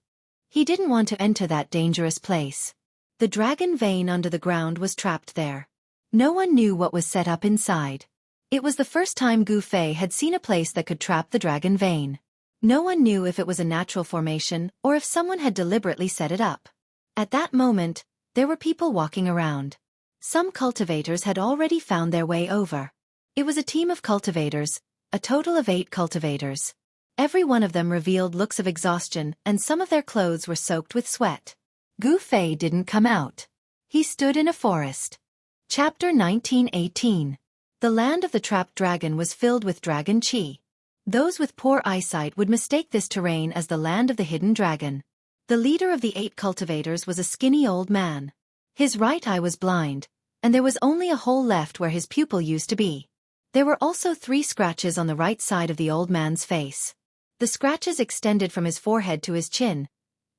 He didn't want to enter that dangerous place. The dragon vein under the ground was trapped there. No one knew what was set up inside. It was the first time Gu Fei had seen a place that could trap the dragon vein. No one knew if it was a natural formation or if someone had deliberately set it up. At that moment, there were people walking around. Some cultivators had already found their way over. It was a team of cultivators, a total of 8 cultivators. Every one of them revealed looks of exhaustion and some of their clothes were soaked with sweat. Gu Fei didn't come out. He stood in a forest. Chapter 1918. The land of the trapped dragon was filled with dragon qi. Those with poor eyesight would mistake this terrain as the land of the hidden dragon. The leader of the 8 cultivators was a skinny old man. His right eye was blind, and there was only a hole left where his pupil used to be. There were also 3 scratches on the right side of the old man's face. The scratches extended from his forehead to his chin,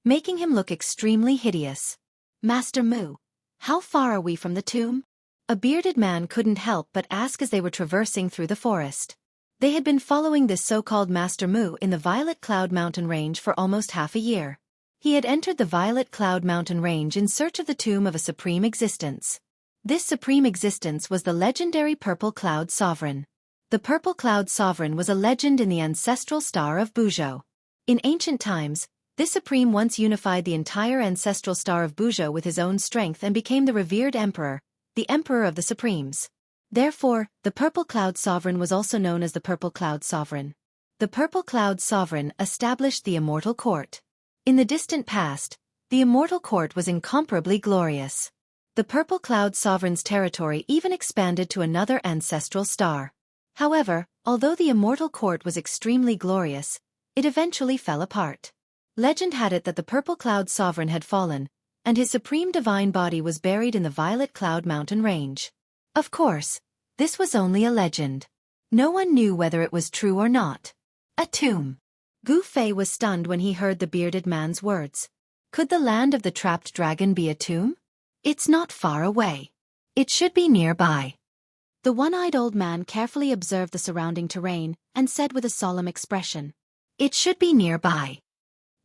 making him look extremely hideous. Master Mu, how far are we from the tomb? A bearded man couldn't help but ask as they were traversing through the forest. They had been following this so-called Master Mu in the Violet Cloud Mountain Range for almost half a year. He had entered the Violet Cloud Mountain Range in search of the tomb of a supreme existence. This supreme existence was the legendary Purple Cloud Sovereign. The Purple Cloud Sovereign was a legend in the ancestral star of Buzhou. In ancient times, this supreme once unified the entire ancestral star of Buzhou with his own strength and became the revered emperor, the emperor of the supremes. Therefore, the Purple Cloud Sovereign was also known as the Purple Cloud Sovereign. The Purple Cloud Sovereign established the Immortal Court. In the distant past, the Immortal Court was incomparably glorious. The Purple Cloud Sovereign's territory even expanded to another ancestral star. However, although the Immortal Court was extremely glorious, it eventually fell apart. Legend had it that the Purple Cloud Sovereign had fallen, and his supreme divine body was buried in the Violet Cloud Mountain Range. Of course, this was only a legend. No one knew whether it was true or not. A tomb. Gu Fei was stunned when he heard the bearded man's words. Could the land of the trapped dragon be a tomb? It's not far away. It should be nearby. The one-eyed old man carefully observed the surrounding terrain and said with a solemn expression, "It should be nearby."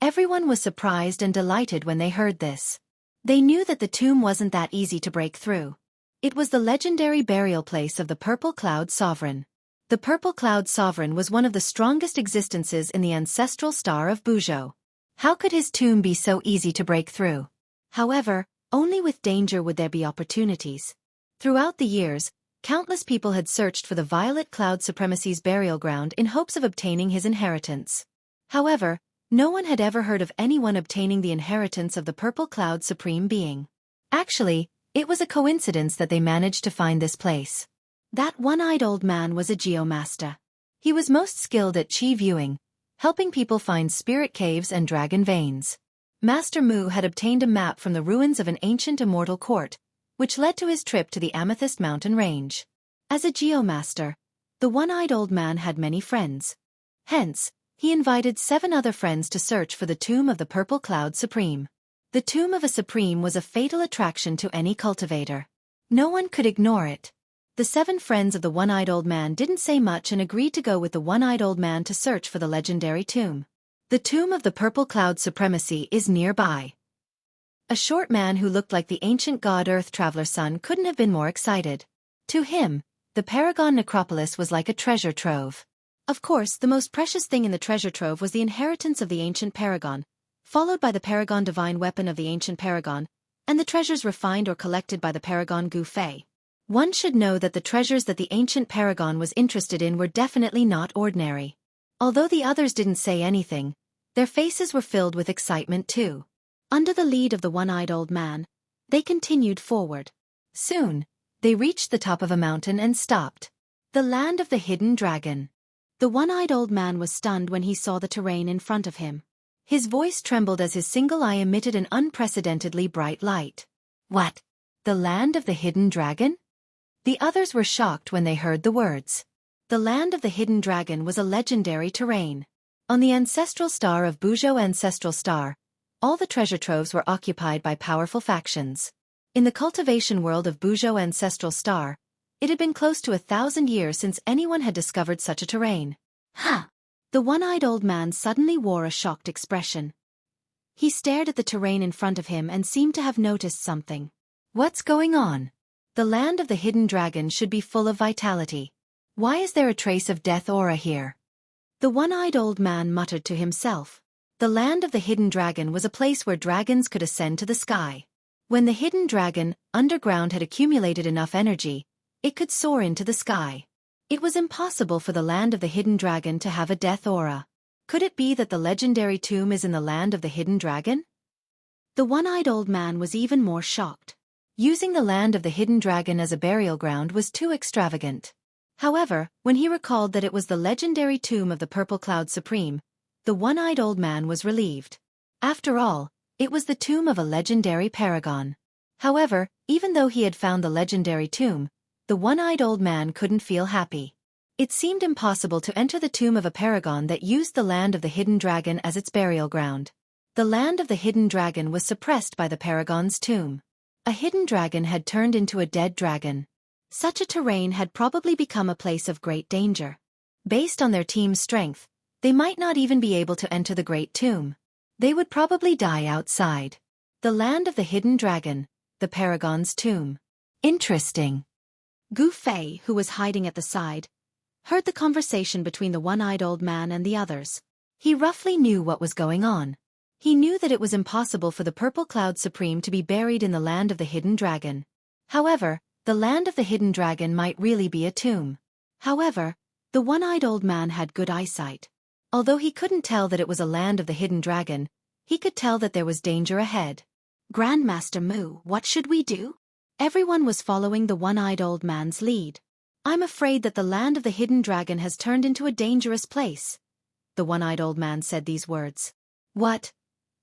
Everyone was surprised and delighted when they heard this. They knew that the tomb wasn't that easy to break through. It was the legendary burial place of the Purple Cloud Sovereign. The Purple Cloud Sovereign was one of the strongest existences in the ancestral star of Buzhou. How could his tomb be so easy to break through? However, only with danger would there be opportunities. Throughout the years, countless people had searched for the Violet Cloud Supremacy's burial ground in hopes of obtaining his inheritance. However, no one had ever heard of anyone obtaining the inheritance of the Purple Cloud Supreme Being. Actually, It was a coincidence that they managed to find this place. That one-eyed old man was a geomaster. He was most skilled at chi viewing, helping people find spirit caves and dragon veins. Master Mu had obtained a map from the ruins of an ancient immortal court, which led to his trip to the Amethyst Mountain Range. As a geomaster, the one-eyed old man had many friends. Hence, he invited 7 other friends to search for the tomb of the Purple Cloud Supreme. The tomb of a Supreme was a fatal attraction to any cultivator. No one could ignore it. The 7 friends of the one-eyed old man didn't say much and agreed to go with the one-eyed old man to search for the legendary tomb. The tomb of the Purple Cloud Supremacy is nearby. A short man who looked like the ancient god Earth Traveler Sun couldn't have been more excited. To him, the Paragon Necropolis was like a treasure trove. Of course, the most precious thing in the treasure trove was the inheritance of the ancient Paragon, followed by the Paragon Divine Weapon of the ancient Paragon, and the treasures refined or collected by the Paragon Gu Fei. One should know that the treasures that the ancient Paragon was interested in were definitely not ordinary. Although the others didn't say anything, their faces were filled with excitement too. Under the lead of the one-eyed old man, they continued forward. Soon, they reached the top of a mountain and stopped. The land of the hidden dragon. The one-eyed old man was stunned when he saw the terrain in front of him. His voice trembled as his single eye emitted an unprecedentedly bright light. What? The land of the hidden dragon? The others were shocked when they heard the words. The land of the hidden dragon was a legendary terrain. On the ancestral star of Buzhou Ancestral Star, all the treasure troves were occupied by powerful factions. In the cultivation world of Buzhou Ancestral Star, it had been close to 1,000 years since anyone had discovered such a terrain. Huh! The one-eyed old man suddenly wore a shocked expression. He stared at the terrain in front of him and seemed to have noticed something. What's going on? The land of the hidden dragon should be full of vitality. Why is there a trace of death aura here? The one-eyed old man muttered to himself. The land of the hidden dragon was a place where dragons could ascend to the sky. When the hidden dragon, underground, had accumulated enough energy, it could soar into the sky. It was impossible for the land of the hidden dragon to have a death aura. Could it be that the legendary tomb is in the land of the hidden dragon? The one-eyed old man was even more shocked. Using the land of the hidden dragon as a burial ground was too extravagant. However, when he recalled that it was the legendary tomb of the Purple Cloud Supreme, the one-eyed old man was relieved. After all, it was the tomb of a legendary paragon. However, even though he had found the legendary tomb, the one-eyed old man couldn't feel happy. It seemed impossible to enter the tomb of a paragon that used the land of the hidden dragon as its burial ground. The land of the hidden dragon was suppressed by the paragon's tomb. A hidden dragon had turned into a dead dragon. Such a terrain had probably become a place of great danger. Based on their team's strength, they might not even be able to enter the great tomb. They would probably die outside. The land of the hidden dragon, the paragon's tomb. Interesting. Gu Fei, who was hiding at the side, heard the conversation between the one-eyed old man and the others. He roughly knew what was going on. He knew that it was impossible for the Purple Cloud Supreme to be buried in the land of the hidden dragon. However, the land of the hidden dragon might really be a tomb. However, the one-eyed old man had good eyesight. Although he couldn't tell that it was a land of the hidden dragon, he could tell that there was danger ahead. Grandmaster Mu, what should we do? Everyone was following the one-eyed old man's lead. I'm afraid that the land of the hidden dragon has turned into a dangerous place. The one-eyed old man said these words. What?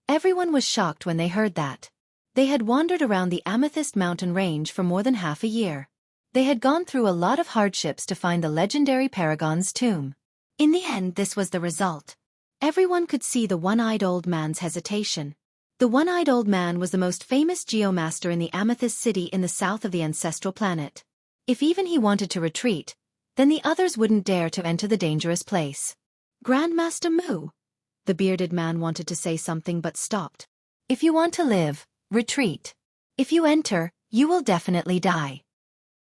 Everyone was shocked when they heard that. They had wandered around the Amethyst Mountain Range for more than half a year. They had gone through a lot of hardships to find the legendary paragon's tomb. In the end, this was the result. Everyone could see the one-eyed old man's hesitation. The one-eyed old man was the most famous geomaster in the Amethyst City in the south of the ancestral planet. If even he wanted to retreat, then the others wouldn't dare to enter the dangerous place. Grandmaster Mu. The bearded man wanted to say something but stopped. If you want to live, retreat. If you enter, you will definitely die.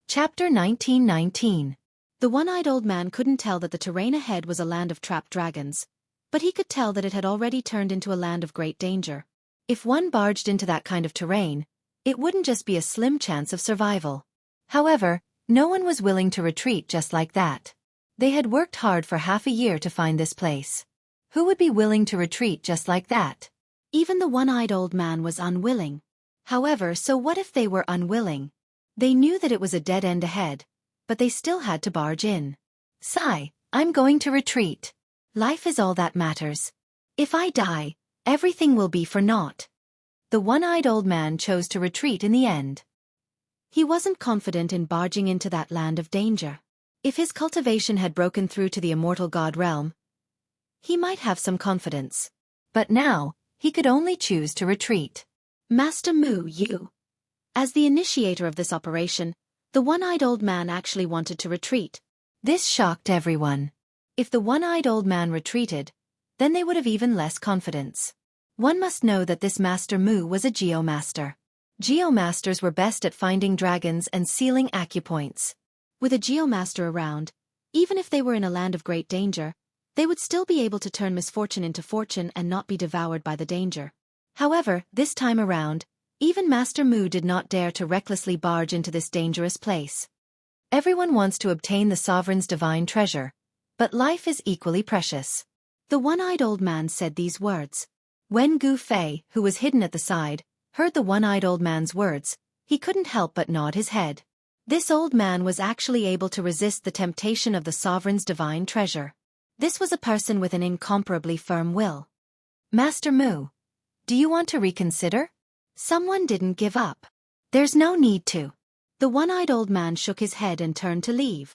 Chapter 1919. The one-eyed old man couldn't tell that the terrain ahead was a land of trapped dragons, but he could tell that it had already turned into a land of great danger. If one barged into that kind of terrain, it wouldn't just be a slim chance of survival. However, no one was willing to retreat just like that. They had worked hard for half a year to find this place. Who would be willing to retreat just like that? Even the one-eyed old man was unwilling. However, so what if they were unwilling? They knew that it was a dead end ahead, but they still had to barge in. Sigh, I'm going to retreat. Life is all that matters. If I die, everything will be for naught. The one-eyed old man chose to retreat in the end. He wasn't confident in barging into that land of danger. If his cultivation had broken through to the immortal god realm, he might have some confidence. But now, he could only choose to retreat. Master Mu, you. As the initiator of this operation, the one-eyed old man actually wanted to retreat. This shocked everyone. If the one-eyed old man retreated, then they would have even less confidence. One must know that this Master Mu was a geomaster. Geomasters were best at finding dragons and sealing acupoints. With a geomaster around, even if they were in a land of great danger, they would still be able to turn misfortune into fortune and not be devoured by the danger. However, this time around, even Master Mu did not dare to recklessly barge into this dangerous place. Everyone wants to obtain the sovereign's divine treasure, but life is equally precious. The one-eyed old man said these words. When Gu Fei, who was hidden at the side, heard the one-eyed old man's words, he couldn't help but nod his head. This old man was actually able to resist the temptation of the sovereign's divine treasure. This was a person with an incomparably firm will. Master Mu, do you want to reconsider? Someone didn't give up. There's no need to. The one-eyed old man shook his head and turned to leave.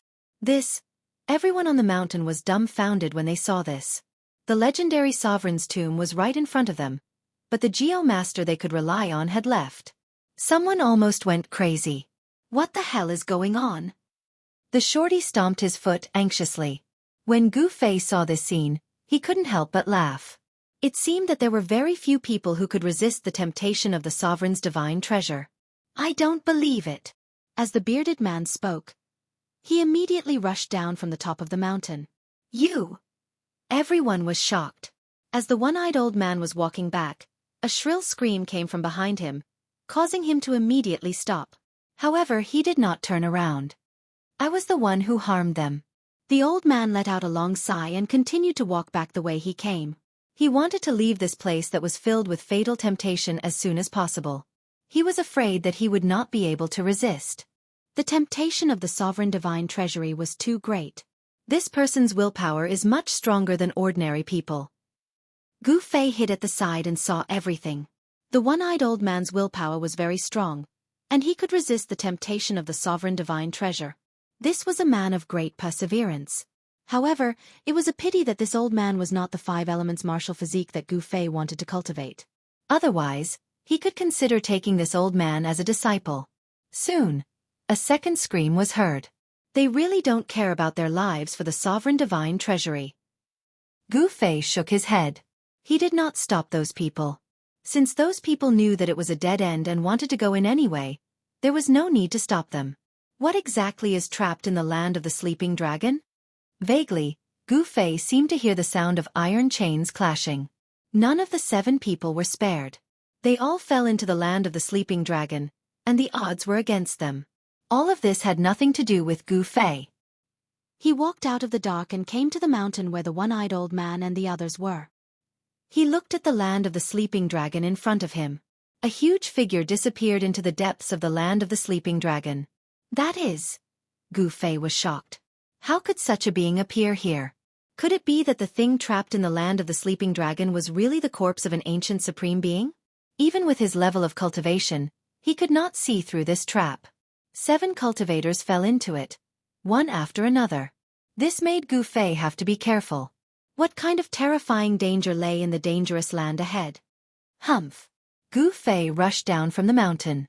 Everyone on the mountain was dumbfounded when they saw this. The legendary sovereign's tomb was right in front of them, but the geomaster they could rely on had left. Someone almost went crazy. What the hell is going on? The shorty stomped his foot anxiously. When Gu Fei saw this scene, he couldn't help but laugh. It seemed that there were very few people who could resist the temptation of the sovereign's divine treasure. I don't believe it. As the bearded man spoke, he immediately rushed down from the top of the mountain. You! Everyone was shocked. As the one-eyed old man was walking back, a shrill scream came from behind him, causing him to immediately stop. However, he did not turn around. I was the one who harmed them. The old man let out a long sigh and continued to walk back the way he came. He wanted to leave this place that was filled with fatal temptation as soon as possible. He was afraid that he would not be able to resist. The temptation of the sovereign divine treasury was too great. This person's willpower is much stronger than ordinary people. Gu Fei hid at the side and saw everything. The one-eyed old man's willpower was very strong, and he could resist the temptation of the sovereign divine treasure. This was a man of great perseverance. However, it was a pity that this old man was not the five elements martial physique that Gu Fei wanted to cultivate. Otherwise, he could consider taking this old man as a disciple. Soon, a second scream was heard. They really don't care about their lives for the sovereign divine treasury. Gu Fei shook his head. He did not stop those people. Since those people knew that it was a dead end and wanted to go in anyway, there was no need to stop them. What exactly is trapped in the land of the sleeping dragon? Vaguely, Gu Fei seemed to hear the sound of iron chains clashing. None of the 7 people were spared. They all fell into the land of the sleeping dragon, and the odds were against them. All of this had nothing to do with Gu Fei. He walked out of the dark and came to the mountain where the one-eyed old man and the others were. He looked at the land of the sleeping dragon in front of him. A huge figure disappeared into the depths of the land of the sleeping dragon. That is... Gu Fei was shocked. How could such a being appear here? Could it be that the thing trapped in the land of the sleeping dragon was really the corpse of an ancient supreme being? Even with his level of cultivation, he could not see through this trap. 7 cultivators fell into it, one after another. This made Gu Fei have to be careful. What kind of terrifying danger lay in the dangerous land ahead? Humph! Gu Fei rushed down from the mountain.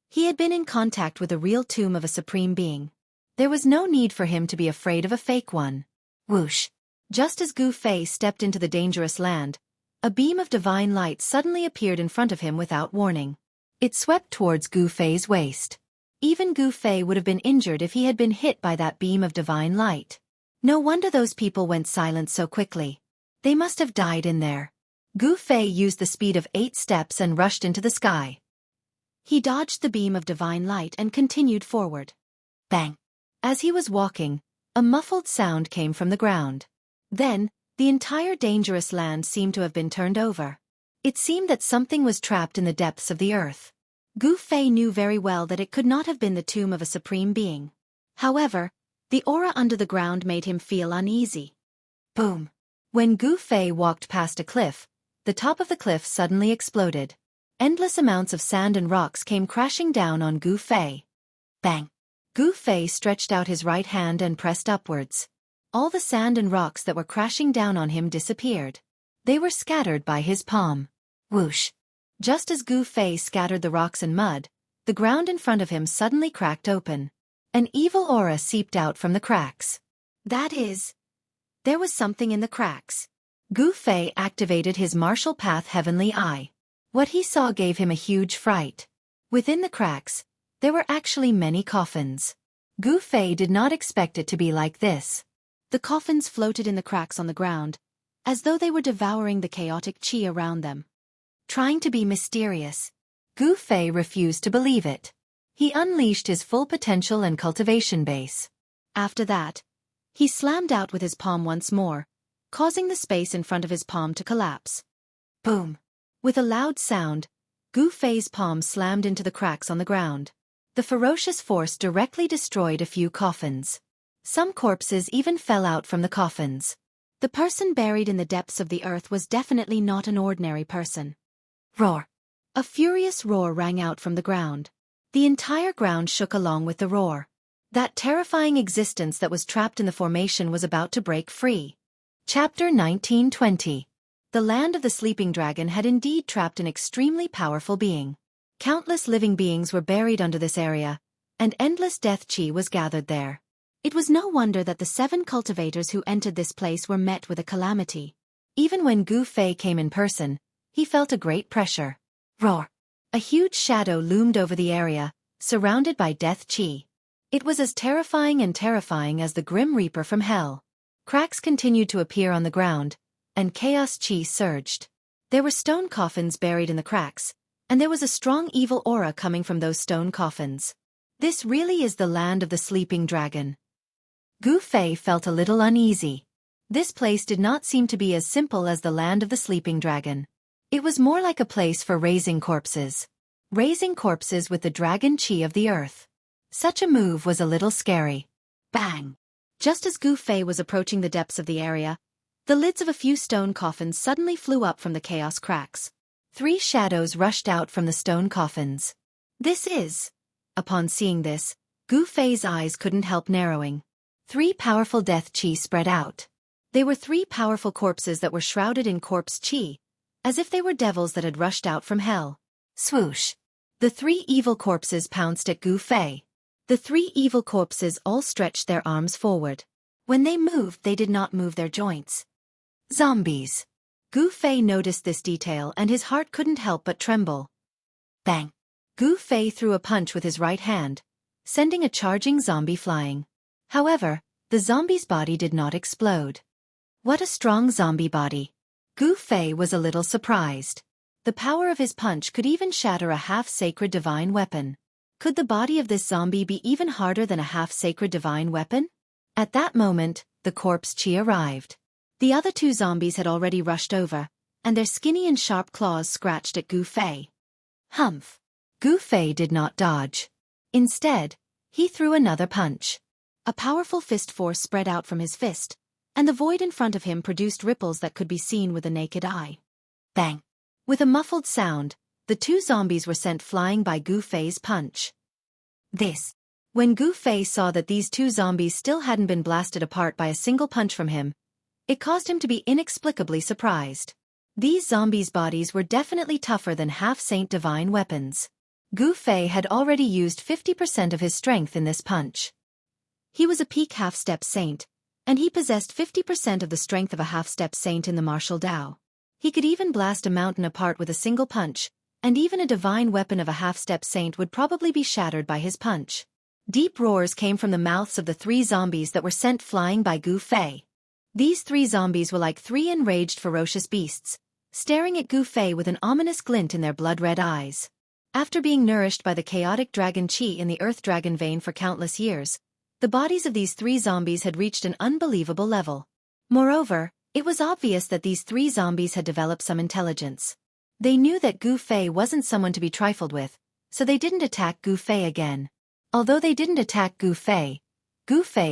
He had been in contact with a real tomb of a supreme being. There was no need for him to be afraid of a fake one. Whoosh! Just as Gu Fei stepped into the dangerous land, a beam of divine light suddenly appeared in front of him without warning. It swept towards Gu Fei's waist. Even Gu Fei would have been injured if he had been hit by that beam of divine light. No wonder those people went silent so quickly. They must have died in there. Gu Fei used the speed of 8 steps and rushed into the sky. He dodged the beam of divine light and continued forward. Bang! As he was walking, a muffled sound came from the ground. Then, the entire dangerous land seemed to have been turned over. It seemed that something was trapped in the depths of the earth. Gu Fei knew very well that it could not have been the tomb of a supreme being. However, the aura under the ground made him feel uneasy. Boom! When Gu Fei walked past a cliff, the top of the cliff suddenly exploded. Endless amounts of sand and rocks came crashing down on Gu Fei. Bang! Gu Fei stretched out his right hand and pressed upwards. All the sand and rocks that were crashing down on him disappeared. They were scattered by his palm. Whoosh! Just as Gu Fei scattered the rocks and mud, the ground in front of him suddenly cracked open. An evil aura seeped out from the cracks. That is, there was something in the cracks. Gu Fei activated his martial path heavenly eye. What he saw gave him a huge fright. Within the cracks, there were actually many coffins. Gu Fei did not expect it to be like this. The coffins floated in the cracks on the ground, as though they were devouring the chaotic qi around them. Trying to be mysterious, Gu Fei refused to believe it. He unleashed his full potential and cultivation base. After that, he slammed out with his palm once more, causing the space in front of his palm to collapse. Boom! With a loud sound, Gu Fei's palm slammed into the cracks on the ground. The ferocious force directly destroyed a few coffins. Some corpses even fell out from the coffins. The person buried in the depths of the earth was definitely not an ordinary person. Roar! A furious roar rang out from the ground. The entire ground shook along with the roar. That terrifying existence that was trapped in the formation was about to break free. Chapter 1920. The land of the sleeping dragon had indeed trapped an extremely powerful being. Countless living beings were buried under this area, and endless death qi was gathered there. It was no wonder that the 7 cultivators who entered this place were met with a calamity. Even when Gu Fei came in person, he felt a great pressure. Roar! A huge shadow loomed over the area, surrounded by death qi. It was as terrifying as the Grim Reaper from hell. Cracks continued to appear on the ground, and chaos qi surged. There were stone coffins buried in the cracks, and there was a strong evil aura coming from those stone coffins. This really is the land of the sleeping dragon. Gu Fei felt a little uneasy. This place did not seem to be as simple as the land of the sleeping dragon. It was more like a place for raising corpses. Raising corpses with the dragon qi of the earth. Such a move was a little scary. Bang! Just as Gu Fei was approaching the depths of the area, the lids of a few stone coffins suddenly flew up from the chaos cracks. 3 shadows rushed out from the stone coffins. Upon seeing this, Gu Fei's eyes couldn't help narrowing. 3 powerful death qi spread out. They were 3 powerful corpses that were shrouded in corpse qi, as if they were devils that had rushed out from hell. Swoosh! The 3 evil corpses pounced at Gu Fei. The 3 evil corpses all stretched their arms forward. When they moved, they did not move their joints. Zombies! Gu Fei noticed this detail and his heart couldn't help but tremble. Bang! Gu Fei threw a punch with his right hand, sending a charging zombie flying. However, the zombie's body did not explode. What a strong zombie body! Gu Fei was a little surprised. The power of his punch could even shatter a half-sacred divine weapon. Could the body of this zombie be even harder than a half-sacred divine weapon? At that moment, the corpse qi arrived. The other 2 zombies had already rushed over, and their skinny and sharp claws scratched at Gu Fei. Humph! Gu Fei did not dodge. Instead, he threw another punch. A powerful fist force spread out from his fist, and the void in front of him produced ripples that could be seen with the naked eye. Bang! With a muffled sound, the 2 zombies were sent flying by Gu Fei's punch. When Gu Fei saw that these 2 zombies still hadn't been blasted apart by a single punch from him, it caused him to be inexplicably surprised. These zombies' bodies were definitely tougher than half-saint divine weapons. Gu Fei had already used 50% of his strength in this punch. He was a peak half-step saint, and he possessed 50% of the strength of a half-step saint in the martial Tao. He could even blast a mountain apart with a single punch, and even a divine weapon of a half-step saint would probably be shattered by his punch. Deep roars came from the mouths of the 3 zombies that were sent flying by Gu Fei. These 3 zombies were like 3 enraged ferocious beasts, staring at Gu Fei with an ominous glint in their blood-red eyes. After being nourished by the chaotic dragon qi in the earth dragon vein for countless years, the bodies of these 3 zombies had reached an unbelievable level. Moreover, it was obvious that these 3 zombies had developed some intelligence. They knew that Gu Fei wasn't someone to be trifled with, so they didn't attack Gu Fei again. Although they didn't attack Gu Fei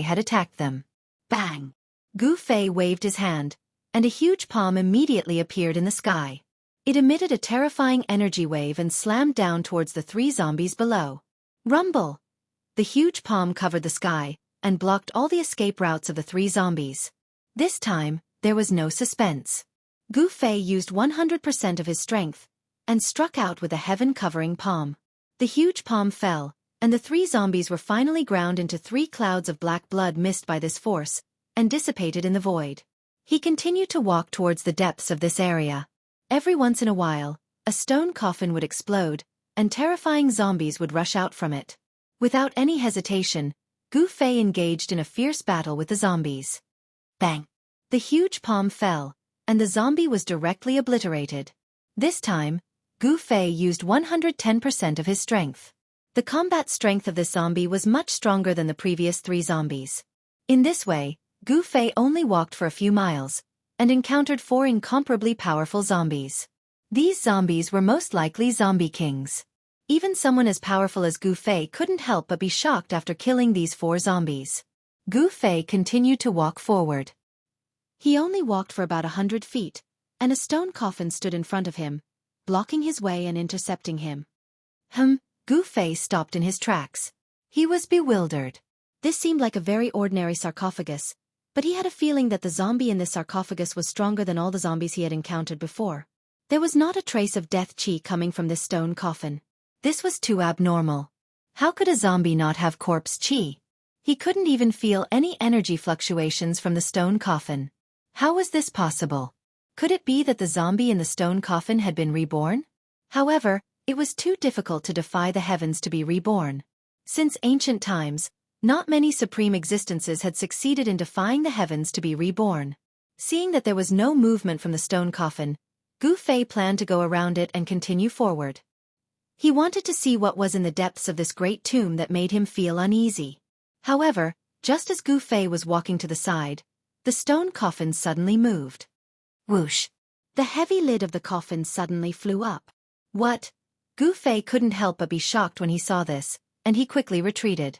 had attacked them. Bang! Gu Fei waved his hand, and a huge palm immediately appeared in the sky. It emitted a terrifying energy wave and slammed down towards the 3 zombies below. Rumble! The huge palm covered the sky and blocked all the escape routes of the 3 zombies. This time, there was no suspense. Gu Fei used 100% of his strength and struck out with a heaven-covering palm. The huge palm fell, and the 3 zombies were finally ground into 3 clouds of black blood missed by this force and dissipated in the void. He continued to walk towards the depths of this area. Every once in a while, a stone coffin would explode, and terrifying zombies would rush out from it. Without any hesitation, Gu Fei engaged in a fierce battle with the zombies. Bang! The huge palm fell, and the zombie was directly obliterated. This time, Gu Fei used 110% of his strength. The combat strength of this zombie was much stronger than the previous 3 zombies. In this way, Gu Fei only walked for a few miles, and encountered 4 incomparably powerful zombies. These zombies were most likely zombie kings. Even someone as powerful as Gu Fei couldn't help but be shocked after killing these 4 zombies. Gu Fei continued to walk forward. He only walked for about 100 feet, and a stone coffin stood in front of him, blocking his way and intercepting him. Gu Fei stopped in his tracks. He was bewildered. This seemed like a very ordinary sarcophagus, but he had a feeling that the zombie in this sarcophagus was stronger than all the zombies he had encountered before. There was not a trace of death chi coming from this stone coffin. This was too abnormal. How could a zombie not have corpse chi? He couldn't even feel any energy fluctuations from the stone coffin. How was this possible? Could it be that the zombie in the stone coffin had been reborn? However, it was too difficult to defy the heavens to be reborn. Since ancient times, not many supreme existences had succeeded in defying the heavens to be reborn. Seeing that there was no movement from the stone coffin, Gu Fei planned to go around it and continue forward. He wanted to see what was in the depths of this great tomb that made him feel uneasy. However, just as Gu Fei was walking to the side, the stone coffin suddenly moved. Whoosh! The heavy lid of the coffin suddenly flew up. What? Gu Fei couldn't help but be shocked when he saw this, and he quickly retreated.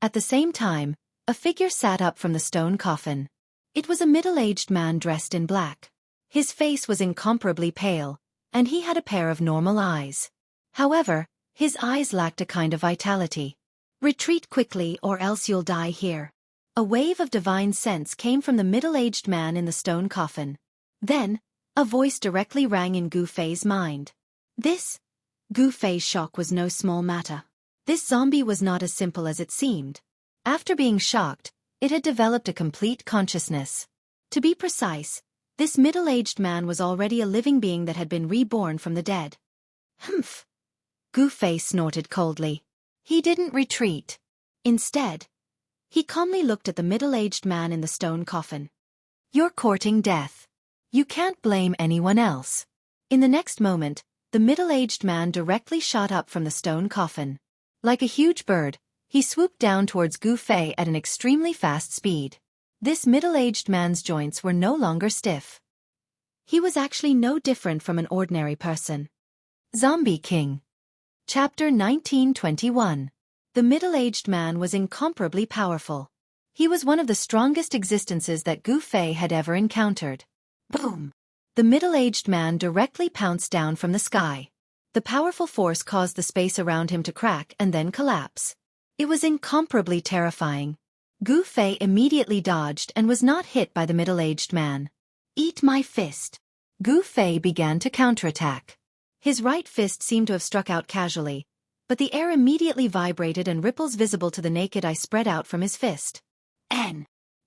At the same time, a figure sat up from the stone coffin. It was a middle-aged man dressed in black. His face was incomparably pale, and he had a pair of normal eyes. However, his eyes lacked a kind of vitality. Retreat quickly or else you'll die here. A wave of divine sense came from the middle-aged man in the stone coffin. Then, a voice directly rang in Gu Fei's mind. Gu Fei's shock was no small matter. This zombie was not as simple as it seemed. After being shocked, it had developed a complete consciousness. To be precise, this middle-aged man was already a living being that had been reborn from the dead. Humph! Gu Fei snorted coldly. He didn't retreat. Instead, he calmly looked at the middle-aged man in the stone coffin. You're courting death. You can't blame anyone else. In the next moment, the middle-aged man directly shot up from the stone coffin. Like a huge bird, he swooped down towards Gu Fei at an extremely fast speed. This middle-aged man's joints were no longer stiff. He was actually no different from an ordinary person. Zombie King. Chapter 1921. The middle-aged man was incomparably powerful. He was one of the strongest existences that Gu Fei had ever encountered. Boom! The middle-aged man directly pounced down from the sky. The powerful force caused the space around him to crack and then collapse. It was incomparably terrifying. Gu Fei immediately dodged and was not hit by the middle-aged man. Eat my fist! Gu Fei began to counterattack. His right fist seemed to have struck out casually, but the air immediately vibrated and ripples visible to the naked eye spread out from his fist.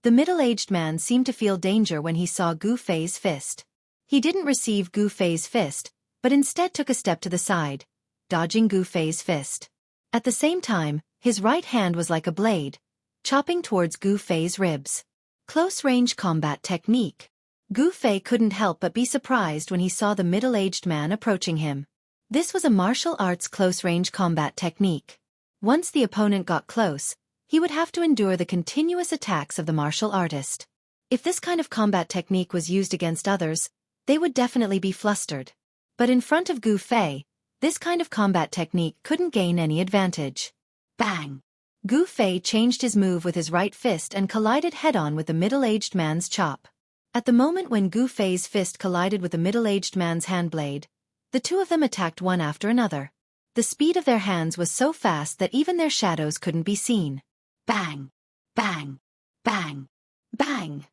The middle-aged man seemed to feel danger when he saw Gu Fei's fist. He didn't receive Gu Fei's fist, but instead took a step to the side, dodging Gu Fei's fist. At the same time, his right hand was like a blade, chopping towards Gu Fei's ribs. Close-range combat technique. Gu Fei couldn't help but be surprised when he saw the middle-aged man approaching him. This was a martial arts close-range combat technique. Once the opponent got close, he would have to endure the continuous attacks of the martial artist. If this kind of combat technique was used against others, they would definitely be flustered. But in front of Gu Fei, This kind of combat technique couldn't gain any advantage. Bang! Gu Fei changed his move with his right fist and collided head-on with the middle-aged man's chop. At the moment when Gu Fei's fist collided with the middle-aged man's hand blade, the two of them attacked one after another. The speed of their hands was so fast that even their shadows couldn't be seen. Bang! Bang! Bang! Bang!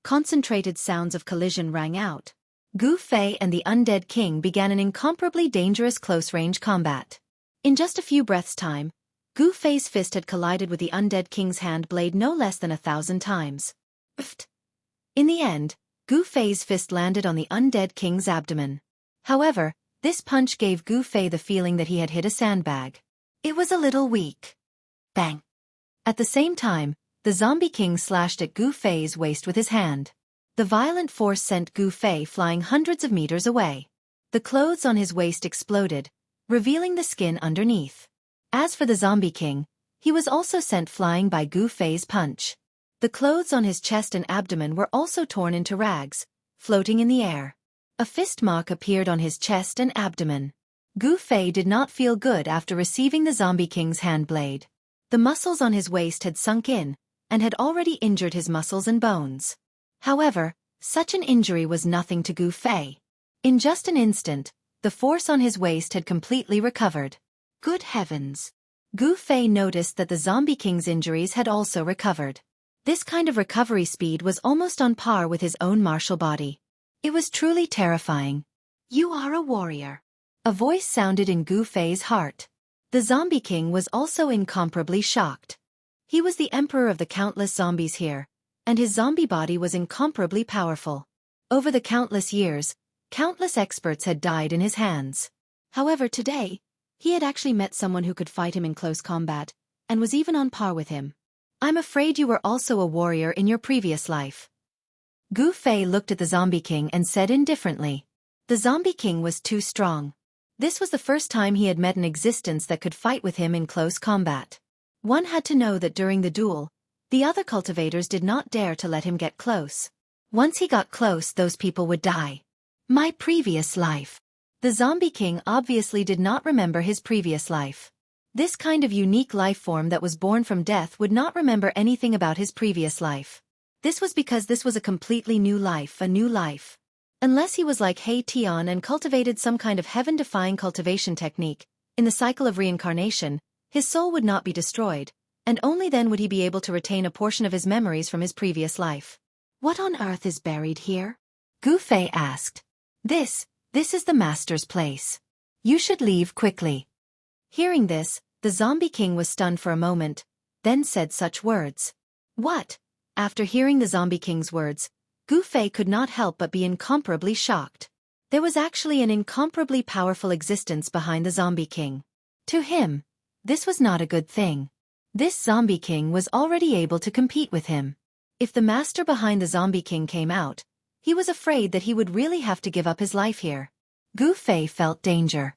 Concentrated sounds of collision rang out. Gu Fei and the undead king began an incomparably dangerous close-range combat. In just a few breaths' time, Gu Fei's fist had collided with the undead king's hand blade no less than 1,000 times. In the end, Gu Fei's fist landed on the undead king's abdomen. However, this punch gave Gu Fei the feeling that he had hit a sandbag. It was a little weak. Bang! At the same time, the zombie king slashed at Gu Fei's waist with his hand. The violent force sent Gu Fei flying hundreds of meters away. The clothes on his waist exploded, revealing the skin underneath. As for the zombie king, he was also sent flying by Gu Fei's punch. The clothes on his chest and abdomen were also torn into rags, floating in the air. A fist mark appeared on his chest and abdomen. Gu Fei did not feel good after receiving the zombie king's hand blade. The muscles on his waist had sunk in, and had already injured his muscles and bones. However, such an injury was nothing to Gu Fei. In just an instant, the force on his waist had completely recovered. Good heavens! Gu Fei noticed that the zombie king's injuries had also recovered. This kind of recovery speed was almost on par with his own martial body. It was truly terrifying. You are a warrior. A voice sounded in Gu Fei's heart. The zombie king was also incomparably shocked. He was the emperor of the countless zombies here, and his zombie body was incomparably powerful. Over the countless years, countless experts had died in his hands. However, today, he had actually met someone who could fight him in close combat, and was even on par with him. I'm afraid you were also a warrior in your previous life. Gu Fei looked at the zombie king and said indifferently. The zombie king was too strong. This was the first time he had met an existence that could fight with him in close combat. One had to know that during the duel, the other cultivators did not dare to let him get close. Once he got close, those people would die. My previous life. The zombie king obviously did not remember his previous life. This kind of unique life form that was born from death would not remember anything about his previous life. This was because this was a completely new life, a new life. Unless he was like He Tian and cultivated some kind of heaven-defying cultivation technique, in the cycle of reincarnation, his soul would not be destroyed, and only then would he be able to retain a portion of his memories from his previous life. What on earth is buried here? Gu Fei asked. This is the master's place. You should leave quickly. Hearing this, the zombie king was stunned for a moment, then said such words. What? After hearing the zombie king's words, Gu Fei could not help but be incomparably shocked. There was actually an incomparably powerful existence behind the zombie king. To him, this was not a good thing. This zombie king was already able to compete with him. If the master behind the zombie king came out, he was afraid that he would really have to give up his life here. Gu Fei felt danger.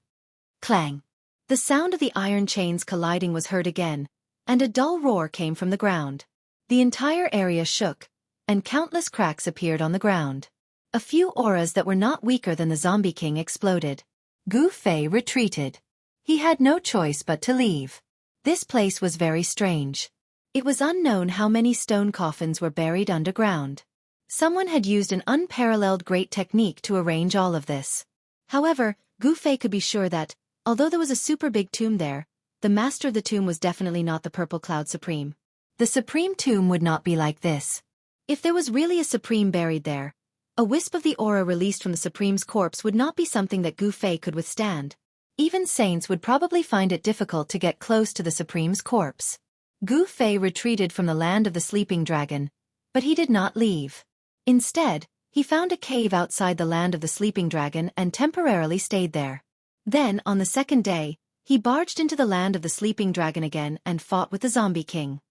Clang! The sound of the iron chains colliding was heard again, and a dull roar came from the ground. The entire area shook, and countless cracks appeared on the ground. A few auras that were not weaker than the zombie king exploded. Gu Fei retreated. He had no choice but to leave. This place was very strange. It was unknown how many stone coffins were buried underground. Someone had used an unparalleled great technique to arrange all of this. However, Gu Fei could be sure that, although there was a super big tomb there, the master of the tomb was definitely not the Purple Cloud Supreme. The Supreme tomb would not be like this. If there was really a Supreme buried there, a wisp of the aura released from the Supreme's corpse would not be something that Gu Fei could withstand. Even saints would probably find it difficult to get close to the Supreme's corpse. Gu Fei retreated from the land of the sleeping dragon, but he did not leave. Instead, he found a cave outside the land of the sleeping dragon and temporarily stayed there. Then, on the second day, he barged into the land of the sleeping dragon again and fought with the zombie king.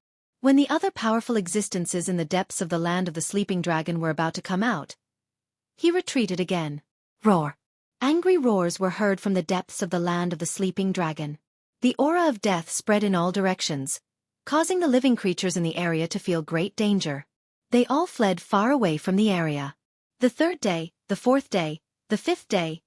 When the other powerful existences in the depths of the land of the sleeping dragon were about to come out, he retreated again. Roar! Angry roars were heard from the depths of the land of the sleeping dragon. The aura of death spread in all directions, causing the living creatures in the area to feel great danger. They all fled far away from the area. The third day, the fourth day, the fifth day.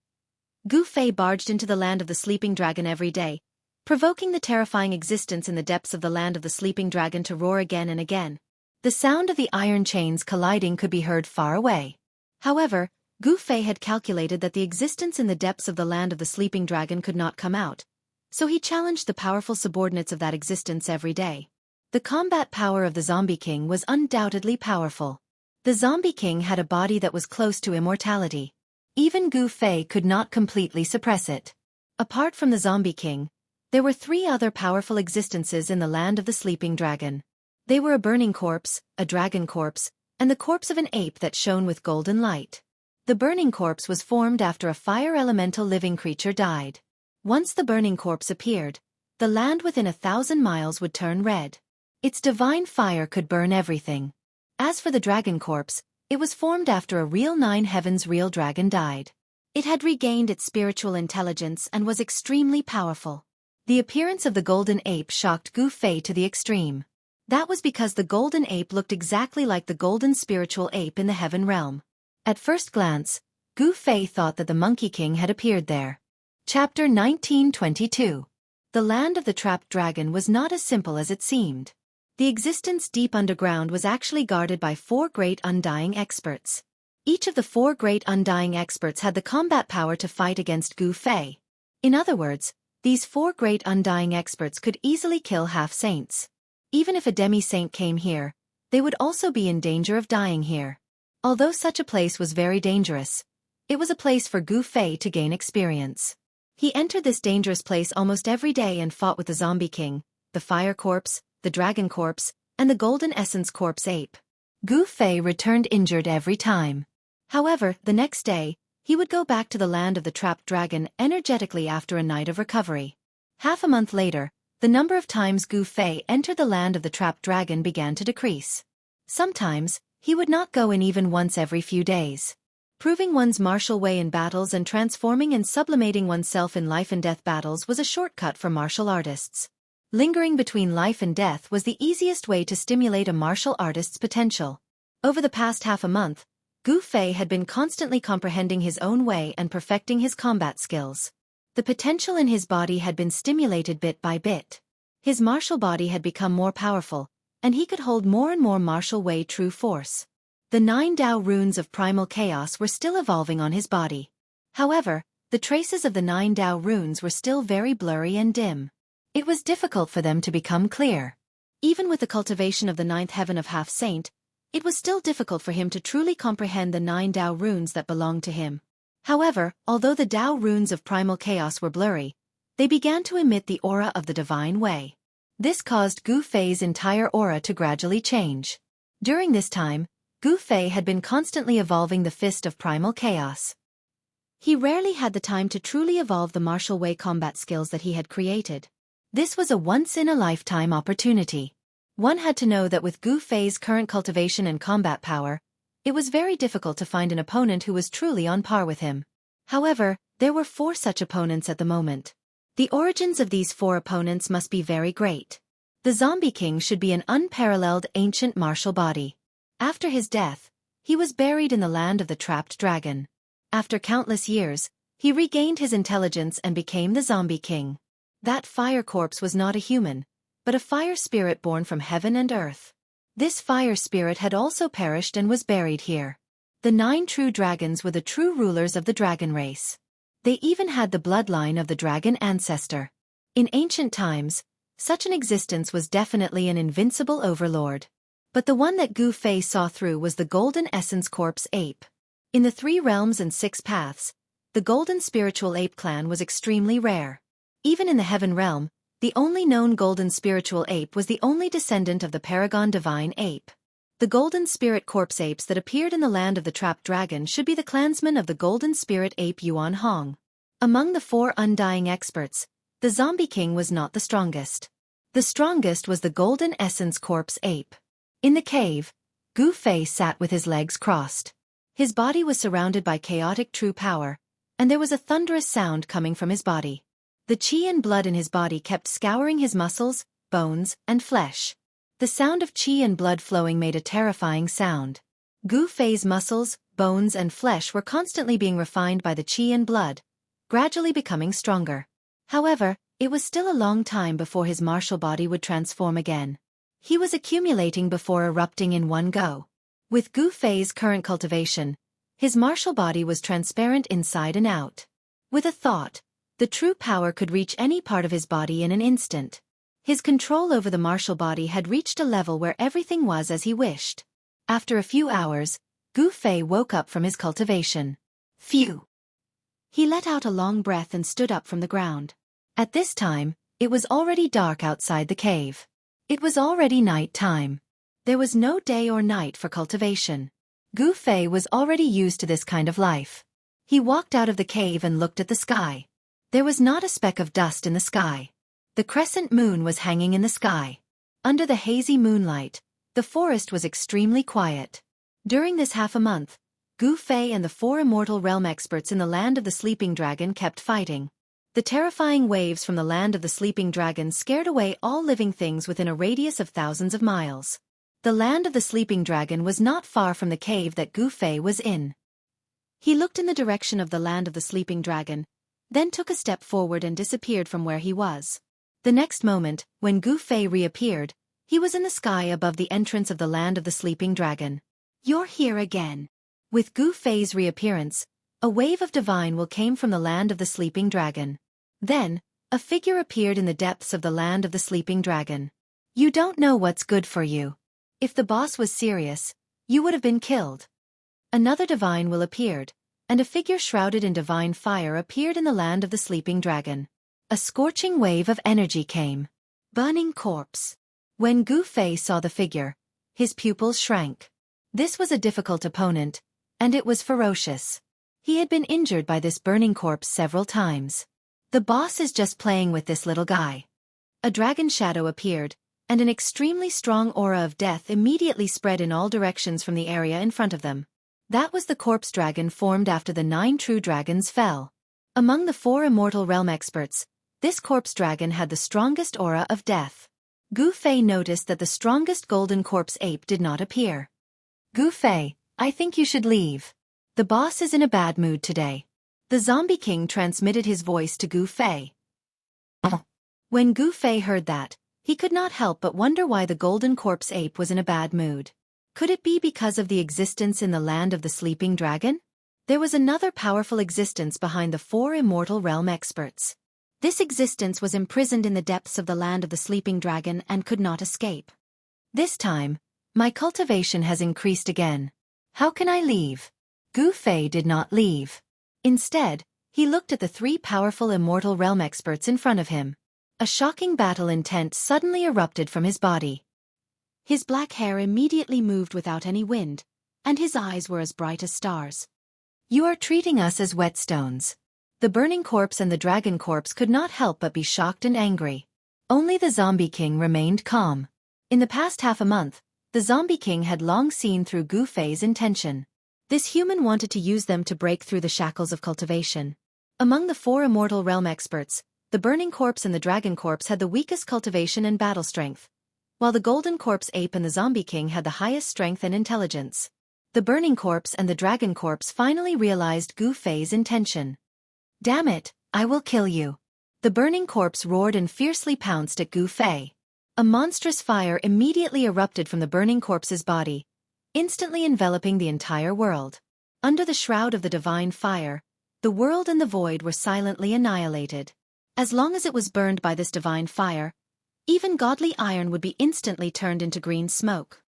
Gu Fei barged into the land of the sleeping dragon every day, provoking the terrifying existence in the depths of the land of the sleeping dragon to roar again and again. The sound of the iron chains colliding could be heard far away. However, Gu Fei had calculated that the existence in the depths of the land of the sleeping dragon could not come out, so he challenged the powerful subordinates of that existence every day. The combat power of the Zombie King was undoubtedly powerful. The Zombie King had a body that was close to immortality. Even Gu Fei could not completely suppress it. Apart from the Zombie King, there were 3 other powerful existences in the land of the sleeping dragon. They were a burning corpse, a dragon corpse, and the corpse of an ape that shone with golden light. The burning corpse was formed after a fire elemental living creature died. Once the burning corpse appeared, the land within 1,000 miles would turn red. Its divine fire could burn everything. As for the dragon corpse, it was formed after a real 9 heavens real dragon died. It had regained its spiritual intelligence and was extremely powerful. The appearance of the golden ape shocked Gu Fei to the extreme. That was because the golden ape looked exactly like the golden spiritual ape in the heaven realm. At first glance, Gu Fei thought that the Monkey King had appeared there. Chapter 1922. The land of the trapped dragon was not as simple as it seemed. The existence deep underground was actually guarded by 4 great undying experts. Each of the 4 great undying experts had the combat power to fight against Gu Fei. In other words, these 4 great undying experts could easily kill half-saints. Even if a demi-saint came here, they would also be in danger of dying here. Although such a place was very dangerous, it was a place for Gu Fei to gain experience. He entered this dangerous place almost every day and fought with the Zombie King, the Fire Corpse, the Dragon Corpse, and the Golden Essence Corpse Ape. Gu Fei returned injured every time. However, the next day, he would go back to the land of the trapped dragon energetically after a night of recovery. Half a month later, the number of times Gu Fei entered the land of the trapped dragon began to decrease. Sometimes, he would not go in even once every few days. Proving one's martial way in battles and transforming and sublimating oneself in life and death battles was a shortcut for martial artists. Lingering between life and death was the easiest way to stimulate a martial artist's potential. Over the past half a month, Gu Fei had been constantly comprehending his own way and perfecting his combat skills. The potential in his body had been stimulated bit by bit. His martial body had become more powerful, and he could hold more and more martial way true force. The 9 Dao runes of primal chaos were still evolving on his body. However, the traces of the 9 Dao runes were still very blurry and dim. It was difficult for them to become clear. Even with the cultivation of the 9th heaven of half-saint, it was still difficult for him to truly comprehend the 9 Dao runes that belonged to him. However, although the Dao runes of primal chaos were blurry, they began to emit the aura of the divine way. This caused Gu Fei's entire aura to gradually change. During this time, Gu Fei had been constantly evolving the fist of primal chaos. He rarely had the time to truly evolve the martial way combat skills that he had created. This was a once-in-a-lifetime opportunity. One had to know that with Gu Fei's current cultivation and combat power, it was very difficult to find an opponent who was truly on par with him. However, there were 4 such opponents at the moment. The origins of these 4 opponents must be very great. The Zombie King should be an unparalleled ancient martial body. After his death, he was buried in the land of the trapped dragon. After countless years, he regained his intelligence and became the Zombie King. That fire corpse was not a human, but a fire spirit born from heaven and earth. This fire spirit had also perished and was buried here. The 9 true dragons were the true rulers of the dragon race. They even had the bloodline of the dragon ancestor. In ancient times, such an existence was definitely an invincible overlord. But the one that Gu Fei saw through was the Golden Essence Corpse Ape. In the 3 realms and 6 paths, the Golden Spiritual Ape clan was extremely rare. Even in the Heaven realm, the only known Golden Spiritual Ape was the only descendant of the Paragon Divine Ape. The Golden Spirit Corpse Apes that appeared in the land of the Trapped Dragon should be the clansmen of the Golden Spirit Ape Yuan Hong. Among the 4 undying experts, the Zombie King was not the strongest. The strongest was the Golden Essence Corpse Ape. In the cave, Gu Fei sat with his legs crossed. His body was surrounded by chaotic true power, and there was a thunderous sound coming from his body. The qi and blood in his body kept scouring his muscles, bones, and flesh. The sound of qi and blood flowing made a terrifying sound. Gu Fei's muscles, bones, and flesh were constantly being refined by the qi and blood, gradually becoming stronger. However, it was still a long time before his martial body would transform again. He was accumulating before erupting in one go. With Gu Fei's current cultivation, his martial body was transparent inside and out. With a thought, the true power could reach any part of his body in an instant. His control over the martial body had reached a level where everything was as he wished. After a few hours, Gu Fei woke up from his cultivation. Phew! He let out a long breath and stood up from the ground. At this time, it was already dark outside the cave. It was already night time. There was no day or night for cultivation. Gu Fei was already used to this kind of life. He walked out of the cave and looked at the sky. There was not a speck of dust in the sky. The crescent moon was hanging in the sky. Under the hazy moonlight, the forest was extremely quiet. During this half a month, Gu Fei and the 4 immortal realm experts in the land of the sleeping dragon kept fighting. The terrifying waves from the land of the sleeping dragon scared away all living things within a radius of thousands of miles. The land of the sleeping dragon was not far from the cave that Gu Fei was in. He looked in the direction of the land of the sleeping dragon, then took a step forward and disappeared from where he was. The next moment, when Gu Fei reappeared, he was in the sky above the entrance of the land of the sleeping dragon. You're here again. With Gu Fei's reappearance, a wave of divine will came from the land of the sleeping dragon. Then, a figure appeared in the depths of the land of the sleeping dragon. You don't know what's good for you. If the boss was serious, you would have been killed. Another divine will appeared, and a figure shrouded in divine fire appeared in the land of the sleeping dragon. A scorching wave of energy came. Burning corpse. When Gu Fei saw the figure, his pupils shrank. This was a difficult opponent, and it was ferocious. He had been injured by this burning corpse several times. The boss is just playing with this little guy. A dragon shadow appeared, and an extremely strong aura of death immediately spread in all directions from the area in front of them. That was the corpse dragon formed after the 9 true dragons fell. Among the 4 immortal realm experts, this corpse dragon had the strongest aura of death. Gu Fei noticed that the strongest golden corpse ape did not appear. Gu Fei, I think you should leave. The boss is in a bad mood today. The zombie king transmitted his voice to Gu Fei. When Gu Fei heard that, he could not help but wonder why the golden corpse ape was in a bad mood. Could it be because of the existence in the land of the sleeping dragon? There was another powerful existence behind the 4 immortal realm experts. This existence was imprisoned in the depths of the land of the sleeping dragon and could not escape. This time, my cultivation has increased again. How can I leave? Gu Fei did not leave. Instead, he looked at the 3 powerful immortal realm experts in front of him. A shocking battle intent suddenly erupted from his body. His black hair immediately moved without any wind, and his eyes were as bright as stars. You are treating us as whetstones. The burning corpse and the dragon corpse could not help but be shocked and angry. Only the zombie king remained calm. In the past half a month, the zombie king had long seen through Gu Fei's intention. This human wanted to use them to break through the shackles of cultivation. Among the 4 immortal realm experts, the burning corpse and the dragon corpse had the weakest cultivation and battle strength, while the golden corpse ape and the zombie king had the highest strength and intelligence. The burning corpse and the dragon corpse finally realized Gu Fei's intention. Damn it, I will kill you. The burning corpse roared and fiercely pounced at Gu Fei. A monstrous fire immediately erupted from the burning corpse's body, instantly enveloping the entire world. Under the shroud of the divine fire, the world and the void were silently annihilated. As long as it was burned by this divine fire, even godly iron would be instantly turned into green smoke.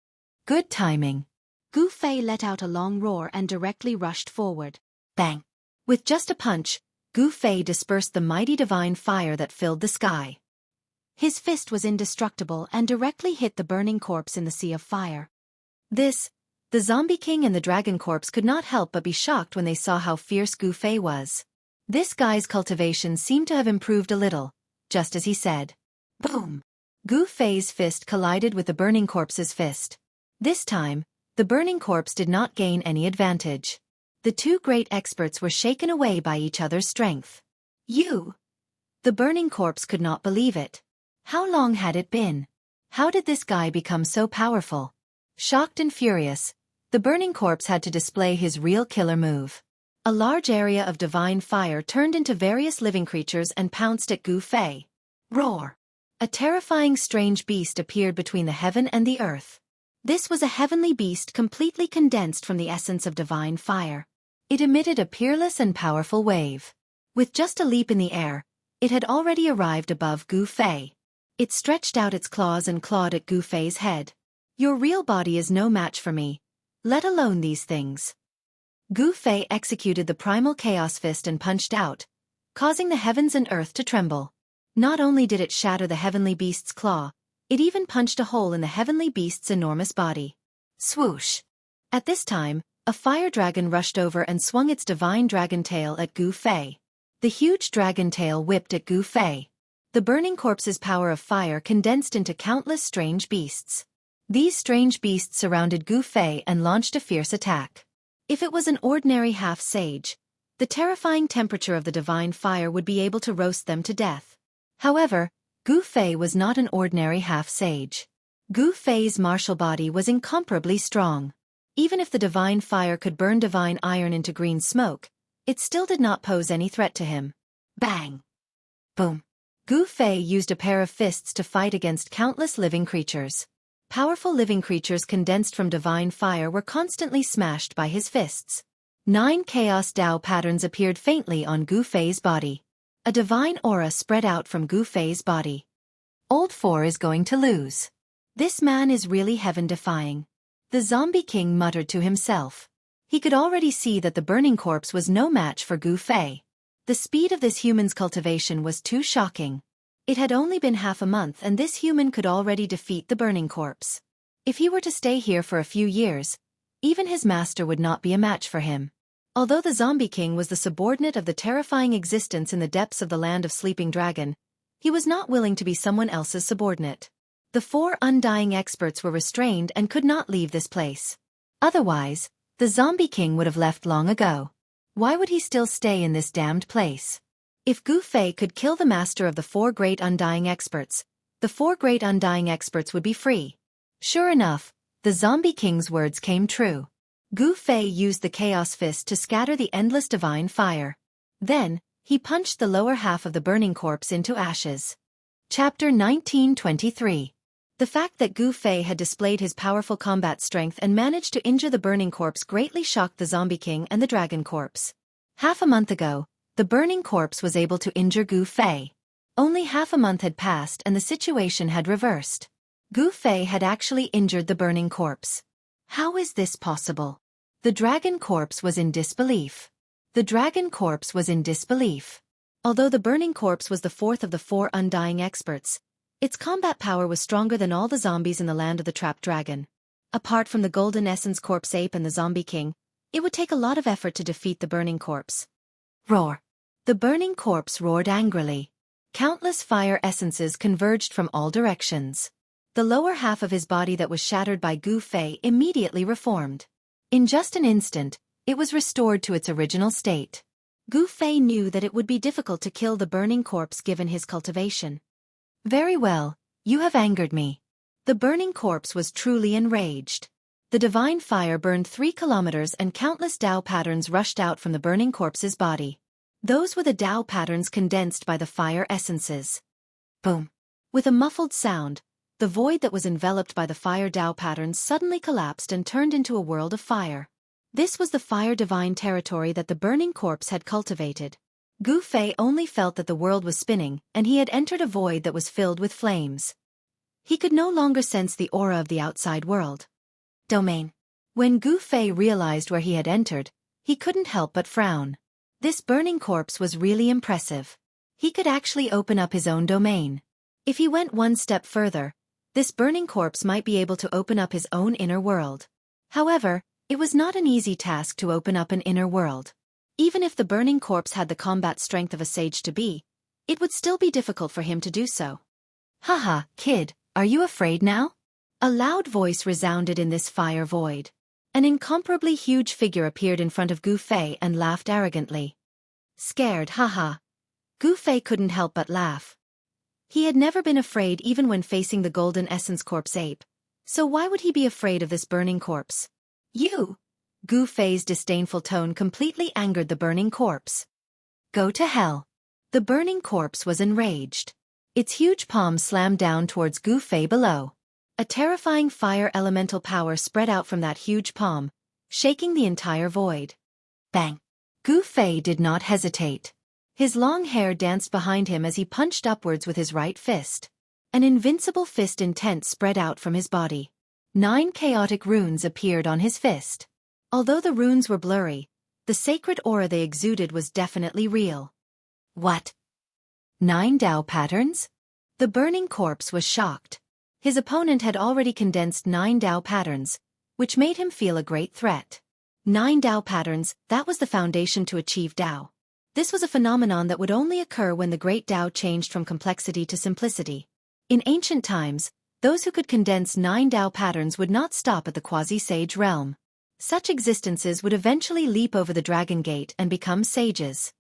Good timing. Gu Fei let out a long roar and directly rushed forward. Bang! With just a punch, Gu Fei dispersed the mighty divine fire that filled the sky. His fist was indestructible and directly hit the burning corpse in the sea of fire. The zombie king and the dragon corpse could not help but be shocked when they saw how fierce Gu Fei was. This guy's cultivation seemed to have improved a little, just as he said. Boom! Gu Fei's fist collided with the burning corpse's fist. This time, the burning corpse did not gain any advantage. The 2 great experts were shaken away by each other's strength. You! The burning corpse could not believe it. How long had it been? How did this guy become so powerful? Shocked and furious, the burning corpse had to display his real killer move. A large area of divine fire turned into various living creatures and pounced at Gu Fei. Roar! A terrifying strange beast appeared between the heaven and the earth. This was a heavenly beast completely condensed from the essence of divine fire. It emitted a peerless and powerful wave. With just a leap in the air, it had already arrived above Gu Fei. It stretched out its claws and clawed at Gu Fei's head. Your real body is no match for me, let alone these things. Gu Fei executed the primal chaos fist and punched out, causing the heavens and earth to tremble. Not only did it shatter the heavenly beast's claw, it even punched a hole in the heavenly beast's enormous body. Swoosh! At this time, a fire dragon rushed over and swung its divine dragon tail at Gu Fei. The huge dragon tail whipped at Gu Fei. The burning corpse's power of fire condensed into countless strange beasts. These strange beasts surrounded Gu Fei and launched a fierce attack. If it was an ordinary half-sage, the terrifying temperature of the divine fire would be able to roast them to death. However, Gu Fei was not an ordinary half-sage. Gu Fei's martial body was incomparably strong. Even if the divine fire could burn divine iron into green smoke, it still did not pose any threat to him. Bang! Boom! Gu Fei used a pair of fists to fight against countless living creatures. Powerful living creatures condensed from divine fire were constantly smashed by his fists. 9 chaos Dao patterns appeared faintly on Gu Fei's body. A divine aura spread out from Gu Fei's body. Old 4 is going to lose. This man is really heaven-defying. The zombie king muttered to himself. He could already see that the burning corpse was no match for Gu Fei. The speed of this human's cultivation was too shocking. It had only been half a month and this human could already defeat the burning corpse. If he were to stay here for a few years, even his master would not be a match for him. Although the zombie king was the subordinate of the terrifying existence in the depths of the land of Sleeping Dragon, he was not willing to be someone else's subordinate. The 4 undying experts were restrained and could not leave this place. Otherwise, the zombie king would have left long ago. Why would he still stay in this damned place? If Gu Fei could kill the master of the 4 great undying experts, the 4 great undying experts would be free. Sure enough, the zombie king's words came true. Gu Fei used the chaos fist to scatter the endless divine fire. Then, he punched the lower half of the burning corpse into ashes. Chapter 1923. The fact that Gu Fei had displayed his powerful combat strength and managed to injure the burning corpse greatly shocked the zombie king and the dragon corpse. Half a month ago, the burning corpse was able to injure Gu Fei. Only half a month had passed and the situation had reversed. Gu Fei had actually injured the burning corpse. How is this possible? The dragon corpse was in disbelief. The dragon corpse was in disbelief. Although the burning corpse was the 4th of the 4 undying experts, its combat power was stronger than all the zombies in the land of the trapped dragon. Apart from the golden essence corpse ape and the zombie king, it would take a lot of effort to defeat the burning corpse. Roar! The burning corpse roared angrily. Countless fire essences converged from all directions. The lower half of his body that was shattered by Gu Fei immediately reformed. In just an instant, it was restored to its original state. Gu Fei knew that it would be difficult to kill the burning corpse given his cultivation. Very well, you have angered me. The burning corpse was truly enraged. The divine fire burned 3 kilometers and countless Dao patterns rushed out from the burning corpse's body. Those were the Dao patterns condensed by the fire essences. Boom! With a muffled sound, the void that was enveloped by the fire Dao patterns suddenly collapsed and turned into a world of fire. This was the fire divine territory that the burning corpse had cultivated. Gu Fei only felt that the world was spinning, and he had entered a void that was filled with flames. He could no longer sense the aura of the outside world. Domain. When Gu Fei realized where he had entered, he couldn't help but frown. This burning corpse was really impressive. He could actually open up his own domain. If he went one step further, this burning corpse might be able to open up his own inner world. However, it was not an easy task to open up an inner world. Even if the burning corpse had the combat strength of a sage to be, it would still be difficult for him to do so. Haha, kid, are you afraid now? A loud voice resounded in this fire void. An incomparably huge figure appeared in front of Gu Fei and laughed arrogantly. Scared, haha. Gu Fei couldn't help but laugh. He had never been afraid even when facing the golden essence corpse ape, so why would he be afraid of this burning corpse? You! Gu Fei's disdainful tone completely angered the burning corpse. Go to hell. The burning corpse was enraged. Its huge palm slammed down towards Gu Fei below. A terrifying fire elemental power spread out from that huge palm, shaking the entire void. Bang! Gu Fei did not hesitate. His long hair danced behind him as he punched upwards with his right fist. An invincible fist intent spread out from his body. 9 chaotic runes appeared on his fist. Although the runes were blurry, the sacred aura they exuded was definitely real. What? 9 Dao patterns? The burning corpse was shocked. His opponent had already condensed 9 Dao patterns, which made him feel a great threat. 9 Dao patterns, that was the foundation to achieve Dao. This was a phenomenon that would only occur when the great Dao changed from complexity to simplicity. In ancient times, those who could condense 9 Dao patterns would not stop at the quasi-sage realm. Such existences would eventually leap over the Dragon Gate and become sages.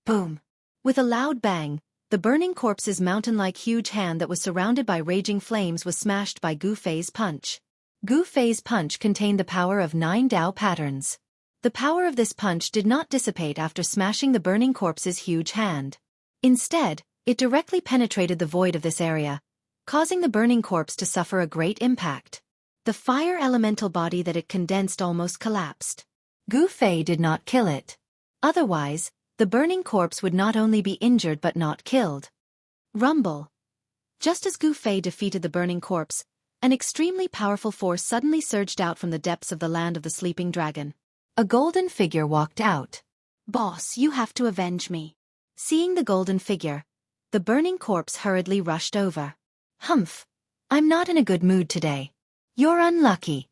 Boom! With a loud bang, the burning corpse's mountain-like huge hand that was surrounded by raging flames was smashed by Gu Fei's punch. Gu Fei's punch contained the power of 9 Dao patterns. The power of this punch did not dissipate after smashing the burning corpse's huge hand. Instead, it directly penetrated the void of this area, causing the burning corpse to suffer a great impact. The fire elemental body that it condensed almost collapsed. Gu Fei did not kill it. Otherwise, the burning corpse would not only be injured but not killed. Rumble. Just as Gu Fei defeated the burning corpse, an extremely powerful force suddenly surged out from the depths of the land of the sleeping dragon. A golden figure walked out. Boss, you have to avenge me. Seeing the golden figure, the burning corpse hurriedly rushed over. Humph. I'm not in a good mood today. You're unlucky.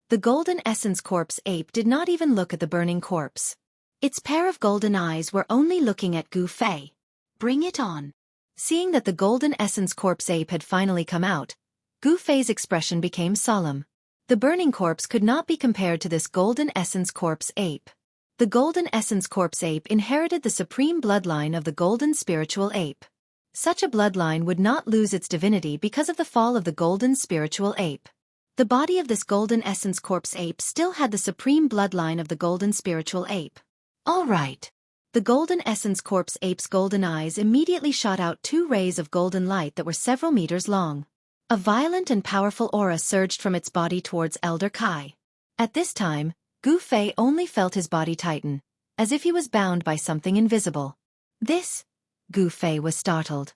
The golden essence corpse ape did not even look at the burning corpse. Its pair of golden eyes were only looking at Gu Fei. Bring it on. Seeing that the golden essence corpse ape had finally come out, Gu Fei's expression became solemn. The burning corpse could not be compared to this golden essence corpse ape. The golden essence corpse ape inherited the supreme bloodline of the golden spiritual ape. Such a bloodline would not lose its divinity because of the fall of the golden spiritual ape. The body of this golden essence corpse ape still had the supreme bloodline of the golden spiritual ape. All right. The golden essence corpse ape's golden eyes immediately shot out 2 rays of golden light that were several meters long. A violent and powerful aura surged from its body towards Elder Kai. At this time, Gu Fei only felt his body tighten, as if he was bound by something invisible. This? Gu Fei was startled.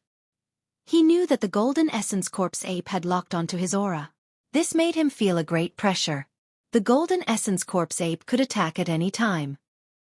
He knew that the golden essence corpse ape had locked onto his aura. This made him feel a great pressure. The golden essence corpse ape could attack at any time.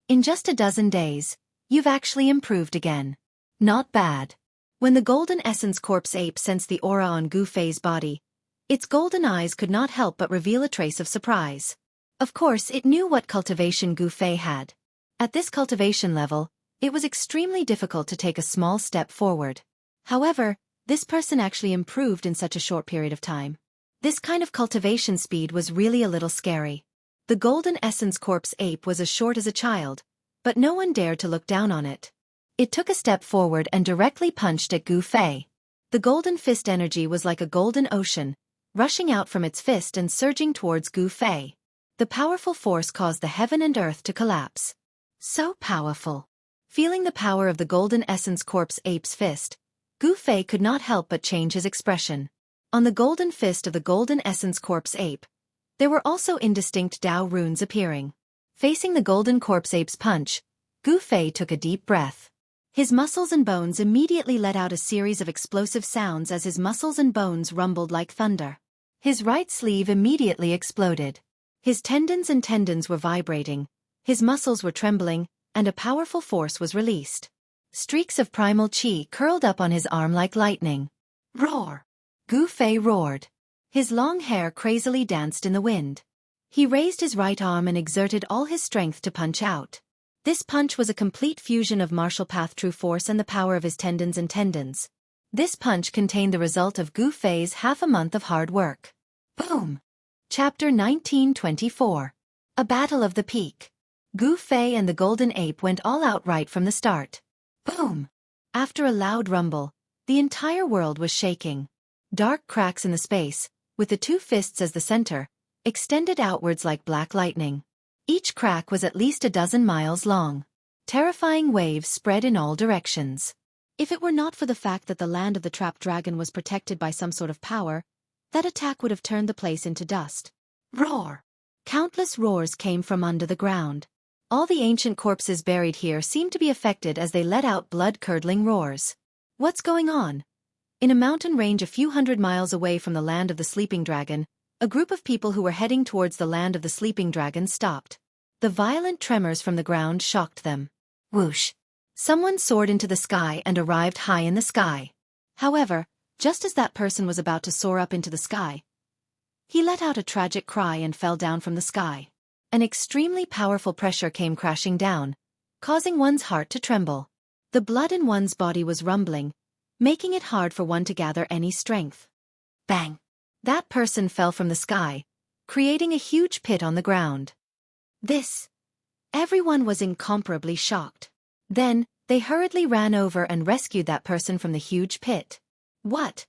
In just a dozen days, you've actually improved again. Not bad. When the golden essence corpse ape sensed the aura on Gu Fei's body, its golden eyes could not help but reveal a trace of surprise. Of course, it knew what cultivation Gu Fei had. At this cultivation level, it was extremely difficult to take a small step forward. However, this person actually improved in such a short period of time. This kind of cultivation speed was really a little scary. The golden essence corpse ape was as short as a child, but no one dared to look down on it. It took a step forward and directly punched at Gu Fei. The golden fist energy was like a golden ocean, rushing out from its fist and surging towards Gu Fei. The powerful force caused the heaven and earth to collapse. So powerful. Feeling the power of the golden essence corpse ape's fist, Gu Fei could not help but change his expression. On the golden fist of the golden essence corpse ape, there were also indistinct Dao runes appearing. Facing the golden corpse ape's punch, Gu Fei took a deep breath. His muscles and bones immediately let out a series of explosive sounds as his muscles and bones rumbled like thunder. His right sleeve immediately exploded. His tendons were vibrating, his muscles were trembling, and a powerful force was released. Streaks of primal chi curled up on his arm like lightning. Roar! Gu Fei roared. His long hair crazily danced in the wind. He raised his right arm and exerted all his strength to punch out. This punch was a complete fusion of martial path true force and the power of his tendons. This punch contained the result of Gu Fei's half a month of hard work. Boom! Chapter 1924. A Battle of the Peak. Gu Fei and the Golden Ape went all out right from the start. Boom! After a loud rumble, the entire world was shaking. Dark cracks in the space, with the 2 fists as the center, extended outwards like black lightning. Each crack was at least a dozen miles long. Terrifying waves spread in all directions. If it were not for the fact that the land of the trapped dragon was protected by some sort of power, that attack would have turned the place into dust. Roar! Countless roars came from under the ground. All the ancient corpses buried here seemed to be affected as they let out blood-curdling roars. What's going on? In a mountain range a few hundred miles away from the land of the sleeping dragon, a group of people who were heading towards the land of the sleeping dragon stopped. The violent tremors from the ground shocked them. Whoosh! Someone soared into the sky and arrived high in the sky. However, just as that person was about to soar up into the sky, he let out a tragic cry and fell down from the sky. An extremely powerful pressure came crashing down, causing one's heart to tremble. The blood in one's body was rumbling, making it hard for one to gather any strength. Bang! That person fell from the sky, creating a huge pit on the ground. Everyone was incomparably shocked. Then, they hurriedly ran over and rescued that person from the huge pit. What?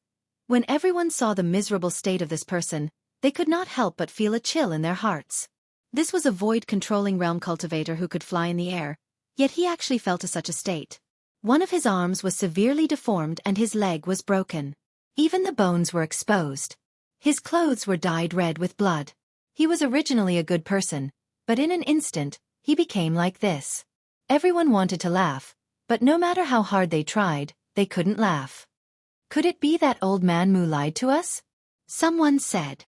When everyone saw the miserable state of this person, they could not help but feel a chill in their hearts. This was a void-controlling realm cultivator who could fly in the air, yet he actually fell to such a state. One of his arms was severely deformed and his leg was broken. Even the bones were exposed. His clothes were dyed red with blood. He was originally a good person, but in an instant, he became like this. Everyone wanted to laugh, but no matter how hard they tried, they couldn't laugh. Could it be that old man Mu lied to us? Someone said.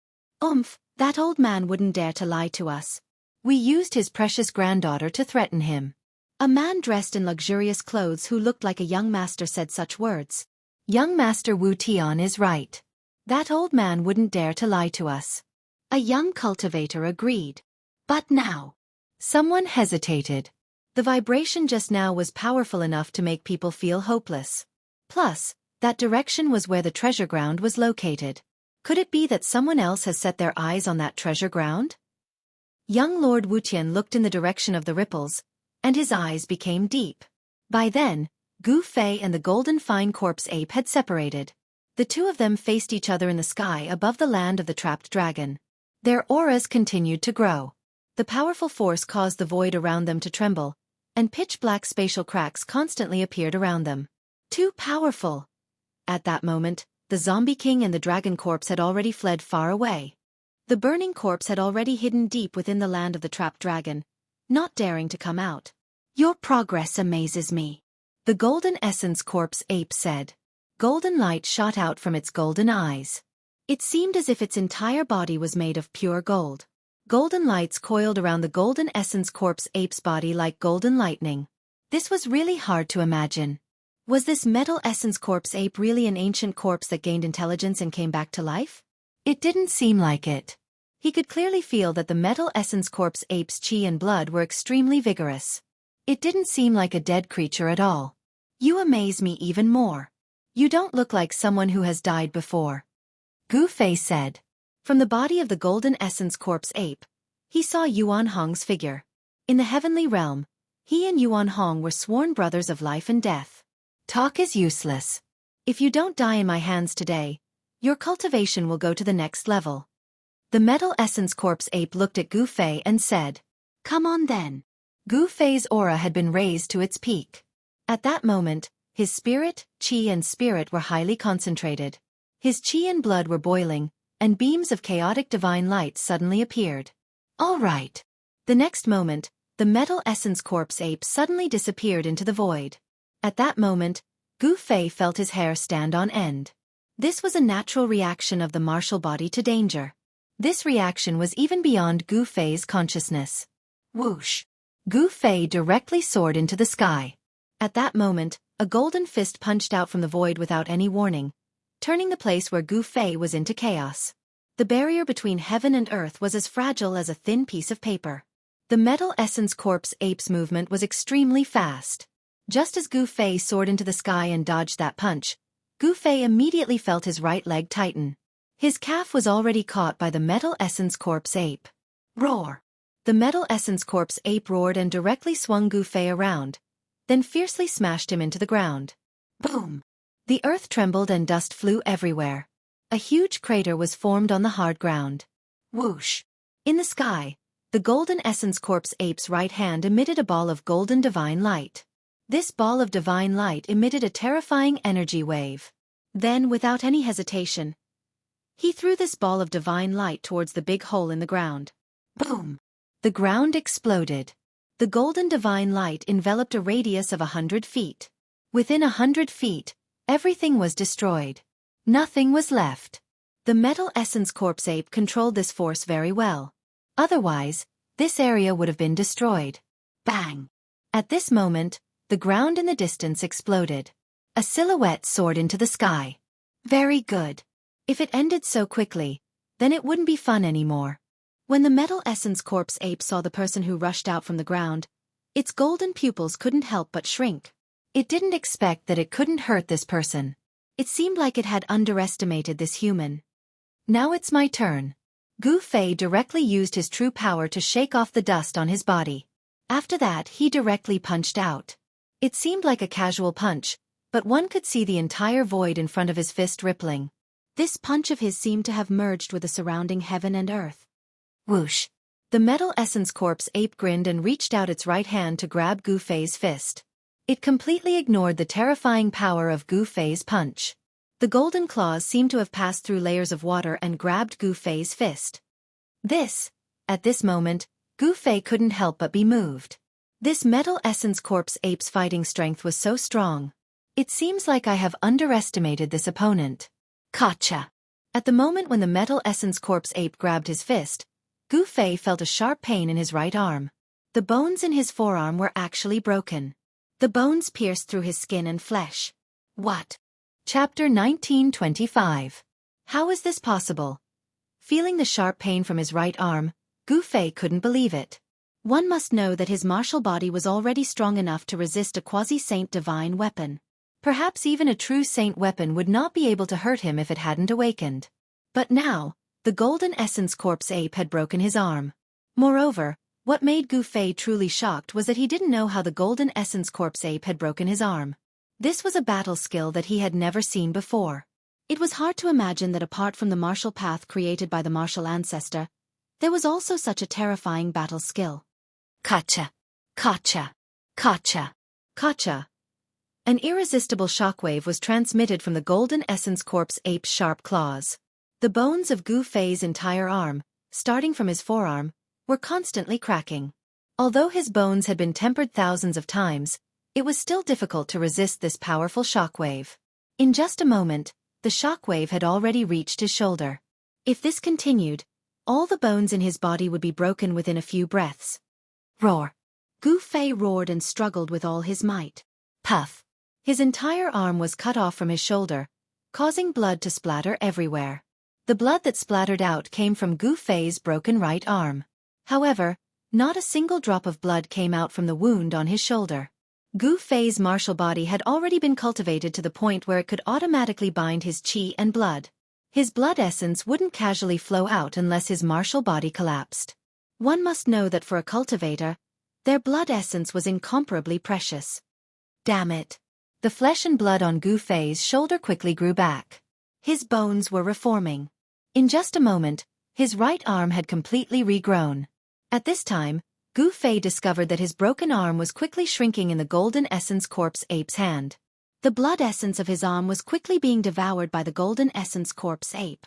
That old man wouldn't dare to lie to us. We used his precious granddaughter to threaten him. A man dressed in luxurious clothes who looked like a young master said such words. Young Master Wu Tian is right. That old man wouldn't dare to lie to us. A young cultivator agreed. But now. Someone hesitated. The vibration just now was powerful enough to make people feel hopeless. Plus, that direction was where the treasure ground was located. Could it be that someone else has set their eyes on that treasure ground? Young Lord Wuqian looked in the direction of the ripples, and his eyes became deep. By then, Gu Fei and the golden fine corpse ape had separated. The two of them faced each other in the sky above the land of the trapped dragon. Their auras continued to grow. The powerful force caused the void around them to tremble, and pitch-black spatial cracks constantly appeared around them. Too powerful! At that moment, the zombie king and the dragon corpse had already fled far away. The burning corpse had already hidden deep within the land of the trapped dragon, not daring to come out. Your progress amazes me. The golden essence corpse ape said. Golden light shot out from its golden eyes. It seemed as if its entire body was made of pure gold. Golden lights coiled around the golden essence corpse ape's body like golden lightning. This was really hard to imagine. Was this metal essence corpse ape really an ancient corpse that gained intelligence and came back to life? It didn't seem like it. He could clearly feel that the metal essence corpse ape's chi and blood were extremely vigorous. It didn't seem like a dead creature at all. You amaze me even more. You don't look like someone who has died before. Gu Fei said. From the body of the golden essence corpse ape, he saw Yuan Hong's figure. In the heavenly realm, he and Yuan Hong were sworn brothers of life and death. Talk is useless. If you don't die in my hands today, your cultivation will go to the next level. The metal essence corpse ape looked at Gu Fei and said, Come on then. Gu Fei's aura had been raised to its peak. At that moment, his spirit, chi and spirit were highly concentrated. His chi and blood were boiling, and beams of chaotic divine light suddenly appeared. All right. The next moment, the metal essence corpse ape suddenly disappeared into the void. At that moment, Gu Fei felt his hair stand on end. This was a natural reaction of the martial body to danger. This reaction was even beyond Gu Fei's consciousness. Whoosh! Gu Fei directly soared into the sky. At that moment, a golden fist punched out from the void without any warning, turning the place where Gu Fei was into chaos. The barrier between heaven and earth was as fragile as a thin piece of paper. The metal essence corpse ape's movement was extremely fast. Just as Gu Fei soared into the sky and dodged that punch, Gu Fei immediately felt his right leg tighten. His calf was already caught by the metal essence corpse ape. Roar! The metal essence corpse ape roared and directly swung Gu Fei around, then fiercely smashed him into the ground. Boom! The earth trembled and dust flew everywhere. A huge crater was formed on the hard ground. Whoosh! In the sky, The Golden Essence Corpse ape's right hand emitted a ball of golden divine light. This ball of divine light emitted a terrifying energy wave. Then, without any hesitation, he threw this ball of divine light towards the big hole in the ground. Boom! The ground exploded. The golden divine light enveloped a radius of 100 feet. Within 100 feet, everything was destroyed. Nothing was left. The Metal Essence Corpse ape controlled this force very well. Otherwise, this area would have been destroyed. Bang! At this moment, the ground in the distance exploded. A silhouette soared into the sky. Very good. If it ended so quickly, then it wouldn't be fun anymore. When the Metal Essence Corpse ape saw the person who rushed out from the ground, its golden pupils couldn't help but shrink. It didn't expect that it couldn't hurt this person. It seemed like it had underestimated this human. Now it's my turn. Gu Fei directly used his true power to shake off the dust on his body. After that, he directly punched out. It seemed like a casual punch, but one could see the entire void in front of his fist rippling. This punch of his seemed to have merged with the surrounding heaven and earth. Whoosh! The Metal Essence Corpse ape grinned and reached out its right hand to grab Gu Fei's fist. It completely ignored the terrifying power of Gu Fei's punch. The golden claws seemed to have passed through layers of water and grabbed Gu Fei's fist. At this moment, Gu Fei couldn't help but be moved. This Metal Essence Corpse ape's fighting strength was so strong. It seems like I have underestimated this opponent. Gotcha! At the moment when the Metal Essence Corpse ape grabbed his fist, Gu Fei felt a sharp pain in his right arm. The bones in his forearm were actually broken. The bones pierced through his skin and flesh. What? Chapter 1925. How is this possible? Feeling the sharp pain from his right arm, Gu Fei couldn't believe it. One must know that his martial body was already strong enough to resist a quasi-saint divine weapon. Perhaps even a true saint weapon would not be able to hurt him if it hadn't awakened. But now, the Golden Essence Corpse ape had broken his arm. Moreover, what made Gu Fei truly shocked was that he didn't know how the Golden Essence Corpse ape had broken his arm. This was a battle skill that he had never seen before. It was hard to imagine that apart from the martial path created by the martial ancestor, there was also such a terrifying battle skill. Gotcha! Gotcha! Gotcha! Gotcha! An irresistible shockwave was transmitted from the Golden Essence Corpse ape's sharp claws. The bones of Gu Fei's entire arm, starting from his forearm, were constantly cracking. Although his bones had been tempered thousands of times, it was still difficult to resist this powerful shockwave. In just a moment, the shockwave had already reached his shoulder. If this continued, all the bones in his body would be broken within a few breaths. Roar! Gu Fei roared and struggled with all his might. Puff! His entire arm was cut off from his shoulder, causing blood to splatter everywhere. The blood that splattered out came from Gu Fei's broken right arm. However, not a single drop of blood came out from the wound on his shoulder. Gu Fei's martial body had already been cultivated to the point where it could automatically bind his qi and blood. His blood essence wouldn't casually flow out unless his martial body collapsed. One must know that for a cultivator, their blood essence was incomparably precious. Damn it! The flesh and blood on Gu Fei's shoulder quickly grew back. His bones were reforming. In just a moment, his right arm had completely regrown. At this time, Gu Fei discovered that his broken arm was quickly shrinking in the Golden Essence Corpse ape's hand. The blood essence of his arm was quickly being devoured by the Golden Essence Corpse ape.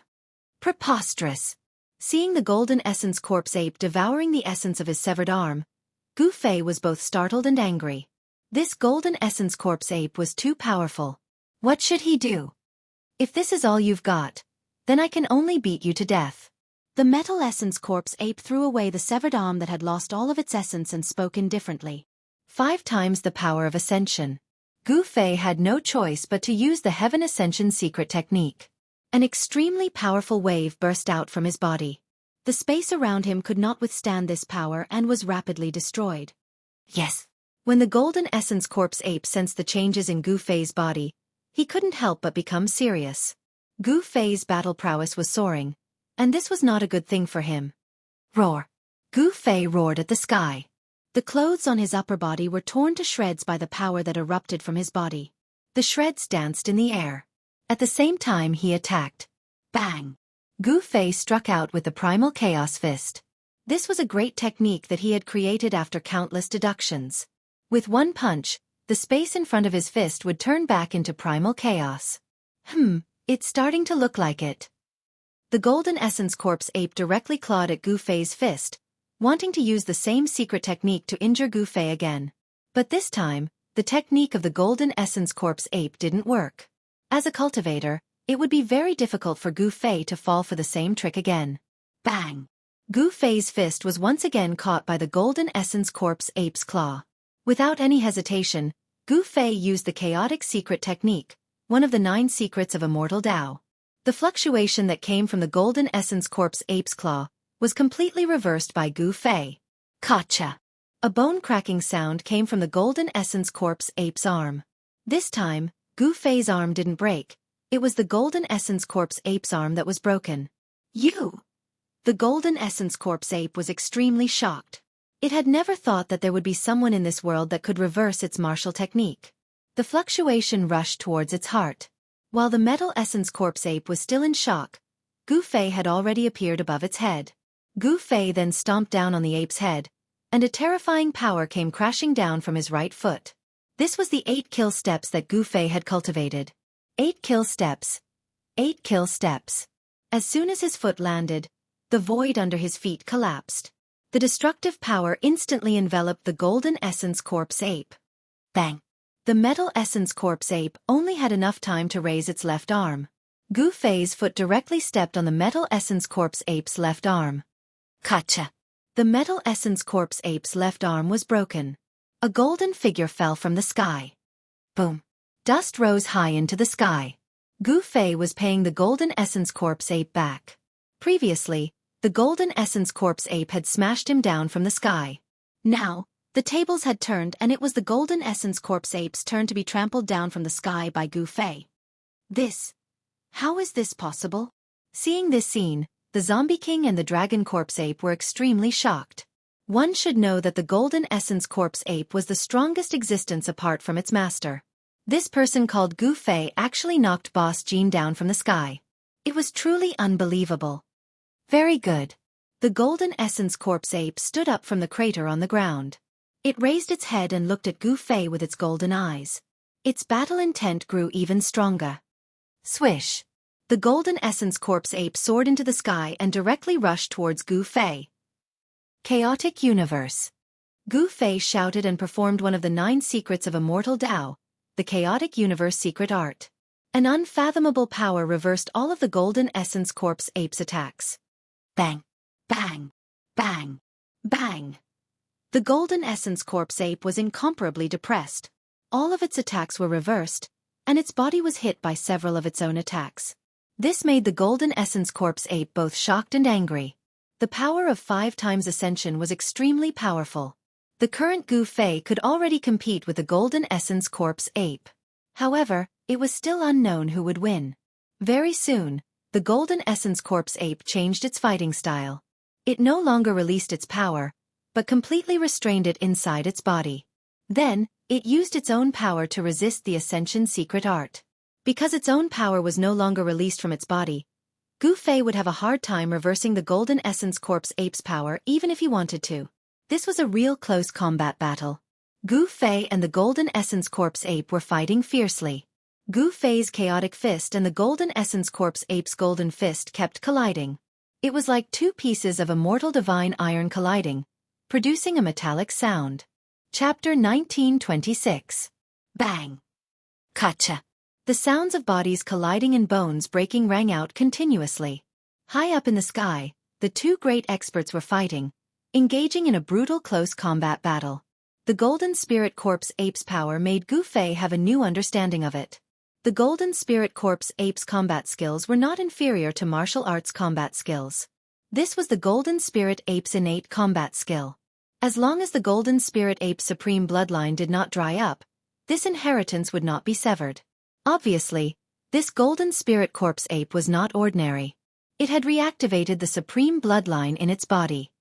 Preposterous! Seeing the Golden Essence Corpse ape devouring the essence of his severed arm, Gu Fei was both startled and angry. This Golden Essence Corpse ape was too powerful. What should he do? If this is all you've got, then I can only beat you to death. The Metal Essence Corpse ape threw away the severed arm that had lost all of its essence and spoke indifferently. 5 times the power of ascension. Gu Fei had no choice but to use the Heaven Ascension secret technique. An extremely powerful wave burst out from his body. The space around him could not withstand this power and was rapidly destroyed. Yes! When the Golden Essence Corpse ape sensed the changes in Gu Fei's body, he couldn't help but become serious. Gu Fei's battle prowess was soaring, and this was not a good thing for him. Roar! Gu Fei roared at the sky. The clothes on his upper body were torn to shreds by the power that erupted from his body. The shreds danced in the air. At the same time he attacked. Bang! Gu Fei struck out with the Primal Chaos Fist. This was a great technique that he had created after countless deductions. With one punch, the space in front of his fist would turn back into primal chaos. It's starting to look like it. The Golden Essence Corpse ape directly clawed at Gu Fei's fist, wanting to use the same secret technique to injure Gu Fei again. But this time, the technique of the Golden Essence Corpse ape didn't work. As a cultivator, it would be very difficult for Gu Fei to fall for the same trick again. Bang! Gu Fei's fist was once again caught by the Golden Essence Corpse ape's claw. Without any hesitation, Gu Fei used the chaotic secret technique, one of the 9 secrets of immortal Tao. The fluctuation that came from the Golden Essence Corpse ape's claw was completely reversed by Gu Fei. Gotcha! A bone-cracking sound came from the Golden Essence Corpse ape's arm. This time, Gu Fei's arm didn't break. It was the Golden Essence Corpse ape's arm that was broken. You! The Golden Essence Corpse ape was extremely shocked. It had never thought that there would be someone in this world that could reverse its martial technique. The fluctuation rushed towards its heart. While the Metal Essence Corpse ape was still in shock, Gu Fei had already appeared above its head. Gu Fei then stomped down on the ape's head, and a terrifying power came crashing down from his right foot. This was the 8 kill steps that Gu Fei had cultivated. 8 kill steps. 8 kill steps. As soon as his foot landed, the void under his feet collapsed. The destructive power instantly enveloped the Golden Essence Corpse ape. Bang! The Metal Essence Corpse ape only had enough time to raise its left arm. Gu Fei's foot directly stepped on the Metal Essence Corpse ape's left arm. Gotcha! The Metal Essence Corpse ape's left arm was broken. A golden figure fell from the sky. Boom! Dust rose high into the sky. Gu Fei was paying the Golden Essence Corpse ape back. Previously, the Golden Essence Corpse ape had smashed him down from the sky. Now, the tables had turned and it was the Golden Essence Corpse ape's turn to be trampled down from the sky by Gu Fei. How is this possible? Seeing this scene, the Zombie King and the Dragon Corpse ape were extremely shocked. One should know that the Golden Essence Corpse ape was the strongest existence apart from its master. This person called Gu Fei actually knocked Boss Jean down from the sky. It was truly unbelievable. Very good. The Golden Essence Corpse ape stood up from the crater on the ground. It raised its head and looked at Gu Fei with its golden eyes. Its battle intent grew even stronger. Swish! The Golden Essence Corpse ape soared into the sky and directly rushed towards Gu Fei. Chaotic Universe. Gu Fei shouted and performed one of the 9 secrets of immortal Tao, the Chaotic Universe secret art. An unfathomable power reversed all of the Golden Essence Corpse ape's attacks. Bang! Bang! Bang! Bang! The Golden Essence Corpse ape was incomparably depressed. All of its attacks were reversed, and its body was hit by several of its own attacks. This made the Golden Essence Corpse ape both shocked and angry. The power of 5 times ascension was extremely powerful. The current Gu Fei could already compete with the Golden Essence Corpse ape. However, it was still unknown who would win. Very soon, the Golden Essence Corpse ape changed its fighting style. It no longer released its power, but completely restrained it inside its body. Then, it used its own power to resist the Ascension secret art. Because its own power was no longer released from its body, Gu Fei would have a hard time reversing the Golden Essence Corpse ape's power even if he wanted to. This was a real close combat battle. Gu Fei and the Golden Essence Corpse ape were fighting fiercely. Gu Fei's chaotic fist and the Golden Essence Corpse ape's golden fist kept colliding. It was like 2 pieces of immortal divine iron colliding, producing a metallic sound. Chapter 1926. Bang! Gotcha! The sounds of bodies colliding and bones breaking rang out continuously. High up in the sky, the 2 great experts were fighting, engaging in a brutal close combat battle. The Golden Spirit Corpse ape's power made Gu Fei have a new understanding of it. The Golden Spirit Corpse ape's combat skills were not inferior to martial arts combat skills. This was the Golden Spirit ape's innate combat skill. As long as the Golden Spirit ape's supreme bloodline did not dry up, this inheritance would not be severed. Obviously, this Golden Spirit Corpse ape was not ordinary. It had reactivated the supreme bloodline in its body.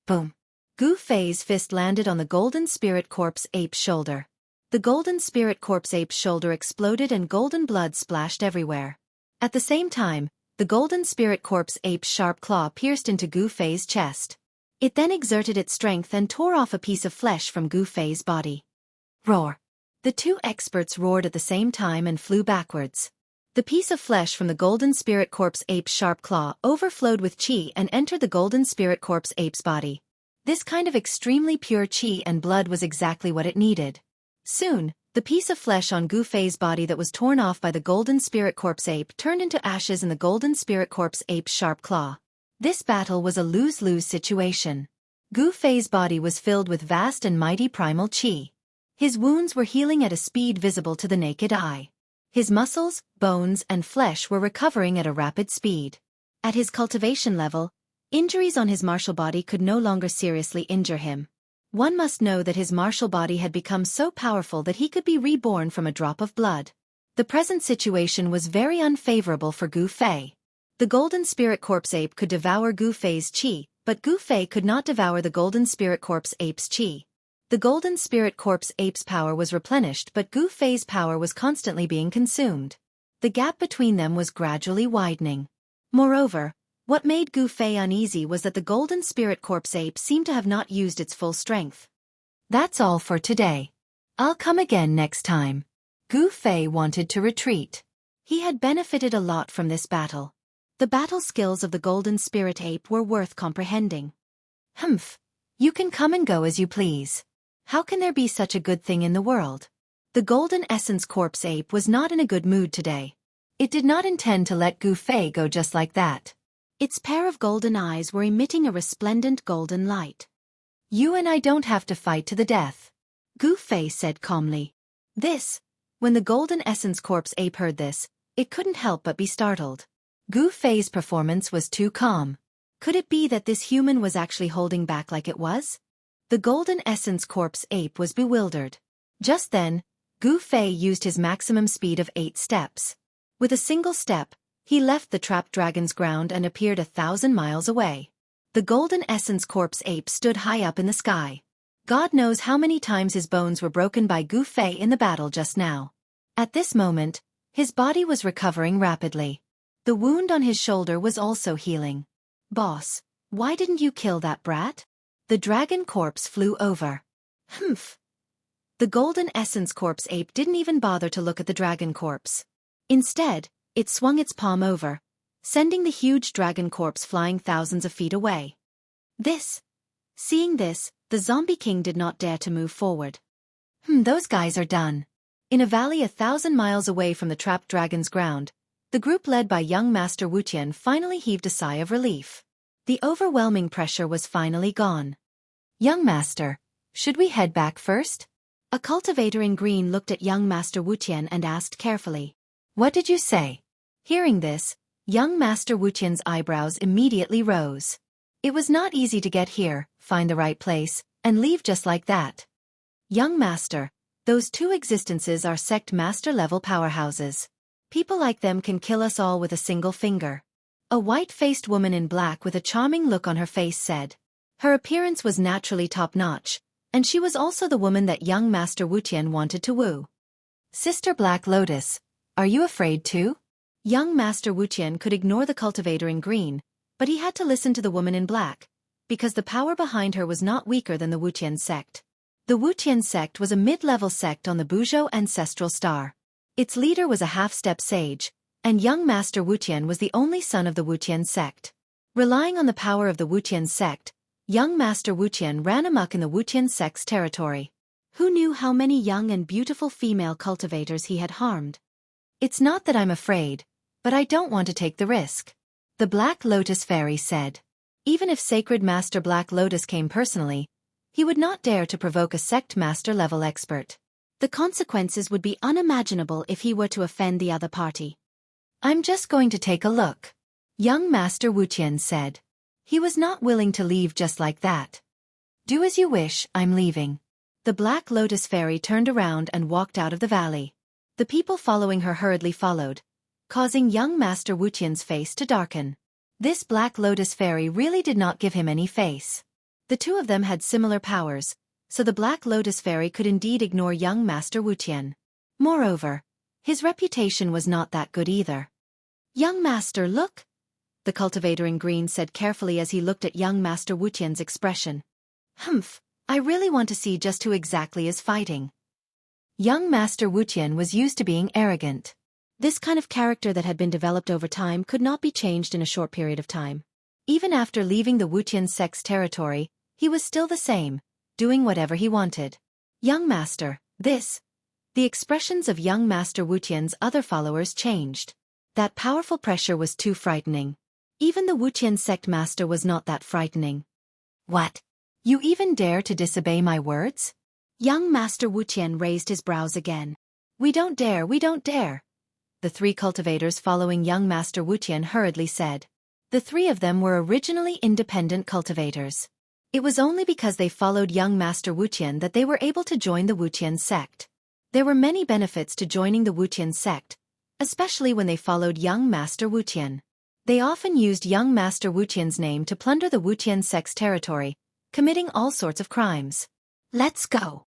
Boom! Gu Fei's fist landed on the Golden Spirit Corpse ape's shoulder. The Golden Spirit Corpse ape's shoulder exploded and golden blood splashed everywhere. At the same time, the Golden Spirit Corpse ape's sharp claw pierced into Gu Fei's chest. It then exerted its strength and tore off a piece of flesh from Gu Fei's body. Roar! The two experts roared at the same time and flew backwards. The piece of flesh from the Golden Spirit Corpse ape's sharp claw overflowed with qi and entered the Golden Spirit Corpse ape's body. This kind of extremely pure qi and blood was exactly what it needed. Soon, the piece of flesh on Gu Fei's body that was torn off by the Golden Spirit Corpse ape turned into ashes in the Golden Spirit Corpse ape's sharp claw. This battle was a lose-lose situation. Gu Fei's body was filled with vast and mighty primal qi. His wounds were healing at a speed visible to the naked eye. His muscles, bones, and flesh were recovering at a rapid speed. At his cultivation level, injuries on his martial body could no longer seriously injure him. One must know that his martial body had become so powerful that he could be reborn from a drop of blood. The present situation was very unfavorable for Gu Fei. The Golden Spirit Corpse ape could devour Gu Fei's qi, but Gu Fei could not devour the Golden Spirit Corpse ape's qi. The Golden Spirit Corpse ape's power was replenished, but Gu Fei's power was constantly being consumed. The gap between them was gradually widening. Moreover, what made Gu Fei uneasy was that the Golden Spirit Corpse ape seemed to have not used its full strength. That's all for today. I'll come again next time. Gu Fei wanted to retreat. He had benefited a lot from this battle. The battle skills of the Golden Spirit ape were worth comprehending. Humph. You can come and go as you please. How can there be such a good thing in the world? The Golden Essence Corpse ape was not in a good mood today. It did not intend to let Gu Fei go just like that. Its pair of golden eyes were emitting a resplendent golden light. You and I don't have to fight to the death, Gu Fei said calmly. When the Golden Essence Corpse ape heard this, it couldn't help but be startled. Gu Fei's performance was too calm. Could it be that this human was actually holding back like it was? The Golden Essence Corpse ape was bewildered. Just then, Gu Fei used his maximum speed of 8 steps. With a single step, he left the trapped dragon's ground and appeared 1,000 miles away. The Golden Essence Corpse ape stood high up in the sky. God knows how many times his bones were broken by Gu Fei in the battle just now. At this moment, his body was recovering rapidly. The wound on his shoulder was also healing. Boss, why didn't you kill that brat? The dragon corpse flew over. Humph. The Golden Essence Corpse ape didn't even bother to look at the dragon corpse. Instead, it swung its palm over, sending the huge dragon corpse flying thousands of feet away. Seeing this, the zombie king did not dare to move forward. Those guys are done. In a valley 1,000 miles away from the trapped dragon's ground, the group led by young Master Wuxian finally heaved a sigh of relief. The overwhelming pressure was finally gone. Young Master, should we head back first? A cultivator in green looked at young Master Wuxian and asked carefully. What did you say? Hearing this, young Master Wuxian's eyebrows immediately rose. It was not easy to get here, find the right place, and leave just like that. Young Master, those two existences are sect master-level powerhouses. People like them can kill us all with a single finger. A white-faced woman in black with a charming look on her face said. Her appearance was naturally top-notch, and she was also the woman that young Master Wuxian wanted to woo. Sister Black Lotus, are you afraid too? Young Master Wuxian could ignore the cultivator in green, but he had to listen to the woman in black, because the power behind her was not weaker than the Wuxian sect. The Wuxian sect was a mid-level sect on the Buzhou ancestral star. Its leader was a half-step sage, and young Master Wuxian was the only son of the Wuxian sect. Relying on the power of the Wuxian sect, young Master Wuxian ran amok in the Wuxian sect's territory. Who knew how many young and beautiful female cultivators he had harmed? It's not that I'm afraid, but I don't want to take the risk. The Black Lotus Fairy said. Even if Sacred Master Black Lotus came personally, he would not dare to provoke a sect master-level expert. The consequences would be unimaginable if he were to offend the other party. I'm just going to take a look, young Master Wuxian said. He was not willing to leave just like that. Do as you wish, I'm leaving. The Black Lotus Fairy turned around and walked out of the valley. The people following her hurriedly followed, causing young Master Wuxian's face to darken. This Black Lotus Fairy really did not give him any face. The two of them had similar powers, so the Black Lotus Fairy could indeed ignore young Master Wuxian. Moreover, his reputation was not that good either. Young Master, look! the cultivator in green said carefully as he looked at young Master Wuqian's expression. Humph, I really want to see just who exactly is fighting. Young Master Wuqian was used to being arrogant. This kind of character that had been developed over time could not be changed in a short period of time. Even after leaving the Wuqian sect's territory, he was still the same, doing whatever he wanted. Young Master, this. The expressions of young Master Wuqian's other followers changed. That powerful pressure was too frightening. Even the Wuqian sect master was not that frightening. What? You even dare to disobey my words? Young Master Wuqian raised his brows again. We don't dare, we don't dare. The three cultivators following young Master Wuqian hurriedly said. The three of them were originally independent cultivators. It was only because they followed young Master Wuqian that they were able to join the Wuqian sect. There were many benefits to joining the Wuqian sect, especially when they followed young Master Wuqian. They often used young Master Wuqian's name to plunder the Wuqian sect's territory, committing all sorts of crimes. Let's go.